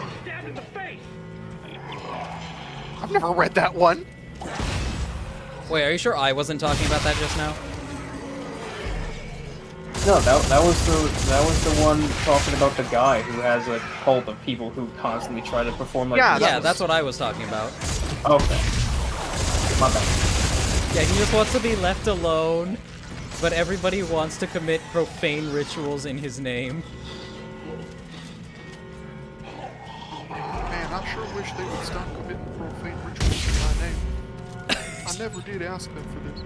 I've never read that one. Wait, are you sure I wasn't talking about that just now? No, that was the one talking about the guy who has a cult of people who constantly try to perform like... Yeah, that's what I was talking about. Okay. My bad. Yeah, he just wants to be left alone, but everybody wants to commit profane rituals in his name. Man, I sure wish they would stop committing profane rituals in my name. I never did ask them for this.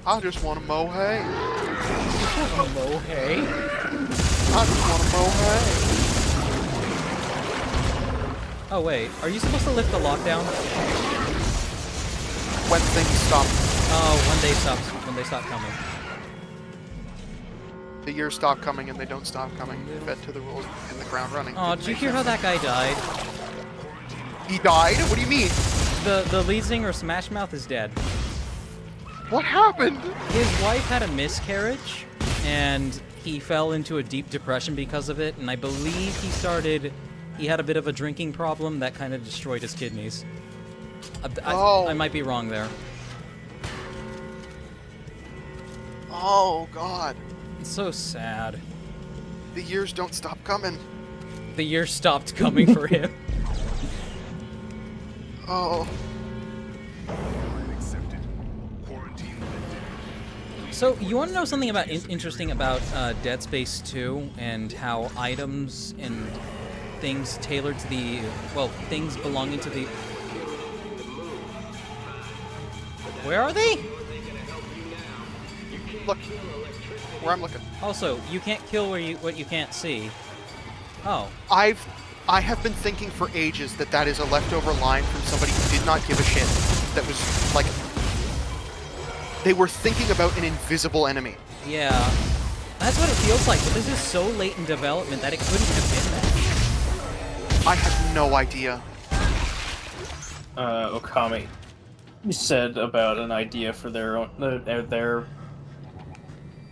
I just want to mow hay. Mow hay? I just want to mow hay. Oh wait, are you supposed to lift the lockdown? When things stop. Oh, when they stop coming. The years stop coming and they don't stop coming. Fed to the rules in the ground running. Oh, did you hear how that guy died? He died? What do you mean? The lead singer of Smash Mouth is dead. What happened? His wife had a miscarriage, and he fell into a deep depression because of it, and I believe he had a bit of a drinking problem that kind of destroyed his kidneys. I might be wrong there. Oh, God. It's so sad. The years don't stop coming. The years stopped coming for him. Oh. So, you want to know something about interesting about Dead Space 2 and how items and things tailored to the, well, things belonging to the... Where are they? Look. Where I'm looking. Also, you can't kill what you can't see. Oh. I have been thinking for ages that is a leftover line from somebody who did not give a shit. That was, like... They were thinking about an invisible enemy. Yeah. That's what it feels like, but this is so late in development that it couldn't have been that. I have no idea. Okami said about an idea for their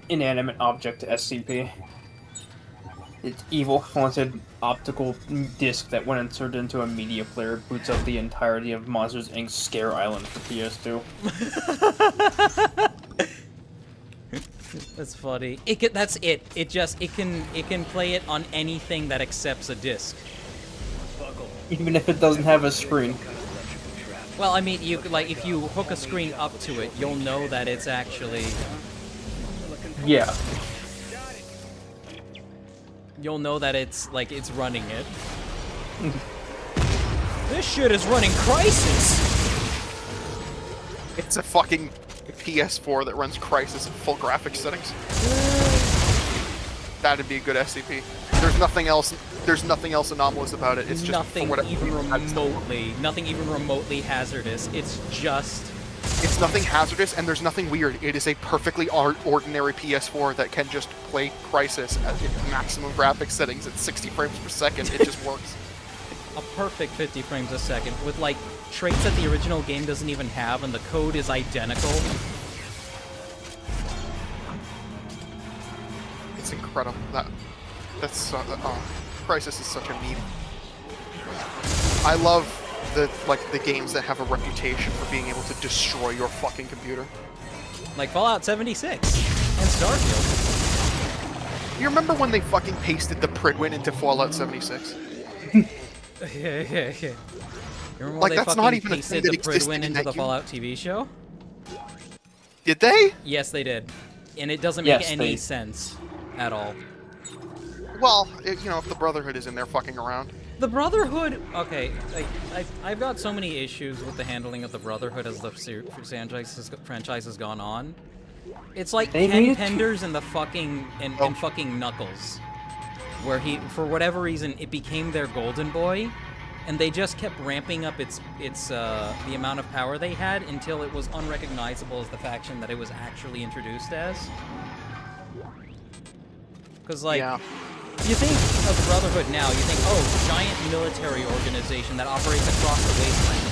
inanimate object SCP. It's evil haunted optical disc that when inserted into a media player boots up the entirety of Monsters Inc.'s Scare Island for PS2. That's funny. That's it. It can play it on anything that accepts a disc. Even if it doesn't have a screen. Well, I mean, if you hook a screen up to it, you'll know that it's actually... Yeah. You'll know that it's running it. This shit is running Crysis! It's a fucking PS4 that runs Crysis at full graphics settings. That'd be a good SCP. There's nothing else anomalous about it. It's just nothing even remotely hazardous. It's nothing hazardous, and there's nothing weird. It is a perfectly ordinary PS4 that can just play Crysis at maximum graphics settings at 60 frames per second. It just works. A perfect 50 frames a second with like traits that the original game doesn't even have, and the code is identical. It's incredible. That's Crysis is such a meme. I love the games that have a reputation for being able to destroy your fucking computer. Like Fallout 76 and Starfield. You remember when they fucking pasted the Pridwin into Fallout 76? Yeah. Remember when like, they that's fucking not even pasted the Pridwin into the Fallout TV show? Did they? Yes, they did. And it doesn't make any sense at all. Well, you know, if the Brotherhood is in there fucking around. The Brotherhood, okay, I've got so many issues with the handling of the Brotherhood as the franchise has gone on. It's like Ken Penders and the fucking fucking Knuckles, where for whatever reason it became their golden boy, and they just kept ramping up the amount of power they had until it was unrecognizable as the faction that it was actually introduced as. Because you think of the Brotherhood now, you think, oh, giant military organization that operates across the wasteland.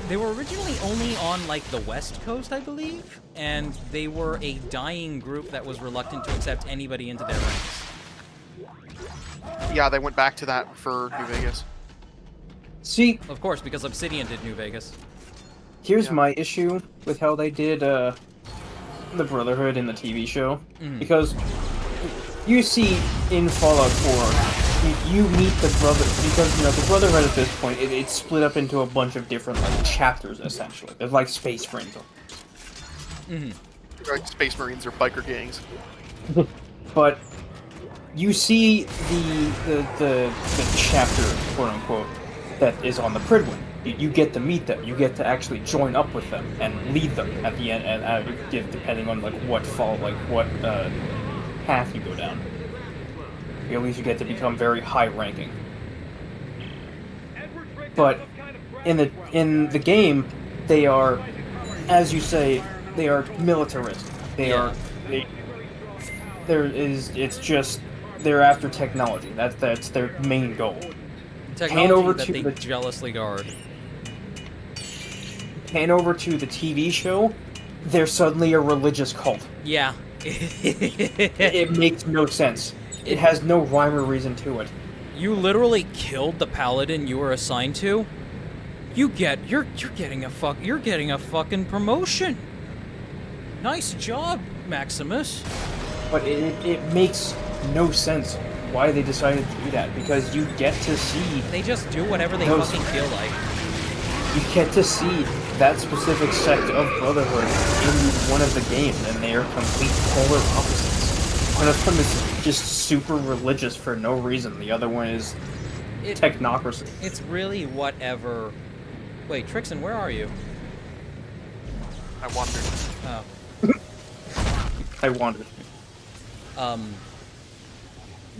They were originally only on, like, the West Coast, I believe, and they were a dying group that was reluctant to accept anybody into their ranks. Yeah, they went back to that for New Vegas. See... Of course, because Obsidian did New Vegas. Here's my issue with how they did, the Brotherhood in the TV show. Because... You see, in Fallout 4, you meet the because, you know, the Brotherhood at this point, it's split up into a bunch of different, like, chapters, essentially. There's, like, Space Marines. Like Space Marines or biker gangs. But you see the chapter, quote-unquote, that is on the Pridwin. You get to meet them. You get to actually join up with them and lead them at the end, and depending on, like, what path you go down. At least you get to become very high-ranking. But in the game, they are, as you say, they are militarist. They It's just they're after technology. That's their main goal. Technology over that to they the jealously guard. Pan over to the TV show, they're suddenly a religious cult. Yeah. It makes no sense. It has no rhyme or reason to it. You literally killed the paladin you were assigned to. You're getting a fucking promotion. Nice job, Maximus. But it makes no sense why they decided to do that, because you get to see... They just do whatever they fucking feel like. You get to see that specific sect of Brotherhood in one of the games, and they are complete polar opposites. One of them is just super religious for no reason. The other one is technocracy. It's really whatever... Wait, Trixaan, where are you? I wandered. Oh. I wandered.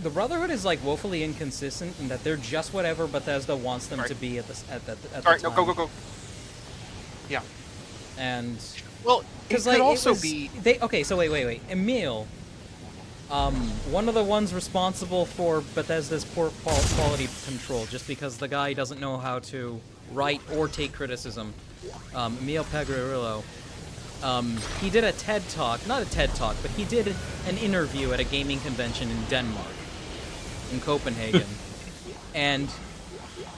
The Brotherhood is like woefully inconsistent in that they're just whatever Bethesda wants them to be at the Alright, time. no, go. Yeah. And well, it could also be okay, so wait. Emil, one of the ones responsible for Bethesda's poor quality control, just because the guy doesn't know how to write or take criticism. Emil Pegorrillo. He did a TED Talk, not a TED Talk, but he did an interview at a gaming convention in Denmark, in Copenhagen. And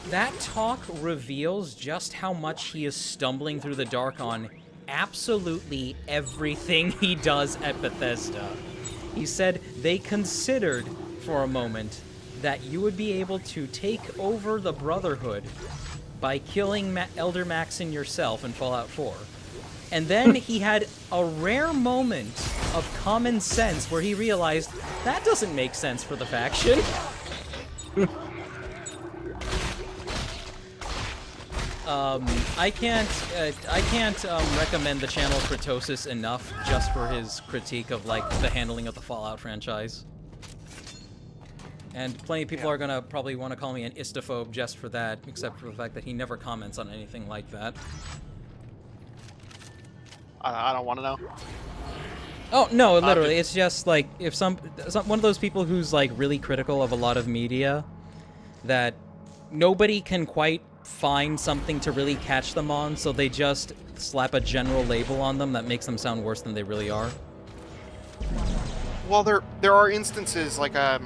that talk reveals just how much he is stumbling through the dark on absolutely everything he does at Bethesda. He said they considered for a moment that you would be able to take over the Brotherhood by killing Elder Maxon yourself in Fallout 4. And then he had a rare moment of common sense where he realized that doesn't make sense for the faction. I can't recommend the channel Kratosis enough just for his critique of like the handling of the Fallout franchise. And plenty of people are gonna probably want to call me an istophobe just for that, except for the fact that he never comments on anything like that. I don't want to know. Oh no, literally, it's just like if some one of those people who's like really critical of a lot of media, that nobody can quite find something to really catch them on, so they just slap a general label on them that makes them sound worse than they really are. Well, there are instances like a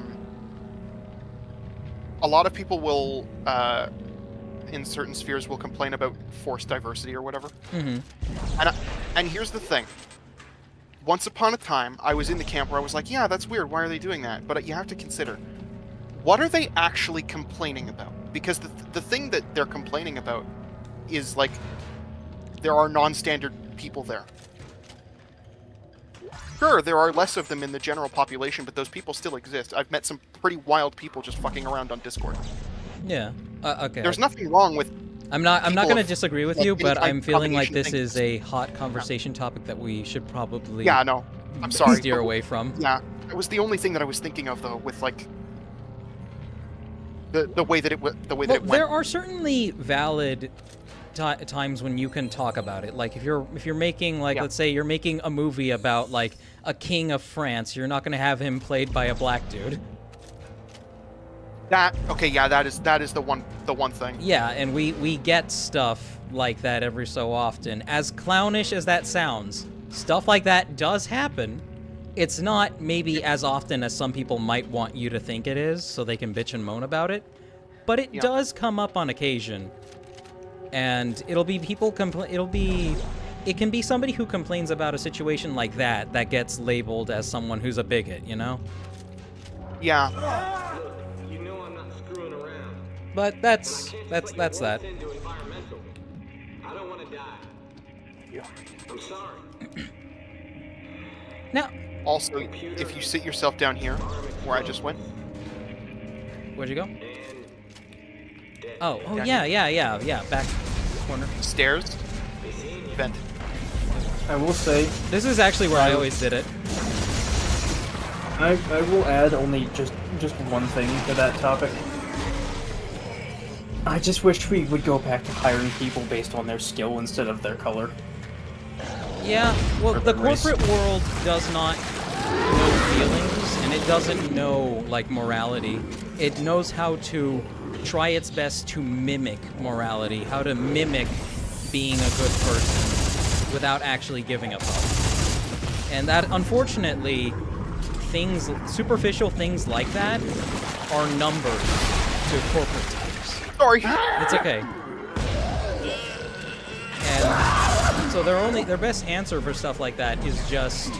lot of people will in certain spheres will complain about forced diversity or whatever. Mm-hmm. And here's the thing. Once upon a time, I was in the camp where I was like, yeah, that's weird. Why are they doing that? But you have to consider, what are they actually complaining about? Because the thing that they're complaining about is, like, there are non-standard people there. Sure, there are less of them in the general population, but those people still exist. I've met some pretty wild people just fucking around on Discord. Yeah. Okay. There's nothing wrong with... I'm not going to disagree with you, but I'm feeling like this things. is a hot conversation topic that we should probably no. I'm sorry. steer away from. Yeah, it was the only thing that I was thinking of, though, with, like, the way that it went. There are certainly valid times when you can talk about it. Like if you're making let's say you're making a movie about like a king of France, you're not going to have him played by a black dude. That is the one thing. Yeah, and we get stuff like that every so often. As clownish as that sounds, stuff like that does happen. It's not maybe as often as some people might want you to think it is, so they can bitch and moan about it. But it does come up on occasion. And it'll be people it can be somebody who complains about a situation like that gets labeled as someone who's a bigot, you know? Yeah. You know I'm not screwing around. But that's that. I don't want to die. I'm sorry. Now, also, if you sit yourself down here, where I just went. Where'd you go? Oh, yeah. Back corner. Stairs. Vent. I will say... This is actually where I always did it. I will add only just one thing to that topic. I just wish we would go back to hiring people based on their skill instead of their color. Yeah, well, the corporate world does not know feelings, and it doesn't know, like, morality. It knows how to try its best to mimic morality, how to mimic being a good person without actually giving a fuck. And that, unfortunately, superficial things like that are numbers to corporate types. Sorry. It's okay. And so their best answer for stuff like that is just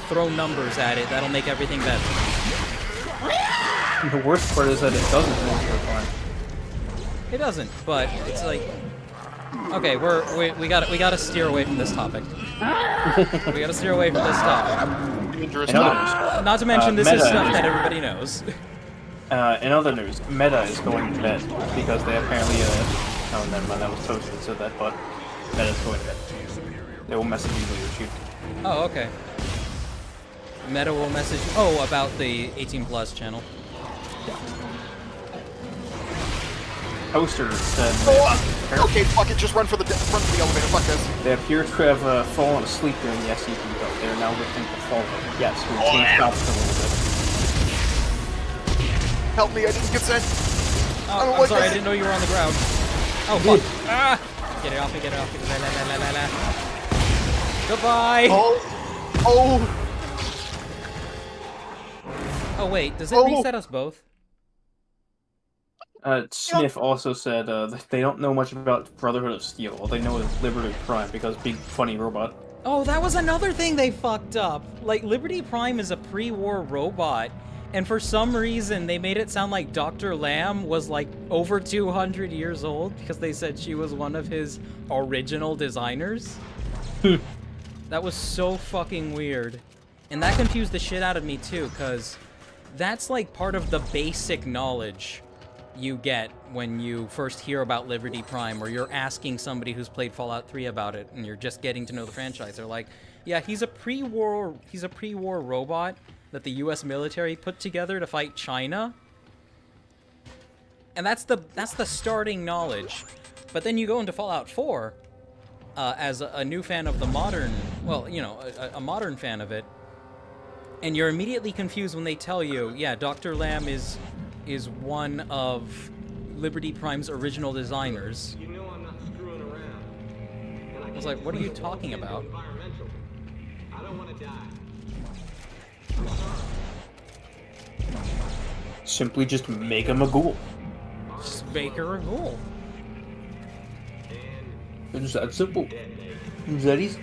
throw numbers at it. That'll make everything better. The worst part is that it doesn't answer fine. It doesn't, but it's like, okay, we gotta steer away from this topic. We gotta steer away from this topic. Dangerous times. Not to mention this is stuff that everybody knows. In other news, Meta is going to bed because they apparently oh, never mind, that was Toast that said that, but Meta's going to bed. They will message you later, shoot. Oh, okay. Meta will message. Oh, about the 18+ channel. Toaster said. Okay, fuck it. Just run for the elevator. Fuck this. They appear to have fallen asleep during the SCP vote. They are now lifting the fall. Yes, we'll change topics a little bit. Help me! I didn't get sent. Oh, I'm sorry. I didn't know you were on the ground. Oh fuck! Ah! Get it off me! Get it off me! La, la, la, la, la. Goodbye. Oh. Oh wait, does it reset us both? Sniff also said that they don't know much about Brotherhood of Steel. All they know is Liberty Prime because big funny robot. Oh, that was another thing they fucked up. Like, Liberty Prime is a pre-war robot, and for some reason they made it sound like Dr. Lamb was like over 200 years old because they said she was one of his original designers. That was so fucking weird. And that confused the shit out of me too, because that's like part of the basic knowledge you get when you first hear about Liberty Prime, or you're asking somebody who's played Fallout 3 about it, and you're just getting to know the franchise. They're like, yeah, he's a pre-war robot that the US military put together to fight China. And that's the starting knowledge. But then you go into Fallout 4 as a new fan of the modern, well, you know, a modern fan of it, and you're immediately confused when they tell you, yeah, Dr. Lamb is one of Liberty Prime's original designers. You know I'm not screwing around. I was like, what are you talking about? I don't want to die. Simply just make him a ghoul. Just make her a ghoul. It's that simple. Is that easy?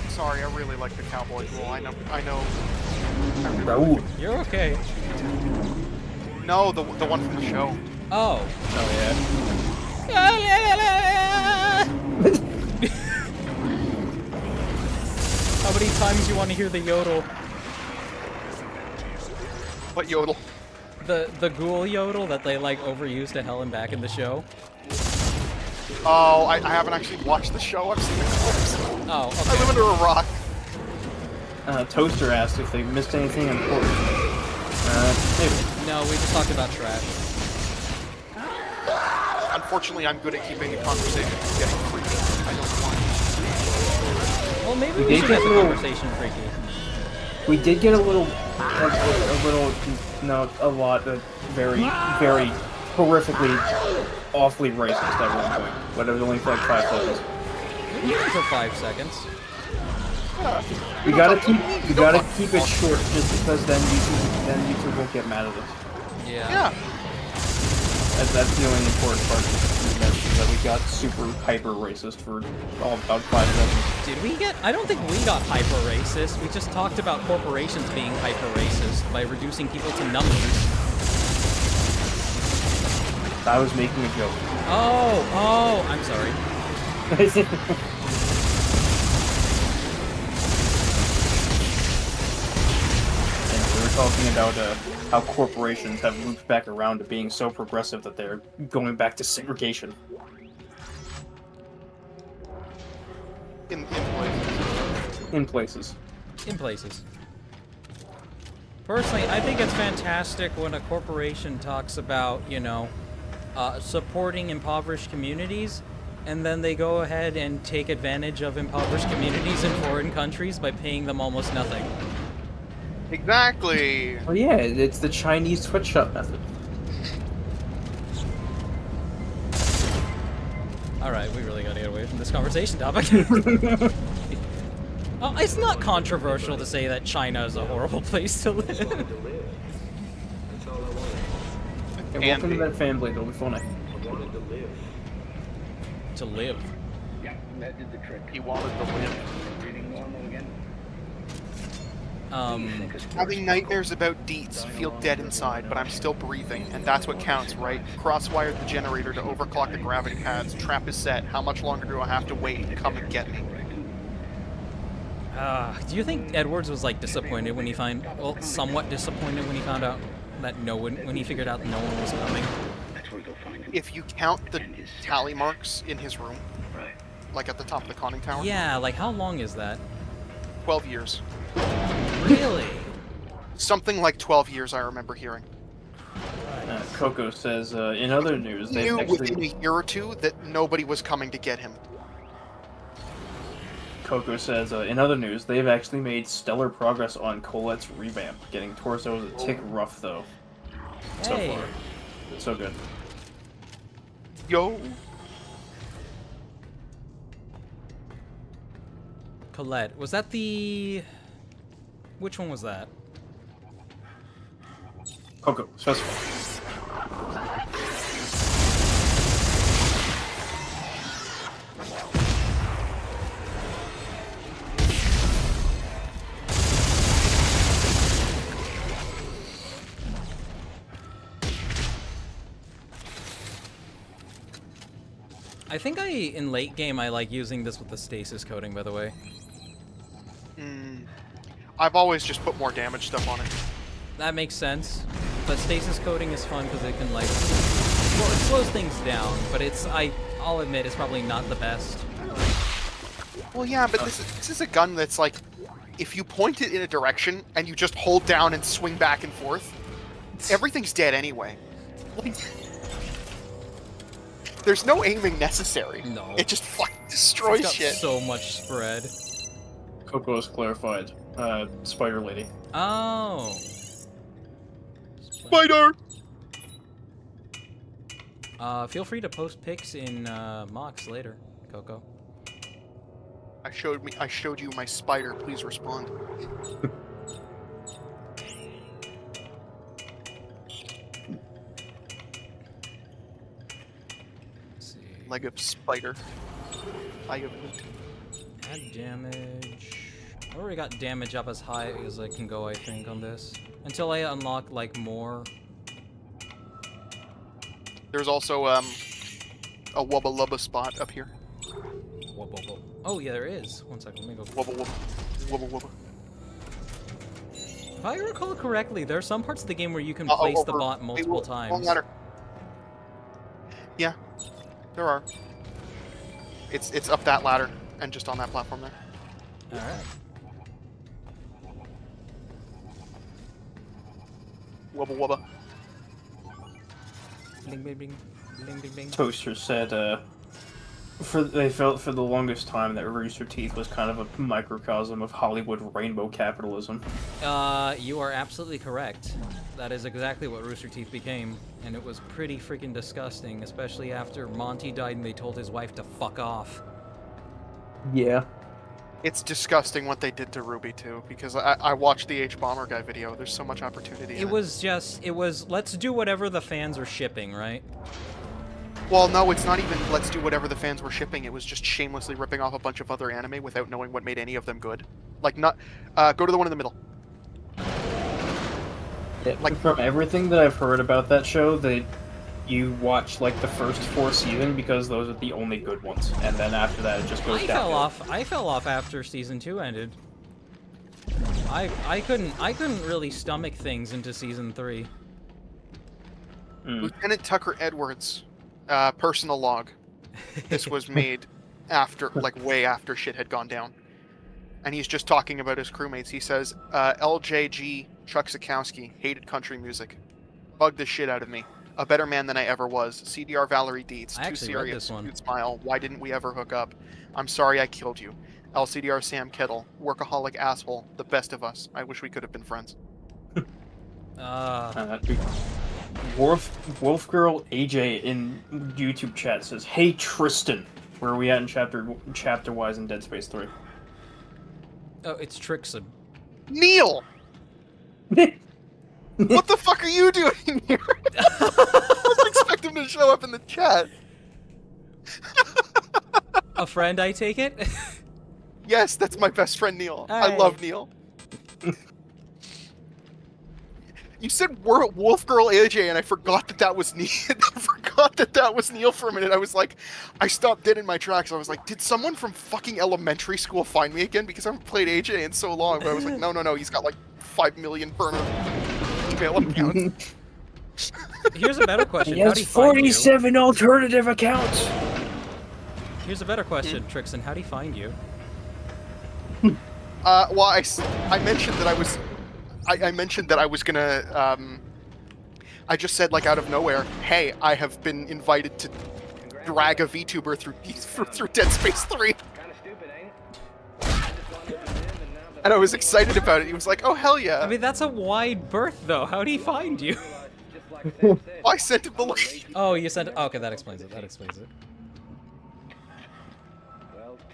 Sorry, I really like the cowboy ghoul. I know. Raoul. You're okay. No, the one from the show. Oh. Oh yeah. How many times you want to hear the yodel? What yodel? The ghoul yodel that they like overused to hell and back in the show. Oh, I haven't actually watched the show. I've seen the clips. Oh, okay. I live under a rock. Toaster asked if they missed anything important. Maybe. No, we just talked about trash. Unfortunately, I'm good at keeping the conversation from getting freaky. I don't know why. Well, maybe we should get the conversation freaky. We did get a lot of very, very horrifically, awfully racist at one point, but it was only for like 5 seconds. For 5 seconds. We gotta keep it short, just because then YouTube won't get mad at us. Yeah. That's the only important part of this, that we got super hyper racist for about 5 seconds. Did we get? I don't think we got hyper racist. We just talked about corporations being hyper racist by reducing people to numbers. I was making a joke. Oh, I'm sorry. And we were talking about how corporations have looped back around to being so progressive that they're going back to segregation. In places. In places. In places. Personally, I think it's fantastic when a corporation talks about, you know, supporting impoverished communities, and then they go ahead and take advantage of impoverished communities in foreign countries by paying them almost nothing. Exactly. Well, yeah, it's the Chinese sweatshop method. Alright, we really gotta get away from this conversation topic. Oh, it's not controversial to say that China is a horrible place to live. Hey, welcome to that family, they'll be funny. To live. Yeah, that did the trick. He wanted to live. Breathing normal again. Having nightmares about deets, feel dead inside, but I'm still breathing, and that's what counts, right? Crosswired the generator to overclock the gravity pads, trap is set, how much longer do I have to wait? Come and get me. Do you think Edwards was like disappointed when he somewhat disappointed when he found out that when he figured out no one was coming? If you count the tally marks in his room, like at the top of the conning tower. Yeah, like how long is that? 12 years. Really? Something like 12 years, I remember hearing. Coco says, in other news, He knew within a year or two that nobody was coming to get him. Coco says, in other news, they've actually made stellar progress on Colette's revamp. Getting torso is a tick rough, though. So far. It's so good. Yo! Colette. Was that the... Which one was that? Coco, specify. I think in late game, I like using this with the stasis coating, by the way. I've always just put more damage stuff on it. That makes sense. But stasis coating is fun because it can, like... Well, it slows things down, but I'll admit, it's probably not the best. Well, yeah, but this is a gun that's like... If you point it in a direction, and you just hold down and swing back and forth, everything's dead anyway. Like... There's no aiming necessary. No. It just fucking destroys it's got shit. So much spread. Coco has clarified. Spider Lady. Oh. Spider! Feel free to post pics in mocks later, Coco. I showed you my spider. Please respond. Leg of spider. Eye of loot. Add damage. I already got damage up as high as I can go, I think, on this. Until I unlock, like, more. There's also, a Wubba Lubba spot up here. Wubba Wubba. Oh, yeah, there is. One second, let me go. Wubba Wubba. Wubba Wubba. If I recall correctly, there are some parts of the game where you can place the bot multiple times. Yeah, there are. It's up that ladder and just on that platform there. Alright. Wubba Wubba. Bing, bing, bing. Bing, bing, bing. Toaster said, they felt for the longest time that Rooster Teeth was kind of a microcosm of Hollywood rainbow capitalism. You are absolutely correct. That is exactly what Rooster Teeth became, and it was pretty freaking disgusting, especially after Monty died and they told his wife to fuck off. Yeah. It's disgusting what they did to Ruby, too, because I watched the H-Bomber guy video. There's so much opportunity in it. It was, let's do whatever the fans are shipping, right? Well, no, it's not even let's do whatever the fans were shipping. It was just shamelessly ripping off a bunch of other anime without knowing what made any of them good. Like, not... go to the one in the middle. Yeah, like, from everything that I've heard about that show, you watch, like, the first 4 seasons because those are the only good ones. And then after that, it just goes downhill. I fell off after season 2 ended. I couldn't really stomach things into season 3. Lieutenant Tucker Edwards, personal log. This was made after, like, way after shit had gone down. And he's just talking about his crewmates. He says, LJG Chuck Sikowski hated country music. Bugged the shit out of me. A better man than I ever was. CDR Valerie Dietz. Too serious. Cute smile. Why didn't we ever hook up? I'm sorry I killed you. LCDR Sam Kettle, workaholic asshole, the best of us. I wish we could have been friends. Wolf Girl AJ in YouTube chat says, "Hey Tristan, where are we at in chapter wise in Dead Space 3?" Oh, it's Trixaan. Neil! What the fuck are you doing here? I wasn't expecting him to show up in the chat. A friend, I take it? Yes, that's my best friend Neil. Hey. I love Neil. You said Wolf Girl AJ, and I forgot that was Neil. I forgot that was Neil for a minute. I was like, I stopped dead in my tracks. I was like, did someone from fucking elementary school find me again? Because I haven't played AJ in so long. But I was like, no, he's got like 5 million burner email accounts. Here's a better question. He How has do you find 47 alternative accounts. Here's a better question, Trixaan. How do you find you? Well, I mentioned that I was... I mentioned that I was gonna, I just said, like, out of nowhere, hey, I have been invited to drag a VTuber through Dead Space 3. And I was excited about it. He was like, oh, hell yeah. I mean, that's a wide berth, though. How do he find you? I sent him the link. Oh, you sent... Oh, okay, that explains it. That explains it.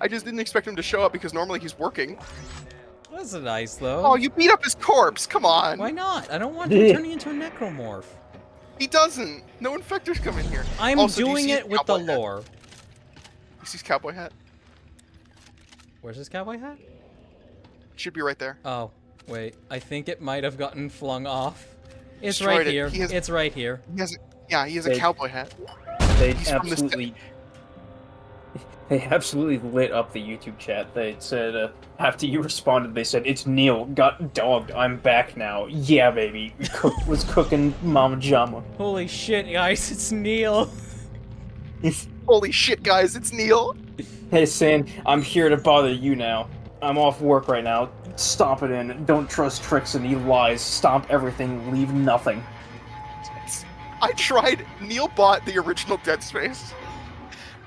I just didn't expect him to show up because normally he's working. That's nice, though. Oh, you beat up his corpse. Come on. Why not? I don't want him turning into a necromorph. He doesn't. No infectors come in here. I'm also, doing it with the lore. You see his cowboy hat? Where's his cowboy hat? Should be right there. Oh, wait. I think it might have gotten flung off. It's Destroyed right it. here. He has- It's right here. He has a cowboy hat. They He's from absolutely... They absolutely lit up the YouTube chat. They said, after you responded, they said, "It's Neil. Got dogged. I'm back now. Yeah, baby. Was cooking Mama Jama." Holy shit, guys. It's Neil. Holy shit, guys. It's Neil. Hey, Sin. I'm here to bother you now. I'm off work right now. Stomp it in. Don't trust Trixaan. He lies. Stomp everything. Leave nothing. I tried. Neil bought the original Dead Space.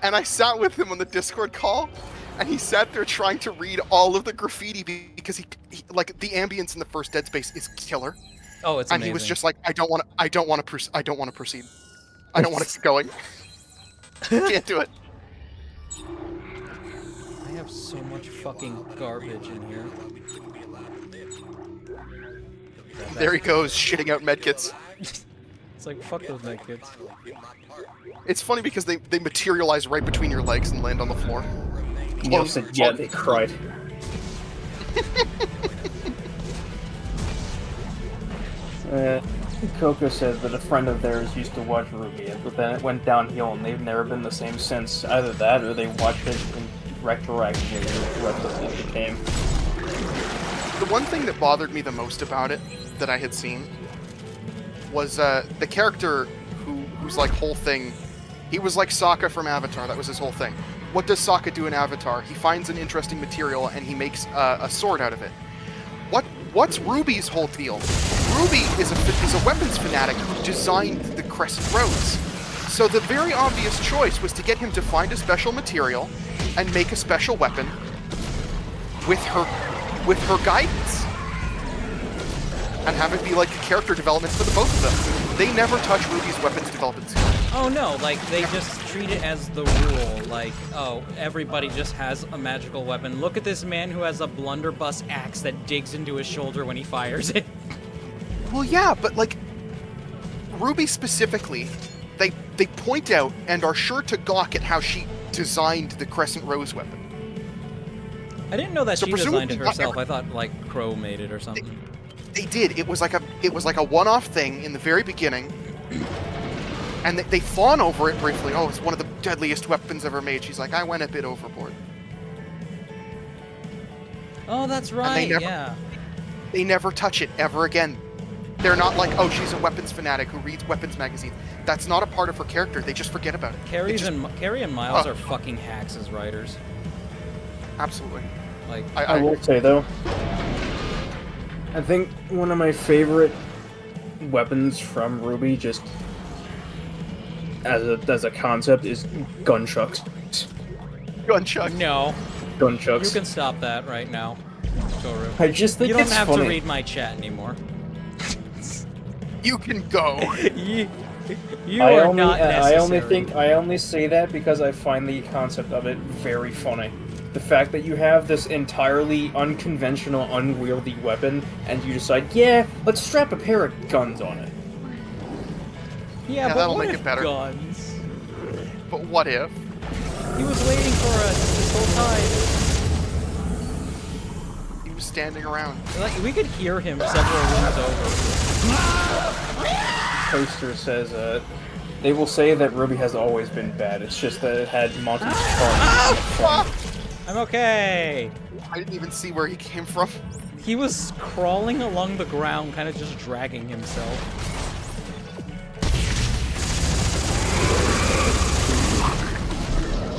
And I sat with him on the Discord call, and he sat there trying to read all of the graffiti because he like the ambience in the first Dead Space is killer. Oh, it's and amazing. he was just like, I don't want to proceed. I don't want to keep going. Can't do it. I have so much fucking garbage in here. There he goes, shitting out medkits. It's like, fuck those medkits. It's funny because they materialize right between your legs and land on the floor. Neil said, yeah, they cried. Coco said that a friend of theirs used to watch Ruby, but then it went downhill and they've never been the same since. Either that or they watched it retroactively with the rest of the game. The one thing that bothered me the most about it, that I had seen, was the character whose like whole thing, he was like Sokka from Avatar. That was his whole thing. What does Sokka do in Avatar? He finds an interesting material and he makes a sword out of it. What's Ruby's whole deal? Ruby is a weapons fanatic who designed the Crescent Rose. So the very obvious choice was to get him to find a special material and make a special weapon with her guidance. And have it be like a character development for the both of them. They never touch Ruby's weapons development skill. Oh no, like, they just treat it as the rule. Like, oh, everybody just has a magical weapon. Look at this man who has a blunderbuss axe that digs into his shoulder when he fires it. Well, yeah, but like, Ruby specifically, they point out and are sure to gawk at how she designed the Crescent Rose weapon. I didn't know that So she designed it presumably herself. I thought, like, Crow made it or something. They did. It was like a one-off thing in the very beginning, and they fawn over it briefly. Oh, it's one of the deadliest weapons ever made. She's like, I went a bit overboard. Oh, that's right. Yeah. They never touch it ever again. They're not like, oh, she's a weapons fanatic who reads weapons magazines. That's not a part of her character. They just forget about it. Carrie and Miles are fucking hacks as writers. Absolutely. Like, I will say though, I think one of my favorite weapons from Ruby, just as a concept, is gunchucks. Gunchuck. No. nunchucks. You can stop that right now, Toru. I just think you don't it's have funny. to read my chat anymore. You can go. you are not necessary. I only say that because I find the concept of it very funny. The fact that you have this entirely unconventional, unwieldy weapon, and you decide, yeah, let's strap a pair of guns on it. Yeah, but that'll what make if it better. guns? But what if? He was waiting for us this whole time. He was standing around. Like, we could hear him several rooms over. Toaster says, they will say that Ruby has always been bad. It's just that it had Monty's charm. I'm okay. I didn't even see where he came from. He was crawling along the ground, kind of just dragging himself.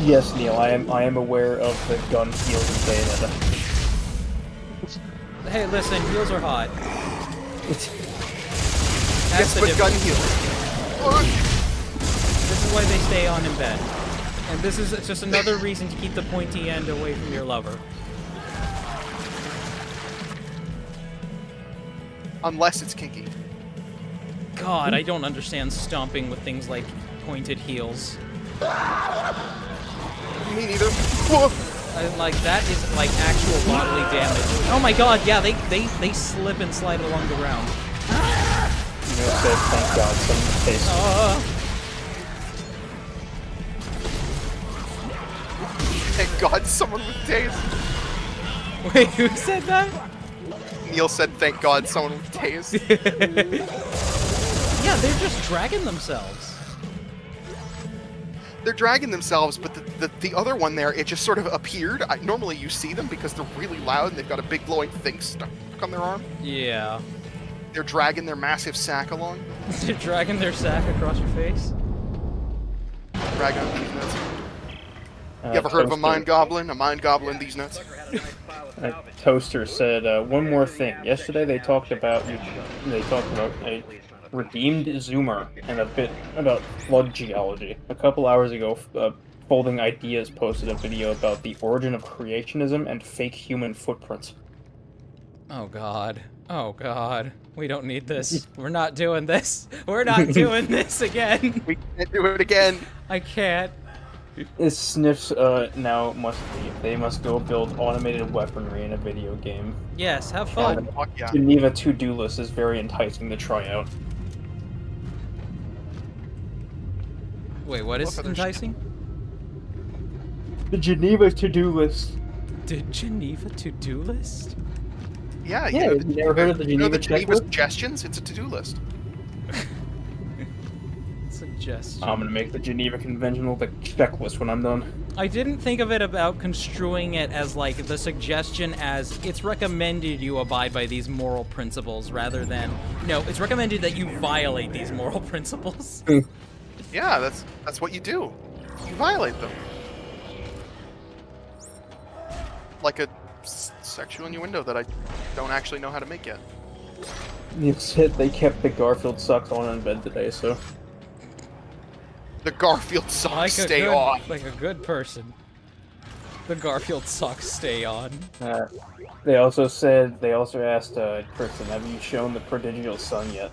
Yes, Neil, I am aware of the gun heels and Bayonetta. Hey, listen, heels are hot. Yes, but gun heels. This is why they stay on in bed. And this is just another reason to keep the pointy end away from your lover. Unless it's kinky. God, I don't understand stomping with things like pointed heels. Me neither. Like, that is, like, actual bodily damage. Oh my god, yeah, they slip and slide along the ground. You know, said, thank God, someone tastes. Thank God, someone with taste. Wait, who said that? Neil said, thank God, someone with taste. Yeah, they're just dragging themselves. They're dragging themselves, but the other one there, it just sort of appeared. Normally you see them because they're really loud and they've got a big glowing thing stuck on their arm. Yeah. They're dragging their massive sack along. They're dragging their sack across your face. Drag on these nuts. You ever heard of a mind goblin? A mind goblin, these nuts? Toaster said, one more thing. Yesterday they talked about a redeemed zoomer and a bit about flood geology. A couple hours ago, Folding Ideas posted a video about the origin of creationism and fake human footprints. Oh god. Oh god. We don't need this. We're not doing this. We're not doing this again. We can't do it again. I can't. Sniffs now must leave. They must go build automated weaponry in a video game. Yes, have fun. Yeah. Geneva to-do list is very enticing to try out. Wait, what is enticing? The Geneva to-do list. The Geneva to-do list? Yeah, you never heard of the Geneva checklist? Suggestions? It's a to-do list. Suggestions. I'm gonna make the Geneva Convention the checklist when I'm done. I didn't think of it about construing it as like the suggestion as it's recommended you abide by these moral principles rather than no, it's recommended that you violate these moral principles. Yeah, that's what you do. You violate them. Like a sexual innuendo that I don't actually know how to make yet. You said they kept the Garfield socks on in bed today, so... The Garfield socks stay on. Like a good person. The Garfield socks stay on. They also asked, Trixaan, have you shown the prodigal son yet?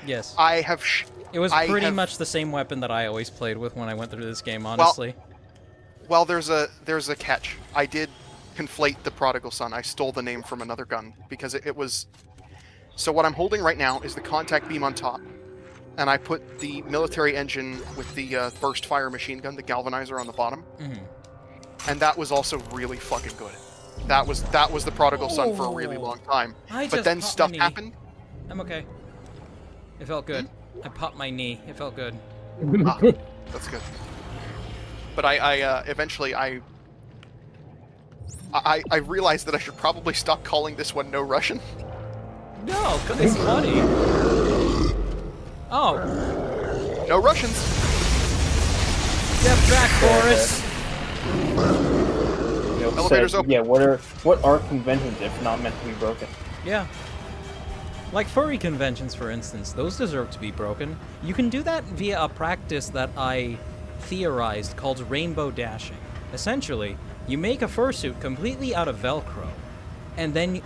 Yes. I have. It was pretty much the same weapon that I always played with when I went through this game, honestly. Well, there's a catch. I did conflate the prodigal son. I stole the name from another gun because it was. So what I'm holding right now is the contact beam on top, and I put the military engine with the burst fire machine gun, the galvanizer, on the bottom. Mm-hmm. And that was also really fucking good. That was the prodigal son for a really long time. But then stuff happened. I'm okay. It felt good. I popped my knee. It felt good. That's good. But I eventually I realized that I should probably stop calling this one No Russian. No, because it's funny. Oh. No Russians. Step back, Boris. Elevators open. Yeah, what are conventions if not meant to be broken? Yeah. Like furry conventions, for instance, those deserve to be broken. You can do that via a practice that I theorized called rainbow dashing. Essentially, You make a fursuit completely out of Velcro, and then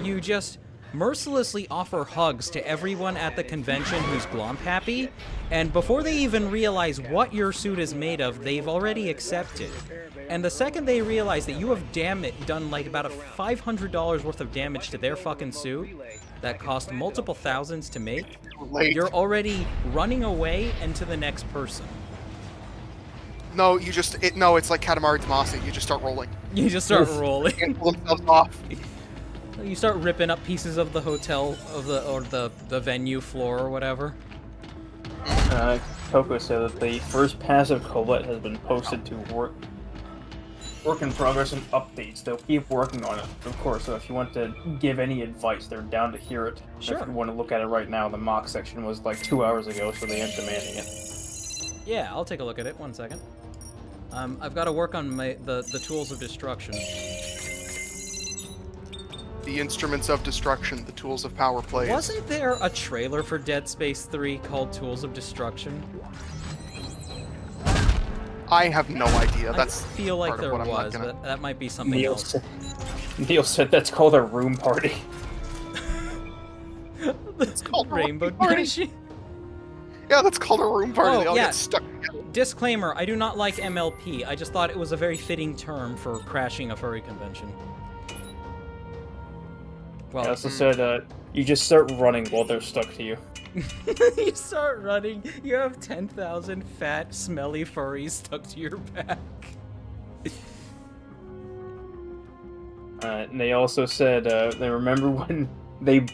you just mercilessly offer hugs to everyone at the convention who's glomp happy, and before they even realize what your suit is made of, they've already accepted. And the second they realize that you have done like about a $500 worth of damage to their fucking suit that cost multiple thousands to make, you're already running away and to the next person. No, it's like Katamari Damacy. You just start rolling. You just start rolling. And pull themselves off. You start ripping up pieces of the hotel or the venue floor or whatever. Coco said that the first passive Colette has been posted to work in progress and updates. They'll keep working on it, of course. So if you want to give any advice, they're down to hear it. Sure. If you want to look at it right now, the mock section was like 2 hours ago, so they ain't demanding it. Yeah, I'll take a look at it. 1 second. I've got to work on the tools of destruction. The instruments of destruction, the tools of power plays. Wasn't there a trailer for Dead Space 3 called Tools of Destruction? I have no idea. I feel like there was, gonna... but that might be something else. Neil said that's called a room party. It's called Rainbow Dash. Yeah, that's called a room party. Oh, they all yeah. get stuck together. Disclaimer, I do not like MLP. I just thought it was a very fitting term for crashing a furry convention. Well, I also said, you just start running while they're stuck to you. You start running, you have 10,000 fat, smelly furries stuck to your back. And they also said, they remember when they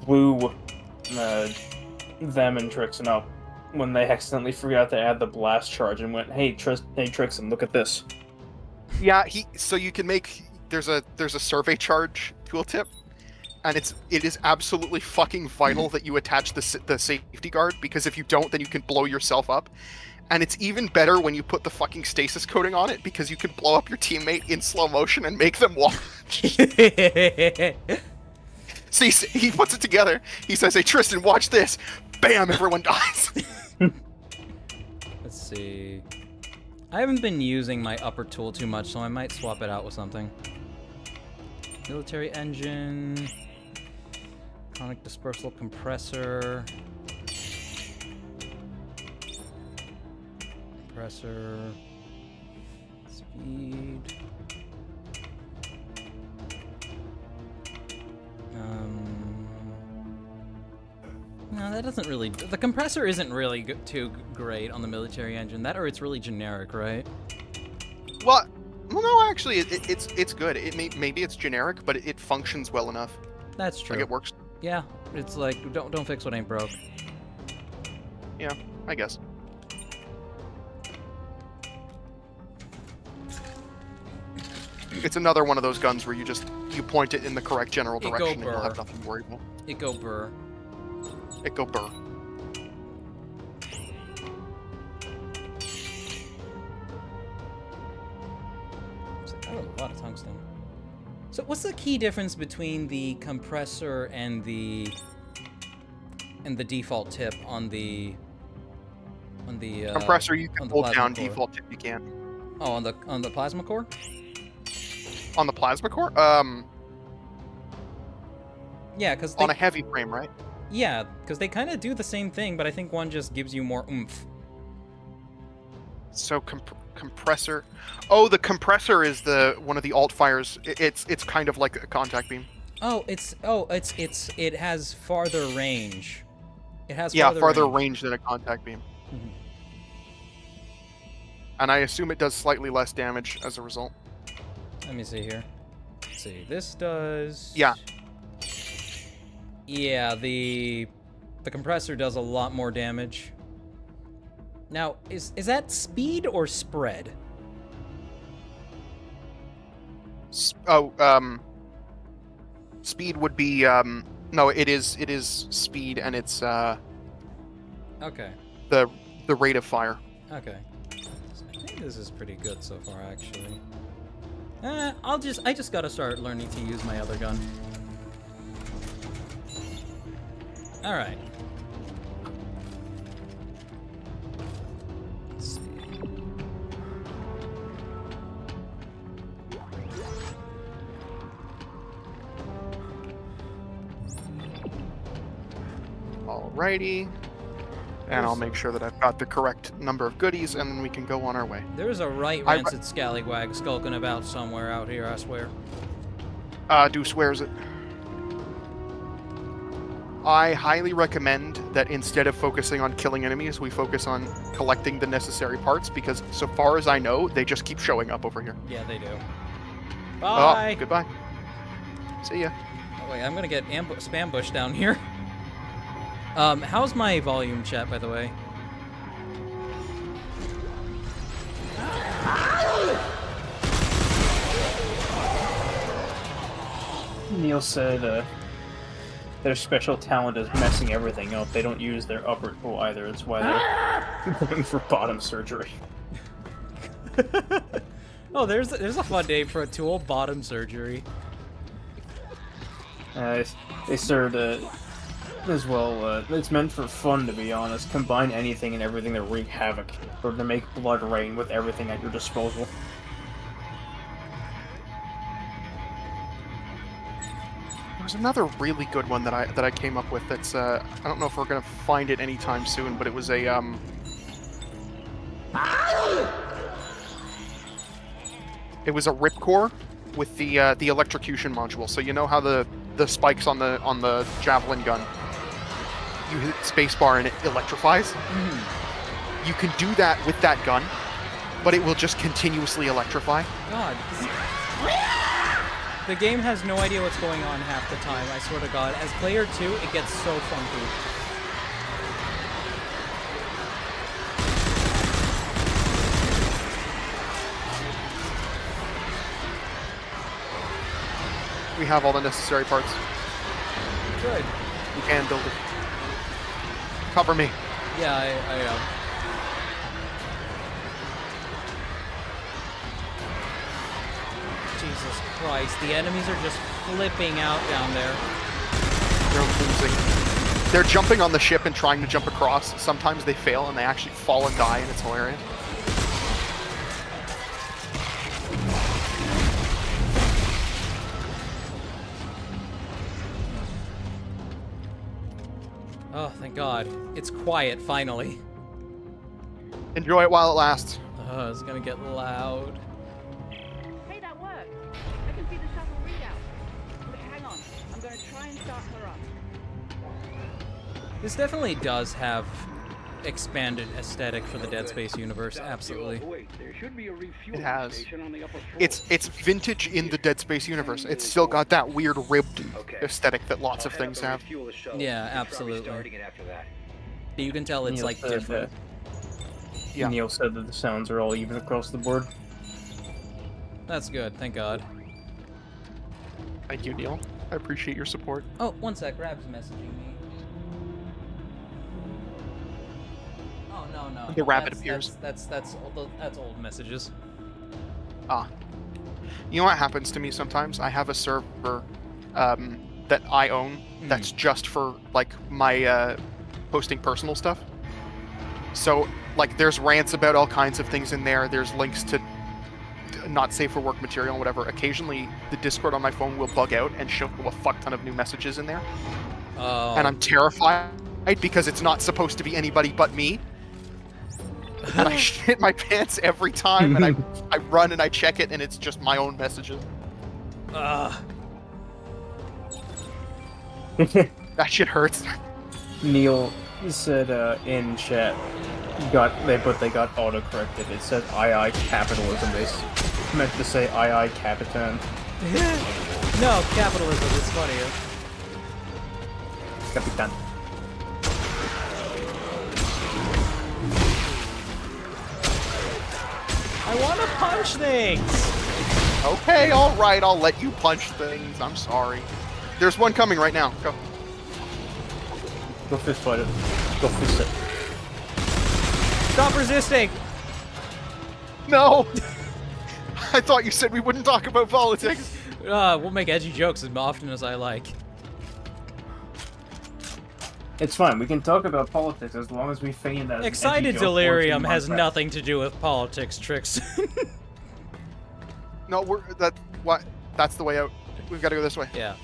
blew them and Trixaan up, when they accidentally forgot to add the blast charge and went, hey Trixaan, look at this. Yeah, so you can make, there's a survey charge tooltip, and it is absolutely fucking vital that you attach the safety guard, because if you don't, then you can blow yourself up. And it's even better when you put the fucking stasis coating on it, because you can blow up your teammate in slow motion and make them watch. See, he puts it together. He says, hey, Tristan, watch this. Bam, everyone dies. Let's see. I haven't been using my upper tool too much, so I might swap it out with something. Military engine. Conic dispersal compressor. Compressor. Speed. No, that doesn't really... The compressor isn't really too great on the military engine. That, or it's really generic, right? Well, no, actually, it's good. Maybe it's generic, but it functions well enough. That's true. Like, it works. Yeah, it's like, don't fix what ain't broke. Yeah, I guess. It's another one of those guns where you point it in the correct general direction and you'll have nothing to worry about. It go burr. It go burr. Oh, a lot of tungsten. So what's the key difference between the compressor and the default tip on the compressor you can hold down, core? default tip you can. Oh, on the plasma core? On the plasma core? Yeah, because on a heavy frame, right? Yeah, because they kind of do the same thing, but I think one just gives you more oomph. So compressor. Oh, the compressor is one of the alt fires. It's kind of like a contact beam. It has farther range. It has farther range than a contact beam. Mm-hmm. And I assume it does slightly less damage as a result. Let me see here. Let's see. This does. Yeah. Yeah, the compressor does a lot more damage. Now, is that speed or spread? Speed would be no, it is speed, and it's okay. The rate of fire. Okay. I think this is pretty good so far, actually. I just gotta start learning to use my other gun. All right. Let's see. Alrighty. And I'll make sure that I've got the correct number of goodies, and then we can go on our way. There's a right rancid scallywag skulking about somewhere out here, I swear. Deuce swears it. I highly recommend that instead of focusing on killing enemies, we focus on collecting the necessary parts, because so far as I know, they just keep showing up over here. Yeah, they do. Bye! Oh, goodbye. See ya. Oh, wait, I'm gonna get spam bush down here. How's my volume, chat, by the way? Neil said their special talent is messing everything up. They don't use their upper tool either. It's why they're going for bottom surgery. Oh, there's a fun name for a tool, bottom surgery. They started as well. It's meant for fun, to be honest. Combine anything and everything to wreak havoc, or to make blood rain with everything at your disposal. There's another really good one that I came up with. That's I don't know if we're gonna find it anytime soon, but it was a It was a ripcore with the electrocution module. So you know how the spikes on the javelin gun, you hit spacebar and it electrifies. You can do that with that gun, but it will just continuously electrify. God. The game has no idea what's going on half the time, I swear to God. As player 2, it gets so funky. We have all the necessary parts. Good. We can build it. Cover me. Yeah, I Jesus Christ, the enemies are just flipping out down there. They're losing. They're jumping on the ship and trying to jump across. Sometimes they fail and they actually fall and die, and it's hilarious. Oh, thank God. It's quiet, finally. Enjoy it while it lasts. It's gonna get loud. Hey, that worked. I can see the shuttle readout. Okay, hang on. I'm gonna try and start her up. This definitely does have expanded aesthetic for the Dead Space universe, absolutely. It has. It's vintage in the Dead Space universe. It's still got that weird ribbed aesthetic that lots of things have. Yeah, absolutely. You can tell it's Neil like said, different. Yeah. Neil said that the sounds are all even across the board. That's good, thank God. Thank you, Neil. I appreciate your support. Oh, one sec, Rab's messaging me. Oh, no. The rabbit appears. That's old messages. Ah. You know what happens to me sometimes? I have a server that I own that's just for, like, my posting personal stuff. So, like, there's rants about all kinds of things in there. There's links to not safe for work material and whatever. Occasionally, the Discord on my phone will bug out and show a fuck ton of new messages in there. And I'm terrified because it's not supposed to be anybody but me. And I shit my pants every time, and I run and I check it, and it's just my own messages. That shit hurts. Neil said in chat, they got autocorrected. It said II capitalism. They meant to say II Capitan. No, capitalism is funnier. Capitan. I want to punch things! Okay, alright, I'll let you punch things. I'm sorry. There's one coming right now. Go. Go fist fight it. Go fist it. Stop resisting! No! I thought you said we wouldn't talk about politics. We'll make edgy jokes as often as I like. It's fine. We can talk about politics as long as we feign that. Excited delirium has nothing to do with politics, Trixaan. No, that's the way out. We've got to go this way. Yeah.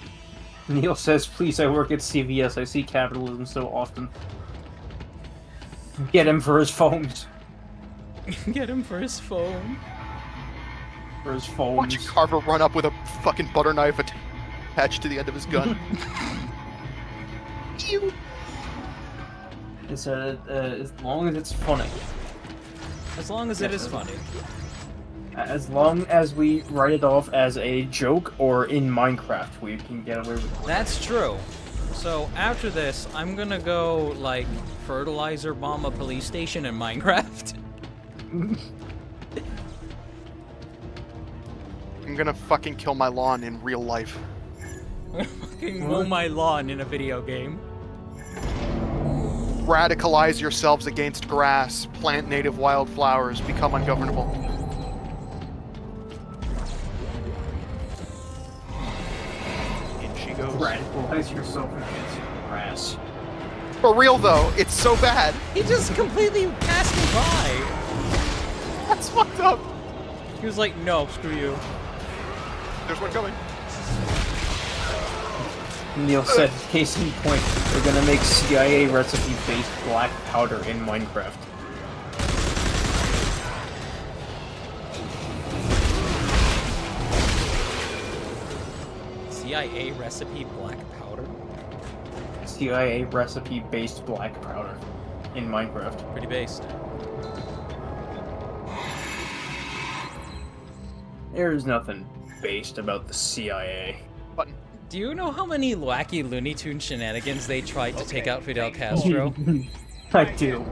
Neil says, please, I work at CVS. I see capitalism so often. Get him for his phones. Get him for his phone. For his phones. Watch Carver run up with a fucking butter knife attached to the end of his gun. Ew. It's as long as it's funny. As long as it is funny. As long as we write it off as a joke or in Minecraft, we can get away with it. That's true. So after this, I'm gonna go, like, fertilizer bomb a police station in Minecraft. I'm gonna fucking kill my lawn in real life. Fucking mow my lawn in a video game. Radicalize yourselves against grass, plant native wildflowers, become ungovernable. In she goes. Radicalize yourself against grass. For real though, it's so bad. He just completely passed me by. That's fucked up. He was like, no, screw you. There's one coming. Neil said, case in point, they're gonna make CIA recipe-based black powder in Minecraft. CIA recipe black powder? CIA recipe-based black powder in Minecraft. Pretty based. There's nothing based about the CIA. Button. Do you know how many wacky Looney Tune shenanigans they tried to take out Fidel Castro? I do.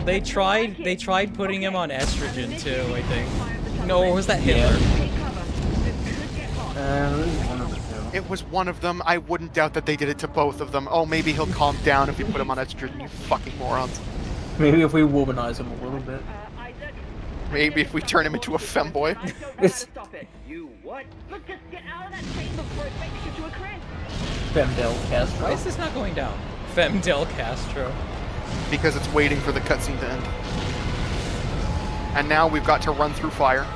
They tried putting him on estrogen too, I think. No, or was that Hitler? It was one of them. I wouldn't doubt that they did it to both of them. Oh, maybe he'll calm down if we put him on estrogen, you fucking morons. Maybe if we womanize him a little bit. Maybe if we turn him into a femboy. You what? Look, just get out of that chamber before it makes you to a crisp. Femdel Castro. Why is this not going down? Femdel Castro. Because it's waiting for the cutscene to end. And now we've got to run through fire.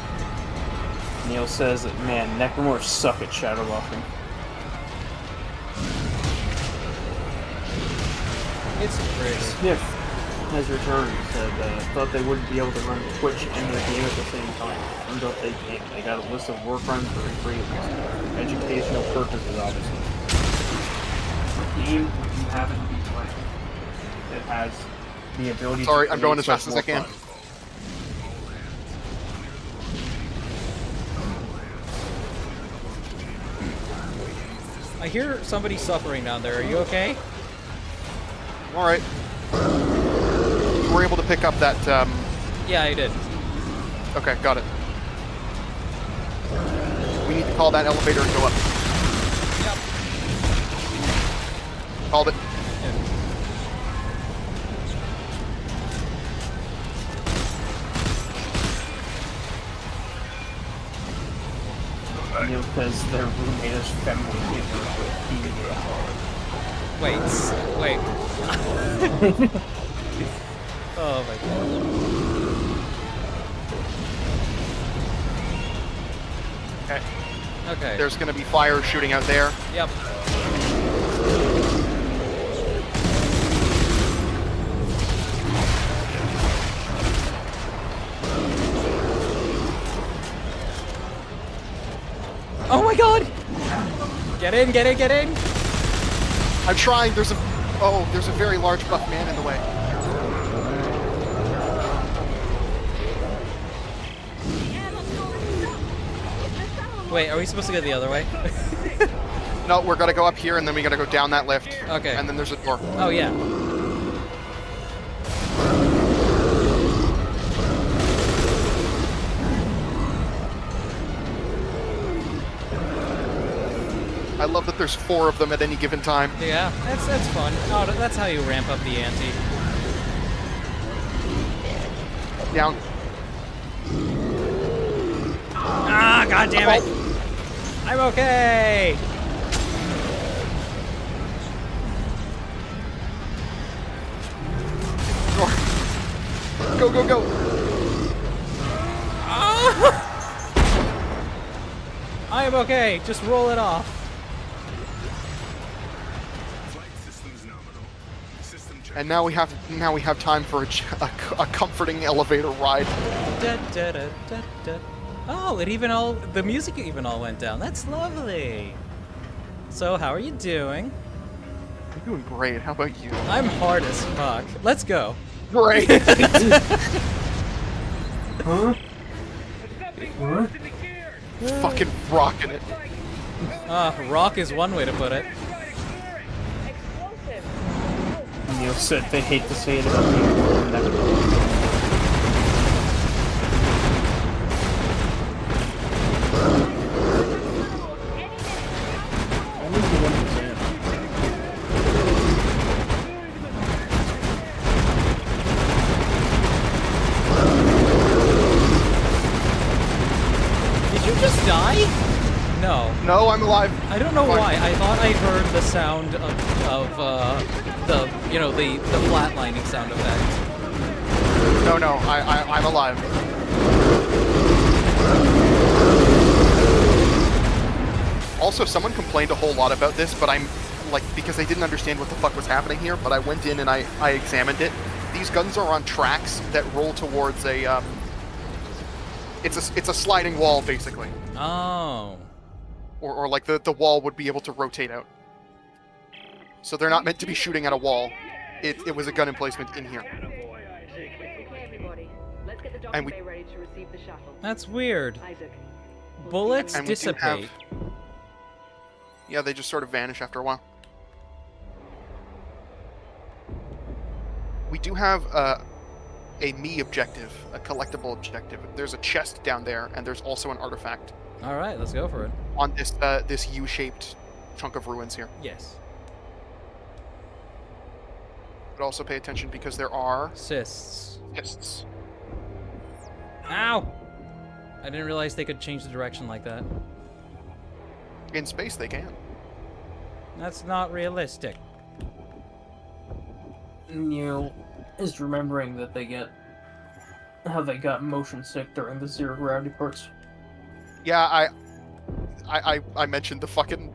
Neil says that, man, Necromorphs suck at shadow buffing. It's pretty. Sniff has returned. Said thought they wouldn't be able to run Twitch and the game at the same time. Turns out they can't. They got a list of work runs for free, educational purposes, obviously. A game you haven't been playing that has the ability. Sorry, to I'm going as create fast as I can. fun. I hear somebody suffering down there. Are you okay? Alright. We're able to pick up that, Yeah, I did. Okay, got it. We need to call that elevator and go up. Yep. Called it. Neil says their roommate is feminine. Wait. Oh my Okay. god. Okay. There's gonna be fire shooting out there. Yep. Oh my god! Get in, get in, get in! I'm trying, there's a very large buff man in the way. Wait, are we supposed to go the other way? No, we're gonna go up here and then we gotta go down that lift. Okay. And then there's a door. Oh yeah. I love that there's 4 of them at any given time. Yeah, that's fun. Oh, that's how you ramp up the ante. Down. Ah, god damn it! I'm okay! Go, go, go! Ah! I am okay, just roll it off. And now we have time for a comforting elevator ride. Da, da, da, da, da. Oh, the music even all went down. That's lovely. So, how are you doing? I'm doing great. How about you? I'm hard as fuck. Let's go. Great. Huh? What? Fucking rocking it. Rock is one way to put it. Neil said they hate to say it about me. Just die? No. No, I'm alive. I don't know why. I thought I heard the sound of the flatlining sound effect. No, I'm alive. Also, someone complained a whole lot about this, but I'm because they didn't understand what the fuck was happening here. But I went in and I examined it. These guns are on tracks that roll towards a It's a sliding wall, basically. Oh. Or like the wall would be able to rotate out. So they're not meant to be shooting at a wall. It was a gun emplacement in here. Okay, everybody. Let's get the docking And we- bay ready to receive the shuttle. That's weird. Isaac. Bullets And we do have- dissipate. Yeah, they just sort of vanish after a while. We do have a me objective, a collectible objective. There's a chest down there, and there's also an artifact. All right, let's go for it. On this U-shaped chunk of ruins here. Yes. But also pay attention because there are cysts. Cysts. Ow! I didn't realize they could change the direction like that. In space, they can. That's not realistic. Neil is remembering that how they got motion sick during the zero gravity parts. Yeah, I mentioned the fucking.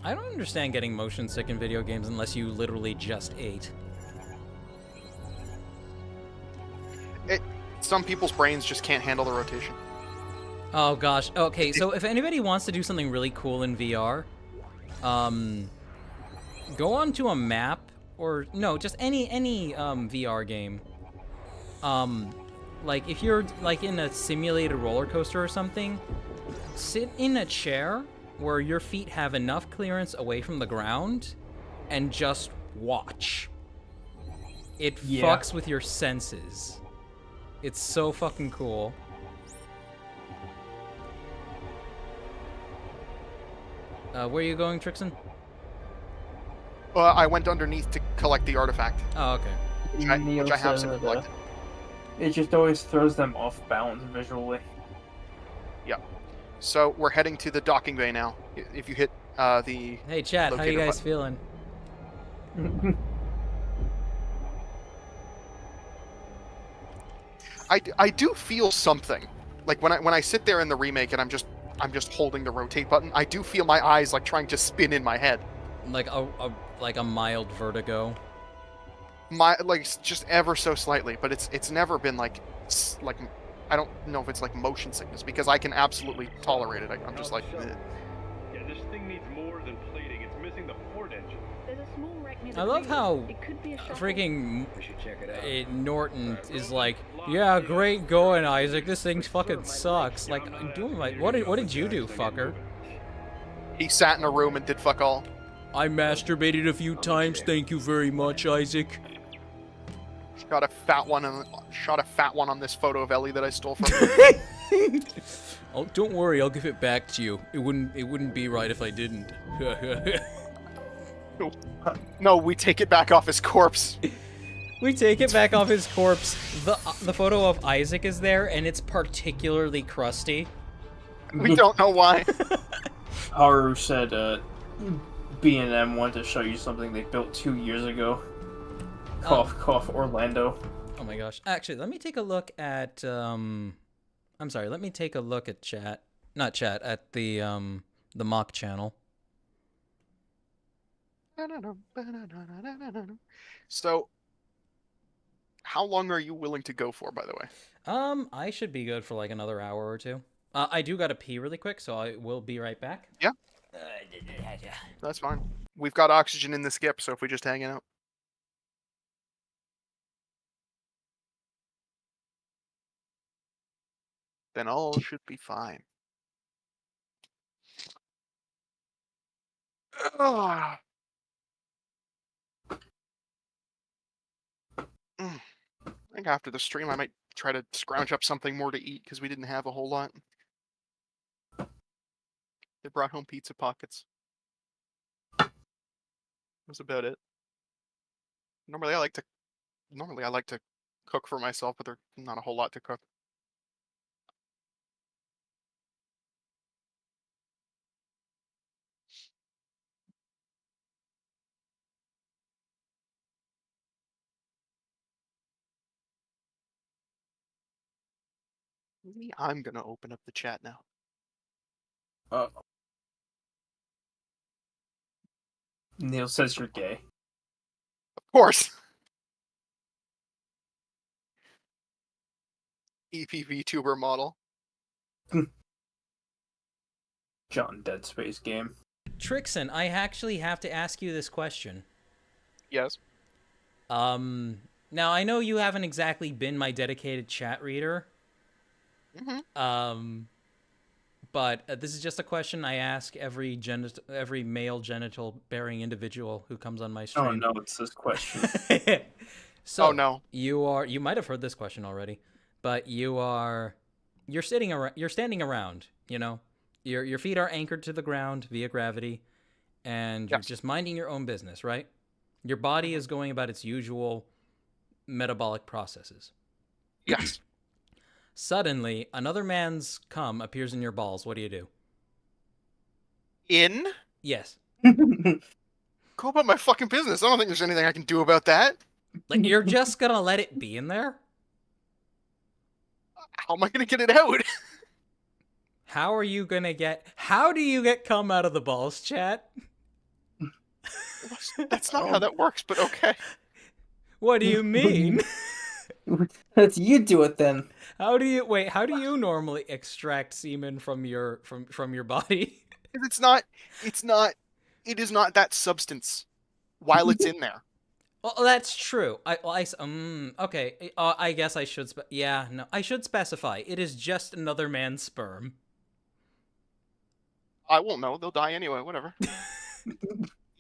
I don't understand getting motion sick in video games unless you literally just ate. Some people's brains just can't handle the rotation. Oh gosh. Okay, so if anybody wants to do something really cool in VR, go onto a map or no, just any VR game. Like if you're like in a simulated roller coaster or something, sit in a chair where your feet have enough clearance away from the ground and just watch. It fucks with your senses. It's so fucking cool. Where are you going, Trixaan? I went underneath to collect the artifact. Oh, okay. Which I have since collected. It just always throws them off balance visually. Yeah. So we're heading to the docking bay now. If you hit the. Hey, chat. How you guys button. feeling? I do feel something. Like when I sit there in the remake and I'm just holding the rotate button, I do feel my eyes like trying to spin in my head. Like a mild vertigo. Just ever so slightly, but it's never been like I don't know if it's like motion sickness because I can absolutely tolerate it. I'm just like. Yeah, this thing needs more than plating. It's missing the port engine. There's a small wreck near the I love freeway. how It could be a shuttle. freaking We should check it out. Norton is like, yeah, great going, Isaac. This thing fucking sucks. Like, I'm doing my what did you do, fucker? He sat in a room and did fuck all. I masturbated a few times. Thank you very much, Isaac. Shot a fat one on this photo of Ellie that I stole from you. Oh, don't worry, I'll give it back to you. It wouldn't be right if I didn't. No, we take it back off his corpse. We take it back off his corpse. The photo of Isaac is there, and it's particularly crusty. We don't know why. Haru said B&M wanted to show you something they built 2 years ago. Cough, cough, Orlando. Oh my gosh. Actually, let me take a look at, I'm sorry, let me take a look at chat. Not chat, at the mock channel. So, how long are you willing to go for, by the way? I should be good for like another hour or two. I do gotta pee really quick, so I will be right back. Yeah. That's fine. We've got oxygen in the skip, so if we just hang out. Then all should be fine. Ah. I think after the stream, I might try to scrounge up something more to eat because we didn't have a whole lot. They brought home pizza pockets. That was about it. Normally, I like to cook for myself, but there's not a whole lot to cook. Maybe I'm gonna open up the chat now. Neil says you're gay. Of course. EPV tuber model. John Dead Space game. Trixaan, I actually have to ask you this question. Yes. Now I know you haven't exactly been my dedicated chat reader. Mm-hmm. But this is just a question I ask every male genital-bearing individual who comes on my stream. Oh no, it's this question. So, oh no. You might have heard this question already, but you're standing around, you know? Your feet are anchored to the ground via gravity, and you're just minding your own business, right? Your body is going about its usual metabolic processes. Yes. Suddenly, another man's cum appears in your balls. What do you do? Yes. Go about my fucking business. I don't think there's anything I can do about that. Like, you're just gonna let it be in there? How am I gonna get it out? How do you get cum out of the balls, chat? That's not how that works, but okay. What do you mean? Let's you do it then. How do you normally extract semen from your body? It is not that substance while it's in there. Well, that's true. Okay. I guess I should. I should specify. It is just another man's sperm. I won't know. They'll die anyway. Whatever.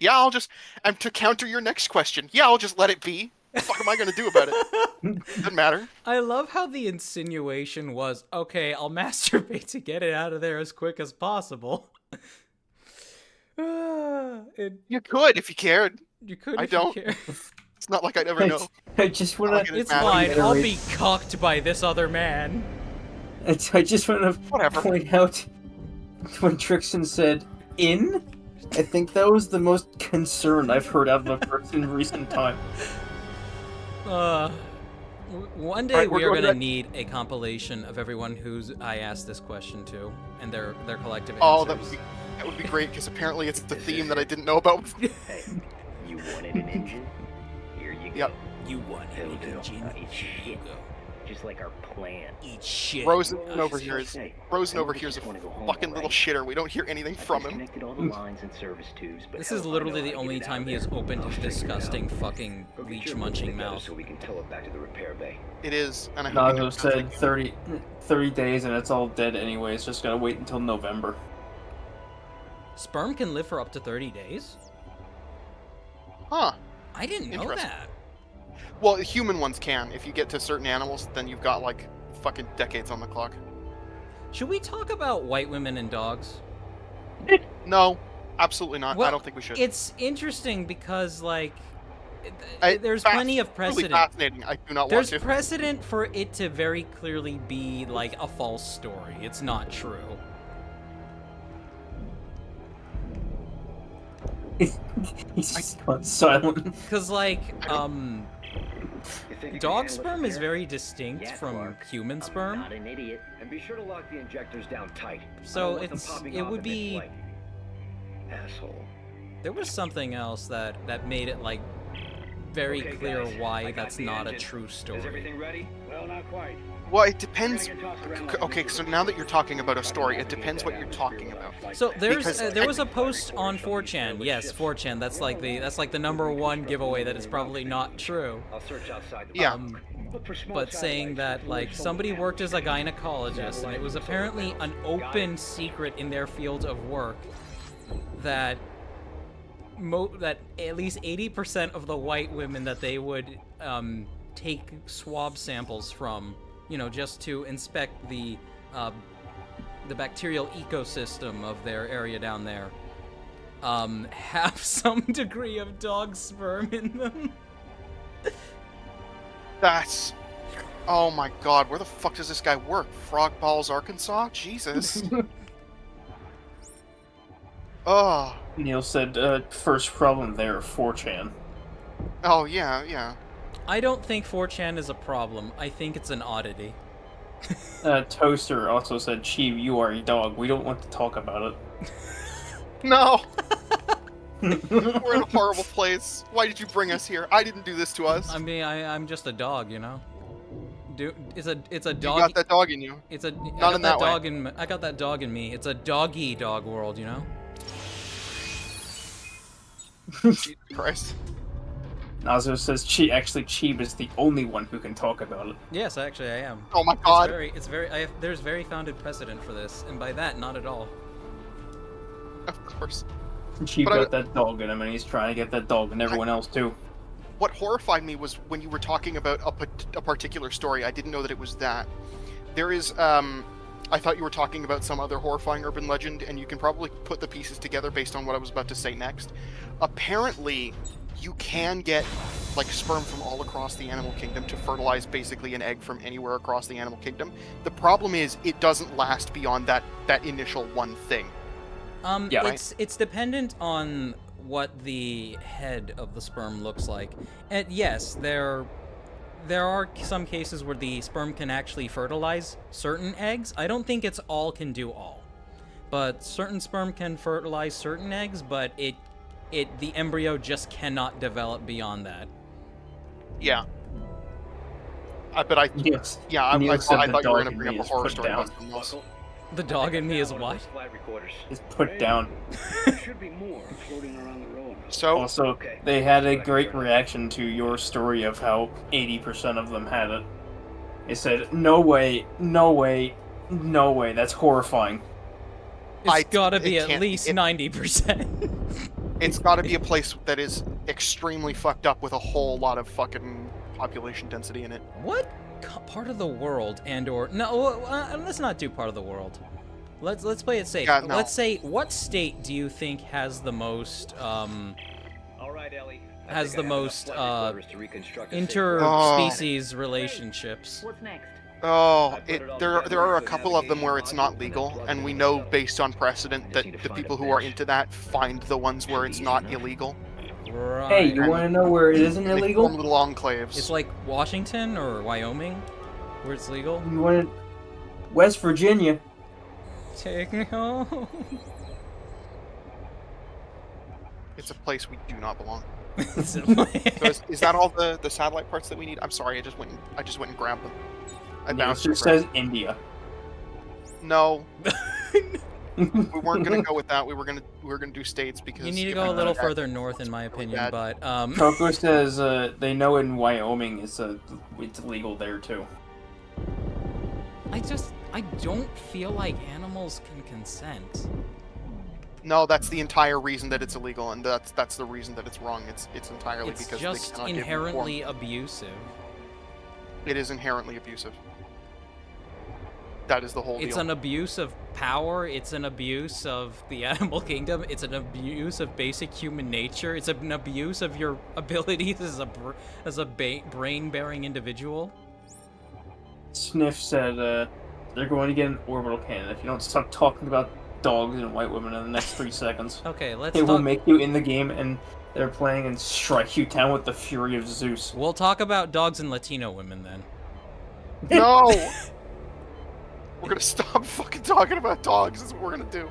And to counter your next question, I'll just let it be. What the fuck am I gonna do about it? Doesn't matter. I love how the insinuation was, okay, I'll masturbate to get it out of there as quick as possible. You could if you cared. You could. I don't. It's not like I'd ever know. I just want to. It's fine. I'll be cocked by this other man. I just want to point out when Trixaan said "in," I think that was the most concern I've heard out of a person in recent time. One day we are going to need a compilation of everyone who's I asked this question to and their collective answers. Oh, that would be great because apparently it's the theme that I didn't know about. Hey, you wanted an engine? Here you go. Yep. You wanted an engine? Eat shit. Just like our plan. Eat shit. Rosen over here is a fucking little shitter. We don't hear anything from him. Connected all the lines and service tubes, but This is literally the only time he has opened his disgusting fucking leech munching mouth. So we can tow it back to the repair bay. It is, and I hope Nazo said 30 days and it's all dead anyway. It's just gotta wait until November. Sperm can live for up to 30 days? Huh. I didn't know that. Well, human ones can. If you get to certain animals, then you've got, like, fucking decades on the clock. Should we talk about white women and dogs? No, absolutely not. Well, I don't think we should. It's interesting because, like, there's plenty of precedent. Really fascinating. I do not There's want to. precedent for it to very clearly be, like, a false story. It's not true. He's just gone silent. Because, like, dog sperm is very distinct from human sperm. Not an idiot. And be sure to lock the injectors down tight. So it would be Asshole. There was something else that made it like very Okay, clear guys, I why got that's the not a engine. true story. Is everything ready? Well, not quite. Well, it depends. Gonna get tossed around like Okay, so now that you're talking about a story, it depends what you're talking about. So there's Because there was a post on 4chan. Yes, 4chan. That's like the number one giveaway that is probably not true. I'll search outside the Yeah. But saying that like somebody worked as a gynecologist and it was apparently an open secret in their field of work that that at least 80% of the white women that they would take swab samples from, you know, just to inspect the bacterial ecosystem of their area down there, have some degree of dog sperm in them. That's... Oh my god, where the fuck does this guy work? Frog Balls, Arkansas? Jesus. Oh. Neil said, first problem there, 4chan. Oh, yeah, yeah. I don't think 4chan is a problem. I think it's an oddity. Toaster also said, Chief, you are a dog. We don't want to talk about it. No! We're in a horrible place. Why did you bring us here? I didn't do this to us. I mean, I'm just a dog, you know. It's a dog. You got that dog in you. It's a Not in that way. I got that dog in me. It's a doggy dog world, you know. Jesus Christ. Nazo says, Cheeb is the only one who can talk about it. Yes, actually, I am. Oh my god. There's very founded precedent for this, and by that, not at all. Of course. Cheeb got that dog in him, and he's trying to get that dog and everyone else too. What horrified me was when you were talking about a particular story. I didn't know that it was that. There is, I thought you were talking about some other horrifying urban legend, and you can probably put the pieces together based on what I was about to say next. Apparently, you can get, like, sperm from all across the animal kingdom to fertilize basically an egg from anywhere across the animal kingdom. The problem is, it doesn't last beyond that initial one thing. Yeah. It's dependent on what the head of the sperm looks like. And yes, there are some cases where the sperm can actually fertilize certain eggs. I don't think it's all can do all. But certain sperm can fertilize certain eggs, but the embryo just cannot develop beyond that. Yeah. But I... Yes. Yeah, I thought you were going to bring up a horror story about something else. The dog in me is what? Is put down. There should be more floating around the road. So... Also, they had a great reaction to your story of how 80% of them had it. They said, no way, no way, no way, that's horrifying. It's gotta be at least 90%. It's gotta be a place that is extremely fucked up with a whole lot of fucking population density in it. What part of the world let's not do part of the world. Let's play it safe. Yeah, no. Let's say, what state do you think has the most All right, Ellie. has the most interspecies relationships? What's next? Oh, there are a couple of them where it's not legal, and we know based on precedent that the people who are into that find the ones where it's not illegal. Right. Hey, you want to know where it isn't They illegal? form little enclaves. It's like Washington or Wyoming, where it's legal. You want West Virginia? Take me home. It's a place we do not belong. So is that all the satellite parts that we need? I'm sorry, I just went and grabbed them. I No, it bounced just over. says India. No. We weren't gonna go with that. We were gonna do states because You need to if go we a little did that, further north, in my really opinion. bad. But Coco says they know in Wyoming it's legal there too. I don't feel like animals can consent. No, that's the entire reason that it's illegal, and that's the reason that it's wrong. It's entirely It's because just they cannot give inherently informed- abusive. It is inherently abusive. That is the whole It's deal. an abuse of power. It's an abuse of the animal kingdom. It's an abuse of basic human nature. It's an abuse of your abilities as a brain-bearing individual. Sniff said they're going to get an orbital cannon if you don't stop talking about dogs and white women in the next 3 seconds. Okay, let's It will talk. make you in the game and they're playing and strike you down with the fury of Zeus. We'll talk about dogs and Latino women then. No! We're gonna stop fucking talking about dogs, is what we're gonna do.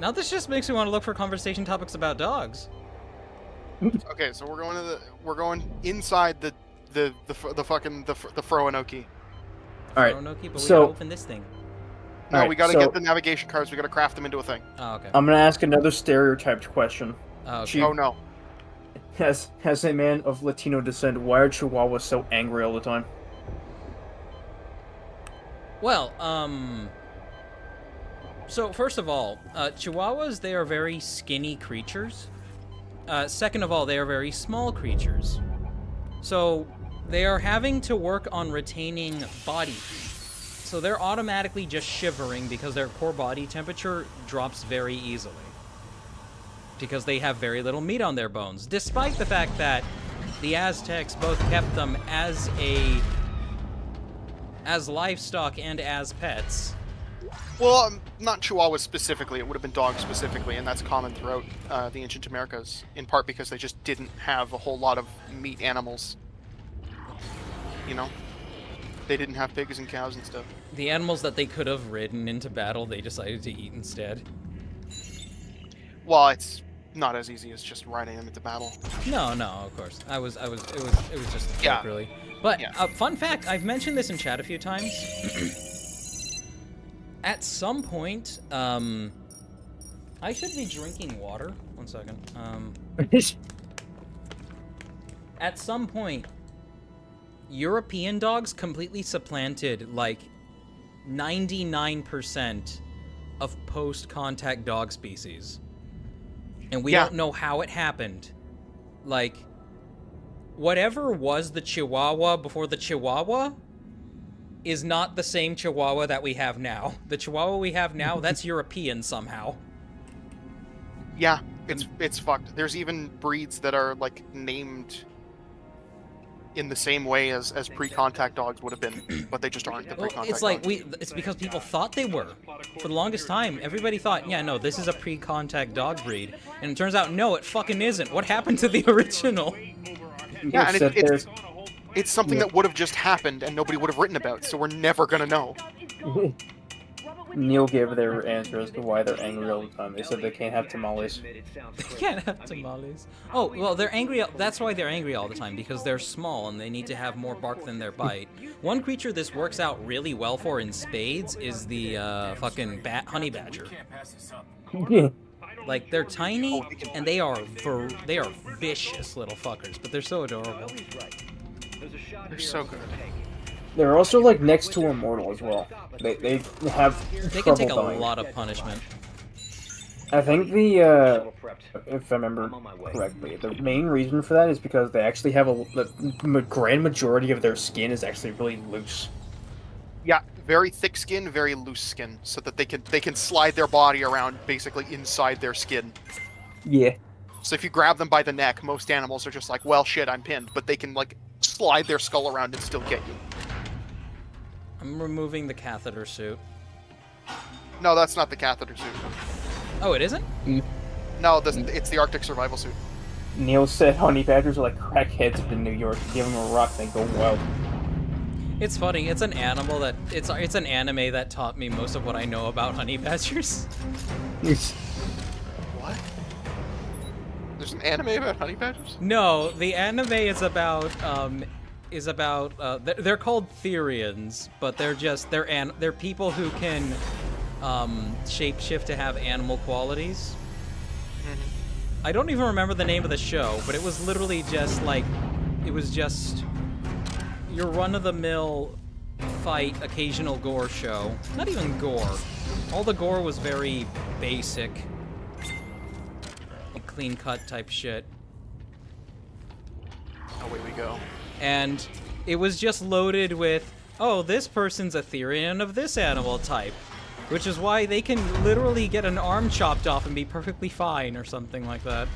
Now this just makes me want to look for conversation topics about dogs. Okay, so we're going inside the Froanoki. All right. Froanoki, but we so gotta open this thing. No, Alright, we gotta so- get the navigation cards. We gotta craft them into a thing. Oh, okay. I'm gonna ask another stereotyped question. Oh, okay. Chief, Oh no. As a man of Latino descent, why are Chihuahuas so angry all the time? Well, so first of all, Chihuahuas, they are very skinny creatures. Second of all, they are very small creatures. So they are having to work on retaining body heat. So they're automatically just shivering because their core body temperature drops very easily. Because they have very little meat on their bones, despite the fact that the Aztecs both kept them as livestock and as pets. Well, not Chihuahuas specifically. It would have been dogs specifically, and that's common throughout the ancient Americas, in part because they just didn't have a whole lot of meat animals. You know? They didn't have pigs and cows and stuff. The animals that they could have ridden into battle, they decided to eat instead. Well, it's not as easy as just riding them into battle. No, of course. It was just a joke, really. But fun fact, I've mentioned this in chat a few times. At some point, I should be drinking water. 1 second. At some point, European dogs completely supplanted like 99% of post-contact dog species. And we don't know how it happened. Like, whatever was the Chihuahua before the Chihuahua is not the same Chihuahua that we have now. The Chihuahua we have now, that's European somehow. Yeah, it's fucked. There's even breeds that are like named in the same way as pre-contact dogs would have been, but they just aren't the pre-contact It's like dogs. it's because people thought they were. For the longest time, everybody thought, yeah, no, this is a pre-contact dog breed. And it turns out, no, it fucking isn't. What happened to the original? Yeah, and it's something that would have just happened and nobody would have written about, so we're never gonna know. Neil gave their answer as to why they're angry all the time. They said they can't have tamales. They can't have tamales. Oh, well, they're angry. That's why they're angry all the time, because they're small and they need to have more bark than their bite. One creature this works out really well for in spades is the fucking honey badger. Like, they're tiny and they are vicious little fuckers, but they're so adorable. They're so good. They're also like next to immortal as well. They have They trouble can take a dying. lot of punishment. I think the if I remember correctly, the main reason for that is because they actually have the grand majority of their skin is actually really loose. Yeah, very thick skin, very loose skin, so that they can slide their body around basically inside their skin. Yeah. So if you grab them by the neck, most animals are just like, well, shit, I'm pinned, but they can like slide their skull around and still get you. I'm removing the catheter suit. No, that's not the catheter suit. Oh, it isn't? No, it's the Arctic survival suit. Neil said honey badgers are like crackheads in New York. Give them a rock, they go wild. It's funny. It's an animal that it's an anime that taught me most of what I know about honey badgers. What? There's an anime about honey badgers? No, the anime is about they're called Therians, but they're people who can shapeshift to have animal qualities. I don't even remember the name of the show, but it was literally just like your run-of-the-mill fight occasional gore show. Not even gore. All the gore was very basic, clean-cut type shit. Away we go. And it was just loaded with, oh, this person's a Therian of this animal type, which is why they can literally get an arm chopped off and be perfectly fine or something like that.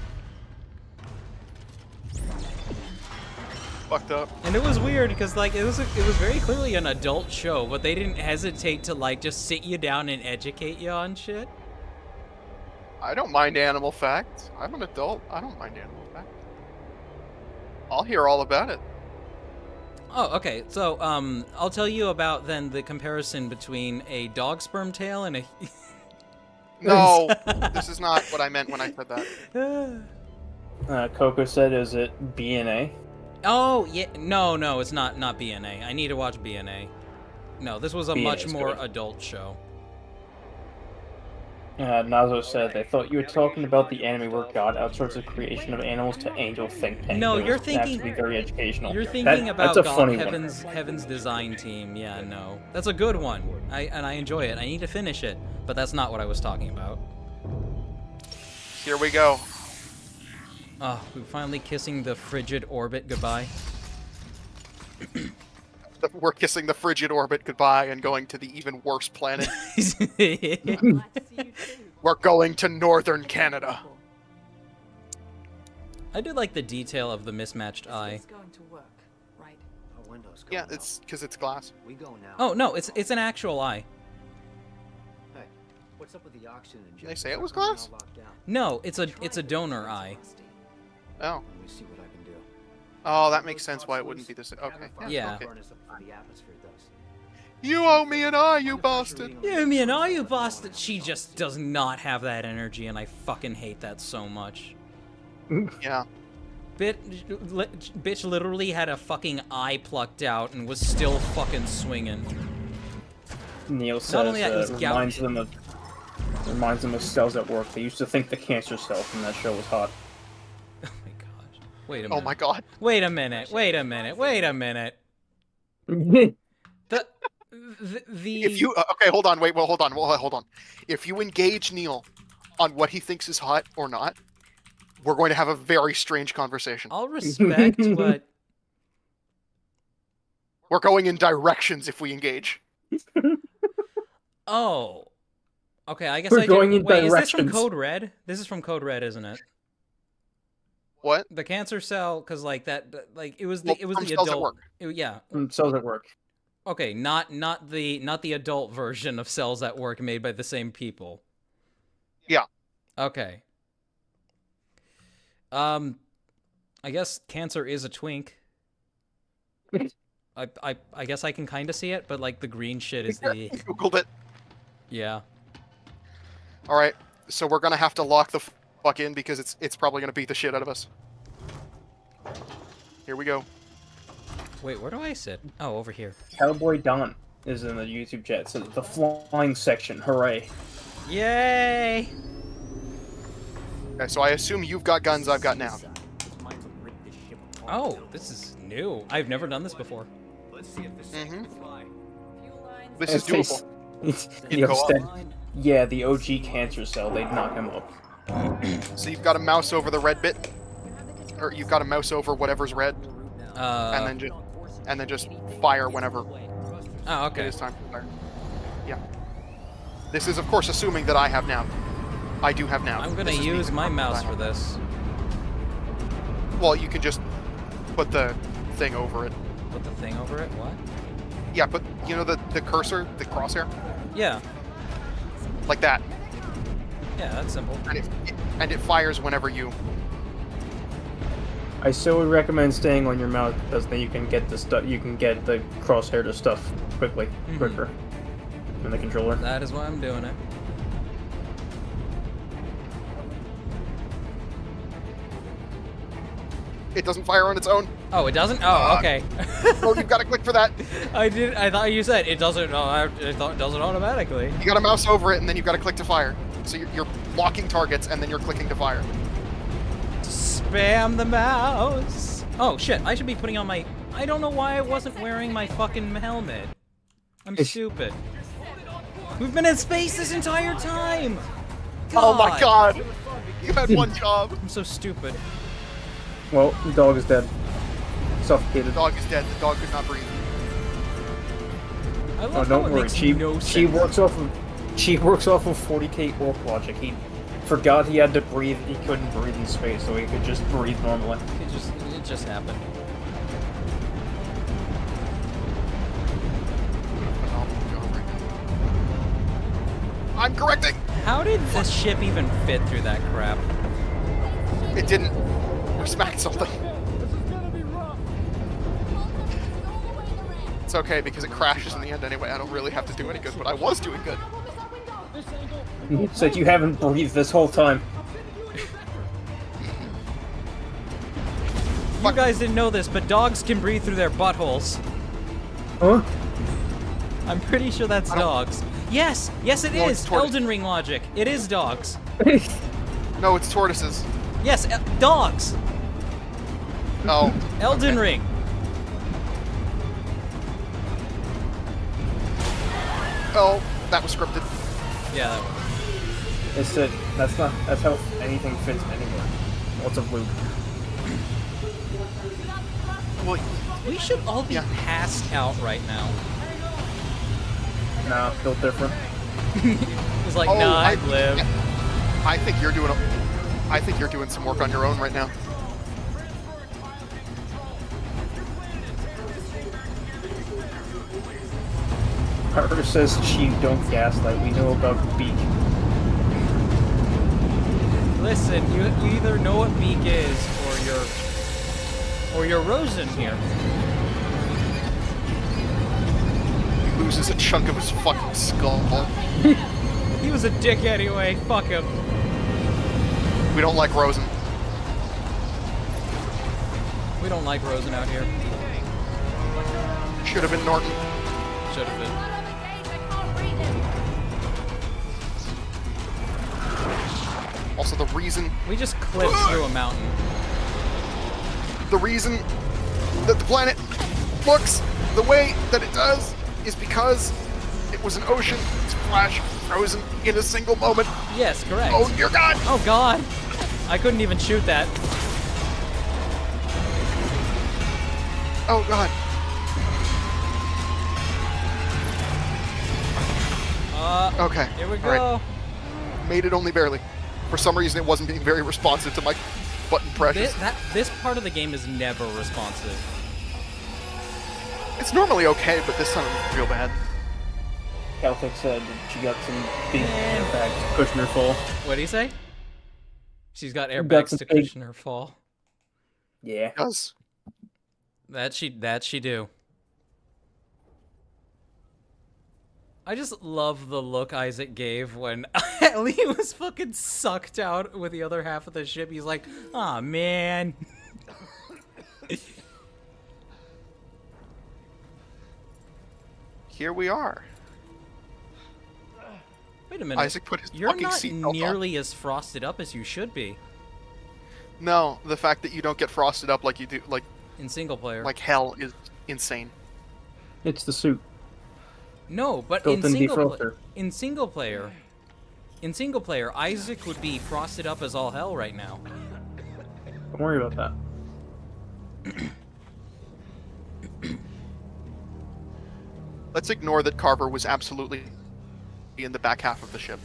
Fucked up. And it was weird because like it was very clearly an adult show, but they didn't hesitate to like just sit you down and educate you on shit. I don't mind animal facts. I'm an adult. I don't mind animal facts. I'll hear all about it. Oh, okay. So, I'll tell you about then the comparison between a dog sperm tail and No, this is not what I meant when I said that. Coco said, is it BNA? Oh, yeah. No, it's not BNA. I need to watch BNA. No, this was a much more adult show. Nazo said, they thought you were talking about the anime where God outsources the creation of animals to angel think tank. No, you're thinking... Be very educational. You're thinking about that's a funny Heaven's Design Team. Yeah, no. That's a good one. I enjoy it. I need to finish it, but that's not what I was talking about. Here we go. Oh, we're finally kissing the frigid orbit goodbye. We're kissing the frigid orbit goodbye and going to the even worse planet. We're going to northern Canada. I do like the detail of the mismatched eye. It's going to work, right? Our window's going Yeah, out. it's because it's glass. We go now. Oh no, it's an actual eye. Hey, what's up with the oxygen injection? Did they say it was glass? No, it's a donor eye. Oh. Let me see what I can do. Oh, that makes sense why it wouldn't be the same. Okay. Yeah. Okay. The atmosphere does. You owe me an eye, you bastard. You owe me an eye, you bastard. She just does not have that energy, and I fucking hate that so much. Yeah. Bitch literally had a fucking eye plucked out and was still fucking swinging. Neil says, Not only that, it was reminds them of Cells at Work. They used to think the cancer cell from that show was hot. Oh my gosh. Wait a minute. Oh my god. Wait a minute. The If you okay, hold on, wait, well, hold on. If you engage Neil on what he thinks is hot or not, we're going to have a very strange conversation. I'll respect what... We're going in directions if we engage. Oh. Okay, I guess We're I going do. in Wait, is this from directions. Code Red? This is from Code Red, isn't it? What? The cancer cell, because like that, like it was Well, the from the Cells at adult. Work. Yeah. From Cells at Work. Okay, not the adult version of Cells at Work made by the same people. Yeah. Okay. I guess cancer is a twink. I guess I can kind of see it, but like the green shit is the... Googled it. Yeah. All right, so we're gonna have to lock the fuck in because it's probably gonna beat the shit out of us. Here we go. Wait, where do I sit? Oh, over here. Cowboy Don is in the YouTube chat. So the flying section, hooray! Yay! Okay, so I assume you've got guns, I've got nav. Oh, this is new. I've never done this before. Let's see if this thing can fly. This is doable. You understand? Yeah, the OG cancer cell, they'd knock him up. So you've got a mouse over the red bit, or you've got a mouse over whatever's red, and then just fire whenever. Oh, okay. It is time to fire. Yeah. This is, of course, assuming that I have nav. I do have nav. I'm gonna use my mouse for this. Well, you can just put the thing over it. Put the thing over it? What? Yeah, but you know the cursor, the crosshair? Yeah. Like that. Yeah, that's simple. And it fires whenever you... I still would recommend staying on your mouse because then you can get the stuff. You can get the crosshair to stuff quicker than the controller. That is why I'm doing it. It doesn't fire on its own. Oh, it doesn't? Oh, okay. Oh, you've got to click for that. I thought you said it doesn't. Oh, I thought it does it automatically. You got to mouse over it, and then you've got to click to fire. So you're locking targets, and then you're clicking to fire. Spam the mouse. Oh shit! I should be putting on my. I don't know why I wasn't wearing my fucking helmet. I'm stupid. We've been in space this entire time. God. Oh my god! You had one job. I'm so stupid. Well, the dog is dead. Suffocated. The dog is dead. The dog could not breathe. I Oh, love don't how it worry. makes She no she sense. works off of 40K work logic. He forgot he had to breathe. He couldn't breathe in space, so he could just breathe normally. It just happened. I'm correcting. How did this ship even fit through that crap? It didn't. We smacked something. It's okay because it crashes in the end anyway. I don't really have to do any good, but I was doing good. He said you haven't breathed this whole time. You guys didn't know this, but dogs can breathe through their buttholes. Huh? I'm pretty sure that's dogs. Yes! Yes, it No, is! it's tortoise. Elden Ring logic. It is dogs. No, it's tortoises. Yes, dogs! Oh. Elden Ring. Oh, that was scripted. Yeah, that was. It said that's how anything fits anywhere. What's a loop? Well, we should all be passed out right now. Nah, built different. It's like, nah, I'd live. I think you're doing some work on your own right now. Carter says she don't gaslight. We know about Beak. Listen, you either know what Beak is, or you're Rosen here. He loses a chunk of his fucking skull. He was a dick anyway. Fuck him. We don't like Rosen. We don't like Rosen out here. Should have been Norton. Should have been. Also, the reason... We just clipped through a mountain. The reason that the planet looks the way that it does is because it was an ocean splash frozen in a single moment. Yes, correct. Oh, dear God! Oh, God! I couldn't even shoot that. Oh, God. Okay. Here we go. All right. Made it only barely. For some reason, it wasn't being very responsive to my button pressures. This part of the game is never responsive. It's normally okay, but this time it was real bad. Celtic said she got some big airbags to cushion her fall. What do you say? She's got airbags to cushion her fall. Yeah. Does. That she do. I just love the look Isaac gave when Ellie was fucking sucked out with the other half of the ship. He's like, aw, man. Here we are. Wait a minute. Isaac put his You're fucking not seatbelt nearly as frosted up as you should be. No, the fact that you don't get frosted up like you do, like in single player, like hell, is insane. It's the suit. No, but in single player, Isaac would be frosted up as all hell right now. Don't worry about that. Let's ignore that Carver was absolutely in the back half of the ship.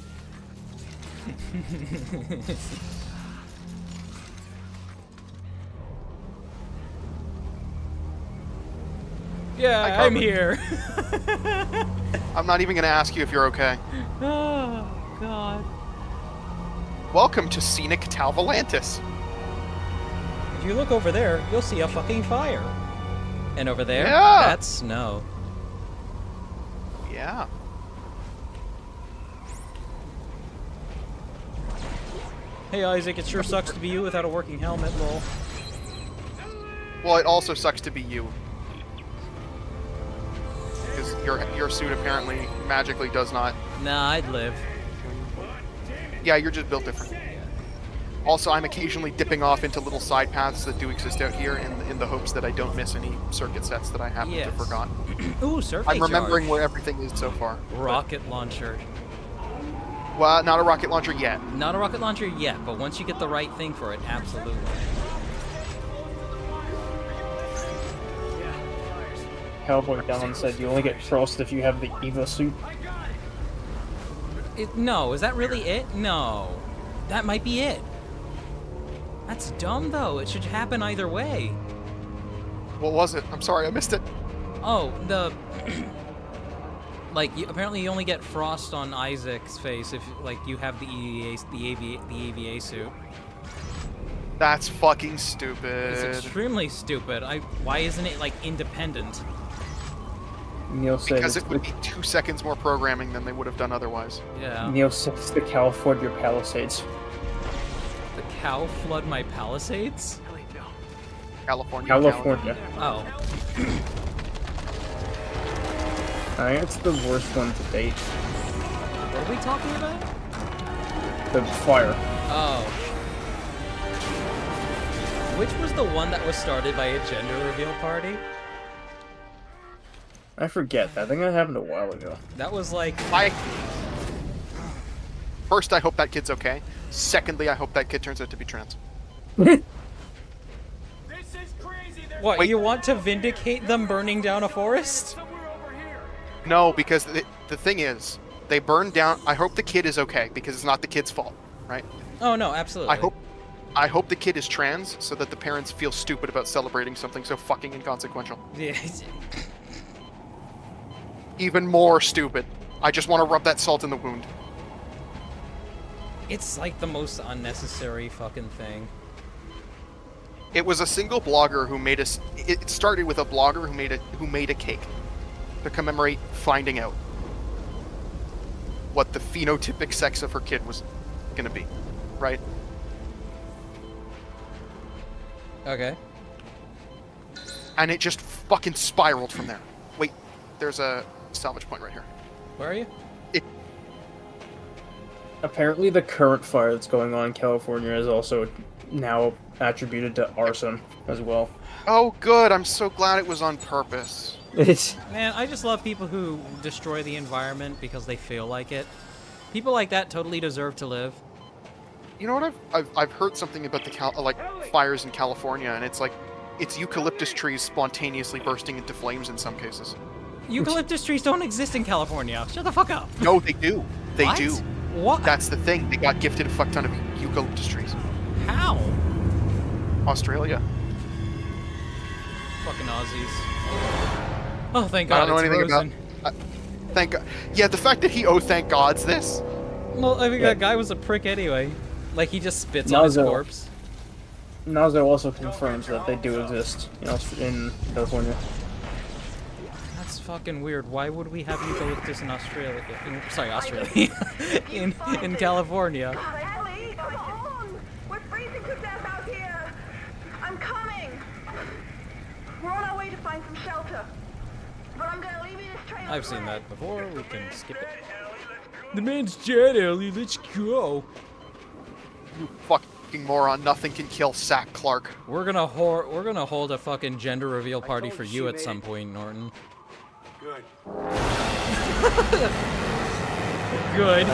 Yeah, Hi, I'm here. I'm not even going to ask you if you're okay. Oh, God. Welcome to scenic Talvalantis. If you look over there, you'll see a fucking fire. And over there, Yeah. that's snow. Yeah. Hey, Isaac, it sure sucks to be you without a working helmet, lol. Well, it also sucks to be you. Because your suit apparently magically does not. Nah, I'd live. Yeah, you're just built different. Also, I'm occasionally dipping off into little side paths that do exist out here in the hopes that I don't miss any circuit sets that I happen to have forgotten. Ooh, surface I'm remembering charge. where everything is so far. Rocket launcher. Well, not a rocket launcher yet. Not a rocket launcher yet, but once you get the right thing for it, absolutely. Cowboy Down said you only get frost if you have the Eva suit. No, is that really it? No. That might be it. That's dumb, though. It should happen either way. What was it? I'm sorry, I missed it. Oh, the... like, apparently you only get frost on Isaac's face if, like, you have the EVA suit. That's fucking stupid. It's extremely stupid. Why isn't it, like, independent? Neil said because it would be 2 seconds more programming than they would have done otherwise. Yeah. Neil said it's the California Palisades. The cow flood my Palisades? California. Oh. I think it's the worst one to date. What are we talking about? The fire. Oh. Which was the one that was started by a gender reveal party? I forget. I think that happened a while ago. That was like... First, I hope that kid's okay. Secondly, I hope that kid turns out to be trans. What, Wait. you want to vindicate them burning down a forest? No, because the thing is, they burned down... I hope the kid is okay, because it's not the kid's fault, right? Oh, no, absolutely. I hope the kid is trans, so that the parents feel stupid about celebrating something so fucking inconsequential. Yeah. Even more stupid. I just want to rub that salt in the wound. It's like the most unnecessary fucking thing. It was a single blogger who made us. It started with a blogger who made a cake to commemorate finding out what the phenotypic sex of her kid was gonna be, right? Okay. And it just fucking spiraled from there. Wait, there's a salvage point right here. Where are you? Apparently the current fire that's going on in California is also now attributed to arson as well. Oh, good. I'm so glad it was on purpose. Man, I just love people who destroy the environment because they feel like it. People like that totally deserve to live. You know what? I've heard something about the fires in California, and it's like it's eucalyptus trees spontaneously bursting into flames in some cases. Eucalyptus trees don't exist in California. Shut the fuck up. No, they do. They What? do. What? That's the thing. They got gifted a fuck ton of eucalyptus trees. How? Australia. Fucking Aussies. Oh, thank God. I don't know anything frozen. about. Thank God. Yeah, the fact that he thank God's this. Well, I think that guy was a prick anyway. Like he just spits on his corpse. Nazo also confirms that they do exist, in California. That's fucking weird. Why would we have eucalyptus in Australia? Australia. in California. Ellie, come on! We're freezing to death out here! I'm coming! We're on our way to find some shelter. But I'm gonna leave you this trail. I've seen that before. We can skip it. The man's dead, Ellie. Let's go. You fucking moron! Nothing can kill Sack Clark. We're gonna hold a fucking gender reveal party for you at some point, Norton. Good. Good.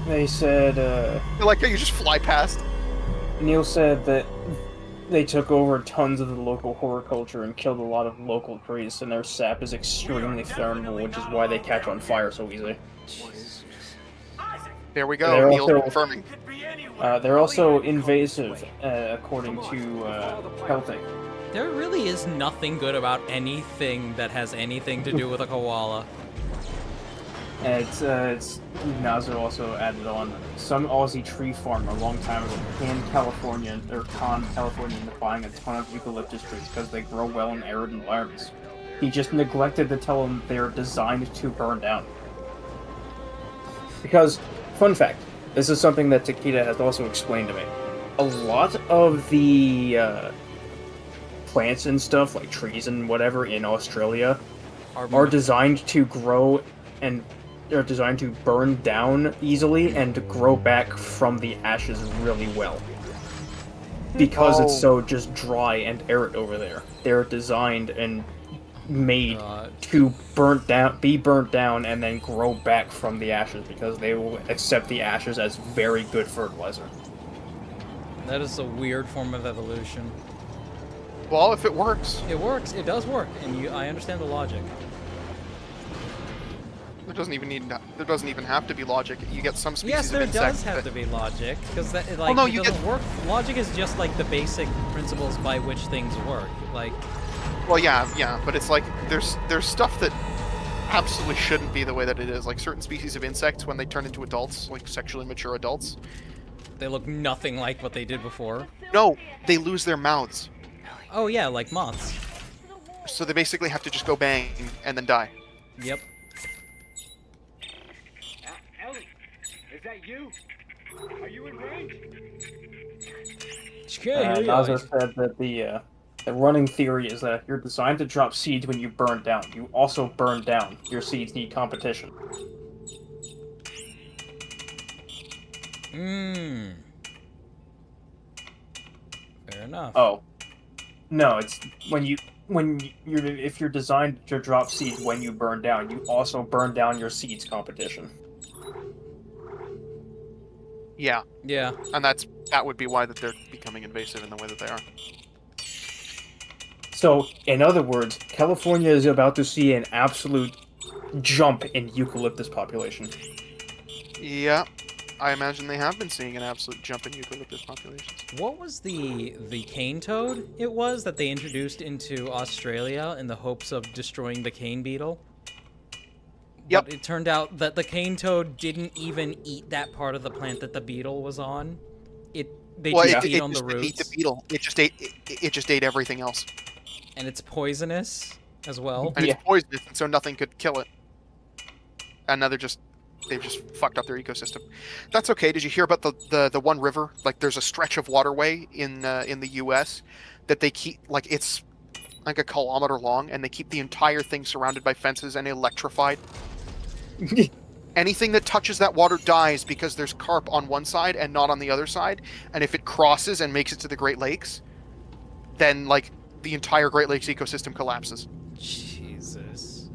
They said, I like how you just fly past. Neil said that they took over tons of the local horror culture and killed a lot of local trees, and their sap is extremely flammable, which is why they catch on fire so easily. There we go. Neil confirming. They're also invasive, according to Celtic. There really is nothing good about anything that has anything to do with a koala. And it's Nazar also added on some Aussie tree farmer a long time ago conned California into buying a ton of eucalyptus trees because they grow well in arid environments. He just neglected to tell them they are designed to burn down. Because, fun fact, this is something that Takeda has also explained to me. A lot of the plants and stuff, like trees and whatever in Australia, are designed to grow and they're designed to burn down easily and to grow back from the ashes really well. Because it's so just dry and arid over there. They're designed and made to be burnt down and then grow back from the ashes because they will accept the ashes as very good fertilizer. That is a weird form of evolution. Well, if it works. It works. It does work, and I understand the logic. There doesn't even have to be logic. You get some species yes, of there insects does have to be logic, because that it doesn't work. Logic is just like the basic principles by which things work. Like, well, yeah, but it's like there's stuff that absolutely shouldn't be the way that it is. Like certain species of insects, when they turn into adults, like sexually mature adults, they look nothing like what they did before. No, they lose their mouths. Oh yeah, like moths. So they basically have to just go bang and then die. Yep. Ellie, is that you? Are you in range? Nazar said that the running theory is that if you're designed to drop seeds when you burn down, you also burn down. Your seeds need competition. Fair enough. Oh. No, it's if you're designed to drop seeds when you burn down, you also burn down your seeds competition. Yeah. Yeah. And that would be why that they're becoming invasive in the way that they are. So, in other words, California is about to see an absolute jump in eucalyptus population. Yeah. I imagine they have been seeing an absolute jump in eucalyptus populations. What was the cane toad it was that they introduced into Australia in the hopes of destroying the cane beetle? Yep. But it turned out that the cane toad didn't even eat that part of the plant that the beetle was on. They just eat on the roots. It just ate the beetle. It just ate everything else. And it's poisonous as well. And it's poisonous, and so nothing could kill it. And now they've just fucked up their ecosystem. That's okay. Did you hear about the one river? Like, there's a stretch of waterway in the U.S. that they keep, like, it's like a kilometer long, and they keep the entire thing surrounded by fences and electrified. Anything that touches that water dies because there's carp on one side and not on the other side. And if it crosses and makes it to the Great Lakes, then, like, the entire Great Lakes ecosystem collapses. Jesus.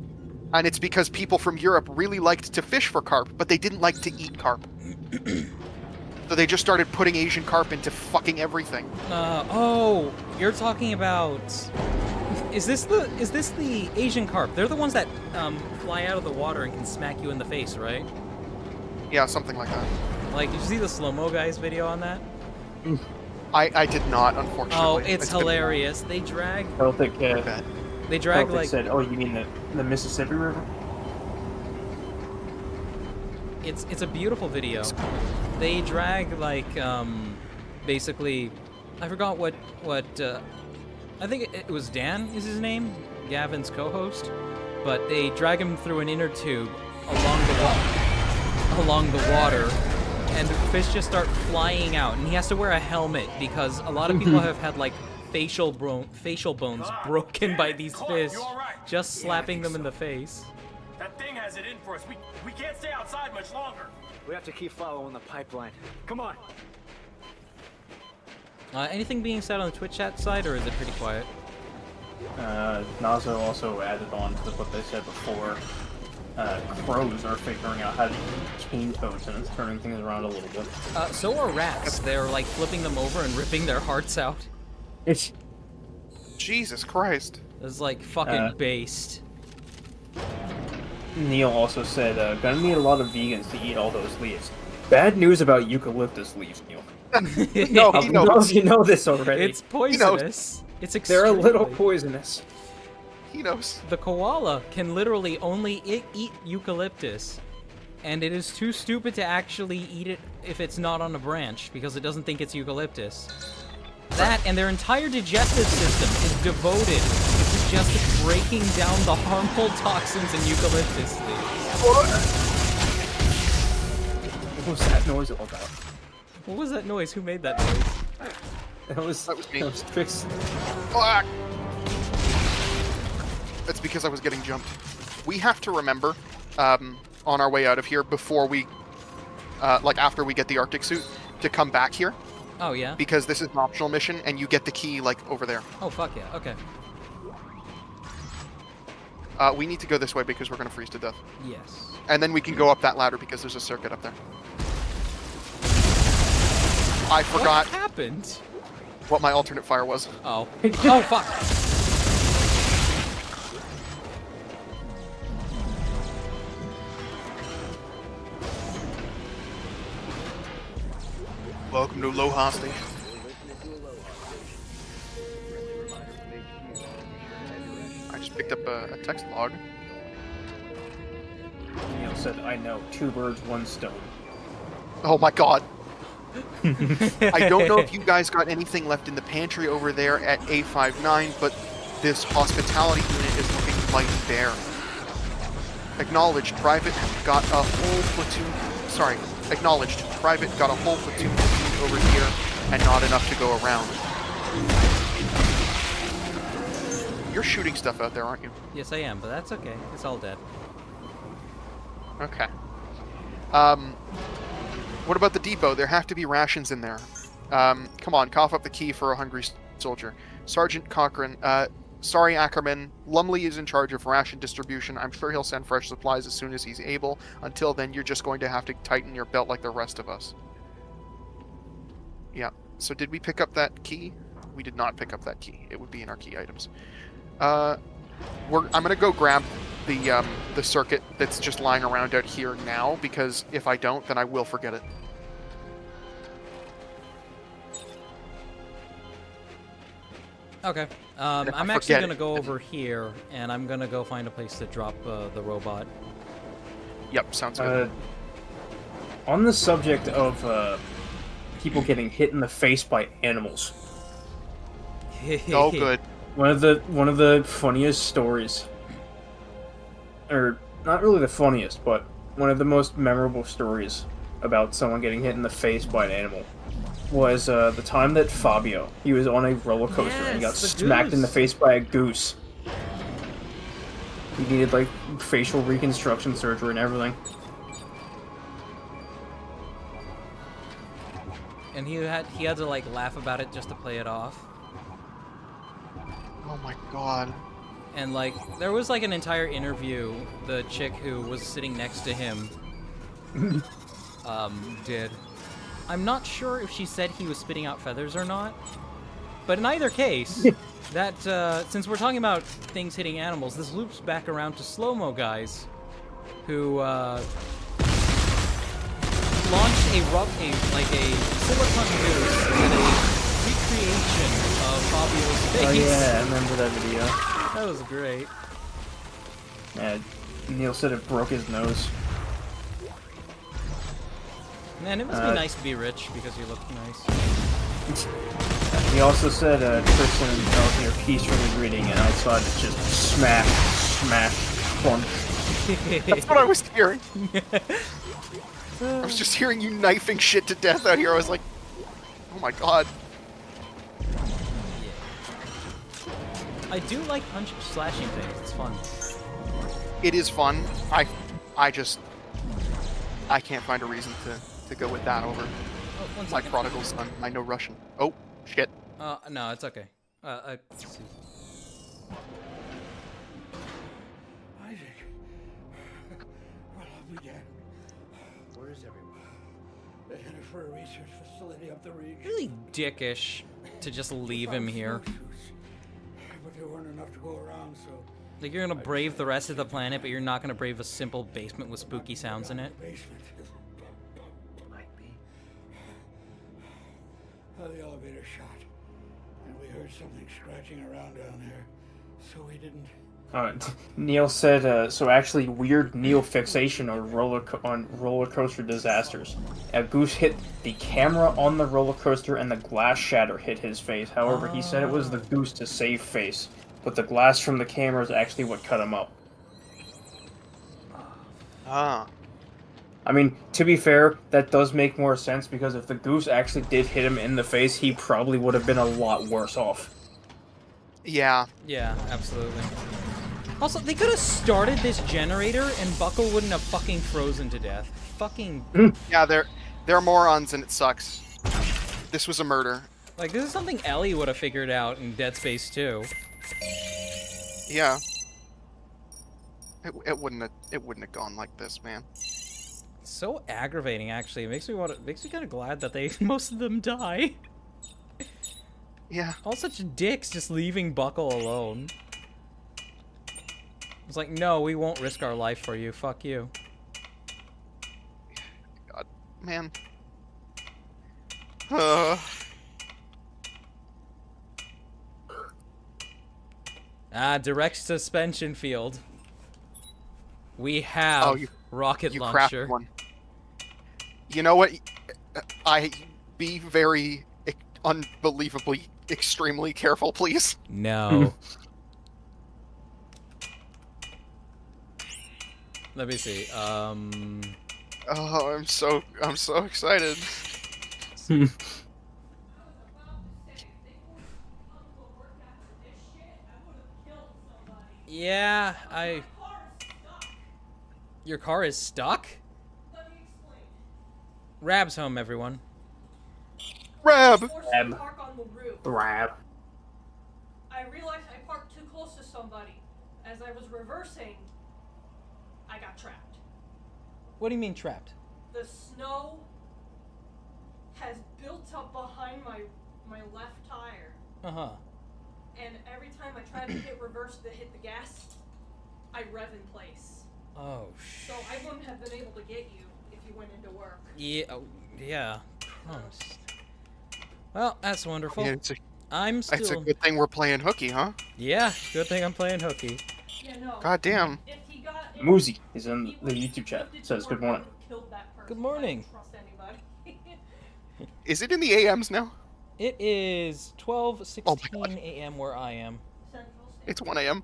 And it's because people from Europe really liked to fish for carp, but they didn't like to eat carp. So they just started putting Asian carp into fucking everything. Oh, you're talking about... Is this the Asian carp? They're the ones that fly out of the water and can smack you in the face, right? Yeah, something like that. Like, did you see the slow-mo guys video on that? I did not, unfortunately. Oh, it's hilarious. They drag... Celtic, they drag, like... said, oh, you mean the Mississippi River? It's a beautiful video. They drag, like, basically... I forgot what I think it was Dan is his name, Gavin's co-host, but they drag him through an inner tube along the water, and the fish just start flying out, and he has to wear a helmet because a lot of people have had like facial bones broken by these fish just slapping them in the face. That thing has it in for us. We can't stay outside much longer. We have to keep following the pipeline. Come on. Anything being said on the Twitch chat side, or is it pretty quiet? Nazo also added on to what they said before. Crows are figuring out how to eat cane toads, and it's turning things around a little bit. So are rats. They're like flipping them over and ripping their hearts out. It's... Jesus Christ. It's like fucking based. Neil also said, gonna need a lot of vegans to eat all those leaves. Bad news about eucalyptus leaves, Neil. No, he knows. You know this already. It's poisonous. It's They're a extremely... little poisonous. He knows. The koala can literally only eat eucalyptus, and it is too stupid to actually eat it if it's not on a branch, because it doesn't think it's eucalyptus. That and their entire digestive system is devoted to just breaking down the harmful toxins in eucalyptus leaves. What was that noise all about? What was that noise? Who made that noise? That was me. That was Trixaan. Fuck! That's because I was getting jumped. We have to remember, on our way out of here, before we, like after we get the Arctic suit, to come back here. Oh, yeah? Because this is an optional mission, and you get the key, like, over there. Oh, fuck yeah, okay. We need to go this way because we're going to freeze to death. Yes. And then we can go up that ladder because there's a circuit up there. I forgot... What happened? What my alternate fire was. Oh. Oh, fuck! Welcome to Aloha Station. I just picked up a text log. Neil said, I know, 2 birds, 1 stone. Oh my god. I don't know if you guys got anything left in the pantry over there at A59, but this hospitality unit is looking mighty bare. Acknowledged, Private got a whole platoon... Sorry, acknowledged, Private got a whole platoon over here and not enough to go around. You're shooting stuff out there, aren't you? Yes, I am, but that's okay. It's all dead. Okay. What about the depot? There have to be rations in there. Come on, cough up the key for a hungry soldier. Sergeant Cochran, sorry Ackerman, Lumley is in charge of ration distribution. I'm sure he'll send fresh supplies as soon as he's able. Until then, you're just going to have to tighten your belt like the rest of us. Yeah, so did we pick up that key? We did not pick up that key. It would be in our key items. I'm gonna go grab the circuit that's just lying around out here now, because if I don't, then I will forget it. Okay. I'm actually gonna go over here, and I'm gonna go find a place to drop the robot. Yep, sounds good. On the subject of people getting hit in the face by animals. Oh, good. One of the funniest stories, or not really the funniest, but one of the most memorable stories about someone getting hit in the face by an animal was the time that Fabio, he was on a roller coaster and he got smacked in the face by a goose. He needed like facial reconstruction surgery and everything. And he had to like laugh about it just to play it off. Oh my god. And like there was like an entire interview the chick who was sitting next to him did. I'm not sure if she said he was spitting out feathers or not. But in either case, that since we're talking about things hitting animals, this loops back around to slow-mo guys who launched a silicone goose in a recreation of Fabio's face. Oh yeah, I remember that video. That was great. Yeah, Neil said it broke his nose. Man, it must be nice to be rich because you look nice. He also said Trixaan and Elton are peacefully reading, and I saw it just smash, plunk. That's what I was hearing. I was just hearing you knifing shit to death out here. I was like, oh my god. I do like slashing things. It's fun. It is fun. I can't find a reason to go with that over my prodigal son. I know Russian. Oh, shit. No, it's okay. Let's see. Isaac. What have we done? Where is everyone? They're headed for a research facility up the ridge. Really dickish to just leave him here. But there weren't enough to go around, so... Like, you're gonna brave the rest of the planet, but you're not gonna brave a simple basement with spooky sounds in it. Basement. Might be. The elevator shot, and we heard something scratching around down there, so we didn't... Neil said, so actually weird Neil fixation on roller coaster disasters. A goose hit the camera on the roller coaster and the glass shatter hit his face. However, he said it was the goose to save face, but the glass from the camera is actually what cut him up. Ah. I mean, to be fair, that does make more sense because if the goose actually did hit him in the face, he probably would have been a lot worse off. Yeah. Yeah, absolutely. Also, they could have started this generator and Buckle wouldn't have fucking frozen to death. Fucking... Yeah, they're morons and it sucks. This was a murder. Like, this is something Ellie would have figured out in Dead Space 2. Yeah. It wouldn't have gone like this, man. So aggravating, actually. It makes me kind of glad that most of them die. Yeah. All such dicks just leaving Buckle alone. It's like, no, we won't risk our life for you. Fuck you. God, man. Direct suspension field. We have rocket launcher. One. You know what? be very unbelievably extremely careful, please? No. Let me see. Oh, I'm so excited. Yeah, Your car is stuck? Rab's home, everyone. Rab! Rab. I realized I parked too close to somebody. As I was reversing, I got trapped. What do you mean trapped? The snow has built up behind my left tire. Uh-huh. And every time I try to hit reverse to hit the gas, I rev in place. Oh, So I wouldn't have been able to get you if you went into work. Yeah, yeah. Christ. Well, that's wonderful. Yeah, I'm still... It's a good thing we're playing hooky, huh? Yeah, good thing I'm playing hooky. Yeah, no. God damn. Muzi is in the YouTube chat. Says good morning. Good morning. Is it in the AMs now? It is 12:16 a.m. where I am. It's 1 a.m.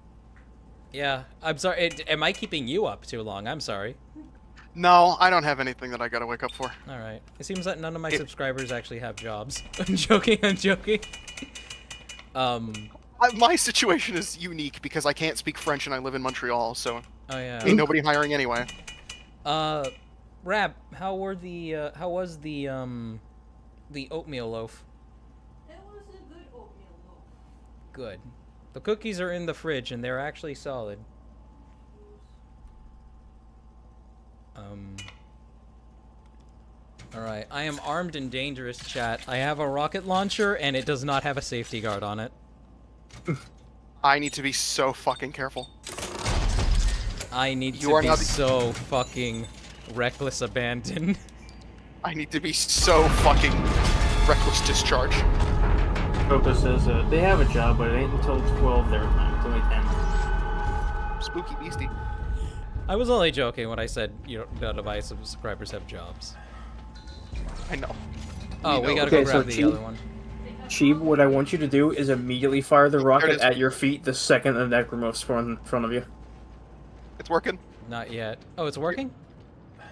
Yeah, I'm sorry. Am I keeping you up too long? I'm sorry. No, I don't have anything that I gotta wake up for. All right. It seems that none of my subscribers actually have jobs. I'm joking. I'm joking. My situation is unique because I can't speak French and I live in Montreal, so oh yeah, ain't nobody hiring anyway. Rab, how was the oatmeal loaf? It was a good oatmeal loaf. Good. The cookies are in the fridge and they're actually solid. Alright, I am armed and dangerous, chat. I have a rocket launcher and it does not have a safety guard on it. I need to be so fucking careful. I need to be so fucking reckless abandon. I need to be so fucking reckless discharge. Copa says they have a job, but it ain't until 12 their time. It's only 10. Spooky beastie. I was only joking when I said none of my subscribers have jobs. I know. Oh, we gotta go grab the other one. Cheeb, what I want you to do is immediately fire the rocket at your feet the second the necromorphs spawn in front of you. It's working. Not yet. Oh, it's working?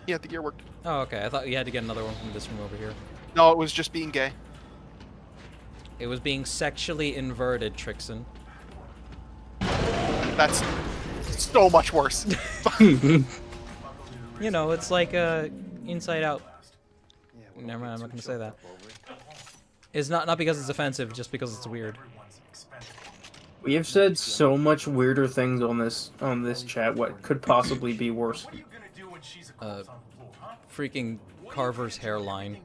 Yeah, the gear worked. Oh, okay. I thought you had to get another one from this room over here. No, it was just being gay. It was being sexually inverted, Trixaan. That's so much worse. You know, it's like Inside Out. Never mind, I'm not gonna say that. It's not because it's offensive, just because it's weird. We have said so much weirder things on this chat. What could possibly be worse? Freaking Carver's hairline.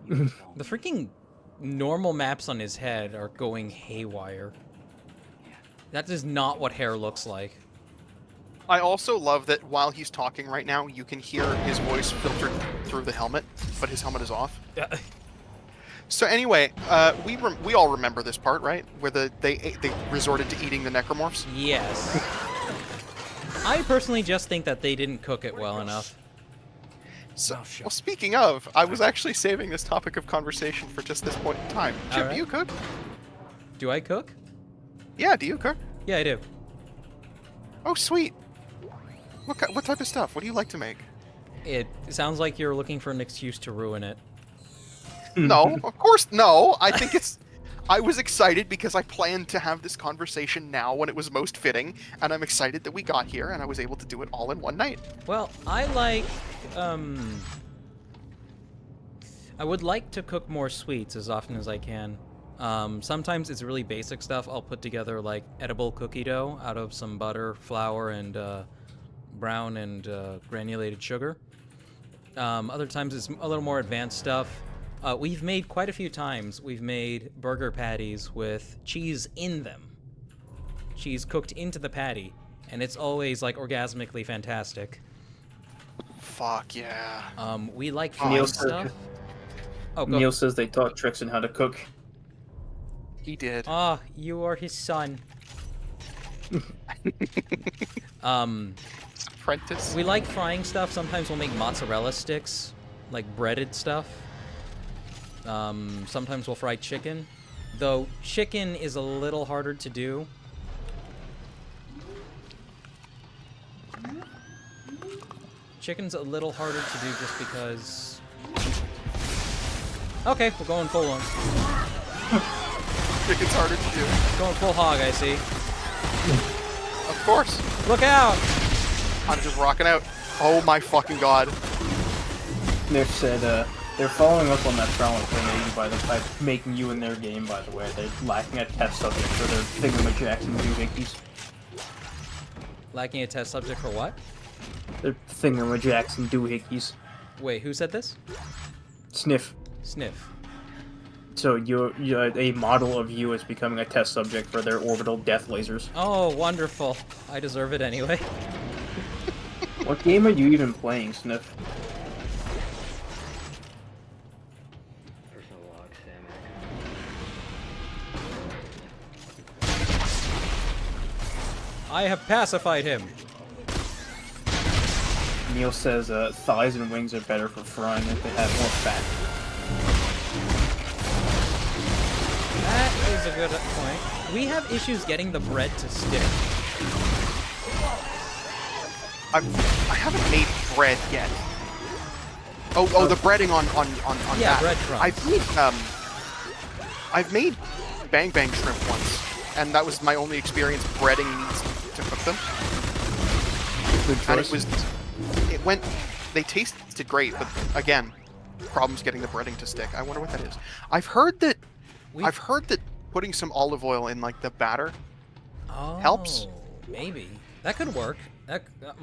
The freaking normal maps on his head are going haywire. That is not what hair looks like. I also love that while he's talking right now, you can hear his voice filtered through the helmet, but his helmet is off. Yeah. So anyway, we all remember this part, right? Where they resorted to eating the necromorphs? Yes. I personally just think that they didn't cook it well enough. So, well, speaking of, I was actually saving this topic of conversation for just this point in time. Chip, do you cook? Do I cook? Yeah, do you cook? Yeah, I do. Oh, sweet. What type of stuff? What do you like to make? It sounds like you're looking for an excuse to ruin it. No, of course no. I think it's... I was excited because I planned to have this conversation now when it was most fitting, and I'm excited that we got here and I was able to do it all in one night. Well, I like... I would like to cook more sweets as often as I can. Sometimes it's really basic stuff. I'll put together, like, edible cookie dough out of some butter, flour, and brown and granulated sugar. Other times it's a little more advanced stuff. We've made quite a few times. We've made burger patties with cheese in them. Cheese cooked into the patty. And it's always, like, orgasmically fantastic. Fuck yeah. We like frying stuff. Oh, go. Neil says they taught Trixaan how to cook. He did. Ah, you are his son. Apprentice. We like frying stuff. Sometimes we'll make mozzarella sticks, like breaded stuff. Sometimes we'll fry chicken, though chicken is a little harder to do. Chicken's a little harder to do just because... Okay, we're going full on. Chicken's harder to do. Going full hog, I see. Of course. Look out! I'm just rocking out. Oh my fucking god. Nick said, they're following up on that trauma thing by making you in their game, by the way. They're lacking a test subject for their thingamajacks and doohickeys. Lacking a test subject for what? They're thingamajacks and doohickeys. Wait, who said this? Sniff. Sniff. So you're a model of you is becoming a test subject for their orbital death lasers. Oh, wonderful. I deserve it anyway. What game are you even playing, Sniff? I have pacified him. Neil says thighs and wings are better for frying if they have more fat. That is a good point. We have issues getting the bread to stick. I haven't made bread yet. Oh, the breading on yeah, that. breadcrumbs. I've made bang bang shrimp once, and that was my only experience breading meats to cook them. Good choice. And they tasted great, but again, problems getting the breading to stick. I wonder what that is. I've heard that putting some olive oil in like the batter helps. Maybe that could work.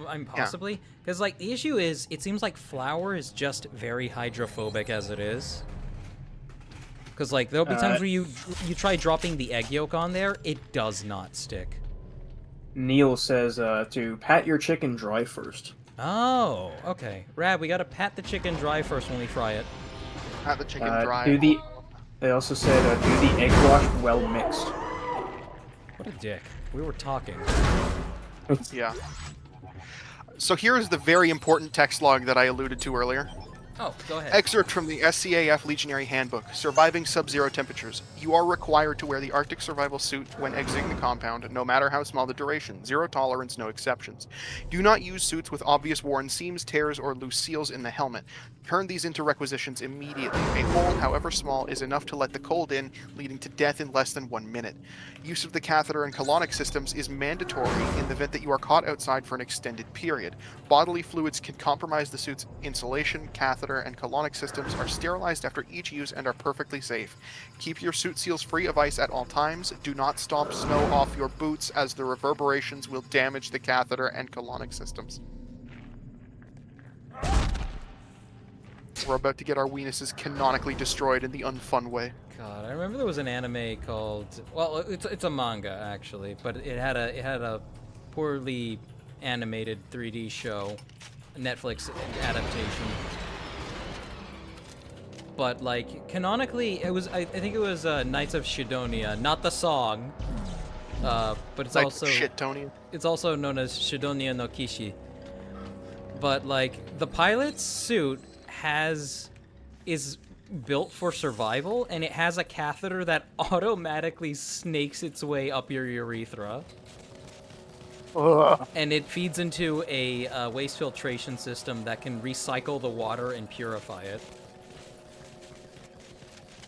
I'm possibly because like the issue is it seems like flour is just very hydrophobic as it is. Because like there'll be times where you try dropping the egg yolk on there, it does not stick. Neil says to pat your chicken dry first. Oh, okay. Rad, we gotta pat the chicken dry first when we fry it. Pat the chicken dry. They also said do the egg wash well mixed. What a dick. We were talking. Yeah. So here is the very important text log that I alluded to earlier. Oh, go ahead. Excerpt from the SCAF Legionary Handbook. Surviving sub-zero temperatures. You are required to wear the Arctic survival suit when exiting the compound, no matter how small the duration. Zero tolerance, no exceptions. Do not use suits with obvious worn seams, tears, or loose seals in the helmet. Turn these into requisitions immediately. A hole, however small, is enough to let the cold in, leading to death in less than 1 minute. Use of the catheter and colonic systems is mandatory in the event that you are caught outside for an extended period. Bodily fluids can compromise the suit's insulation. Catheter and colonic systems are sterilized after each use and are perfectly safe. Keep your suit seals free of ice at all times. Do not stomp snow off your boots as the reverberations will damage the catheter and colonic systems. We're about to get our weenuses canonically destroyed in the unfun way. God, I remember there was an anime called, well, it's a manga actually, but it had a poorly animated 3D show, Netflix adaptation. But like canonically, it was I think it was Knights of Shidonia, not the song, but it's like also Shitonia. It's also known as Shidonia no Kishi. But like the pilot's suit is built for survival, and it has a catheter that automatically snakes its way up your urethra. Ugh. And it feeds into a waste filtration system that can recycle the water and purify it.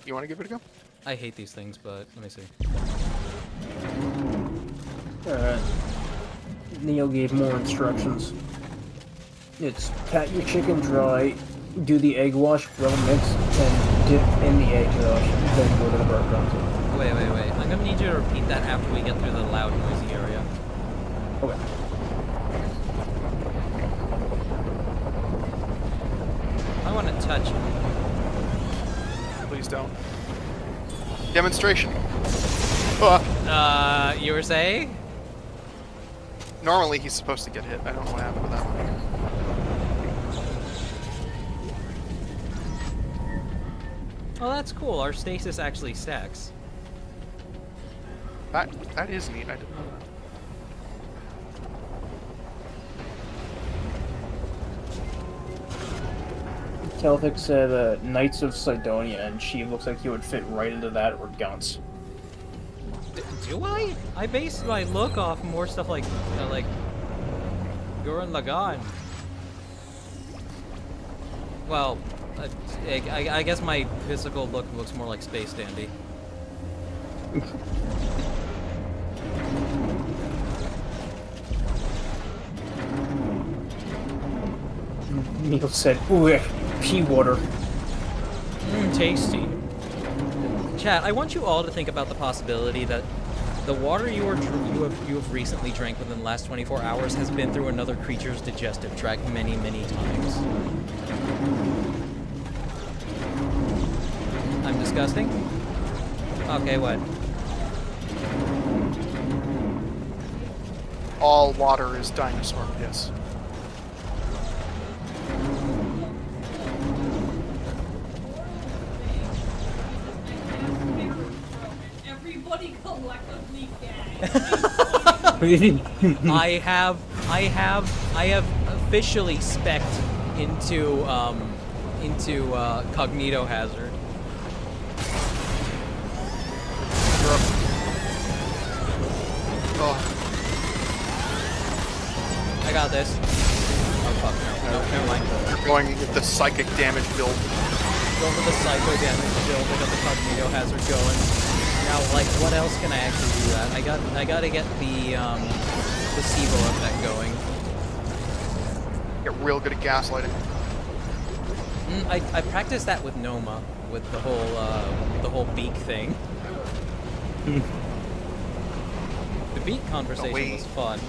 You want to give it a go? I hate these things, but let me see. Neil gave more instructions. It's pat your chicken dry, do the egg wash well mixed, and dip in the egg wash, then go to the breadcrumbs. Wait. I'm gonna need you to repeat that after we get through the loud, noisy area. Okay. I want to touch it. Please don't. Demonstration. You were saying? Normally he's supposed to get hit. I don't know what happened to that one. Oh, that's cool. Our stasis actually stacks. That is neat. I didn't know that. Celtic said Knights of Sidonia, and she looks like you would fit right into that, or Guns. Do I? I base my look off more stuff like Gurren Lagann. Well, I guess my physical look looks more like Space Dandy. Neil said, "Ooh, pea water." Tasty. Chat, I want you all to think about the possibility that the water you have recently drank within the last 24 hours has been through another creature's digestive tract many, many times. I'm disgusting? Okay, what? All water is dinosaur piss. Everybody collectively gag. I have officially specced into Cognito Hazard. Oh. I got this. Oh fuck, no, never mind. You're going with the psychic damage build. Go for the psycho damage build, I got the Cognito Hazard going. Now, like, what else can I actually do that? I gotta get the placebo effect going. Get real good at gaslighting. I practiced that with Noma, with the whole beak thing. The beak conversation was fun.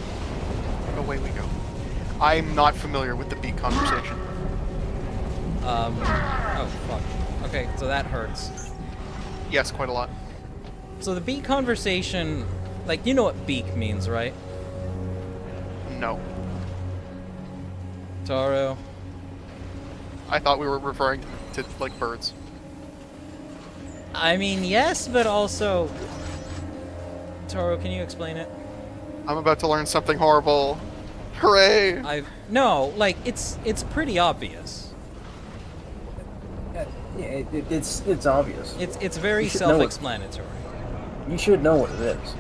Away we go. I'm not familiar with the beak conversation. Oh fuck. Okay, so that hurts. Yes, quite a lot. So the beak conversation, like, you know what beak means, right? No. Taro. I thought we were referring to, like, birds. I mean, yes, but also... Taro, can you explain it? I'm about to learn something horrible. Hooray! No, like, it's pretty obvious. Yeah, it's obvious. It's very self-explanatory. You should know what it is.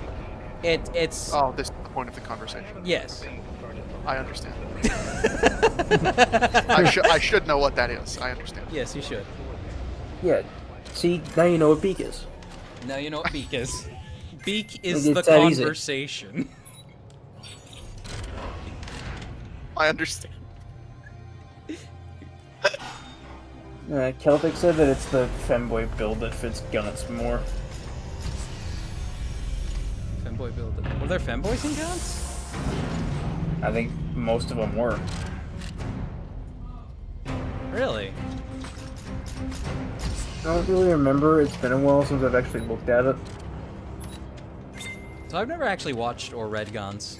It's... Oh, this is the point of the conversation. Yes. I understand. I should know what that is. I understand. Yes, you should. Yeah. See, now you know what beak is. Now you know what beak is. Beak is It's the that easy. conversation. I understand. Celtic said that it's the femboy build that fits Gunnets more. Femboy build. Were there femboys in Guns? I think most of them were. Really? I don't really remember. It's been a while since I've actually looked at it. So I've never actually watched or read Guns.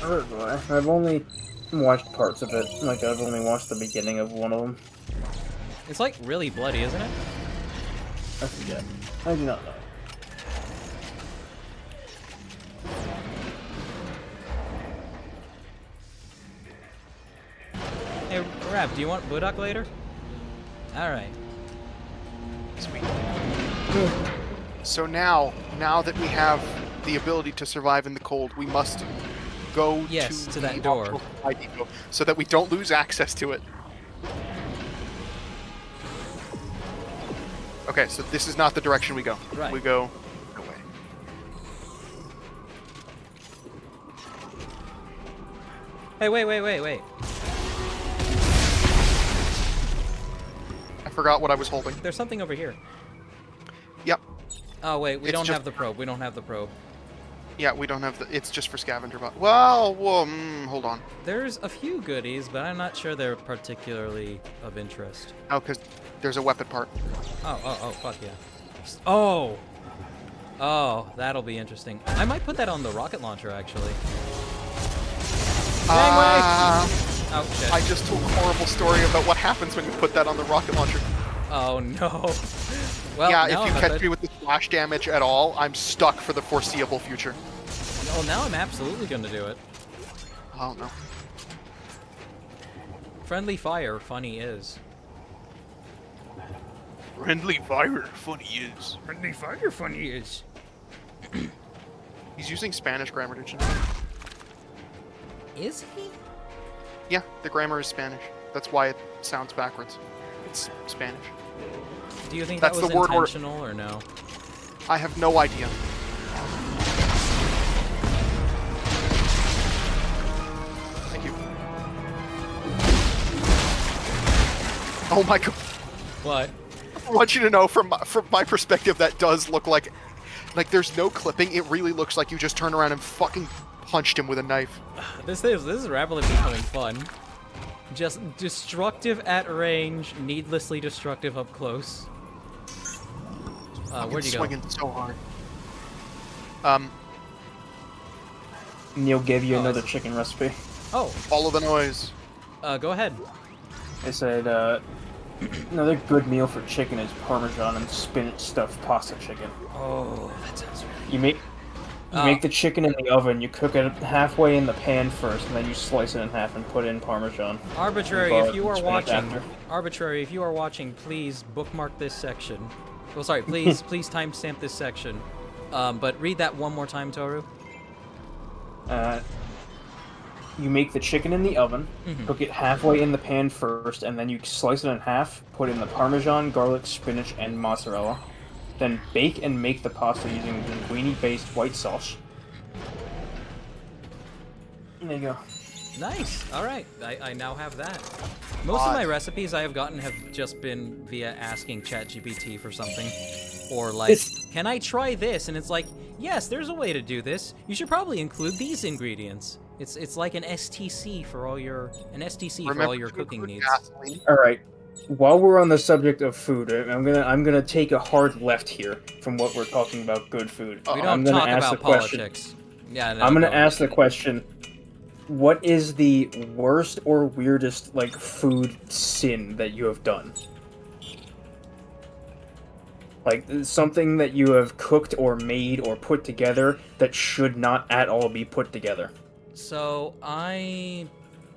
I've only watched parts of it. Like, I've only watched the beginning of one of them. It's like really bloody, isn't it? I forget. I do not know. Hey, Rap, do you want Budak later? Alright. Sweet. So now that we have the ability to survive in the cold, we must go to that door depot so that we don't lose access to it. Okay, so this is not the direction we go. Right. We go away. Hey, wait. I forgot what I was holding. There's something over here. Yep. Oh, wait, we don't just- have the probe. We don't have the probe. Yeah, we don't have the... It's just for scavenger bot. Well, hold on. There's a few goodies, but I'm not sure they're particularly of interest. Oh, because there's a weapon part. Oh, fuck yeah. Oh, that'll be interesting. I might put that on the rocket launcher, actually. Oh, shit. I just told a horrible story about what happens when you put that on the rocket launcher. Oh, no. Well, yeah, now if you I'm catch me with the splash damage at all, I'm stuck for the foreseeable future. Oh, now I'm absolutely going to do it. Oh, no. Friendly fire, funny is. Friendly fire, funny is. Friendly fire, funny is. He's using Spanish grammar dictionary. Is he? Yeah, the grammar is Spanish. That's why it sounds backwards. It's Spanish. Do you think That's that was the word intentional or no? I have no idea. Thank you. Oh my god. What? I want you to know from my perspective that does look like there's no clipping. It really looks like you just turned around and fucking punched him with a knife. This is rapidly becoming fun. Just destructive at range, needlessly destructive up close. Where'd you go? Swinging so hard. Neil gave you another chicken recipe. Oh. Follow the noise. Go ahead. They said, another good meal for chicken is Parmesan and spinach stuffed pasta chicken. Oh, that sounds really You make the chicken in the oven, you cook it halfway in the pan first, and then you slice it in half and put in Parmesan. Arbitrary, if you are watching, please bookmark this section. Oh, sorry, please timestamp this section. But read that one more time, Toru. You make the chicken in the oven, cook it halfway in the pan first, and then you slice it in half, put in the Parmesan, garlic, spinach, and mozzarella. Then bake and make the pasta using linguine-based white sauce. There you go. Nice. All right. I now have that. Most of my recipes I have gotten have just been via asking ChatGPT for something. Or like, can I try this? And it's like, yes, there's a way to do this. You should probably include these ingredients. It's like an STC for all your cooking needs. All right. While we're on the subject of food, I'm gonna take a hard left here from what we're talking about. Good food. We don't talk about politics. Yeah, no, I'm gonna ask the question: what is the worst or weirdest food sin that you have done? Like something that you have cooked or made or put together that should not at all be put together. So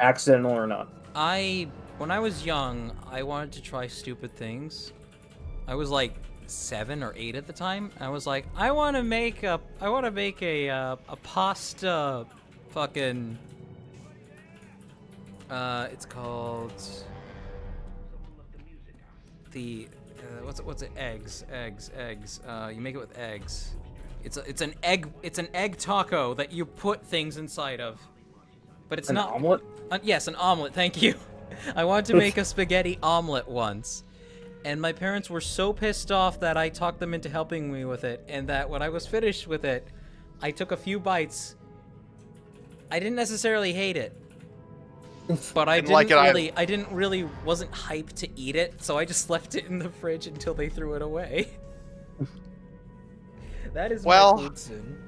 accidental or not. When I was young, I wanted to try stupid things. I was like 7 or 8 at the time. I was like, I want to make a pasta fucking it's called the what's it? Eggs. You make it with eggs. It's an egg taco that you put things inside of. But it's not an omelet? Yes, an omelet. Thank you. I wanted to make a spaghetti omelet once, and my parents were so pissed off that I talked them into helping me with it, and that when I was finished with it, I took a few bites. I didn't necessarily hate it, but I wasn't hyped to eat it, so I just left it in the fridge until they threw it away. That is my food sin.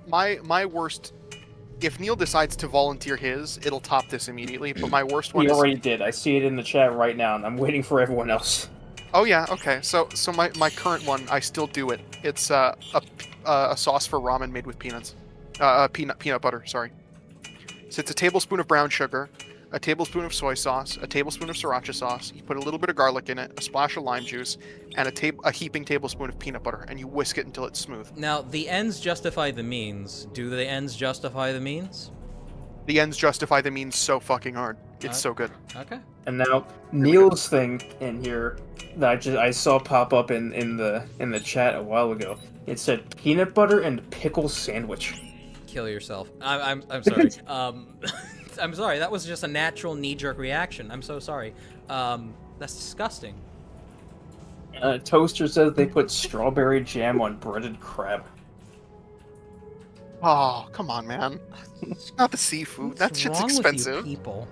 My worst. If Neil decides to volunteer his, it'll top this immediately, but my worst one He already did. I see it in the chat right now, and I'm waiting for everyone else. Oh yeah, okay. So my current one, I still do it. It's a sauce for ramen made with peanuts. Peanut butter, sorry. So it's a tablespoon of brown sugar, a tablespoon of soy sauce, a tablespoon of sriracha sauce. You put a little bit of garlic in it, a splash of lime juice, and a heaping tablespoon of peanut butter, and you whisk it until it's smooth. Now, the ends justify the means. Do the ends justify the means? The ends justify the means so fucking hard. It's so good. Okay. And now Neil's thing in here that I saw pop up in the chat a while ago. It said peanut butter and pickle sandwich. Kill yourself. I'm sorry. I'm sorry. That was just a natural knee-jerk reaction. I'm so sorry. That's disgusting. Toaster says they put strawberry jam on breaded crab. Oh, come on, man. Not the seafood. That shit's expensive. With you people?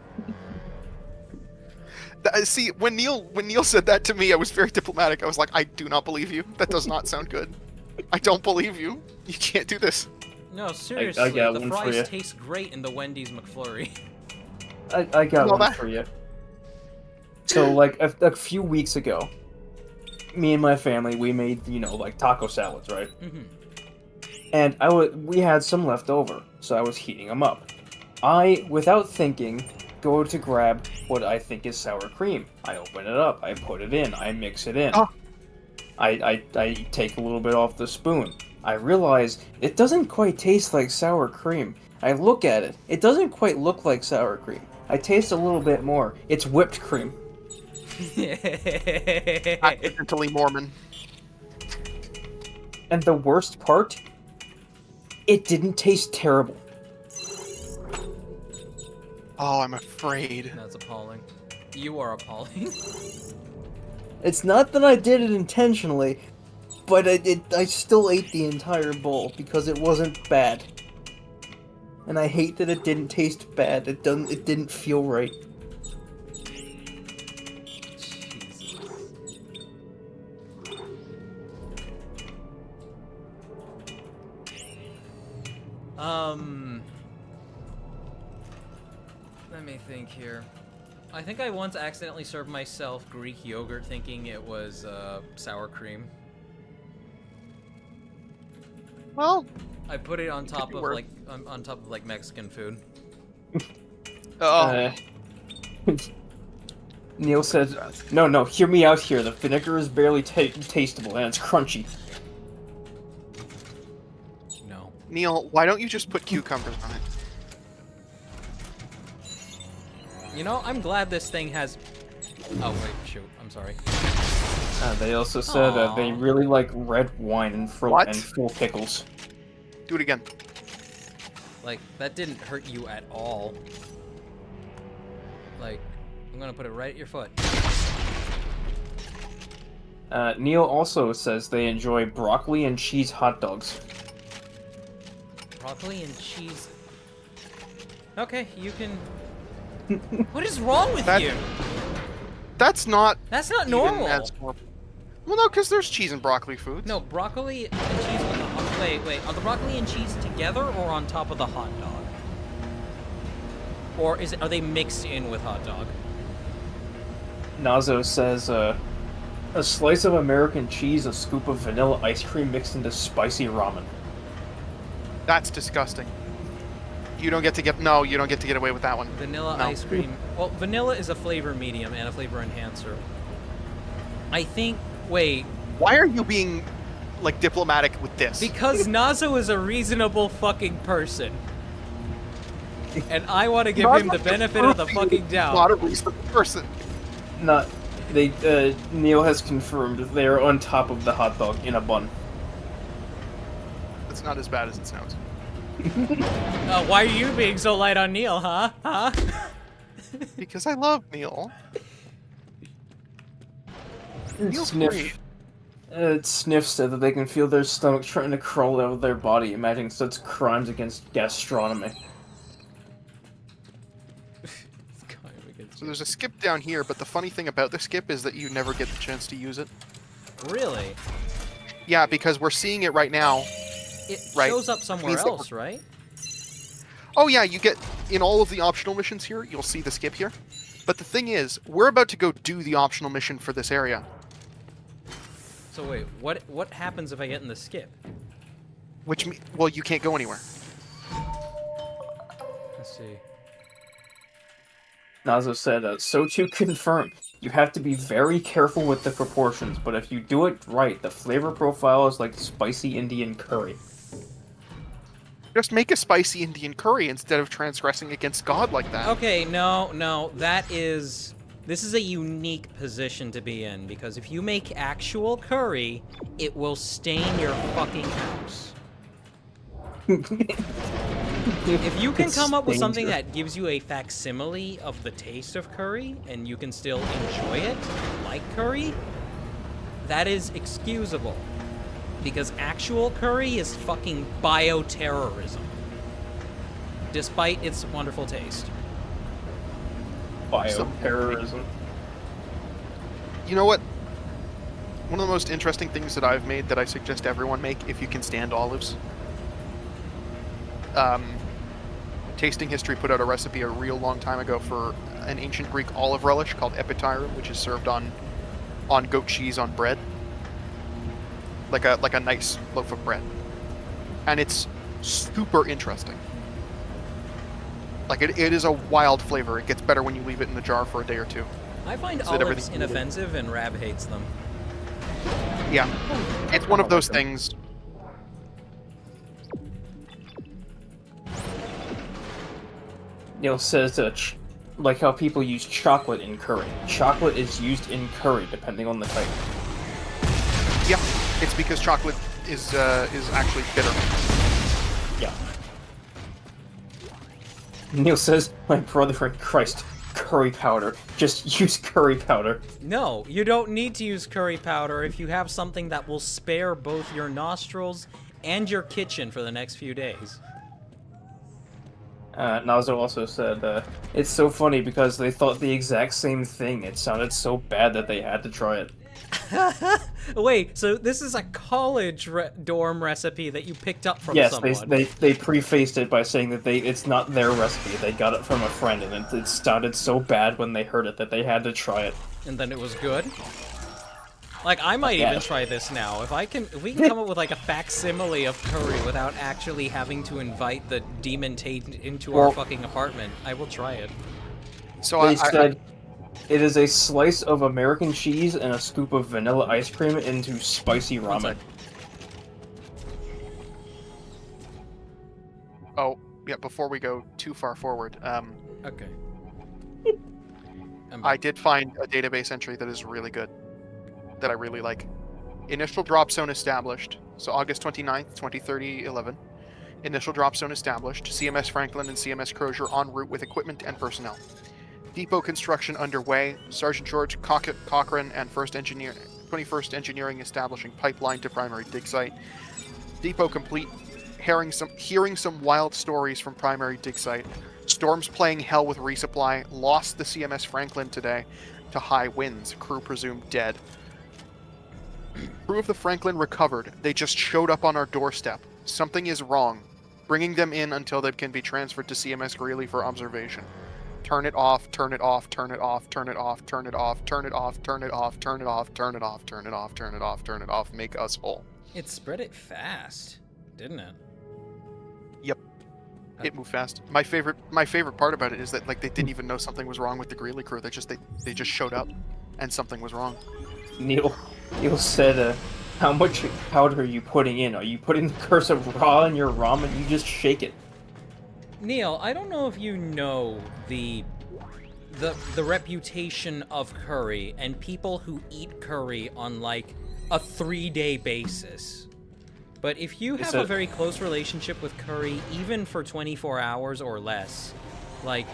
See, when Neil said that to me, I was very diplomatic. I was like, I do not believe you. That does not sound good. I don't believe you. You can't do this. No, seriously. The fries taste great in the Wendy's McFlurry. I got one for you. So, a few weeks ago, me and my family, we made, taco salads, right? Mm-hmm. And we had some left over, so I was heating them up. I, without thinking, go to grab what I think is sour cream. I open it up, I put it in, I mix it in. Oh. I take a little bit off the spoon. I realize it doesn't quite taste like sour cream. I look at it. It doesn't quite look like sour cream. I taste a little bit more. It's whipped cream. Accidentally Mormon. And the worst part, it didn't taste terrible. Oh, I'm afraid. That's appalling. You are appalling. It's not that I did it intentionally, but I still ate the entire bowl because it wasn't bad. And I hate that it didn't taste bad. It didn't feel right. Let me think here. I think I once accidentally served myself Greek yogurt thinking it was sour cream. Well, I put it on top of on top of like Mexican food. Neil says, no, hear me out here. The vinegar is barely tasteable and it's crunchy. No. Neil, why don't you just put cucumbers on it? You know, I'm glad this thing has... Oh, wait, shoot. I'm sorry. They also said they really like red wine and full pickles. Do it again. Like, that didn't hurt you at all. Like, I'm gonna put it right at your foot. Neil also says they enjoy broccoli and cheese hot dogs. Broccoli and cheese... Okay, you can... What is wrong with you? That's not... That's not normal. Well, no, because there's cheese and broccoli foods. No, broccoli and cheese with the hot... Wait. Are the broccoli and cheese together or on top of the hot dog? Or are they mixed in with hot dog? Nazo says, a slice of American cheese, a scoop of vanilla ice cream mixed into spicy ramen. That's disgusting. You don't get to get away with that one. Vanilla ice cream. Well, vanilla is a flavor medium and a flavor enhancer. I think... Wait. Why are you being, like, diplomatic with this? Because Nazo is a reasonable fucking person. And I want to give him the benefit of the fucking doubt. Not a reasonable person. Neil has confirmed they're on top of the hot dog in a bun. It's not as bad as it sounds. Why are you being so light on Neil, huh? Because I love Neil. Neil's great. Sniff said that they can feel their stomach trying to crawl out of their body, imagining such crimes against gastronomy. So there's a skip down here, but the funny thing about the skip is that you never get the chance to use it. Really? Yeah, because we're seeing it right now. It shows up somewhere else, right? Oh yeah, you get, in all of the optional missions here, you'll see the skip here. But the thing is, we're about to go do the optional mission for this area. So wait, what happens if I get in the skip? Well, you can't go anywhere. Let's see. Nazo said, so to confirm, you have to be very careful with the proportions, but if you do it right, the flavor profile is like spicy Indian curry. Just make a spicy Indian curry instead of transgressing against God like that. Okay, no, this is a unique position to be in, because if you make actual curry, it will stain your fucking house. If you can come up with something that gives you a facsimile of the taste of curry, and you can still enjoy it like curry, that is excusable. Because actual curry is fucking bioterrorism. Despite its wonderful taste. Bioterrorism. You know what? One of the most interesting things that I've made that I suggest everyone make if you can stand olives. Tasting History put out a recipe a real long time ago for an ancient Greek olive relish called epityrum, which is served on goat cheese on bread, like a nice loaf of bread, and it's super interesting. Like, it is a wild flavor. It gets better when you leave it in the jar for a day or two. I find So that olives everything- inoffensive, and Rab hates them. Yeah. It's one of those things. Neil says like how people use chocolate in curry. Chocolate is used in curry, depending on the type. Yeah, it's because chocolate is actually bitter. Yeah. Neil says, my brother in Christ, curry powder. Just use curry powder. No, you don't need to use curry powder if you have something that will spare both your nostrils and your kitchen for the next few days. Nazo also said, it's so funny because they thought the exact same thing. It sounded so bad that they had to try it. Wait, so this is a college dorm recipe that you picked up from yes, someone? Yes, they prefaced it by saying that it's not their recipe. They got it from a friend, and it sounded so bad when they heard it that they had to try it. And then it was good? Like, I might even try this now. If we can come up with like a facsimile of curry without actually having to invite the demon Tate into our fucking apartment, I will try it. So they said it is a slice of American cheese and a scoop of vanilla ice cream into spicy ramen. Oh, yeah, before we go too far forward, okay. I did find a database entry that is really good, that I really like. Initial drop zone established, so August 29th, 2030-11. Initial drop zone established, CMS Franklin and CMS Crozier en route with equipment and personnel. Depot construction underway, Sergeant George Cochran and 21st Engineering establishing pipeline to primary dig site. Depot complete, hearing some wild stories from primary dig site. Storms playing hell with resupply, lost the CMS Franklin today to high winds, crew presumed dead. Crew of the Franklin recovered, they just showed up on our doorstep. Something is wrong. Bringing them in until they can be transferred to CMS Greeley for observation. Turn it off, turn it off, turn it off, turn it off, turn it off, turn it off, turn it off, turn it off, turn it off, turn it off, turn it off, turn it off, make us whole. It spread it fast, didn't it? Yep. It moved fast. My favorite part about it is that like they didn't even know something was wrong with the Greeley crew. They just showed up and something was wrong. Neil said, how much powder are you putting in? Are you putting the curse of raw in your ramen? You just shake it. Neil, I don't know if you know the reputation of curry and people who eat curry on like a 3-day basis. But if you have a very close relationship with curry, even for 24 hours or less, like,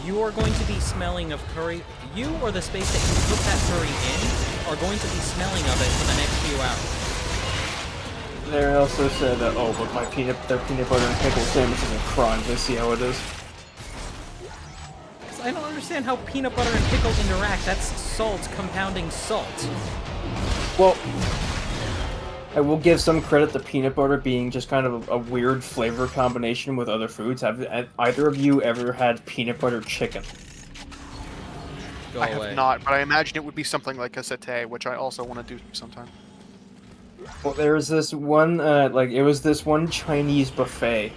you are going to be smelling of curry. You or the space that you put that curry in are going to be smelling of it for the next few hours. They also said, oh, but their peanut butter and pickle sandwich is a crime. Let's see how it is. I don't understand how peanut butter and pickle interact. That's salt compounding salt. Well, I will give some credit to peanut butter being just kind of a weird flavor combination with other foods. Have either of you ever had peanut butter chicken? I have not, but I imagine it would be something like a satay, which I also want to do sometime. Well, there was this one, it was this one Chinese buffet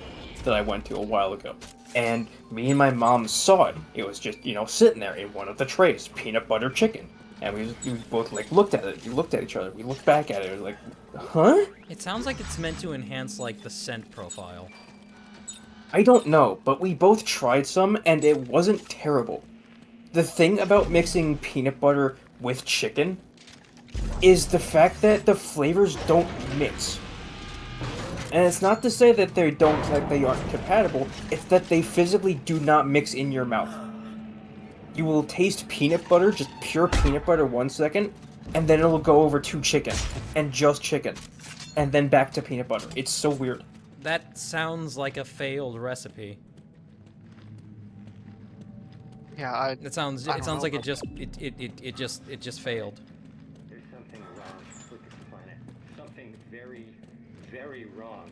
that I went to a while ago. And me and my mom saw it. It was just, sitting there in one of the trays, peanut butter chicken. And we both, looked at it. We looked at each other. We looked back at it. We were like, huh? It sounds like it's meant to enhance, the scent profile. I don't know, but we both tried some, and it wasn't terrible. The thing about mixing peanut butter with chicken is the fact that the flavors don't mix. And it's not to say that they aren't compatible, it's that they physically do not mix in your mouth. You will taste peanut butter, just pure peanut butter 1 second, and then it'll go over to chicken, and just chicken, and then back to peanut butter. It's so weird. That sounds like a failed recipe. Yeah, it sounds like it just failed. There's something wrong with this planet. Something very, very wrong.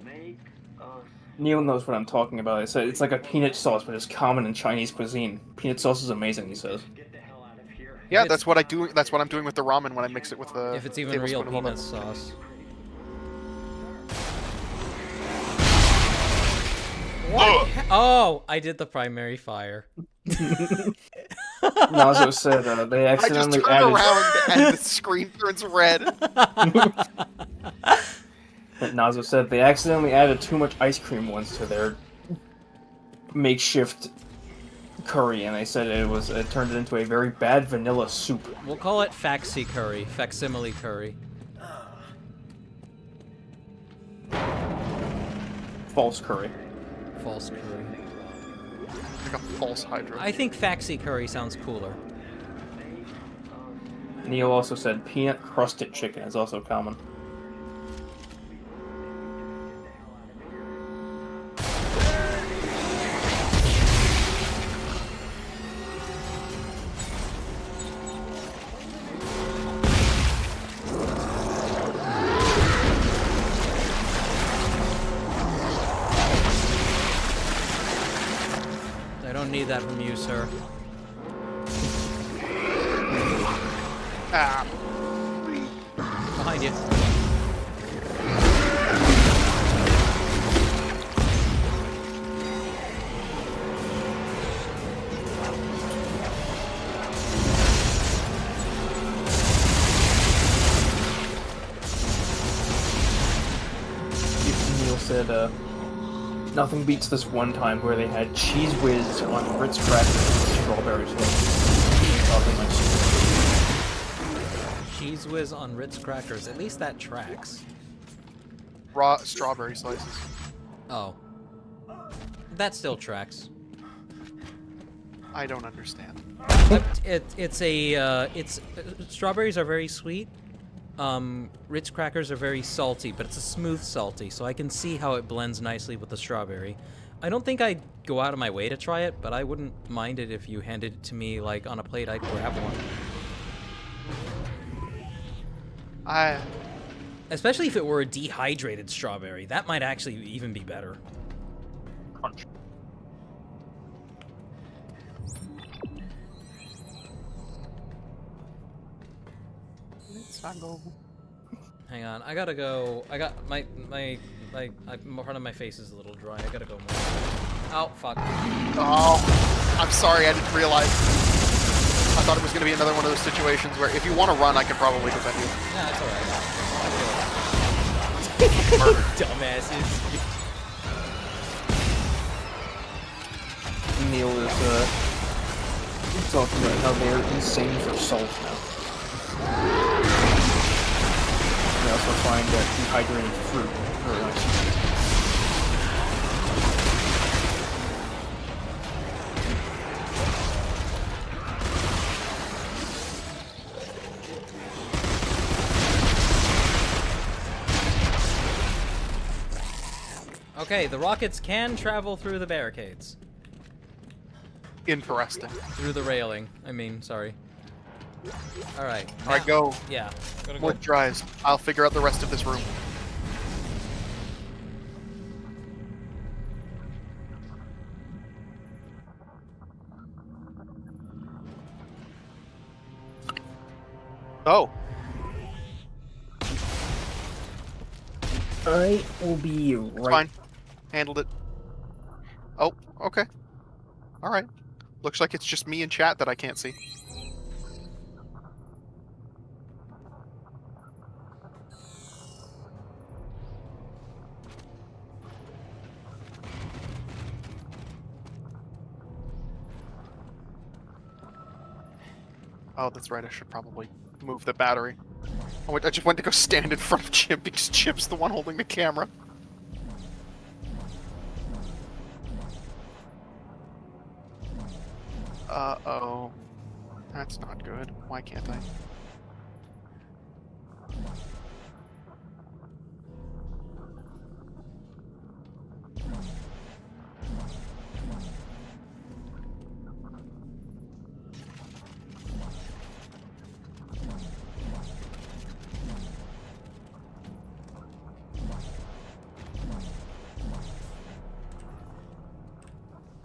Make us. Neil knows what I'm talking about. It's like a peanut sauce, but it's common in Chinese cuisine. Peanut sauce is amazing, he says. Yeah, that's what I do. That's what I'm doing with the ramen when I mix it with the. If it's even real peanut sauce. What? Oh, I did the primary fire. Nazo said they accidentally I just turn added. around and the screen turns red. Nazo said they accidentally added too much ice cream once to their makeshift curry, and they said it turned it into a very bad vanilla soup. We'll call it faxi curry, facsimile curry. False curry. False curry. Like a false hydro. I think faxi curry sounds cooler. Neil also said peanut crusted chicken is also common. I don't need that from you, sir. Ah. Behind you. Neil said, nothing beats this one time where they had Cheese Whiz on Ritz crackers and strawberry Cheese whiz on Ritz crackers. At least that tracks. Raw strawberry slices. Oh. That still tracks. I don't understand. Strawberries are very sweet. Ritz crackers are very salty, but it's a smooth salty, so I can see how it blends nicely with the strawberry. I don't think I'd go out of my way to try it, but I wouldn't mind it if you handed it to me, like, on a plate. I'd grab one. Especially if it were a dehydrated strawberry. That might actually even be better. Crunch. Hang on, I gotta go. I got my part of my face is a little dry. I gotta go more. Oh, fuck. Oh, I'm sorry, I didn't realize. I thought it was going to be another one of those situations where if you want to run, I can probably defend you. Nah, that's alright. Dumbasses. Neil is talking about how they're insane for salt now. They also find that dehydrated fruit very nice. Okay, the rockets can travel through the barricades. Interesting. Through the railing. I mean, sorry. Alright. Alright, go. Yeah. Gotta More go. tries. I'll figure out the rest of this room. Oh. I will be right. Fine. Handled it. Oh, okay. Alright. Looks like it's just me in chat that I can't see. Oh, that's right. I should probably move the battery. Oh, wait, I just went to go stand in front of Chip because Chip's the one holding the camera. Uh-oh. That's not good. Why can't I?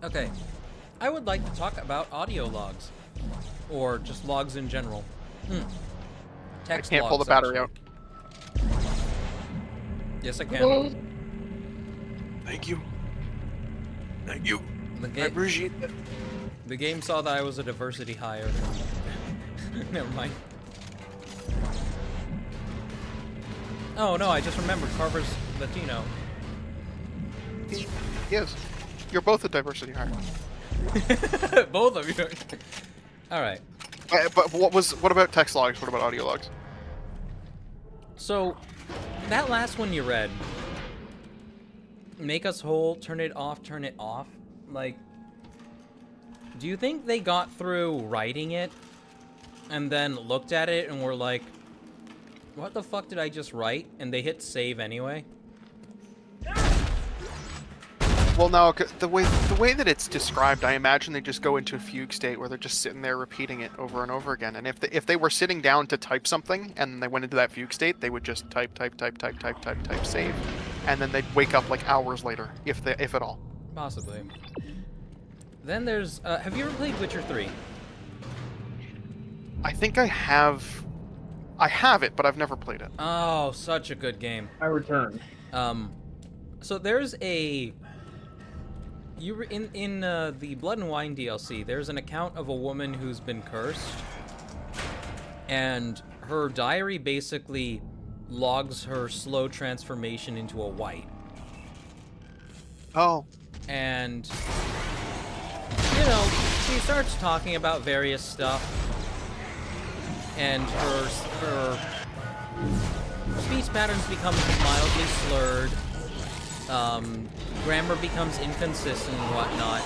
Okay. I would like to talk about audio logs. Or just logs in general. Text I can't pull the logs, battery actually. out. Yes, I can. Thank you. Thank you. I appreciate it. The game saw that I was a diversity hire. Never mind. Oh no, I just remembered Carver's Latino. Yes. You're both a diversity hire. Both of you. Alright. But what about text logs? What about audio logs? So, that last one you read, make us whole, turn it off, like, do you think they got through writing it and then looked at it and were like, what the fuck did I just write? And they hit save anyway? Well, no, the way that it's described, I imagine they just go into a fugue state where they're just sitting there repeating it over and over again. And if they were sitting down to type something and they went into that fugue state, they would just type, save, and then they'd wake up like hours later, if at all. Possibly. Then there's, have you ever played Witcher 3? I think I have. I have it, but I've never played it. Oh, such a good game. I returned. So there's a... In the Blood and Wine DLC, there's an account of a woman who's been cursed, and her diary basically logs her slow transformation into a white. Oh. And, you know, she starts talking about various stuff, and her speech patterns become mildly slurred. Grammar becomes inconsistent and whatnot.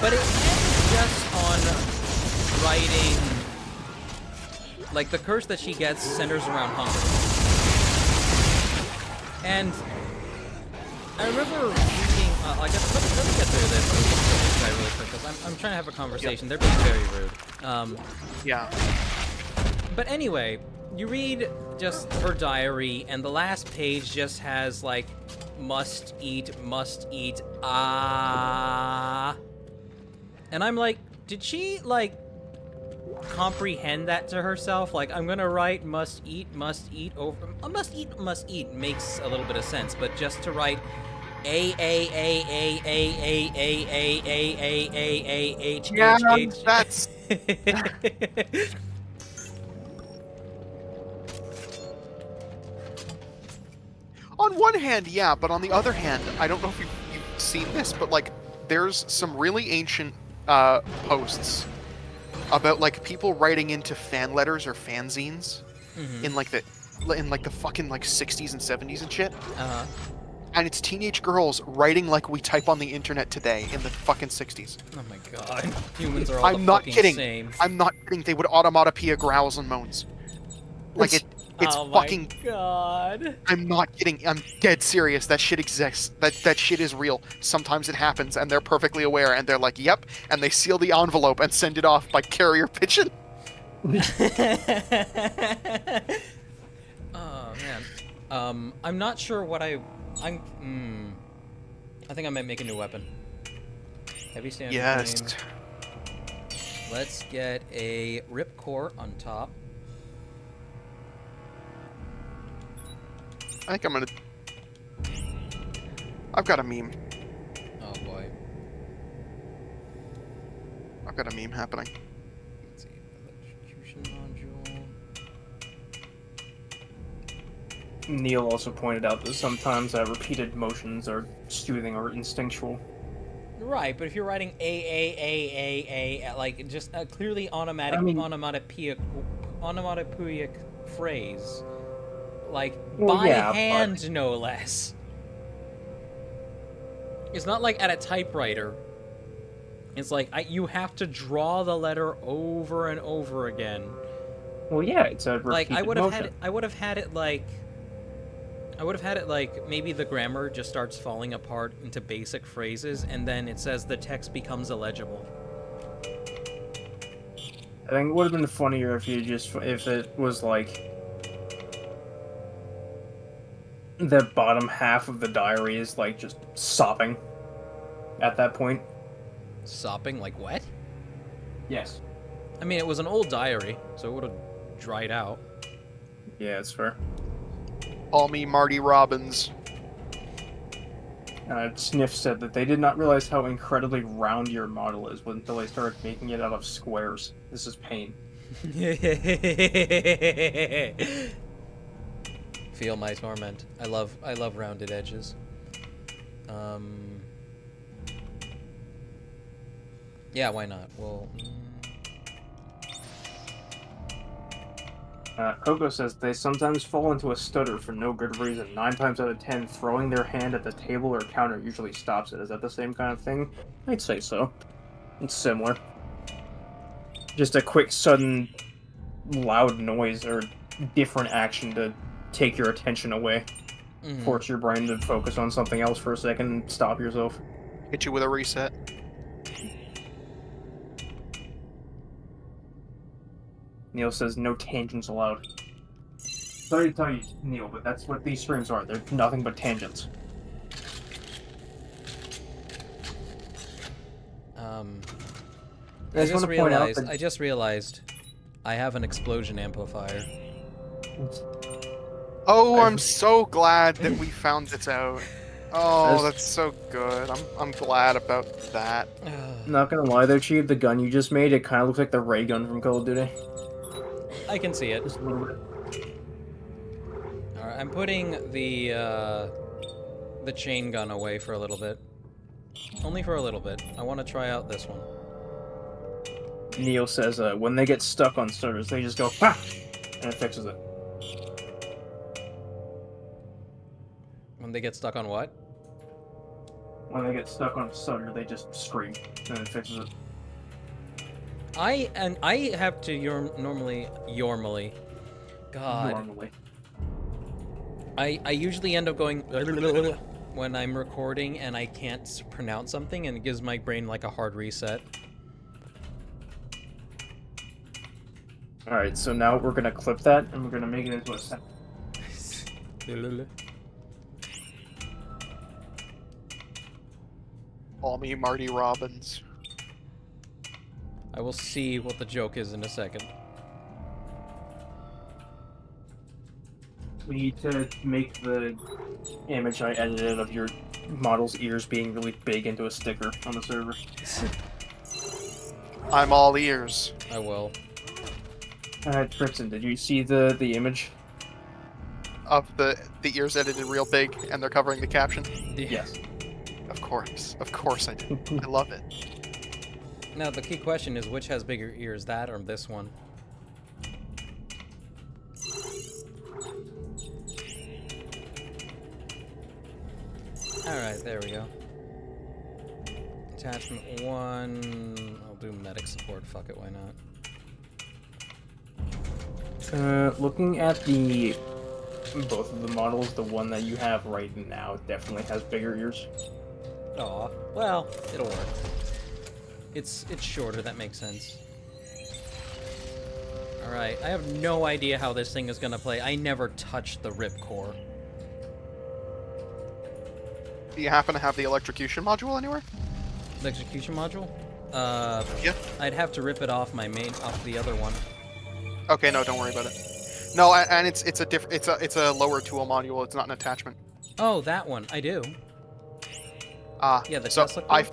But it ends just on writing... Like, the curse that she gets centers around hunger. And I remember reading... I guess, let me get through this. Let me get through this guy really quick, because I'm trying to have a conversation. They're being very rude. Yeah. But anyway, you read just her diary, and the last page just has, like... must eat, and I'm like, did she, like, comprehend that to herself? Like, I'm gonna write must eat over, must eat makes a little bit of sense, but just to write that's... On one hand, yeah, but on the other hand, I don't know if you've seen this, but, like, there's some really ancient posts about, like, people writing into fan letters or fanzines in the fucking, like, 60s and 70s and shit. Uh-huh. And it's teenage girls writing like we type on the internet today in the fucking 60s. Oh my god. Humans are all the fucking same. I'm not kidding. They would automatopoeia growls and moans. Like, it's oh fucking... my god. I'm not kidding. I'm dead serious. That shit exists. That shit is real. Sometimes it happens, and they're perfectly aware, and they're like, yep, and they seal the envelope and send it off by carrier pigeon. Oh, man. I'm not sure what I think I might make a new weapon. Heavy standard. Yes. Flame. Let's get a ripcore on top. I think I'm gonna... I've got a meme. Oh boy. I've got a meme happening. Let's see. Electrocution module. Neil also pointed out that sometimes repeated motions are soothing or instinctual. Right, but if you're writing a like just a clearly automatic onomatopoeic phrase, like by hand, no less. It's not like at a typewriter. It's like you have to draw the letter over and over again. Well, yeah, it's a repeated like I would have had it like maybe the grammar just starts falling apart into basic phrases, and then it says the text becomes illegible. I think it would have been funnier if it was like the bottom half of the diary is like just sopping at that point. Sopping like what? Yes. I mean, it was an old diary, so it would have dried out. Yeah, it's fair. Call me Marty Robbins. Sniff said that they did not realize how incredibly round your model is until they started making it out of squares. This is pain. Feel my torment. I love rounded edges. Yeah, why not? Well. Coco says they sometimes fall into a stutter for no good reason. 9 times out of 10, throwing their hand at the table or counter usually stops it. Is that the same kind of thing? I'd say so. It's similar. Just a quick, sudden, loud noise or different action to take your attention away. Mm-hmm. Force your brain to focus on something else for a second and stop yourself. Hit you with a reset. Neil says no tangents allowed. Sorry to tell you, Neil, but that's what these streams are. They're nothing but tangents. I just realized I have an explosion amplifier. Oh, I'm so glad that we found this out. Oh, that's so good. I'm glad about that. Not gonna lie though, Chief, the gun you just made, it kind of looks like the ray gun from Call of Duty. I can see it. Just a little bit. Alright, I'm putting the chain gun away for a little bit. Only for a little bit. I want to try out this one. Neil says when they get stuck on servers, they just go, "Ha!" and it fixes it. When they get stuck on what? When they get stuck on a stutter, they just scream, and it fixes it. I have to normally. God. Normally. I usually end up going when I'm recording and I can't pronounce something, and it gives my brain like a hard reset. Alright, so now we're gonna clip that, and we're gonna make it into a sentence. Call me Marty Robbins. I will see what the joke is in a second. We need to make the image I edited of your model's ears being really big into a sticker on the server. I'm all ears. I will. Trixaan, did you see the image? Of the ears edited real big, and they're covering the caption? Yes. Of course I do. I love it. Now the key question is, which has bigger ears, that or this one? Alright, there we go. Attachment 1... I'll do medic support, fuck it, why not? Looking at both of the models, the one that you have right now definitely has bigger ears. Aw, well, it'll work. It's shorter, that makes sense. Alright, I have no idea how this thing is gonna play. I never touched the ripcore. Do you happen to have the electrocution module anywhere? The execution module? Yeah. I'd have to rip it off off the other one. Okay, no, don't worry about it. No, and it's a lower tool module. It's not an attachment. Oh, that one. I do. Yeah, the so Tesla core?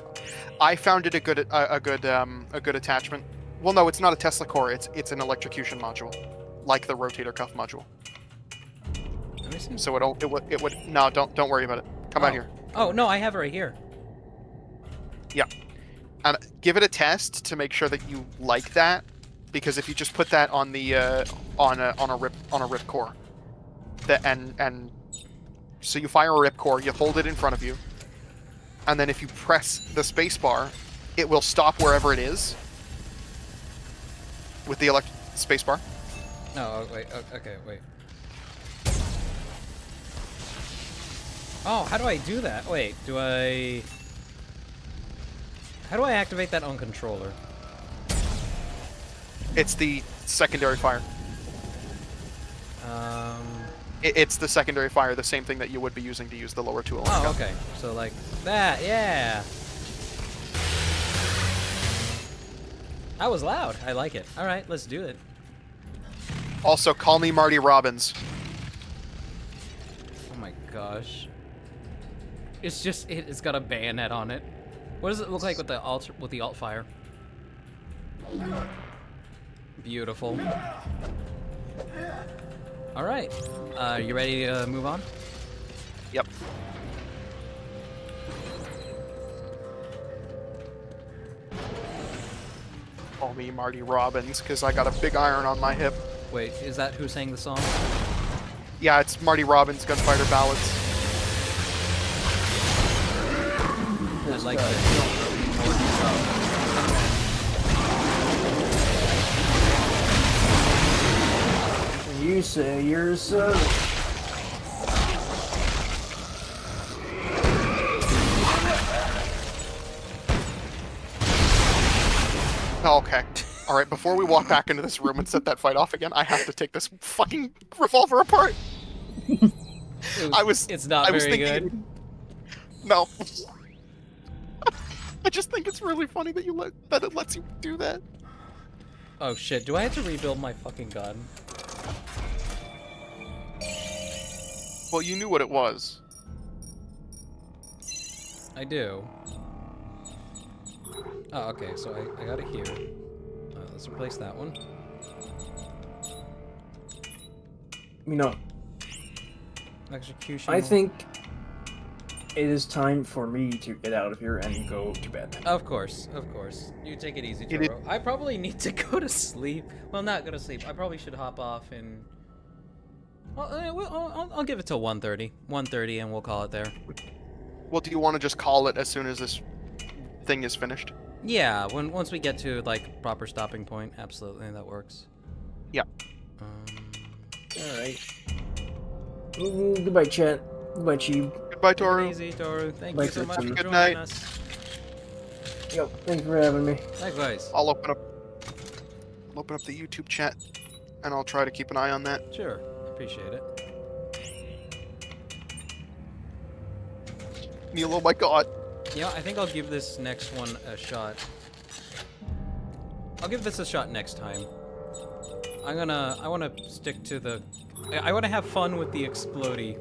I found it a good attachment. Well, no, it's not a Tesla core. It's an electrocution module, like the rotator cuff module. Let me see. So it would no, don't worry about it. Come out here. Oh no, I have it right here. Yeah, and give it a test to make sure that you like that, because if you just put that on the on a rip core, and so you fire a rip core, you hold it in front of you, and then if you press the space bar, it will stop wherever it is with the space bar. No, wait. Okay, wait. Oh, how do I do that? Wait, how do I activate that on controller? It's the secondary fire. It's the secondary fire, the same thing that you would be using to use the lower tool. Oh, okay. So like that, yeah. That was loud. I like it. All right, let's do it. Also, call me Marty Robbins. Oh my gosh. It's just it's got a bayonet on it. What does it look like with the alt fire? Beautiful. All right, you ready to move on? Yep. Call me Marty Robbins, because I got a big iron on my hip. Wait, is that who sang the song? Yeah, it's Marty Robbins, Gunfighter Ballads. I like it. You say you're so. Oh, okay. Alright, before we walk back into this room and set that fight off again, I have to take this fucking revolver apart. It's not very good. No. I just think it's really funny that it lets you do that. Oh shit, do I have to rebuild my fucking gun? Well, you knew what it was. I do. Oh, okay, so I got it here. Let's replace that one. You know, Execution. I think it is time for me to get out of here and go to bed. Of course, of course. You take it easy, Toro. I probably need to go to sleep. Well, not go to sleep. I probably should hop off and... Well, I'll give it till 1:30. 1:30 and we'll call it there. Well, do you want to just call it as soon as this thing is finished? Yeah, once we get to, like, proper stopping point, absolutely, that works. Yeah. Alright. Goodbye, chat. Goodbye, Chief. Goodbye, Toru. Easy, Toru. Thank Bye, you so much for Good joining night. us. Yep, thanks for having me. Likewise. I'll open up the YouTube chat, and I'll try to keep an eye on that. Sure. Appreciate it. Neil, oh my god. Yeah, I think I'll give this next one a shot. I'll give this a shot next time. I wanna stick to the... I wanna have fun with the explodey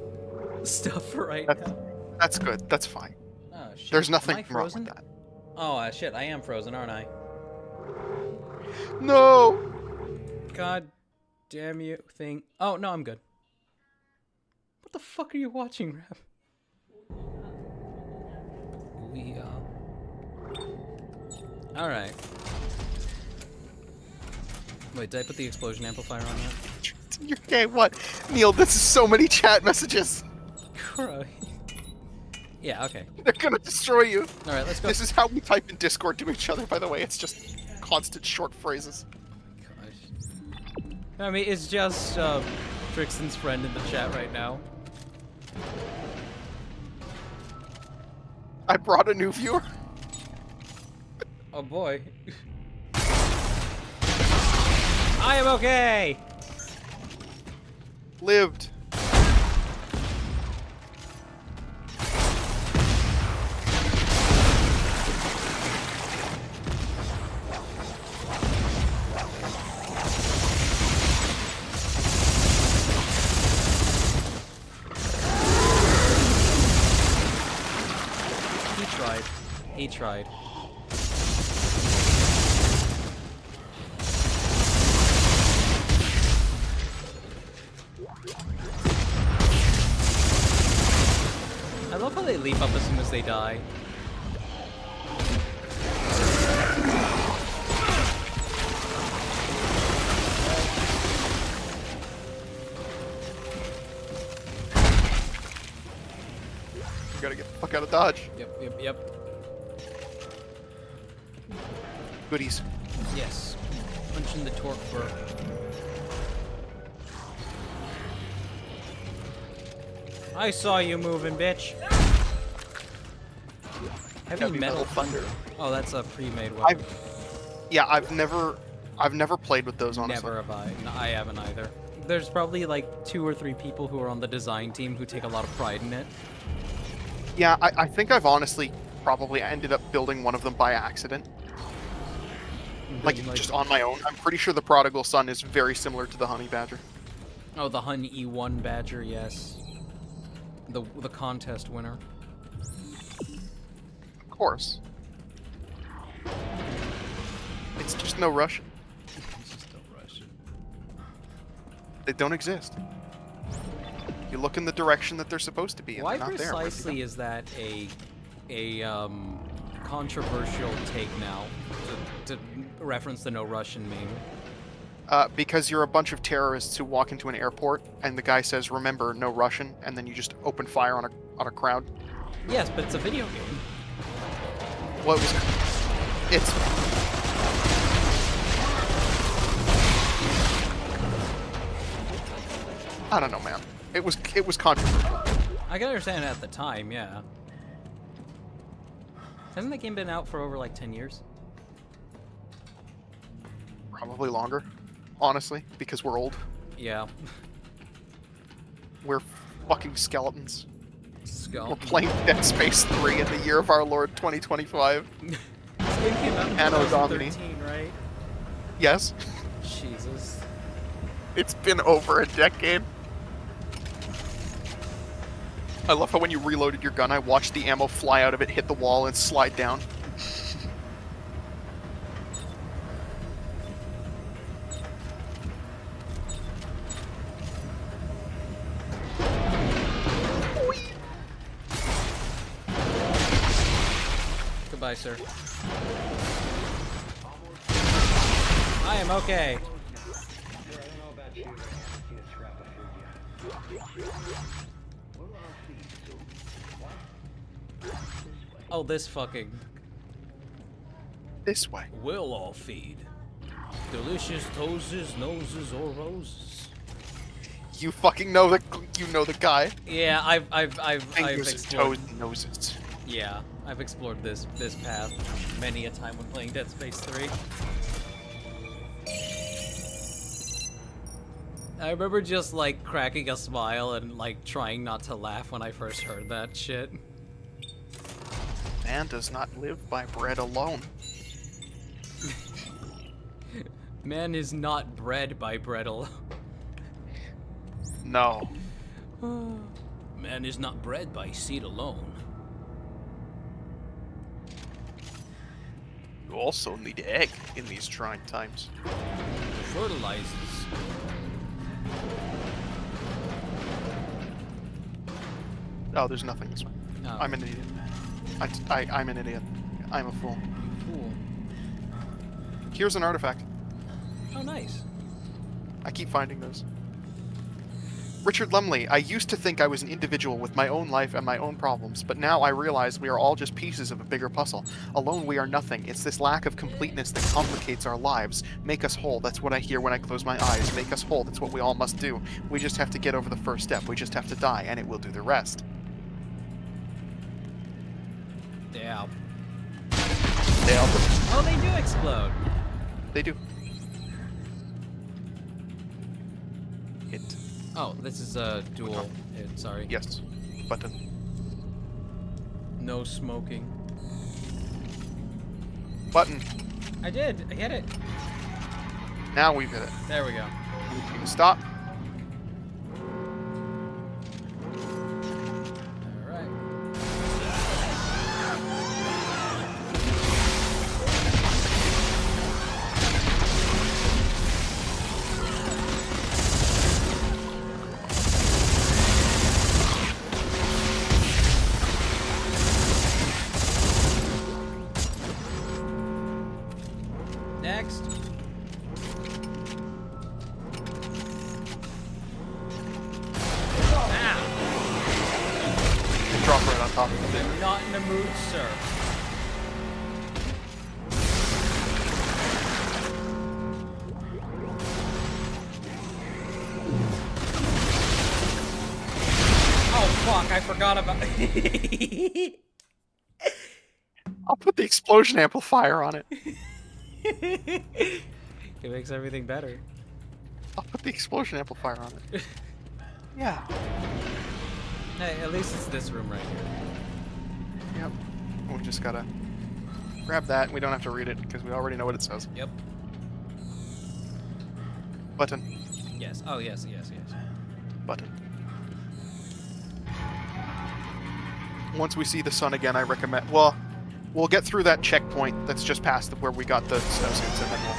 stuff right now. That's good. That's fine. Oh, shit. There's Am nothing I wrong frozen? with that. Oh, shit, I am frozen, aren't I? No! God damn you thing. Oh, no, I'm good. What the fuck are you watching, Rap? Alright. Wait, did I put the explosion amplifier on that? You're gay, what? Neil, this is so many chat messages. Christ. Yeah, okay. They're gonna destroy you. Alright, let's go. This is how we type in Discord to each other, by the way. It's just constant short phrases. Gosh. I mean, it's just Trixaan's friend in the chat right now. I brought a new viewer. Oh boy. I am okay! Lived. He tried. I love how they leap up as soon as they die. You gotta get the fuck out of Dodge. Yep. Goodies. Yes. Punching the torque burr. I saw you moving, bitch. Heavy metal thunder. Oh, that's a pre-made weapon. I've never played with those, honestly. Never have I. No, I haven't either. There's probably like 2 or 3 people who are on the design team who take a lot of pride in it. Yeah, I think I've honestly probably ended up building one of them by accident. Like, just on my own. I'm pretty sure the Prodigal Son is very similar to the Honey Badger. Oh, the Hun E1 Badger, yes. The contest winner. course. It's just no Russian. It's just no Russian. They don't exist. You look in the direction that they're supposed to be, and Why they're not there. precisely is that a controversial take now to reference the no Russian meme? Because you're a bunch of terrorists who walk into an airport, and the guy says, "Remember, no Russian," and then you just open fire on a crowd. Yes, but it's a video game. Well, it's. I don't know, man. It was controversial. I can understand it at the time, yeah. Hasn't that game been out for over like 10 years? Probably longer, honestly, because we're old. Yeah. We're fucking skeletons. Skull. We're playing Dead Space 3 in the year of our Lord 2025. This game came out in Anno Domini. 2013, right? Yes. Jesus. It's been over a decade. I love how when you reloaded your gun, I watched the ammo fly out of it, hit the wall, and slide down. Goodbye, sir. I am okay. Oh, this fucking... This way. We'll all feed. Delicious toeses, noses, or roses. You fucking know the guy. Yeah, I've Fingers, explored... toes, and noses. Yeah, I've explored this path many a time when playing Dead Space 3. I remember just like cracking a smile and like trying not to laugh when I first heard that shit. Man does not live by bread alone. Man is not bred by bread alone. No. Man is not bred by seed alone. You also need egg in these trying times. Fertilizes. Oh, there's nothing this way. Oh. I'm an idiot. I'm an idiot. I'm a fool. Fool. Here's an artifact. Oh, nice. I keep finding those. Richard Lumley, I used to think I was an individual with my own life and my own problems, but now I realize we are all just pieces of a bigger puzzle. Alone we are nothing. It's this lack of completeness that complicates our lives. Make us whole, that's what I hear when I close my eyes. Make us whole, that's what we all must do. We just have to get over the first step. We just have to die, and it will do the rest. Yeah. Yeah. Oh, they do explode. They do. Hit. Oh, this is a dual hit, sorry. Yes. Button. No smoking. Button. I did. I hit it. Now we've hit it. There we go. You can stop. Alright. Next. Drop right on top of the thing. Not in the mood, sir. Oh fuck, I forgot about I'll put the explosion amplifier on it. It makes everything better. I'll put the explosion amplifier on it. Yeah. Hey, at least it's this room right here. Yep. We just gotta grab that. We don't have to read it because we already know what it says. Yep. Button. Yes. Oh, yes, yes, yes. Button. Once we see the sun again, I recommend... Well, We'll get through that checkpoint that's just past where we got the snowsuits, and then we'll...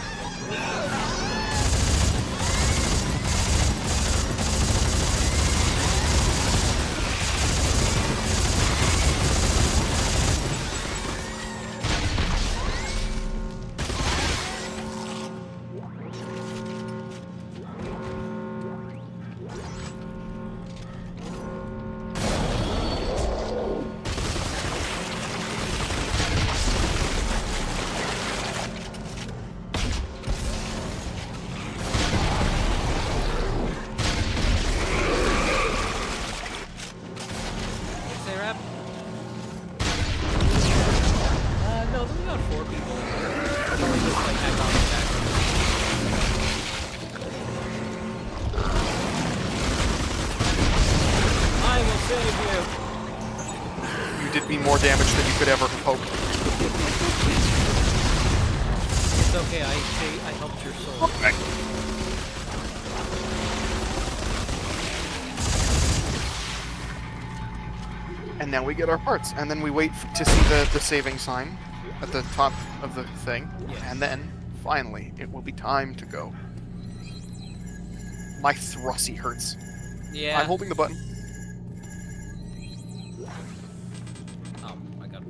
No, there's about 4 people in there. It's only just like economic attack. I will save you. You did me more damage than you could ever have hoped. It's okay, I helped your soul. Okay. And now we get our parts, and then we wait to see the saving sign at the top of the thing, and then, finally, it will be time to go. My thrusty hurts. Yeah. I'm holding the button. Oh my god.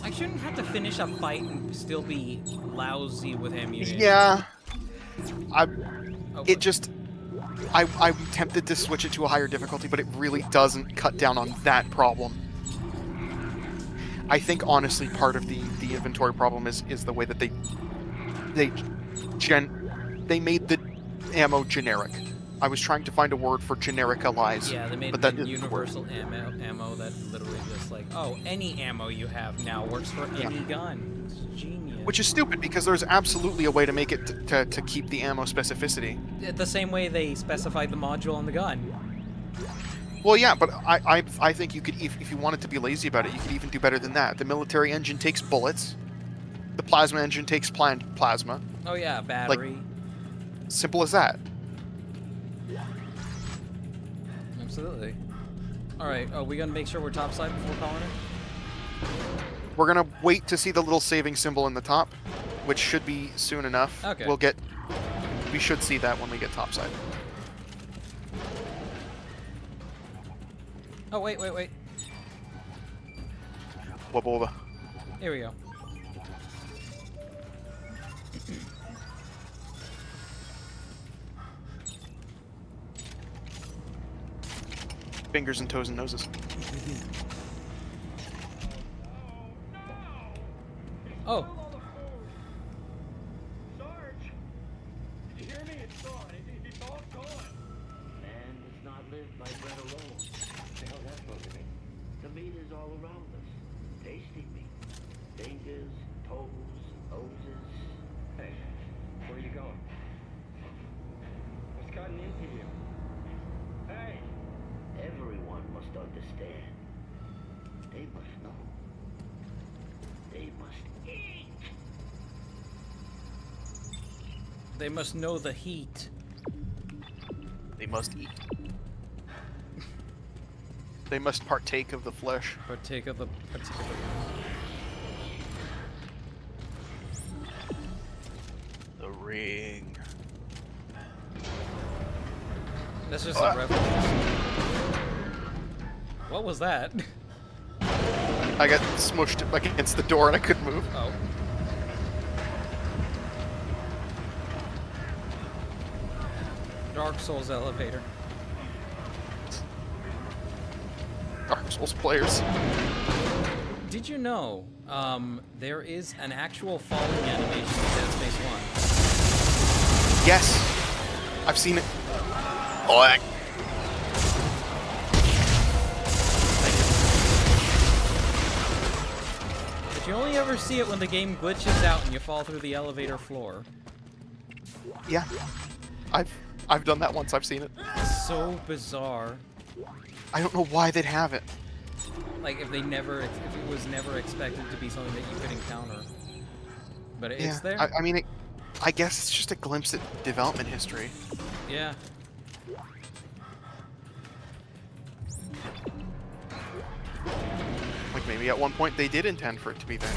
I shouldn't have to finish a fight and still be lousy with ammunition. Yeah. It just... I'm tempted to switch it to a higher difficulty, but it really doesn't cut down on that problem. I think, honestly, part of the inventory problem is the way that they made the ammo generic. I was trying to find a word for genericalize. Yeah, they made but that the universal ammo that literally just like, oh, any ammo you have now works for any gun. It's genius. Which is stupid, because there's absolutely a way to make it to keep the ammo specificity. The same way they specified the module on the gun. Well, yeah, but I think you could, if you wanted to be lazy about it, you could even do better than that. The military engine takes bullets. The plasma engine takes plasma. Oh yeah, battery. Like, simple as that. Absolutely. Alright, are we gonna make sure we're topside before calling it? We're gonna wait to see the little saving symbol in the top, which should be soon enough. Okay. We should see that when we get topside. Oh, wait. Wubba wubba. Here we go. Fingers and toes and noses. Oh. Sarge! Did you hear me? It's gone. It's all gone. Man does not live by bread alone. What the hell that's supposed to mean? The meat is all around us. Tasting meat. Fingers, toes, noses. Hey, where are you going? What's gotten into you? Hey! Everyone must understand. They must know. They must eat. They must know the heat. They must eat. They must partake of the flesh. Partake of the... The ring. That's just a reference. What was that? I got smushed against the door and I couldn't move. Oh. Dark Souls elevator. Dark Souls players. Did you know there is an actual falling animation in Dead Space 1? Yes. I've seen it. Oh, But you only ever see it when the game glitches out and you fall through the elevator floor. Yeah. I've done that once. I've seen it. It's so bizarre. I don't know why they'd have it. Like if it was never expected to be something that you could encounter. But it's there. I mean, I guess it's just a glimpse at development history. Yeah. Like, Maybe at one point they did intend for it to be there.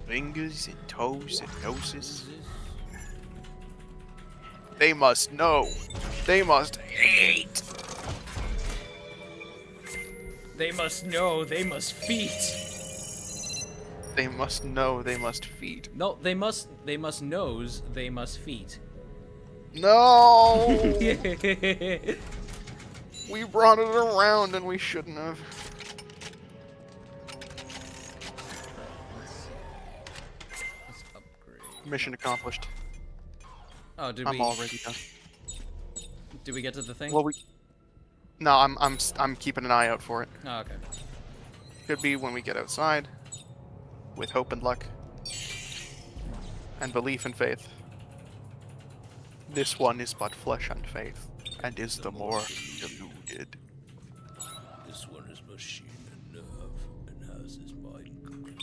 Fingers and toes and noses. They must know. They must hate. They must know. They must feed. They must know. They must feed. No, they must nose. They must feed. No. We brought it around and we shouldn't have. Let's upgrade. Mission accomplished. Oh, did I'm already done. Did we get to the thing? Well, no, I'm keeping an eye out for it. Oh, okay. Could be when we get outside, with hope and luck, and belief and faith. This one is but flesh and faith, and is the more deluded. This one is machine and nerve, and has his mind concluded.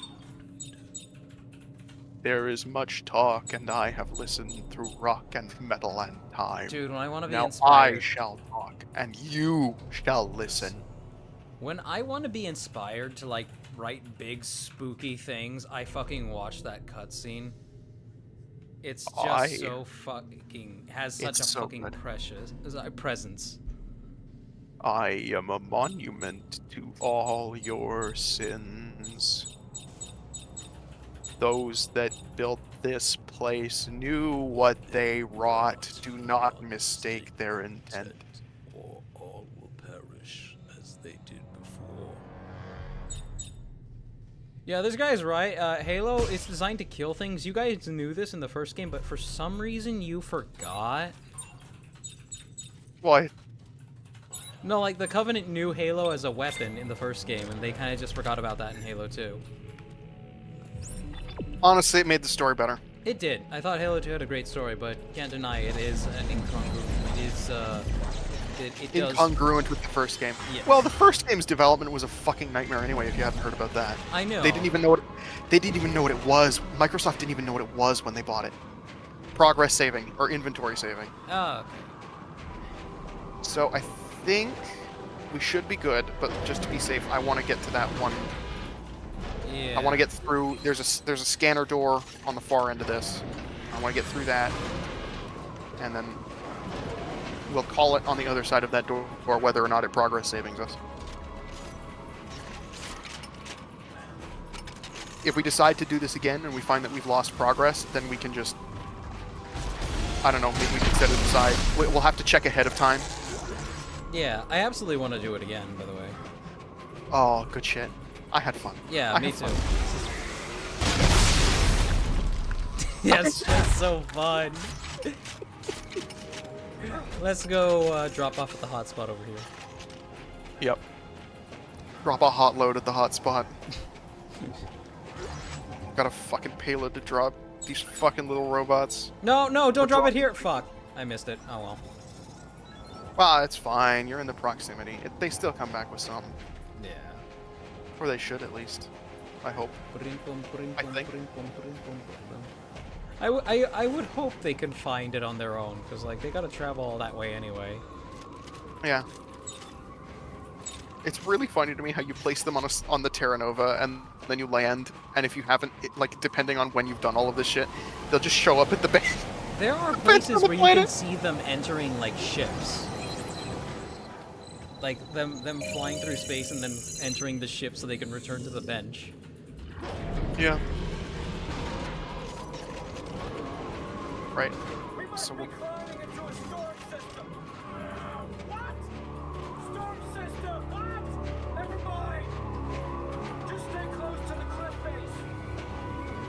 There is much talk, and I have listened through rock and metal and time. Dude, when I want to be now inspired... I shall talk, and you shall listen. When I want to be inspired to, like, write big, spooky things, I fucking watch that cutscene. It's just so fucking... has such a fucking presence. I am a monument to all your sins. Those that built this place knew what they wrought. Do not mistake their intent. Or all will perish as they did before. Yeah, this guy's right. Halo is designed to kill things. You guys knew this in the first game, but for some reason you forgot. Why? No, like, the Covenant knew Halo as a weapon in the first game, and they kind of just forgot about that in Halo 2. Honestly, it made the story better. It did. I thought Halo 2 had a great story, but can't deny it is an incongruent. It is, it does... incongruent with the first game. Yeah. Well, the first game's development was a fucking nightmare anyway, if you haven't heard about that. I know. They didn't even know what it was. Microsoft didn't even know what it was when they bought it. Progress saving, or inventory saving. Oh, okay. So I think we should be good, but just to be safe, I want to get to that one. Yeah. I want to get through. There's a scanner door on the far end of this. I want to get through that, and then we'll call it on the other side of that door, or whether or not it progress savings us. If we decide to do this again and we find that we've lost progress, then we can just, I don't know, maybe we can set it aside. We'll have to check ahead of time. Yeah, I absolutely want to do it again, by the way. Oh, good shit. I had fun. Yeah, me too. Yes, that's so fun. Let's go drop off at the hotspot over here. Yep. Drop a hot load at the hotspot. Got a fucking payload to drop. These fucking little robots. No, don't drop it here. Fuck. I missed it. Oh well. Well, it's fine. You're in the proximity. They still come back with some. Yeah. Or they should, at least. I hope. I think. I would hope they can find it on their own, because, like, they gotta travel all that way anyway. Yeah. It's really funny to me how you place them on the Terra Nova, and then you land, and if you haven't, like, depending on when you've done all of this shit, they'll just show up at the base. There are places where you can see them entering, like, ships. Like, them flying through space and then entering the ship so they can return to the bench. Yeah. Right. So we'll...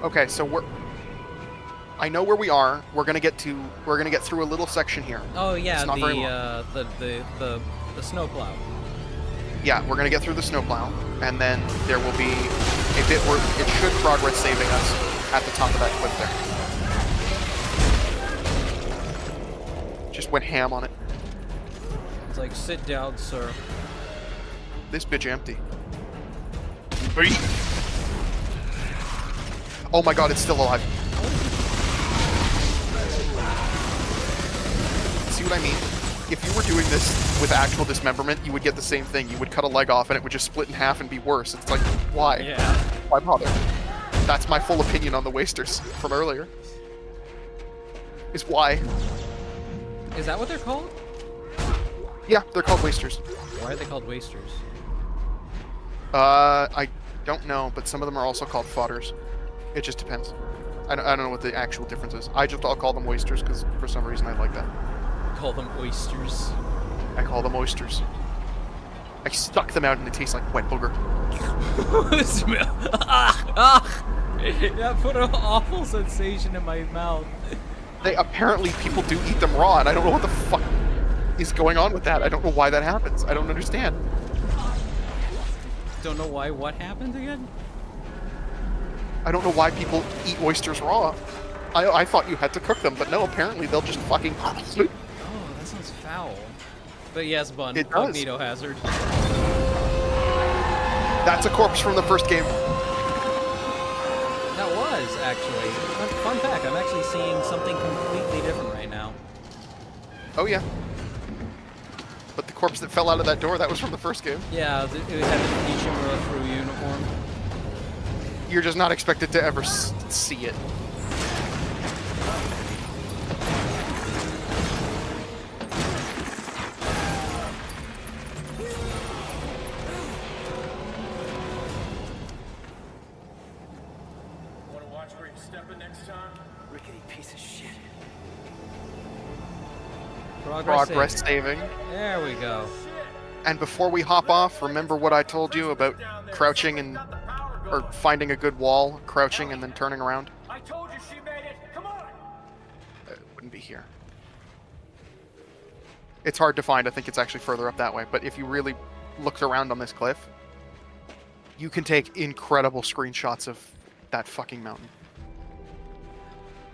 Okay, so I know where we are. We're gonna get through a little section here. Oh yeah, it's not very long. The snowplow. Yeah, we're gonna get through the snowplow, and then there will be a bit where it should progress saving us at the top of that cliff there. Just went ham on it. It's like, sit down, sir. This bitch empty. Oh my god, it's still alive. See what I mean? If you were doing this with actual dismemberment, you would get the same thing. You would cut a leg off and it would just split in half and be worse. It's like, why? Yeah. Why bother? That's my full opinion on the wasters from earlier. Is why. Is that what they're called? Yeah, they're called wasters. Why are they called wasters? I don't know, but some of them are also called fodders. It just depends. I don't know what the actual difference is. I'll call them wasters because for some reason I like that. Call them oysters. I call them oysters. I suck them out and it tastes like wet booger. That put an awful sensation in my mouth. Apparently people do eat them raw, and I don't know what the fuck is going on with that. I don't know why that happens. I don't understand. Don't know why. What happened again? I don't know why people eat oysters raw. I thought you had to cook them, but no, apparently they'll just fucking... Oh, that sounds foul. But yes, Bun, it does. Magneto Hazard. That's a corpse from the first game. That was, actually. Fun fact, I'm actually seeing something completely different right now. Oh, yeah. But the corpse that fell out of that door, that was from the first game. Yeah, it had an Ichimura crew uniform. You're just not expected to ever see it. Want to watch where you're stepping next time? Rickety piece of shit. Progress saving. There we go. And before we hop off, remember what I told you about crouching and... or finding a good wall, crouching, and then turning around? I told you she made it. Come on. It wouldn't be here. It's hard to find. I think it's actually further up that way. But if you really looked around on this cliff, you can take incredible screenshots of that fucking mountain.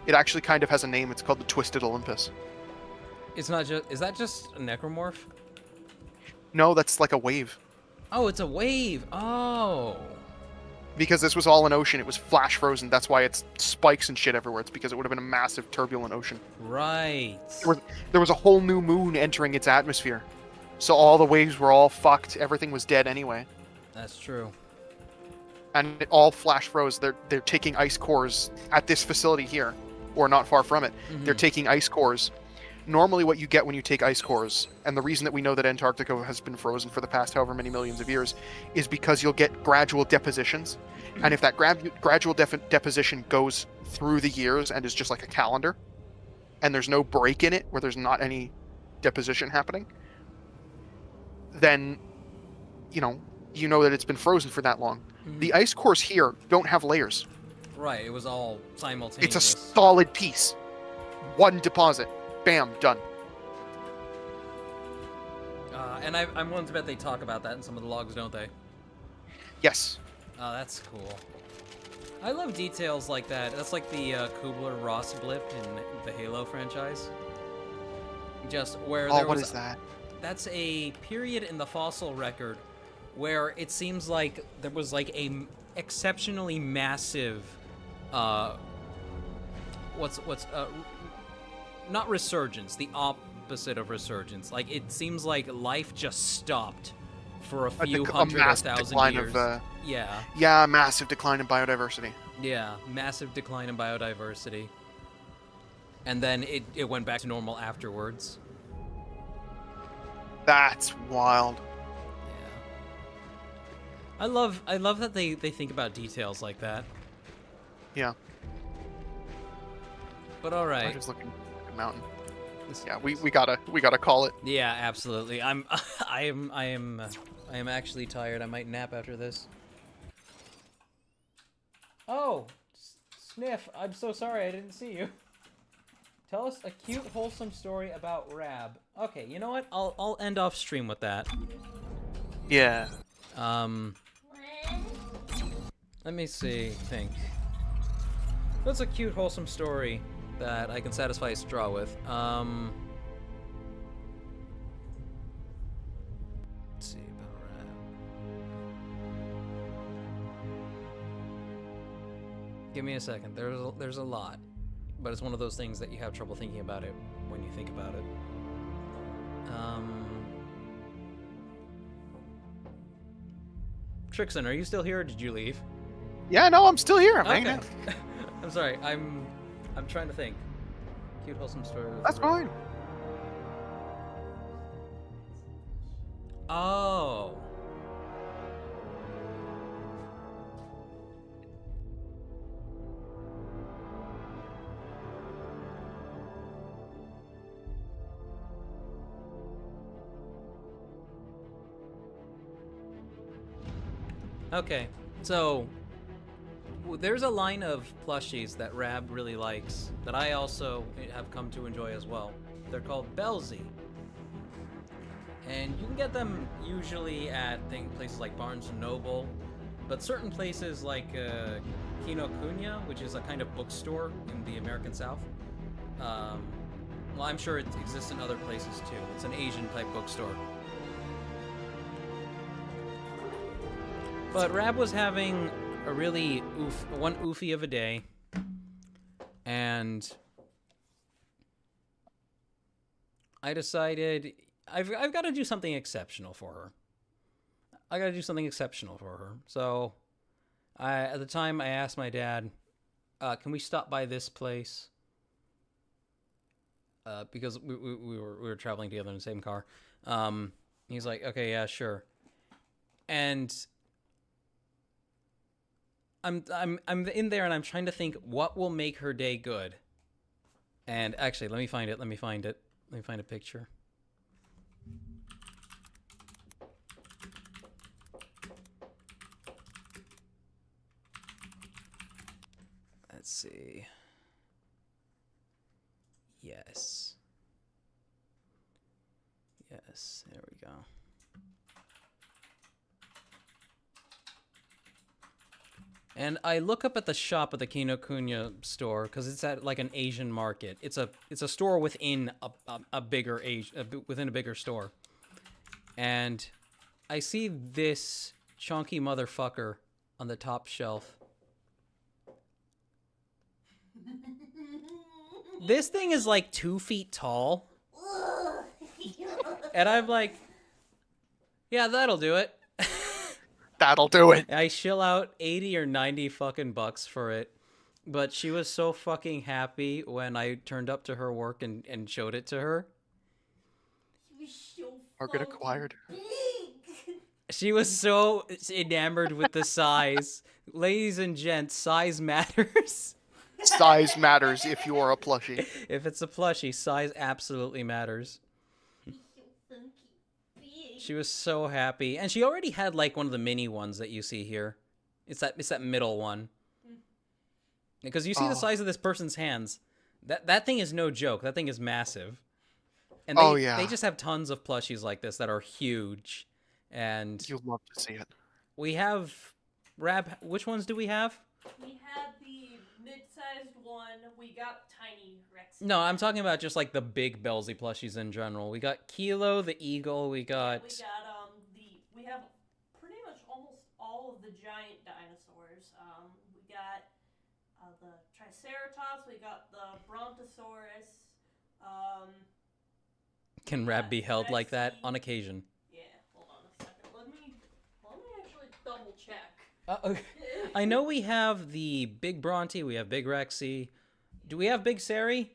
It actually kind of has a name. It's called the Twisted Olympus. It's not just... Is that just a necromorph? No, that's like a wave. Oh, it's a wave. Oh. Because this was all an ocean. It was flash frozen. That's why it's spikes and shit everywhere. It's because it would have been a massive turbulent ocean. Right. There was a whole new moon entering its atmosphere. So all the waves were all fucked. Everything was dead anyway. That's true. And it all flash froze. They're taking ice cores at this facility here, or not far from it. Mm-hmm. They're taking ice cores. Normally what you get when you take ice cores, and the reason that we know that Antarctica has been frozen for the past however many millions of years, is because you'll get gradual depositions. And if that gradual deposition goes through the years and is just like a calendar, and there's no break in it where there's not any deposition happening, then you know that it's been frozen for that long. Mm-hmm. The ice cores here don't have layers. Right, it was all simultaneous. It's a solid piece. One deposit. Bam, done. And I'm willing to bet they talk about that in some of the logs, don't they? Yes. Oh, that's cool. I love details like that. That's like the Kubler-Ross blip in the Halo franchise. Just where there was... what is that? That's a period in the fossil record where it seems like there was like a exceptionally massive... not resurgence, the opposite of resurgence. Like, it seems like life just stopped for a few hundred or thousand years. Yeah. Yeah, massive decline in biodiversity. Yeah, massive decline in biodiversity. And then it went back to normal afterwards. That's wild. Yeah. I love that they think about details like that. Yeah. But all right. I'm just looking at the mountain. Yeah, we gotta call it. Yeah, absolutely. I am actually tired. I might nap after this. Oh, Sniff, I'm so sorry I didn't see you. Tell us a cute, wholesome story about Rab. Okay, you know what? I'll end off stream with that. Yeah. Let me think. What's a cute, wholesome story that I can satisfy a straw with? Let's see about Rab. Give me a second. There's a lot, but it's one of those things that you have trouble thinking about it when you think about it. Trixaan, are you still here or did you leave? Yeah, no, I'm still here. I'm hanging Okay. out. I'm sorry. I'm trying to think. Cute, wholesome story. That's fine. Oh. Okay, so there's a line of plushies that Rab really likes that I also have come to enjoy as well. They're called Belzy. And you can get them usually at places like Barnes & Noble, but certain places like Kinokuniya, which is a kind of bookstore in the American South. Well, I'm sure it exists in other places too. It's an Asian-type bookstore. But Rab was having a really one oofy of a day, and I decided I've got to do something exceptional for her. I got to do something exceptional for her. So, at the time, I asked my dad, "Can we stop by this place?" Because we were traveling together in the same car. He's like, "Okay, yeah, sure," and I'm in there and I'm trying to think what will make her day good. And actually, let me find it. Let me find a picture. Let's see. Yes. Yes, there we go. And I look up at the shop at the Kinokuniya store because it's at like an Asian market. It's a store within a bigger within a bigger store. And I see this chunky motherfucker on the top shelf. This thing is like 2 feet tall. And I'm like, yeah, that'll do it. That'll do it. I shill out 80 or 90 fucking bucks for it. But she was so fucking happy when I turned up to her work and showed it to her. She was so Margaret acquired. big. She was so enamored with the size. Ladies and gents, size matters. Size matters if you are a plushie. If it's a plushie, size absolutely matters. She was so happy, and she already had like one of the mini ones that you see here. It's that middle one. Because you see the size of this person's hands. That thing is no joke. That thing is massive. And they just have tons of plushies like this that are huge. And you'll love to see it. We have Rab. Which ones do we have? We had the mid-sized one. We got tiny Rex. No, I'm talking about just like the big Belzy plushies in general. We got Kilo, the eagle. We got. We have pretty much almost all of the giant dinosaurs. We got the Triceratops. We got the Brontosaurus. Can Rab be held like that on occasion? Yeah. Hold on a second. Let me actually double check. Okay. I know we have the big Bronte. We have big Rexy. Do we have big Sari?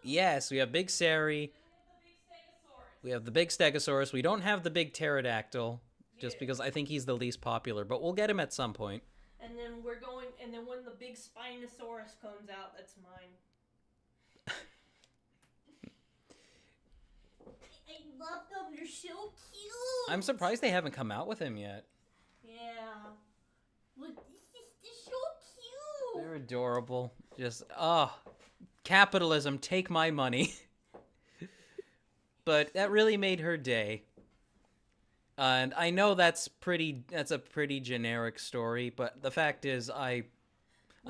Yes, we have big Sari. We have the big Stegosaurus. We don't have the big Pterodactyl, just because I think he's the least popular, but we'll get him at some point. And then when the big Spinosaurus comes out, that's mine. I love them. They're so cute. I'm surprised they haven't come out with him yet. Yeah. Look, they're so cute. They're adorable. Just, capitalism, take my money. But that really made her day. And I know that's a pretty generic story, but the fact is I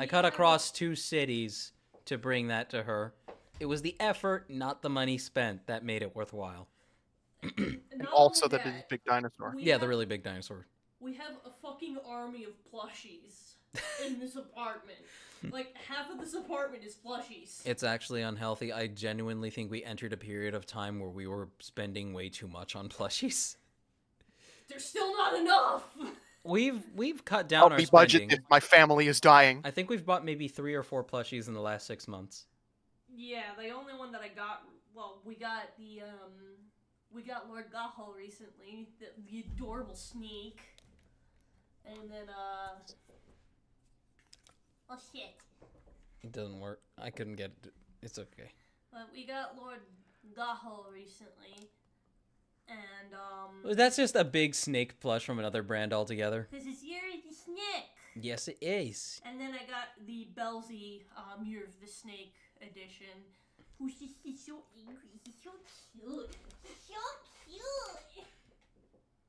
cut across 2 cities to bring that to her. It was the effort, not the money spent, that made it worthwhile. And also the big dinosaur. Yeah, the really big dinosaur. we have a fucking army of plushies in this apartment. Like, half of this apartment is plushies. It's actually unhealthy. I genuinely think we entered a period of time where we were spending way too much on plushies. There's still not enough! We've cut down our I'll be spending. budgeted if my family is dying. I think we've bought maybe 3 or 4 plushies in the last 6 months. Yeah, the only one that I got, well, we got Lord Gaho recently, the adorable snake. And then, oh shit. It doesn't work. I couldn't get it. It's okay. But we got Lord Gaho recently. And, That's just a big snake plush from another brand altogether. This is Yuri the Snake. Yes, it is. And then I got the Belzy, Year of the Snake edition. Who's just so angry. He's so cute. So cute.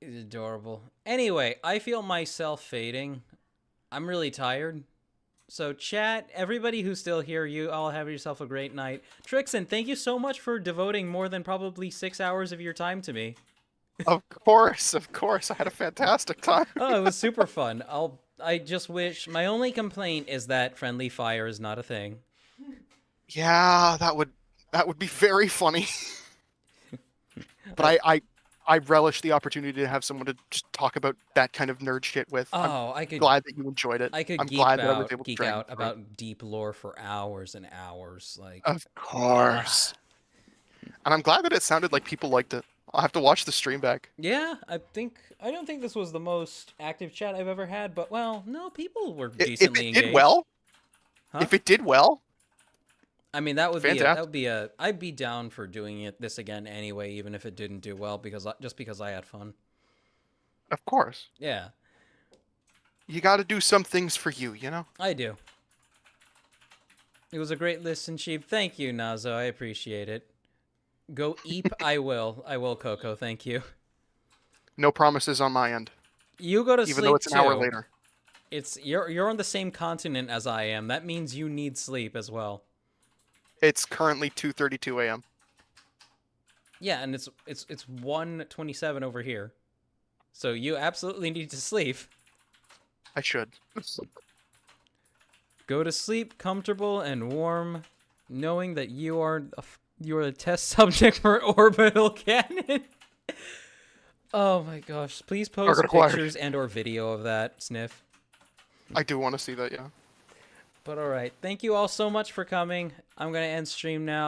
It's adorable. Anyway, I feel myself fading. I'm really tired. So chat, everybody who's still here, you all have yourself a great night. Trixaan, thank you so much for devoting more than probably 6 hours of your time to me. Of course. I had a fantastic time. Oh, it was super fun. I just wish, my only complaint is that friendly fire is not a thing. Yeah, that would be very funny. But I relish the opportunity to have someone to just talk about that kind of nerd shit with. I'm glad that you enjoyed it. I could I'm geek glad that I was able to geek drag out you through. about deep lore for hours and hours. Like, Of course. And I'm glad that it sounded like people liked it. I'll have to watch the stream back. Yeah, I don't think this was the most active chat I've ever had, but well, no, people were decently engaged. If it did well, Huh? if it did well, I mean, that would fantastic. I'd be down for doing this again anyway, even if it didn't do well, because I had fun. Of course. Yeah. You got to do some things for you, you know? I do. It was a great listen, Sheep. Thank you, Nazo. I appreciate it. Go eep. I will, Coco. Thank you. No promises on my end. You go to sleep, even though it's an hour too. later. You're on the same continent as I am. That means you need sleep as well. It's currently 2:32 a.m. Yeah, and it's 1:27 over here. So you absolutely need to sleep. I should. Go to sleep comfortable and warm, knowing that you are a test subject for orbital cannon. Oh my gosh! Please post pictures and/or video of that, Sniff. I do want to see that, yeah. But all right, thank you all so much for coming. I'm gonna end stream now.